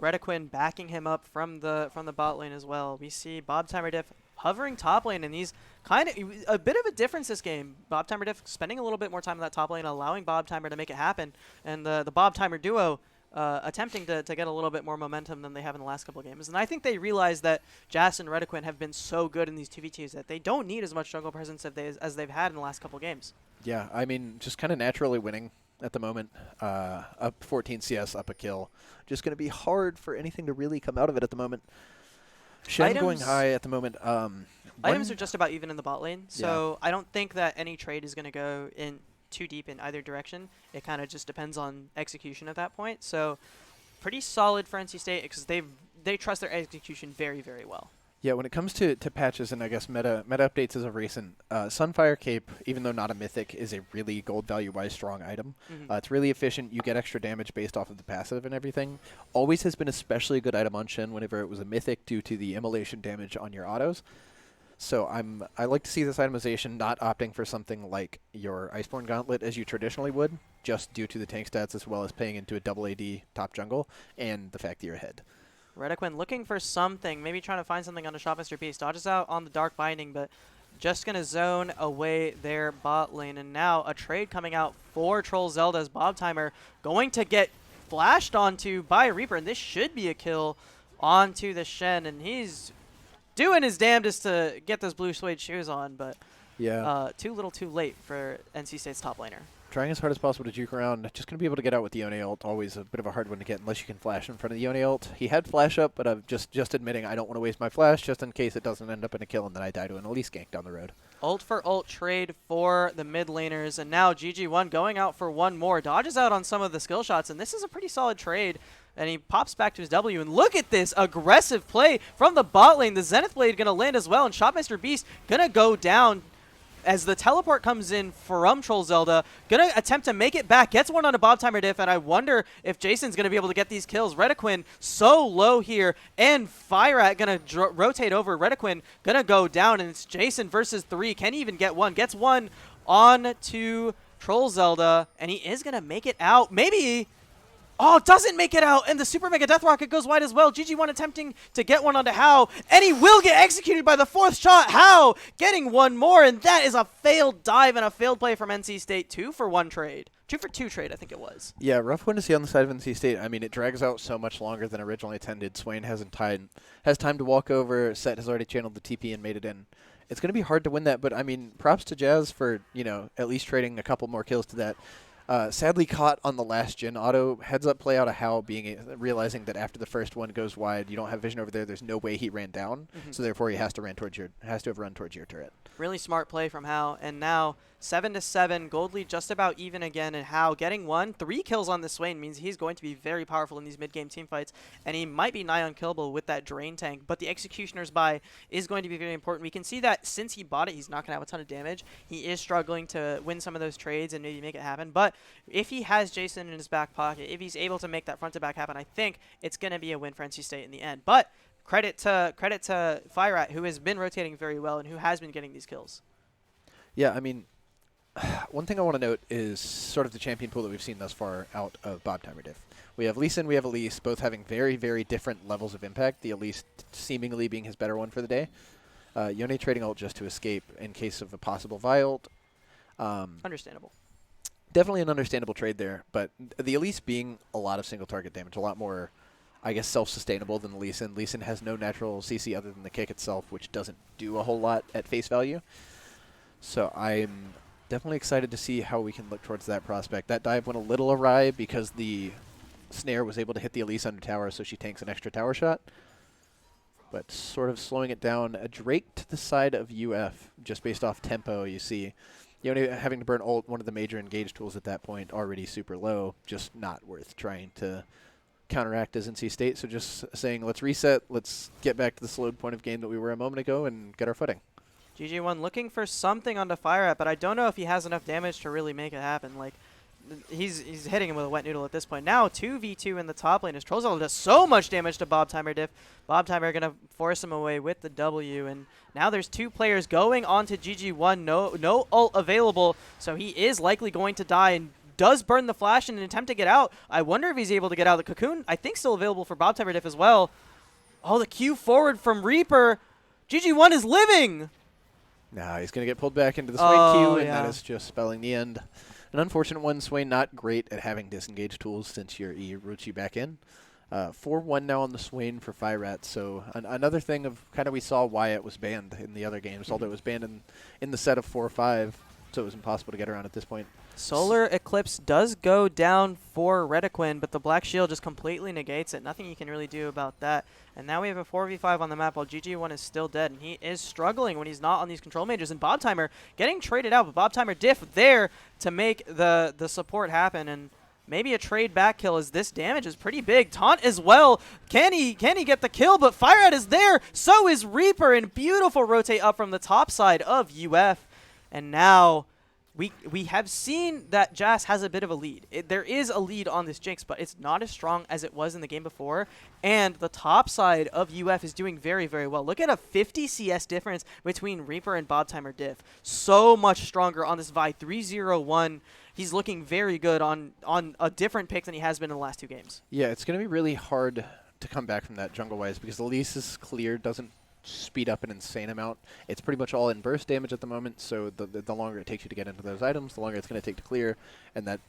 Redaquin backing him up from the bot lane as well. We see Bob Timer Diff hovering top lane, and he's kind of a bit of a difference this game. Bob Timer Diff spending a little bit more time in that top lane, allowing Bob Timer to make it happen, and the Bob Timer duo attempting to get a little bit more momentum than they have in the last couple of games. And I think they realize that Jas and Redaquin have been so good in these 2v2s that they don't need as much jungle presence as they've had in the last couple of games. Yeah, I mean, just kind of naturally winning at the moment. Up 14 CS, up a kill. Just going to be hard for anything to really come out of it at the moment. Shen going high at the moment. Items are just about even in the bot lane, so I don't think that any trade is going to go in too deep in either direction. It kind of just depends on execution at that point. So pretty solid for NC State because they trust their execution very, very well. Yeah, when it comes to patches and I guess meta updates as of recent, Sunfire Cape, even though not a mythic, is a really gold value-wise strong item. It's really efficient. You get extra damage based off of the passive and everything. Always has been especially a good item on Shen whenever it was a mythic due to the immolation damage on your autos. So I like to see this itemization not opting for something like your Iceborne Gauntlet as you traditionally would, just due to the tank stats as well as paying into a double AD top jungle and the fact that you're ahead. Redaquin looking for something, maybe trying to find something on the Shop Mr. Beast. Dodges out on the Dark Binding, but just going to zone away their bot lane. And now a trade coming out for Troll Zelda as Bob Timer going to get flashed onto by Reaper, and this should be a kill onto the Shen, and he's doing his damnedest to get those blue suede shoes on, but too little too late for NC State's top laner. Trying as hard as possible to juke around. Just going to be able to get out with the Yone ult. Always a bit of a hard one to get unless you can flash in front of the Yone ult. He had flash up, but I'm just admitting I don't want to waste my flash just in case it doesn't end up in a kill and then I die to an Elise gank down the road. Ult for ult trade for the mid laners, and now GG1 going out for one more. Dodges out on some of the skill shots, and this is a pretty solid trade. And he pops back to his W, and look at this aggressive play from the bot lane. The Zenith Blade going to land as well, and Shop Mr. Beast going to go down as the teleport comes in from Troll Zelda. Going to attempt to make it back. Gets one on a Bob Timer Diff, and I wonder if Jason's going to be able to get these kills. Redaquin so low here, and Fireat going to rotate over. Redaquin going to go down, and it's Jason versus 3. Can he even get one? Gets one on to Troll Zelda, and he is going to make it out. Maybe. Oh, doesn't make it out, and the Super Mega Death Rocket goes wide as well. GG1 attempting to get one onto How, and he will get executed by the 4th shot. How getting one more, and that is a failed dive and a failed play from NC State. 2-for-1 trade. 2-for-2 trade, I think it was. Yeah, rough one to see on the side of NC State. I mean, it drags out so much longer than originally intended. Swain has time to walk over. Set has already channeled the TP and made it in. It's going to be hard to win that, but I mean, props to Jazz for, at least trading a couple more kills to that. Sadly caught on the last gen auto. Heads up play out of Hal realizing that after the first one goes wide, you don't have vision over there. There's no way he ran down, so therefore he has to have run towards your turret. Really smart play from Hal, and now 7-7, gold lead just about even again, and Hal getting 3 kills on the Swain means he's going to be very powerful in these mid-game teamfights, and he might be nigh unkillable with that drain tank, but the Executioner's buy is going to be very important. We can see that since he bought it, he's not going to have a ton of damage. He is struggling to win some of those trades and maybe make it happen, but if he has Jason in his back pocket, if he's able to make that front-to-back happen, I think it's going to be a win for NC State in the end. But credit to FireAt, who has been rotating very well and who has been getting these kills. Yeah, I mean, one thing I want to note is sort of the champion pool that we've seen thus far out of Bob Timer Diff. We have Lee Sin, we have Elise, both having very, very different levels of impact, the Elise seemingly being his better one for the day. Yone trading ult just to escape in case of a possible Vi ult. Understandable. Definitely an understandable trade there, but the Elise being a lot of single target damage, a lot more, I guess, self-sustainable than Lee Sin. Lee Sin has no natural CC other than the kick itself, which doesn't do a whole lot at face value. So I'm definitely excited to see how we can look towards that prospect. That dive went a little awry because the snare was able to hit the Elise under tower, so she tanks an extra tower shot. But sort of slowing it down. A Drake to the side of UF, just based off tempo, you see. Yone having to burn ult, one of the major engage tools at that point, already super low, just not worth trying to counteract as NC State. So just saying, let's reset, let's get back to the slowed point of game that we were a moment ago and get our footing. GG1 looking for something onto FireAt, but I don't know if he has enough damage to really make it happen. Like, he's hitting him with a wet noodle at this point. Now 2v2 in the top lane as Trollzell does so much damage to Bob Timer Diff. Bob Timer going to force him away with the W, and now there's 2 players going on to GG1. No ult available, so he is likely going to die and does burn the flash in an attempt to get out. I wonder if he's able to get out of the cocoon. I think still available for Bob Timer Diff as well. Oh, the Q forward from Reaper. GG1 is living! Nah, he's going to get pulled back into the Swain queue, and yeah. that is just spelling the end. An unfortunate one. Swain not great at having disengage tools since your E roots you back in. 4-1 now on the Swain for FireAt, so another thing of kind of we saw why it was banned in the other games, although it was banned in the set of 4 or 5, so it was impossible to get around at this point. Solar Eclipse does go down for Retiquin, but the Black Shield just completely negates it. Nothing you can really do about that. And now we have a 4v5 on the map while GG1 is still dead, and he is struggling when he's not on these control mages. And Bob Timer getting traded out, but Bob Timer Diff there to make the support happen. And maybe a trade back kill as this damage is pretty big. Taunt as well. Can he get the kill? But FireAt is there. So is Reaper, and beautiful rotate up from the top side of UF. And now we have seen that Jazz has a bit of a lead. There is a lead on this Jinx, but it's not as strong as it was in the game before. And the top side of UF is doing very, very well. Look at a 50 CS difference between Reaper and Bob Timer Diff. So much stronger on this Vi 3-0-1. He's looking very good on a different pick than he has been in the last 2 games. Yeah, it's going to be really hard to come back from that jungle-wise because the Elise is clear, doesn't speed up an insane amount. It's pretty much all in burst damage at the moment, so the longer it takes you to get into those items, the longer it's going to take to clear, and that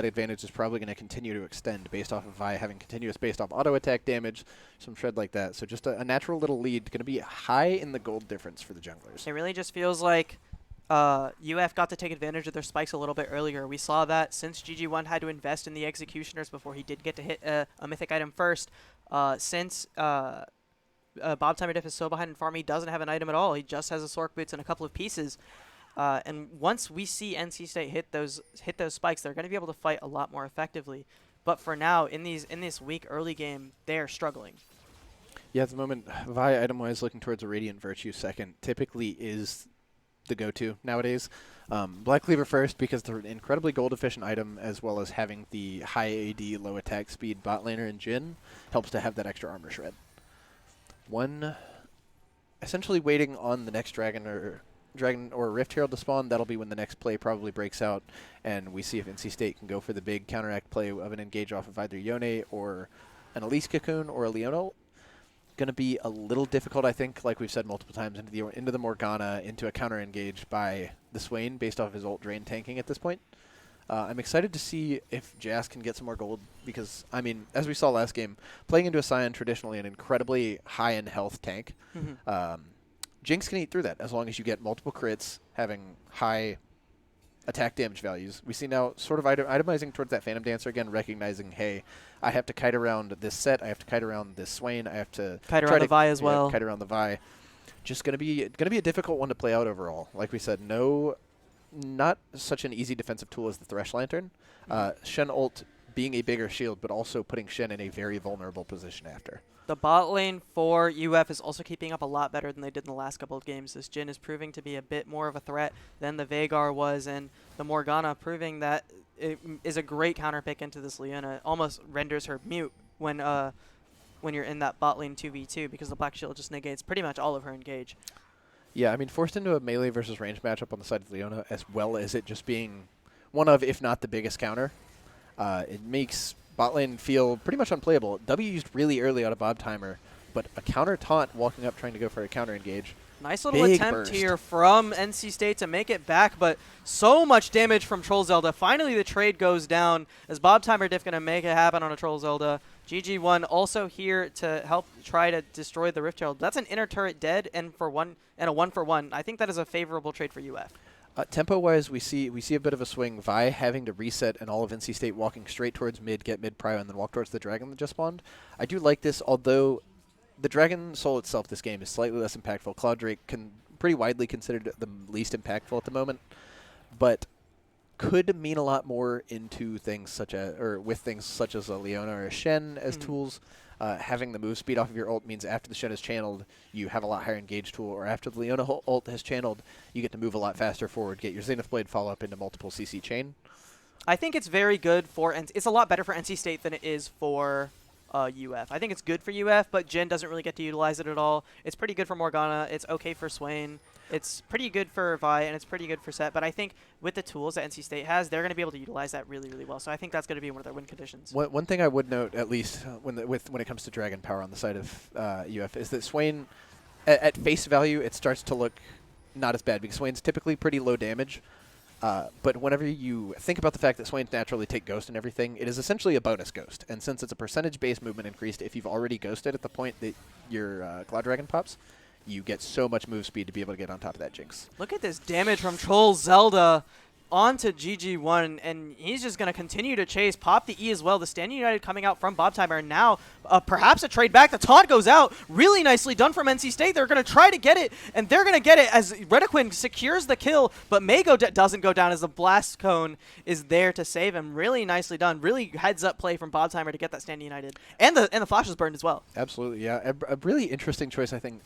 advantage is probably going to continue to extend based off of Vi having continuous based off auto attack damage, some shred like that. So just a natural little lead, going to be high in the gold difference for the junglers. It really just feels like UF got to take advantage of their spikes a little bit earlier. We saw that since GG1 had to invest in the Executioners before he did get to hit a mythic item first. Since Bob Timer Diff is so behind in farm, he doesn't have an item at all. He just has a Sork Boots and a couple of pieces. And once we see NC State hit those spikes, they're going to be able to fight a lot more effectively. But for now, in this weak early game, they are struggling. Yeah, at the moment, Vi item-wise looking towards a Radiant Virtue second typically is the go-to nowadays. Black Cleaver first because they're an incredibly gold-efficient item, as well as having the high AD, low attack speed bot laner and Jhin helps to have that extra armor shred. One, essentially waiting on the next dragon or Rift Herald to spawn. That'll be when the next play probably breaks out, and we see if NC State can go for the big counteract play of an engage off of either Yone or an Elise Cocoon or a Leonel. Going to be a little difficult, I think, like we've said multiple times, into the Morgana, into a counter engage by the Swain based off his ult drain tanking at this point. I'm excited to see if Jazz can get some more gold because, I mean, as we saw last game, playing into a Scion, traditionally an incredibly high in health tank, Jinx can eat through that as long as you get multiple crits, having high attack damage values. We see now sort of itemizing towards that Phantom Dancer again, recognizing, hey, I have to kite around this set, I have to kite around this Swain, I have to Kite try around to the Vi as well. kite around the Vi. Just gonna be a difficult one to play out overall. Like we said, not such an easy defensive tool as the Thresh Lantern. Shen ult being a bigger shield, but also putting Shen in a very vulnerable position after. The bot lane for UF is also keeping up a lot better than they did in the last couple of games. This Jhin is proving to be a bit more of a threat than the Veigar was, and the Morgana proving that it is a great counter pick into this Leona. Almost renders her mute when you're in that bot lane 2v2 because the Black Shield just negates pretty much all of her engage. Yeah, I mean, forced into a melee versus range matchup on the side of Leona, as well as it just being one of, if not the biggest counter, it makes bot lane feel pretty much unplayable. W used really early out of Bob Timer, but a counter taunt walking up trying to go for a counter engage. Nice little Big attempt burst here from NC State to make it back, but so much damage from Troll Zelda. Finally, the trade goes down as Bob Timer Diff going to make it happen on a Troll Zelda. GG1 also here to help try to destroy the Rift Herald. That's an inner turret dead and a 1-for-1. I think that is a favorable trade for UF. Tempo-wise, we see a bit of a swing. Vi having to reset and all of NC State walking straight towards mid, get mid prio, and then walk towards the dragon that just spawned. I do like this, although the Dragon Soul itself this game is slightly less impactful. Cloud Drake pretty widely considered the least impactful at the moment, but could mean a lot more into things such as, or with things such as a Leona or a Shen as tools. Having the move speed off of your ult means after the Shen is channeled, you have a lot higher engage tool, or after the Leona ult has channeled, you get to move a lot faster forward, get your Zenith Blade follow up into multiple CC chain. I think it's very good for, it's a lot better for NC State than it is for UF. I think it's good for UF, but Jhin doesn't really get to utilize it at all. It's pretty good for Morgana. It's okay for Swain. It's pretty good for Vi, and it's pretty good for Set. But I think with the tools that NC State has, they're going to be able to utilize that really, really well. So I think that's going to be one of their win conditions. One thing I would note, at least when it comes to Dragon Power on the side of UF, is that Swain, at face value, it starts to look not as bad because Swain's typically pretty low damage. But whenever you think about the fact that Swains naturally take Ghost and everything, it is essentially a bonus Ghost. And since it's a percentage-based movement increased, if you've already Ghosted at the point that your Cloud Dragon pops, you get so much move speed to be able to get on top of that Jinx. Look at this damage from Troll Zelda onto GG1, and he's just going to continue to chase, pop the E as well. The Stand United coming out from Bob Timer, and now perhaps a trade back. The taunt goes out. Really nicely done from NC State. They're going to try to get it, and they're going to get it as Redequin secures the kill, but Mago doesn't go down as the Blast Cone is there to save him. Really nicely done. Really heads-up play from Bob Timer to get that Stand United. And the Flash was burned as well. Absolutely, yeah. A really interesting choice, I think.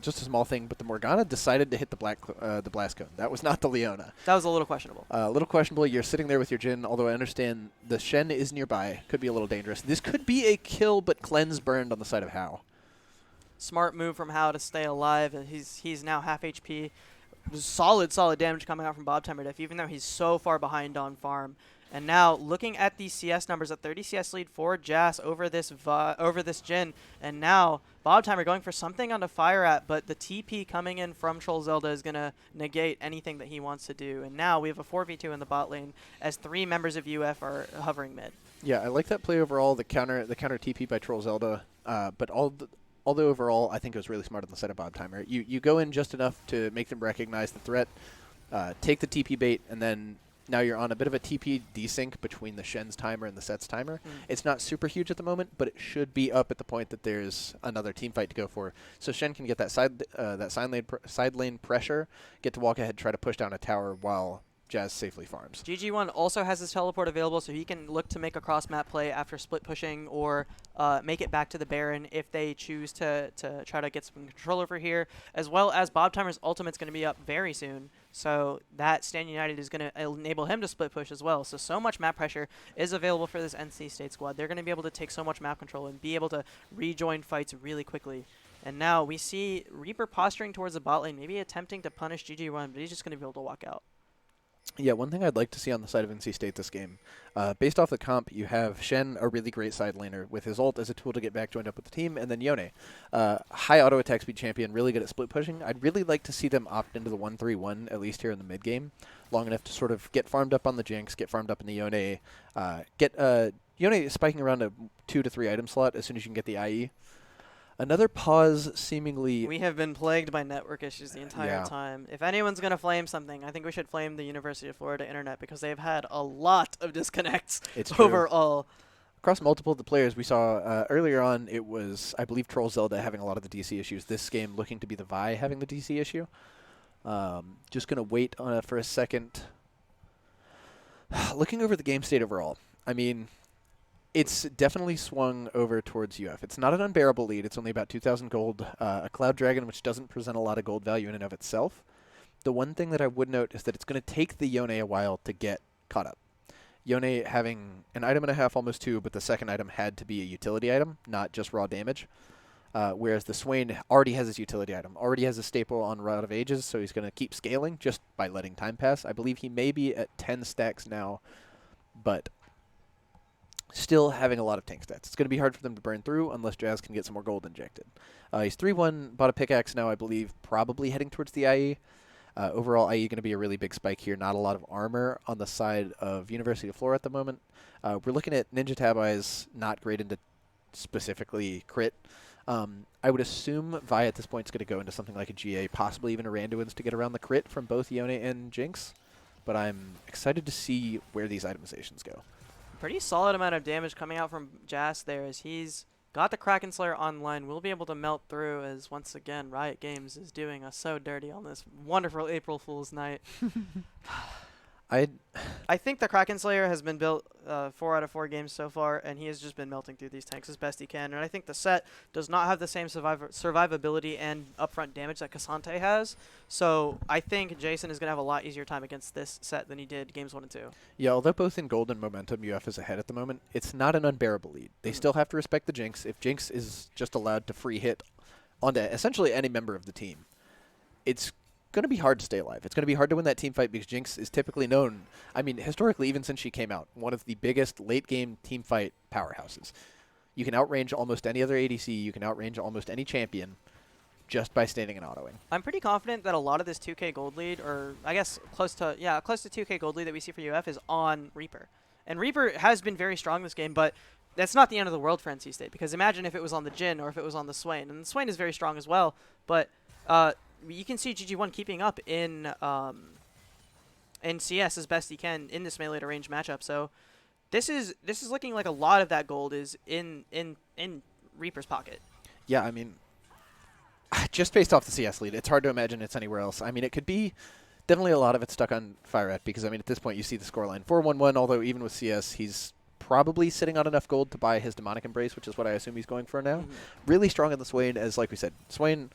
Just a small thing, but the Morgana decided to hit the Blast Cone. That was not the Leona. That was a little questionable. A little questionable. You're sitting there with your Jhin, although I understand the Shen is nearby. Could be a little dangerous. This could be a kill, but cleanse burned on the side of Hao. Smart move from Hao to stay alive. He's now half HP. Solid damage coming out from Bob Timer Diff, even though he's so far behind on farm. And now looking at these CS numbers, a 30 CS lead for Jas over this Jhin, and now Bob Timer going for something on the fire at, but the TP coming in from Troll Zelda is going to negate anything that he wants to do. And now we have a 4v2 in the bot lane as 3 members of UF are hovering mid. Yeah, I like that play overall. The counter TP by Troll Zelda, but although overall I think it was really smart on the side of Bob Timer. You go in just enough to make them recognize the threat, take the TP bait, and then now you're on a bit of a TP desync between the Shen's timer and the Set's timer. It's not super huge at the moment, but it should be up at the point that there's another team fight to go for. So Shen can get that side lane pressure, get to walk ahead, try to push down a tower while Jas safely farms. GG1 also has his teleport available, so he can look to make a cross-map play after split pushing or make it back to the Baron if they choose to try to get some control over here, as well as Bob Timer's ultimate's going to be up very soon, so that Stand United is going to enable him to split push as well. So much map pressure is available for this NC State squad. They're going to be able to take so much map control and be able to rejoin fights really quickly. And now we see Reaper posturing towards the bot lane, maybe attempting to punish GG1, but he's just going to be able to walk out. Yeah, one thing I'd like to see on the side of NC State this game, based off the comp, you have Shen, a really great side laner, with his ult as a tool to get back joined up with the team, and then Yone, high auto attack speed champion, really good at split pushing. I'd really like to see them opt into the 1-3-1, at least here in the mid game, long enough to sort of get farmed up on the Jinx, get farmed up in the Yone, get Yone spiking around a 2 to 3 item slot as soon as you can get the IE. Another pause, seemingly. We have been plagued by network issues the entire Yeah. time. If anyone's going to flame something, I think we should flame the University of Florida internet because they've had a lot of disconnects It's true. overall. Across multiple of the players we saw earlier on, it was, I believe, Troll Zelda having a lot of the DC issues. This game looking to be the Vi having the DC issue. Just going to wait for a second. Looking over the game state overall, I mean, it's definitely swung over towards UF. It's not an unbearable lead. It's only about 2,000 gold. A Cloud Dragon, which doesn't present a lot of gold value in and of itself. The one thing that I would note is that it's going to take the Yone a while to get caught up. Yone having an item and a half, almost 2, but the second item had to be a utility item, not just raw damage. Whereas the Swain already has his utility item, already has a staple on Rod of Ages, so he's going to keep scaling just by letting time pass. I believe he may be at 10 stacks now, but still having a lot of tank stats. It's going to be hard for them to burn through unless Jazz can get some more gold injected. He's 3-1, bought a pickaxe now, I believe, probably heading towards the IE. Overall, IE going to be a really big spike here. Not a lot of armor on the side of University of Florida at the moment. We're looking at Ninja Tab Eyes, not great into specifically crit. I would assume Vi at this point is going to go into something like a GA, possibly even a Randuin's to get around the crit from both Yone and Jinx. But I'm excited to see where these itemizations go. Pretty solid amount of damage coming out from Jas there as he's got the Kraken Slayer online. We'll be able to melt through as, once again, Riot Games is doing us so dirty on this wonderful April Fool's night. I think the Kraken Slayer has been built 4 out of 4 games so far, and he has just been melting through these tanks as best he can. And I think the set does not have the same survivability and upfront damage that Cassante has. So I think Jason is going to have a lot easier time against this set than he did games 1 and 2. Yeah, although both in gold and momentum, UF is ahead at the moment, it's not an unbearable lead. They still have to respect the Jinx. If Jinx is just allowed to free hit onto essentially any member of the team, it's going to be hard to stay alive. It's going to be hard to win that team fight because Jinx is typically known, I mean, historically, even since she came out, one of the biggest late-game team fight powerhouses. You can outrange almost any other ADC. You can outrange almost any champion just by standing and autoing. I'm pretty confident that a lot of this 2K gold lead, or I guess close to 2K gold lead that we see for UF is on Reaper. And Reaper has been very strong this game, but that's not the end of the world for NC State, because imagine if it was on the Jhin or if it was on the Swain. And the Swain is very strong as well, but you can see GG1 keeping up in CS as best he can in this melee to range matchup. So this is looking like a lot of that gold is in Reaper's pocket. Yeah, I mean, just based off the CS lead, it's hard to imagine it's anywhere else. I mean, it could be definitely a lot of it stuck on Fireat because, I mean, at this point you see the scoreline 4-1-1, although even with CS, he's probably sitting on enough gold to buy his Demonic Embrace, which is what I assume he's going for now. Really strong in the Swain, as like we said. Swain,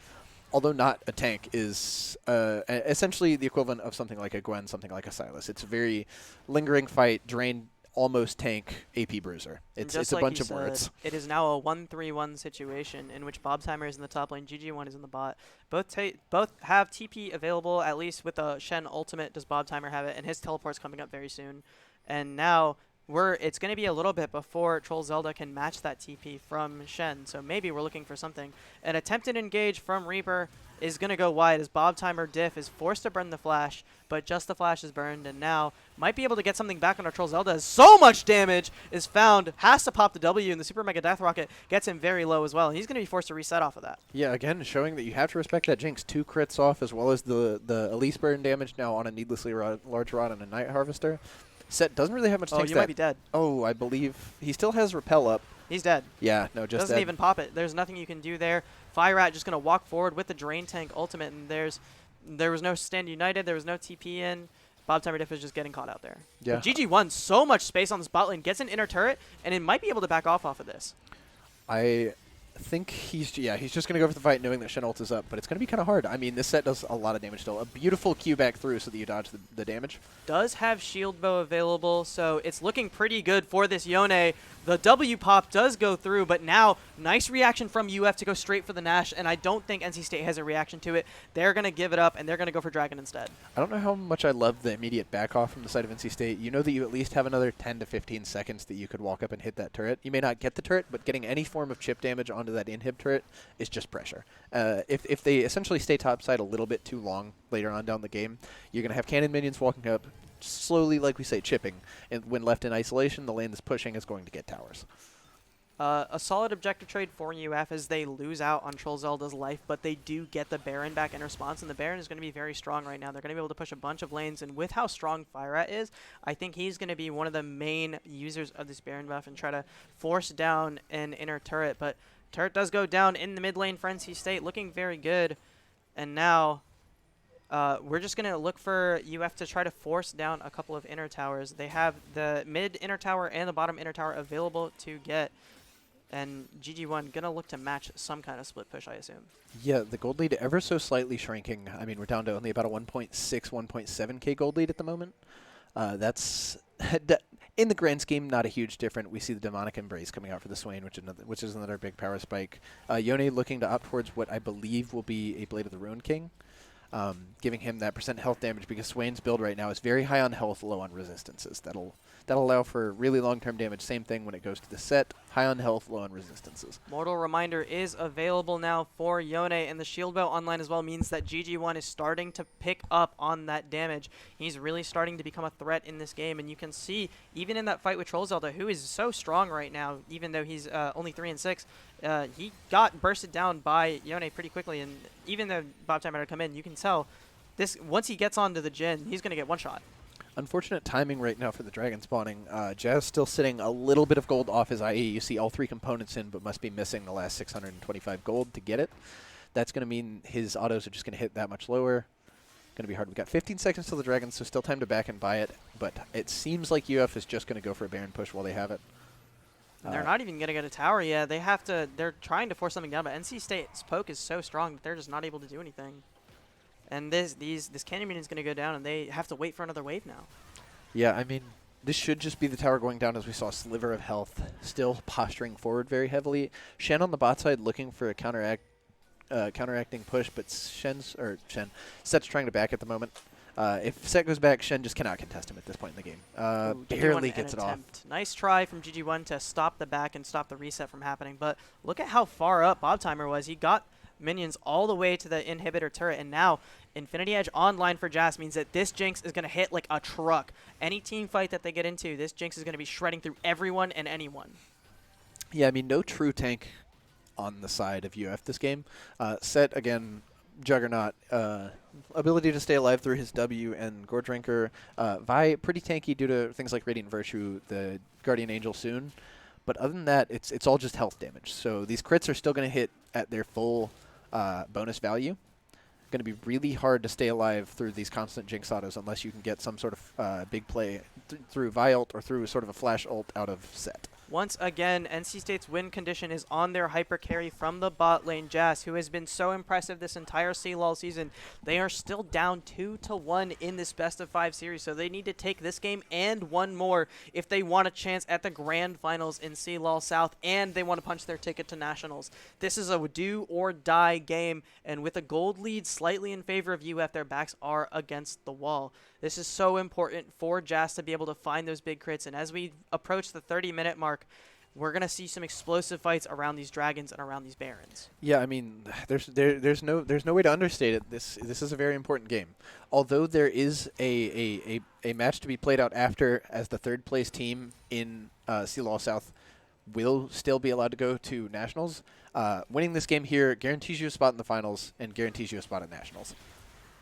although not a tank, is essentially the equivalent of something like a Gwen, something like a Sylas. It's a very lingering fight, drain, almost tank AP bruiser. It's a like bunch of words. It is now a 1-3-1 situation in which Bobtimer is in the top lane, GG1 is in the bot. Both have TP available, at least with the Shen ultimate does Bobtimer have it, and his teleport's coming up very soon. And now it's going to be a little bit before Troll Zelda can match that TP from Shen, so maybe we're looking for something. An attempted engage from Reaper is going to go wide as Bobtimer Diff is forced to burn the flash, but just the flash is burned, and now might be able to get something back on our Troll Zelda as so much damage is found, has to pop the W, and the Super Mega Death Rocket gets him very low as well, and he's going to be forced to reset off of that. Yeah, again, showing that you have to respect that Jinx. 2 crits off, as well as the Elise burn damage now on a needlessly large rod and a Night Harvester. Set doesn't really have much tank Oh, you might be dead. Oh, I believe he still has Repel up. He's dead. Yeah, no, just Doesn't dead. even pop it. There's nothing you can do there. Fireat just going to walk forward with the Drain Tank ultimate, and there was no Stand United. There was no TP in. Bobtimer Diff is just getting caught out there. Yeah. But GG1, so much space on this bot lane, gets an inner turret, and it might be able to back off of this. I think he's just going to go for the fight knowing that Shen ult is up, but it's going to be kind of hard. I mean, this set does a lot of damage still. A beautiful Q back through so that you dodge the damage. Does have Shield Bow available, so it's looking pretty good for this Yone. The W pop does go through, but now nice reaction from UF to go straight for the Nash, and I don't think NC State has a reaction to it. They're going to give it up, and they're going to go for Dragon instead. I don't know how much I love the immediate back off from the side of NC State. You know that you at least have another 10 to 15 seconds that you could walk up and hit that turret. You may not get the turret, but getting any form of chip damage onto that inhib turret is just pressure. If they essentially stay topside a little bit too long later on down the game, you're going to have cannon minions walking up, slowly, like we say, chipping. And when left in isolation, the lane that's pushing is going to get towers. A solid objective trade for UF as they lose out on Troll Zelda's life, but they do get the Baron back in response, and the Baron is going to be very strong right now. They're going to be able to push a bunch of lanes, and with how strong Fireat is, I think he's going to be one of the main users of this Baron buff and try to force down an inner turret. But turret does go down in the mid lane for NC State, looking very good. And now we're just going to look for UF to try to force down a couple of inner towers. They have the mid inner tower and the bottom inner tower available to get. And GG1 going to look to match some kind of split push, I assume. Yeah, the gold lead ever so slightly shrinking. I mean, we're down to only about a 1.6, 1.7k gold lead at the moment. That's, in the grand scheme, not a huge difference. We see the Demonic Embrace coming out for the Swain, which is another big power spike. Yone looking to opt towards what I believe will be a Blade of the Ruin King, giving him that % health damage because Swain's build right now is very high on health, low on resistances. That'll allow for really long-term damage. Same thing when it goes to the set. High on health, low on resistances. Mortal Reminder is available now for Yone, and the shield belt online as well means that GG1 is starting to pick up on that damage. He's really starting to become a threat in this game, and you can see even in that fight with Troll Zelda, who is so strong right now, even though he's only 3 and 6, he got bursted down by Yone pretty quickly, and even though Bob Timer had come in, you can tell this once he gets onto the Jhin, he's going to get one shot. Unfortunate timing right now for the dragon spawning. Jazz still sitting a little bit of gold off his IE. You see all 3 components in, but must be missing the last 625 gold to get it. That's going to mean his autos are just going to hit that much lower. Going to be hard. We've got 15 seconds till the dragon, so still time to back and buy it. But it seems like UF is just going to go for a Baron push while they have it. They're not even going to get a tower yet. They have to. They're trying to force something down, but NC State's poke is so strong that they're just not able to do anything. And this Canyon Minion is going to go down, and they have to wait for another wave now. Yeah, I mean, this should just be the tower going down as we saw Sliver of Health still posturing forward very heavily. Shen on the bot side looking for a counteracting push, but Set's trying to back at the moment. If Set goes back, Shen just cannot contest him at this point in the game. Barely gets it off. Nice try from GG1 to stop the back and stop the reset from happening, but look at how far up Bob Timer was. He got minions all the way to the inhibitor turret, and now Infinity Edge online for Jazz means that this Jinx is going to hit like a truck. Any team fight that they get into, this Jinx is going to be shredding through everyone and anyone. Yeah, I mean, no true tank on the side of UF this game. Set, again, Juggernaut. Ability to stay alive through his W and Gore Drinker. Vi, pretty tanky due to things like Radiant Virtue, the Guardian Angel soon. But other than that, it's all just health damage. So these crits are still going to hit at their full bonus value. Going to be really hard to stay alive through these constant Jinx autos unless you can get some sort of big play through Vi ult or through sort of a flash ult out of Set. Once again, NC State's win condition is on their hyper carry from the bot lane, Jazz, who has been so impressive this entire CLoL season. They are still down 2-1 in this best-of-5 series, so they need to take this game and one more if they want a chance at the grand finals in CLoL South, and they want to punch their ticket to nationals. This is a do-or-die game, and with a gold lead slightly in favor of UF, their backs are against the wall. This is so important for Jazz to be able to find those big crits, and as we approach the 30-minute mark, we're going to see some explosive fights around these dragons and around these barons. Yeah, I mean, there's no way to understate it. This is a very important game. Although there is a match to be played out after, as the third place team in CLoL South will still be allowed to go to nationals. Winning this game here guarantees you a spot in the finals and guarantees you a spot at nationals.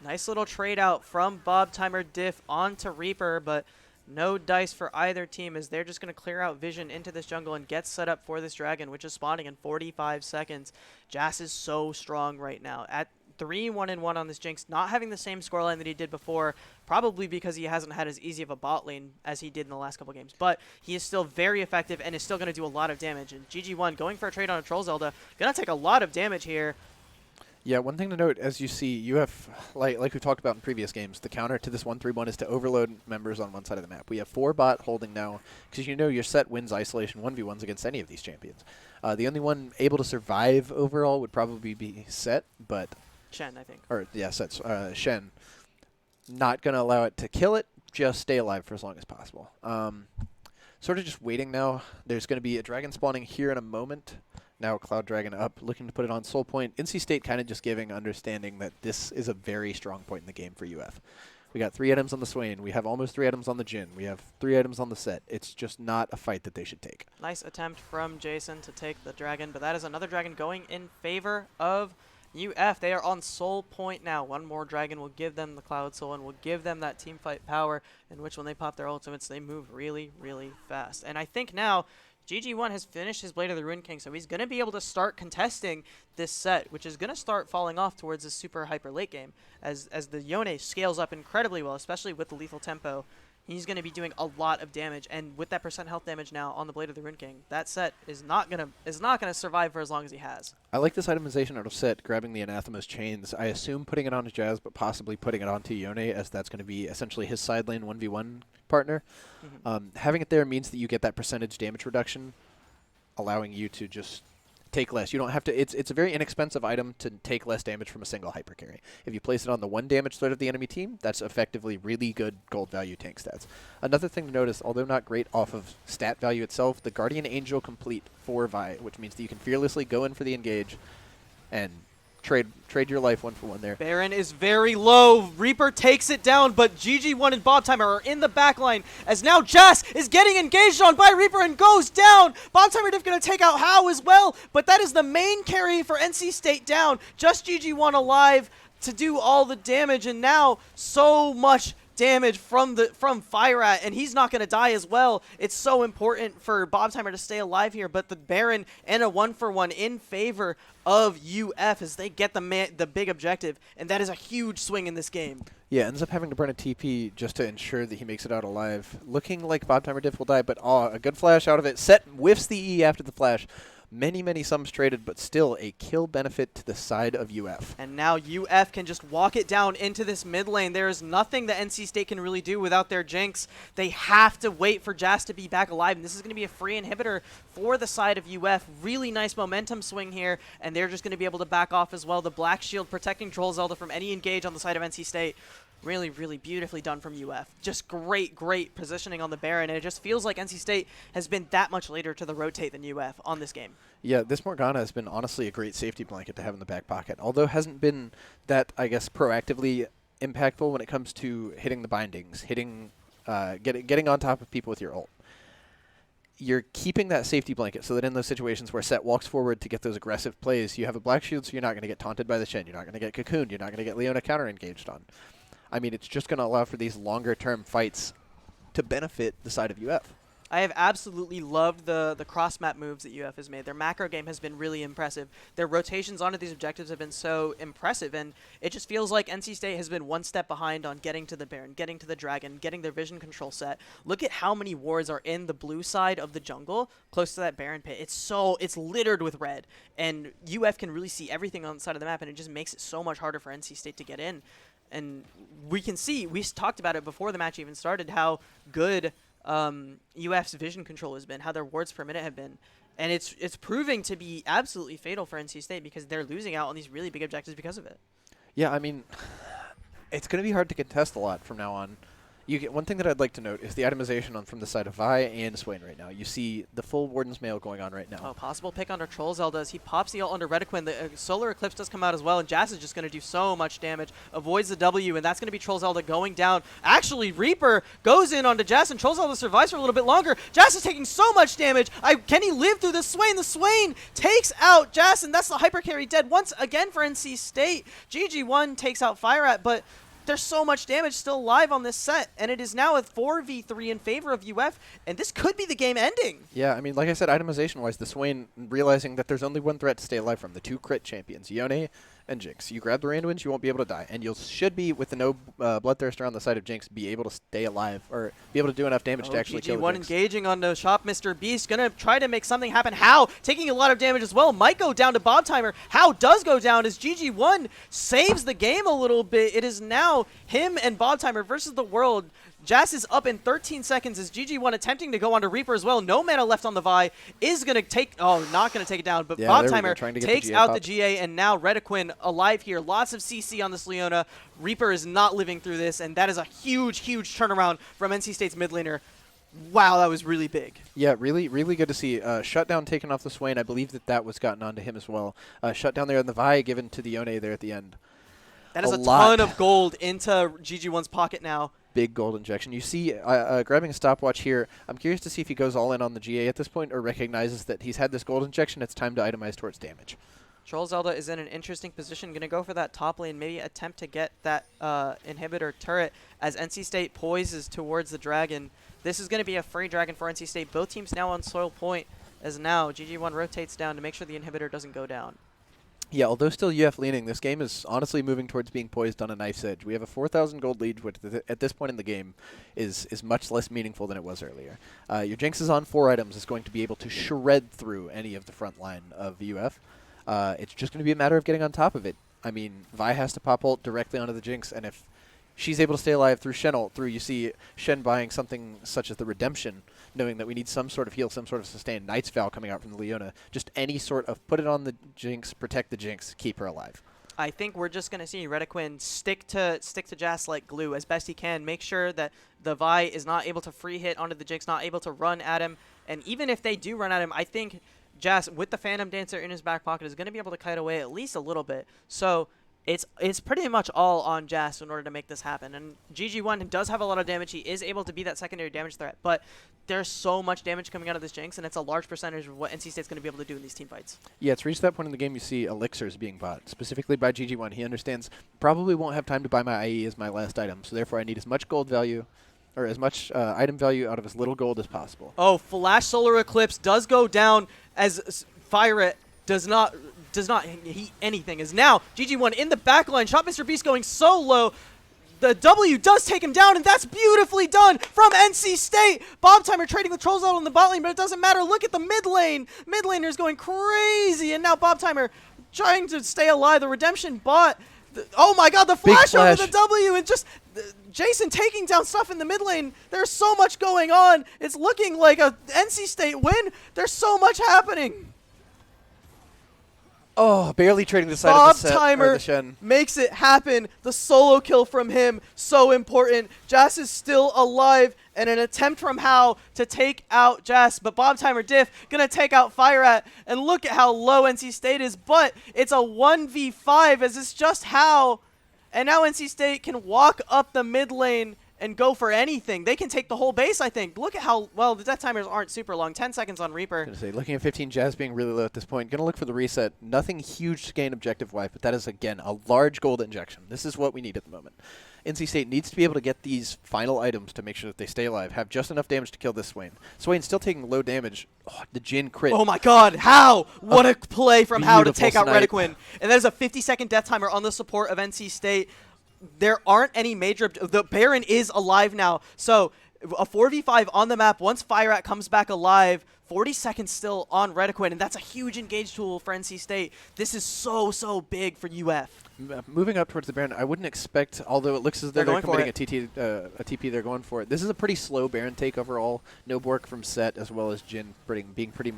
Nice little trade out from Bob Timer Diff onto Reaper, but no dice for either team as they're just going to clear out vision into this jungle and get set up for this dragon, which is spawning in 45 seconds. Jazz is so strong right now. At 3-1-1 on this Jinx, not having the same scoreline that he did before, probably because he hasn't had as easy of a bot lane as he did in the last couple games. But he is still very effective and is still going to do a lot of damage. And GG1 going for a trade on a Troll Zelda, going to take a lot of damage here. Yeah, one thing to note, as you see, you have, like we talked about in previous games, the counter to this 1-3-1 is to overload members on one side of the map. We have 4 bot holding now, because you know your Set wins isolation 1v1s against any of these champions. The only one able to survive overall would probably be Set, but... Shen, I think. Or, yeah, Set's, Shen. Not going to allow it to kill it, just stay alive for as long as possible. Sort of just waiting now. There's going to be a dragon spawning here in a moment. Now Cloud Dragon up, looking to put it on Soul Point. NC State kind of just giving understanding that this is a very strong point in the game for UF. We got 3 items on the Swain. We have almost 3 items on the Jhin. We have 3 items on the Set. It's just not a fight that they should take. Nice attempt from Jason to take the dragon, but that is another dragon going in favor of UF. They are on soul point now. One more dragon will give them the Cloud Soul and will give them that team fight power, in which when they pop their ultimates, they move really, really fast. And I think now GG1 has finished his Blade of the Ruined King, so he's going to be able to start contesting this set, which is going to start falling off towards the super hyper late game. As the Yone scales up incredibly well, especially with the lethal tempo, he's going to be doing a lot of damage. And with that % health damage now on the Blade of the Ruined King, that set is not gonna survive for as long as he has. I like this itemization out of Set, grabbing the Anathema's chains. I assume putting it onto Jazz, but possibly putting it onto Yone, as that's going to be essentially his side lane 1v1 partner. Having it there means that you get that percentage damage reduction, allowing you to just take less. You don't have to. It's a very inexpensive item to take less damage from a single hyper carry. If you place it on the 1 damage threat of the enemy team, that's effectively really good gold value tank stats. Another thing to notice, although not great off of stat value itself, the Guardian Angel complete for Vi, which means that you can fearlessly go in for the engage and trade your life 1 for 1 there. Baron is very low. Reaper takes it down, but GG1 and Bob Timer are in the back line as now Jess is getting engaged on by Reaper and goes down. Bob Timer Diff going to take out How as well, but that is the main carry for NC State down. Just GG1 alive to do all the damage, and now so much damage from Fire Rat, and he's not going to die as well. It's so important for Bob Timer to stay alive here, but the Baron and a 1-for-1 in favor of UF as they get the big objective, and that is a huge swing in this game. Yeah, ends up having to burn a TP just to ensure that he makes it out alive. Looking like Bob Timer Diff will die, but a good flash out of it. Set whiffs the E after the flash. Many sums traded, but still a kill benefit to the side of UF. And now UF can just walk it down into this mid lane. There is nothing that NC State can really do without their Jinx. They have to wait for Jazz to be back alive, and this is going to be a free inhibitor for the side of UF. Really nice momentum swing here, and they're just going to be able to back off as well. The Black Shield protecting Troll Zelda from any engage on the side of NC State. Really, really beautifully done from UF. Just great positioning on the Baron, and it just feels like NC State has been that much later to the rotate than UF on this game. Yeah, this Morgana has been honestly a great safety blanket to have in the back pocket, although hasn't been that, I guess, proactively impactful when it comes to hitting the bindings, getting on top of people with your ult. You're keeping that safety blanket so that in those situations where Set walks forward to get those aggressive plays, you have a Black Shield so you're not going to get taunted by the Shen, you're not going to get cocooned, you're not going to get Leona counter-engaged on. I mean, it's just going to allow for these longer-term fights to benefit the side of UF. I have absolutely loved the cross-map moves that UF has made. Their macro game has been really impressive. Their rotations onto these objectives have been so impressive, and it just feels like NC State has been one step behind on getting to the Baron, getting to the Dragon, getting their vision control set. Look at how many wards are in the blue side of the jungle, close to that Baron pit. It's littered with red, and UF can really see everything on the side of the map, and it just makes it so much harder for NC State to get in. And we can see, we talked about it before the match even started, how good UF's vision control has been, how their wards per minute have been. And it's proving to be absolutely fatal for NC State because they're losing out on these really big objectives because of it. Yeah, I mean, it's going to be hard to contest a lot from now on. One thing that I'd like to note is the itemization from the side of Vi and Swain right now. You see the full Warden's Mail going on right now. Oh, possible pick onto Troll Zelda as he pops the ult onto Retiquin. The Solar Eclipse does come out as well, and Jazz is just going to do so much damage. Avoids the W, and that's going to be Troll Zelda going down. Actually, Reaper goes in onto Jazz, and Troll Zelda survives for a little bit longer. Jazz is taking so much damage. Can he live through the Swain? The Swain takes out Jazz, and that's the hyper carry dead once again for NC State. GG1 takes out Fire Rat, but there's so much damage still live on this set, and it is now a 4v3 in favor of UF, and this could be the game ending. Yeah, I mean, like I said, itemization-wise, the Swain realizing that there's only one threat to stay alive from, the 2 crit champions, Yone and Jinx. You grab the Randuins, you won't be able to die, and you should be, with the no Bloodthirster on the side of Jinx, be able to stay alive, or be able to do enough damage to actually kill GG1 Jinx. engaging on the shop, Mr. Beast, gonna try to make something happen. How taking a lot of damage as well, might go down to Bob Timer. How does go down as GG1 saves the game a little bit. It is now him and Bob Timer versus the world. Jazz is up in 13 seconds as GG1 attempting to go onto Reaper as well. No mana left on the Vi. Is going to take... Oh, not going to take it down. But yeah, Bob Timer takes out the GA, and now Retiquin alive here. Lots of CC on this Leona. Reaper is not living through this, and that is a huge turnaround from NC State's mid laner. Wow, that was really big. Yeah, really good to see. Shutdown taken off the Swain. I believe that was gotten onto him as well. Shutdown there on the Vi given to the Yone there at the end. That is a lot. ton of gold into GG1's pocket now. Big gold injection. You see, grabbing a stopwatch here, I'm curious to see if he goes all in on the GA at this point or recognizes that he's had this gold injection. It's time to itemize towards damage. Troll Zelda is in an interesting position, going to go for that top lane, maybe attempt to get that inhibitor turret as NC State poises towards the dragon. This is going to be a free dragon for NC State. Both teams now on soil point, as now GG1 rotates down to make sure the inhibitor doesn't go down. Yeah, although still UF leaning, this game is honestly moving towards being poised on a knife's edge. We have a 4,000 gold lead, which at this point in the game is much less meaningful than it was earlier. Your Jinx is on 4 items, is going to be able to shred through any of the front line of UF. It's just going to be a matter of getting on top of it. I mean, Vi has to pop ult directly onto the Jinx, and if she's able to stay alive through Shen ult, you see Shen buying something such as the Redemption, knowing that we need some sort of heal, some sort of sustain. Knight's Vow coming out from the Leona. Just any sort of put it on the Jinx, protect the Jinx, keep her alive. I think we're just going to see Redequin stick to Jas like glue as best he can. Make sure that the Vi is not able to free hit onto the Jinx, not able to run at him. And even if they do run at him, I think Jas, with the Phantom Dancer in his back pocket, is going to be able to kite away at least a little bit. So it's pretty much all on Jas in order to make this happen. And GG1 does have a lot of damage. He is able to be that secondary damage threat, but there's so much damage coming out of this Jinx, and it's a large percentage of what NC State's going to be able to do in these team fights. Yeah, it's reached that point in the game you see elixirs being bought, specifically by GG1. He understands probably won't have time to buy my IE as my last item, so therefore I need as much gold value, or as much item value out of as little gold as possible. Oh, Flash Solar Eclipse does go down as Fire does not heat anything. As now GG1 in the back line, Shot Mr. Beast going so low. The W does take him down, and that's beautifully done from NC State. Bob Timer trading with Trolls out on the bot lane, but it doesn't matter. Look at the mid lane. Mid laner's going crazy, and now Bob Timer trying to stay alive. The Redemption bot. Oh my god, the flash over the W, and just Jason taking down stuff in the mid lane. There's so much going on. It's looking like a NC State win. There's so much happening. Oh, barely trading the side Bob of the set, Timer the Shen. makes it happen. The solo kill from him, so important. Jas is still alive, and an attempt from Hao to take out Jas, but Bob Timer Diff gonna take out Fire and look at how low NC State is, but it's a 1v5 as it's just Hao, and now NC State can walk up the mid lane and go for anything. They can take the whole base, I think. Look at how, well, the death timers aren't super long. 10 seconds on Reaper. Gonna say, looking at 15, Jazz being really low at this point. Gonna look for the reset. Nothing huge to gain objective-wise, but that is, again, a large gold injection. This is what we need at the moment. NC State needs to be able to get these final items to make sure that they stay alive, have just enough damage to kill this Swain. Swain still taking low damage. Oh, the Jhin crit. Oh my god, Hao! What a play from Hao to take out snipe. Redequin. And that is a 50-second death timer on the support of NC State. There aren't any major... The Baron is alive now. So, a 4v5 on the map. Once Fire comes back alive, 40 seconds still on Redequin, and that's a huge engage tool for NC State. This is so big for UF. Moving up towards the Baron, I wouldn't expect, although it looks as though they're committing a TP, they're going for it. This is a pretty slow Baron take overall. No Bork from Set, as well as Jhin being pretty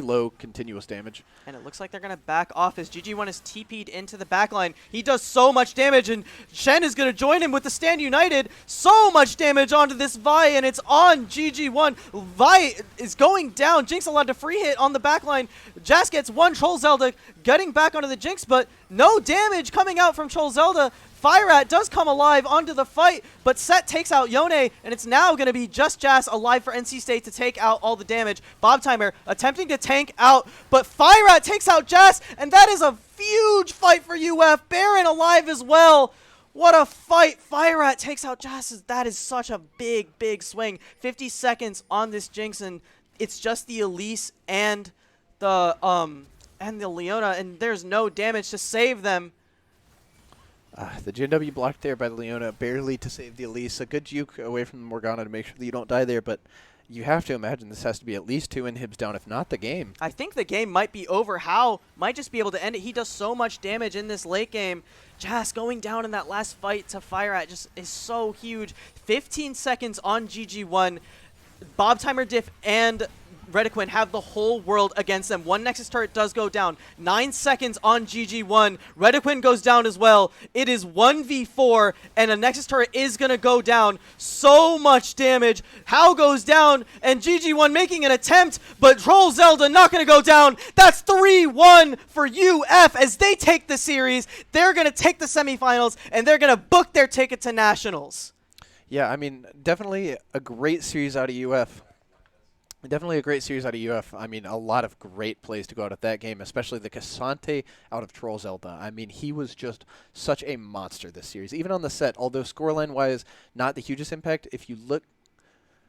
low continuous damage. And it looks like they're going to back off as GG1 is TP'd into the backline. He does so much damage, and Shen is going to join him with the Stand United. So much damage onto this Vi, and it's on GG1. Vi is going down. Jinx allowed to free hit on the backline. Jas gets one. Troll Zelda getting back onto the Jinx, but no damage coming out from Troll Zelda. Fire does come alive onto the fight, but Set takes out Yone, and it's now going to be just Jas alive for NC State to take out all the damage. Bob Timer attempting to tank out, but Fire takes out Jas, and that is a huge fight for UF. Baron alive as well. What a fight. Fire takes out Jas. That is such a big swing. 50 seconds on this Jinx, and it's just the Elise and the Leona, and there's no damage to save them. The JW blocked there by the Leona, barely to save the Elise. A good juke away from the Morgana to make sure that you don't die there, but you have to imagine this has to be at least 2 inhibs down, if not the game. I think the game might be over. Hao might just be able to end it. He does so much damage in this late game. Jas going down in that last fight to Fire just is so huge. 15 seconds on GG1. Bob Timer Diff and Redequin have the whole world against them. One Nexus turret does go down. 9 seconds on GG1. Redequin goes down as well. It is 1v4, and a Nexus turret is going to go down. So much damage. How goes down, and GG1 making an attempt, but Troll Zelda not going to go down. That's 3-1 for UF as they take the series. They're going to take the semifinals, and they're going to book their ticket to Nationals. Yeah, I mean, definitely a great series out of UF. Definitely a great series out of UF. I mean, a lot of great plays to go out of that game, especially the Cassante out of Troll Zelda. I mean, he was just such a monster this series. Even on the set, although scoreline-wise not the hugest impact, if you look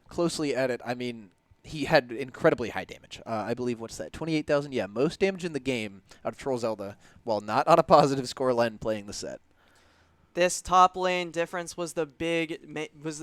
closely at it, I mean, he had incredibly high damage. I believe, what's that, 28,000? Yeah, most damage in the game out of Troll Zelda, while not on a positive scoreline playing the set. This top lane difference was the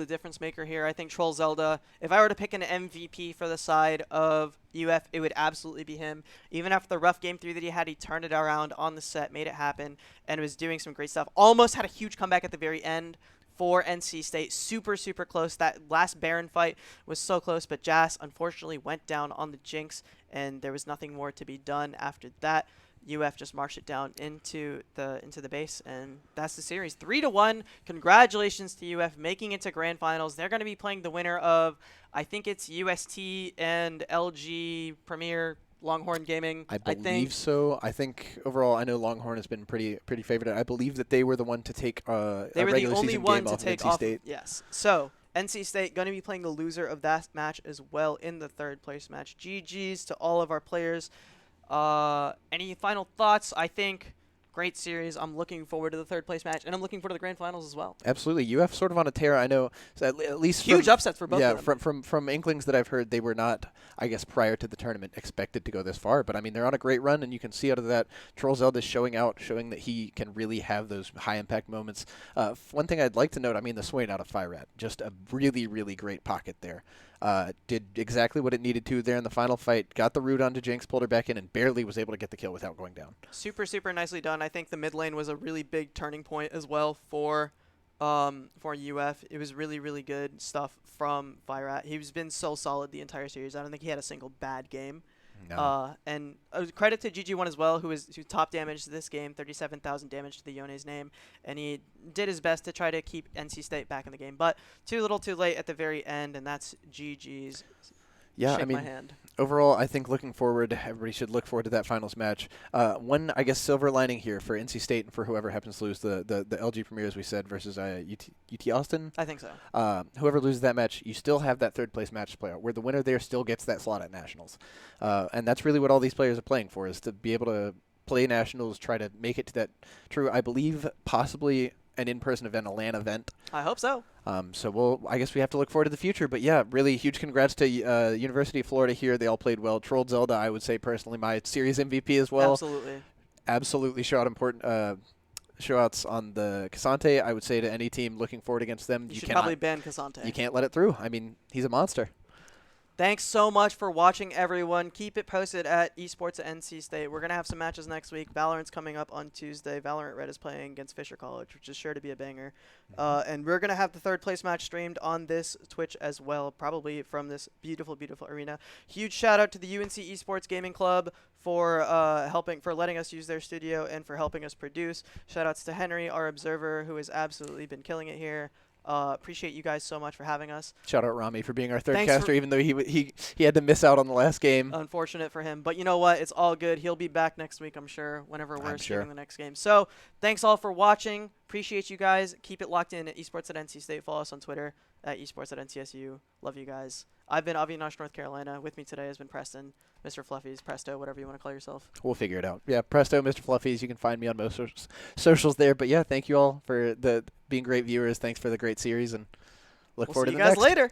difference maker here. I think Troll Zelda, if I were to pick an MVP for the side of UF, it would absolutely be him. Even after the rough game 3 that he had, he turned it around on the set, made it happen, and was doing some great stuff. Almost had a huge comeback at the very end for NC State. Super, super close. That last Baron fight was so close, but Jas unfortunately went down on the Jinx, and there was nothing more to be done after that. UF just marched it down into the base, and that's the series. 3-1. Congratulations to UF making it to grand finals. They're going to be playing the winner of, I think it's UST and LG Premier Longhorn Gaming. I believe so. I think overall, I know Longhorn has been pretty favored. I believe that they were the one to take they were the only one to take off. State. Yes. So NC State going to be playing the loser of that match as well in the third place match. GG's to all of our players. Any final thoughts? I think great series. I'm looking forward to the third place match, and I'm looking forward to the grand finals as well. Absolutely. UF sort of on a tear. I know, so at least huge upsets for both of them. Yeah, from inklings that I've heard, they were not, I guess, prior to the tournament expected to go this far. But I mean, they're on a great run, and you can see out of that, Troll Zelda showing that he can really have those high impact moments. One thing I'd like to note, I mean, the Swain out of Firat, just a really, really great pocket there. Did exactly what it needed to there in the final fight, got the root onto Jinx, pulled her back in, and barely was able to get the kill without going down. Super, super nicely done. I think the mid lane was a really big turning point as well for UF. It was really, really good stuff from Firat. He's been so solid the entire series. I don't think he had a single bad game. No. And credit to GG1 as well, who top damaged this game, 37,000 damage to the Yone's name, and he did his best to try to keep NC State back in the game, but too little too late at the very end, and that's GG's. Yeah, Shake I mean, my hand. Overall, I think looking forward, everybody should look forward to that finals match. One, I guess, silver lining here for NC State and for whoever happens to lose the LG Premier, as we said, versus UT Austin. I think so. Whoever loses that match, you still have that third place match to play out, where the winner there still gets that slot at Nationals. And that's really what all these players are playing for, is to be able to play Nationals, try to make it to that true, I believe, possibly an in-person event, a LAN event. I hope so. So I guess we have to look forward to the future. But yeah, really huge congrats to University of Florida here. They all played well. Troll Zelda, I would say personally, my series MVP as well. Absolutely show outs on the Cassante. I would say to any team looking forward against them, you should probably ban Cassante. You can't let it through. I mean, he's a monster. Thanks so much for watching, everyone. Keep it posted at Esports at NC State. We're going to have some matches next week. Valorant's coming up on Tuesday. Valorant Red is playing against Fisher College, which is sure to be a banger. And we're going to have the third place match streamed on this Twitch as well, probably from this beautiful, beautiful arena. Huge shout out to the UNC Esports Gaming Club for letting us use their studio and for helping us produce. Shout outs to Henry, our observer, who has absolutely been killing it here. Appreciate you guys so much for having us. Shout out Rami for being our third caster, even though he had to miss out on the last game. Unfortunate for him, but you know what? It's all good. He'll be back next week, I'm sure, whenever we're streaming the next game. So thanks all for watching. Appreciate you guys. Keep it locked in at Esports at NC State. Follow us on Twitter at Esports at NCSU. Love you guys. I've been Avinash, North Carolina. With me today has been Preston, Mr. Fluffies, Presto, whatever you want to call yourself. We'll figure it out. Yeah, Presto, Mr. Fluffies. You can find me on most socials there. But yeah, thank you all for being great viewers. Thanks for the great series, and look forward to the next. We'll see you guys later.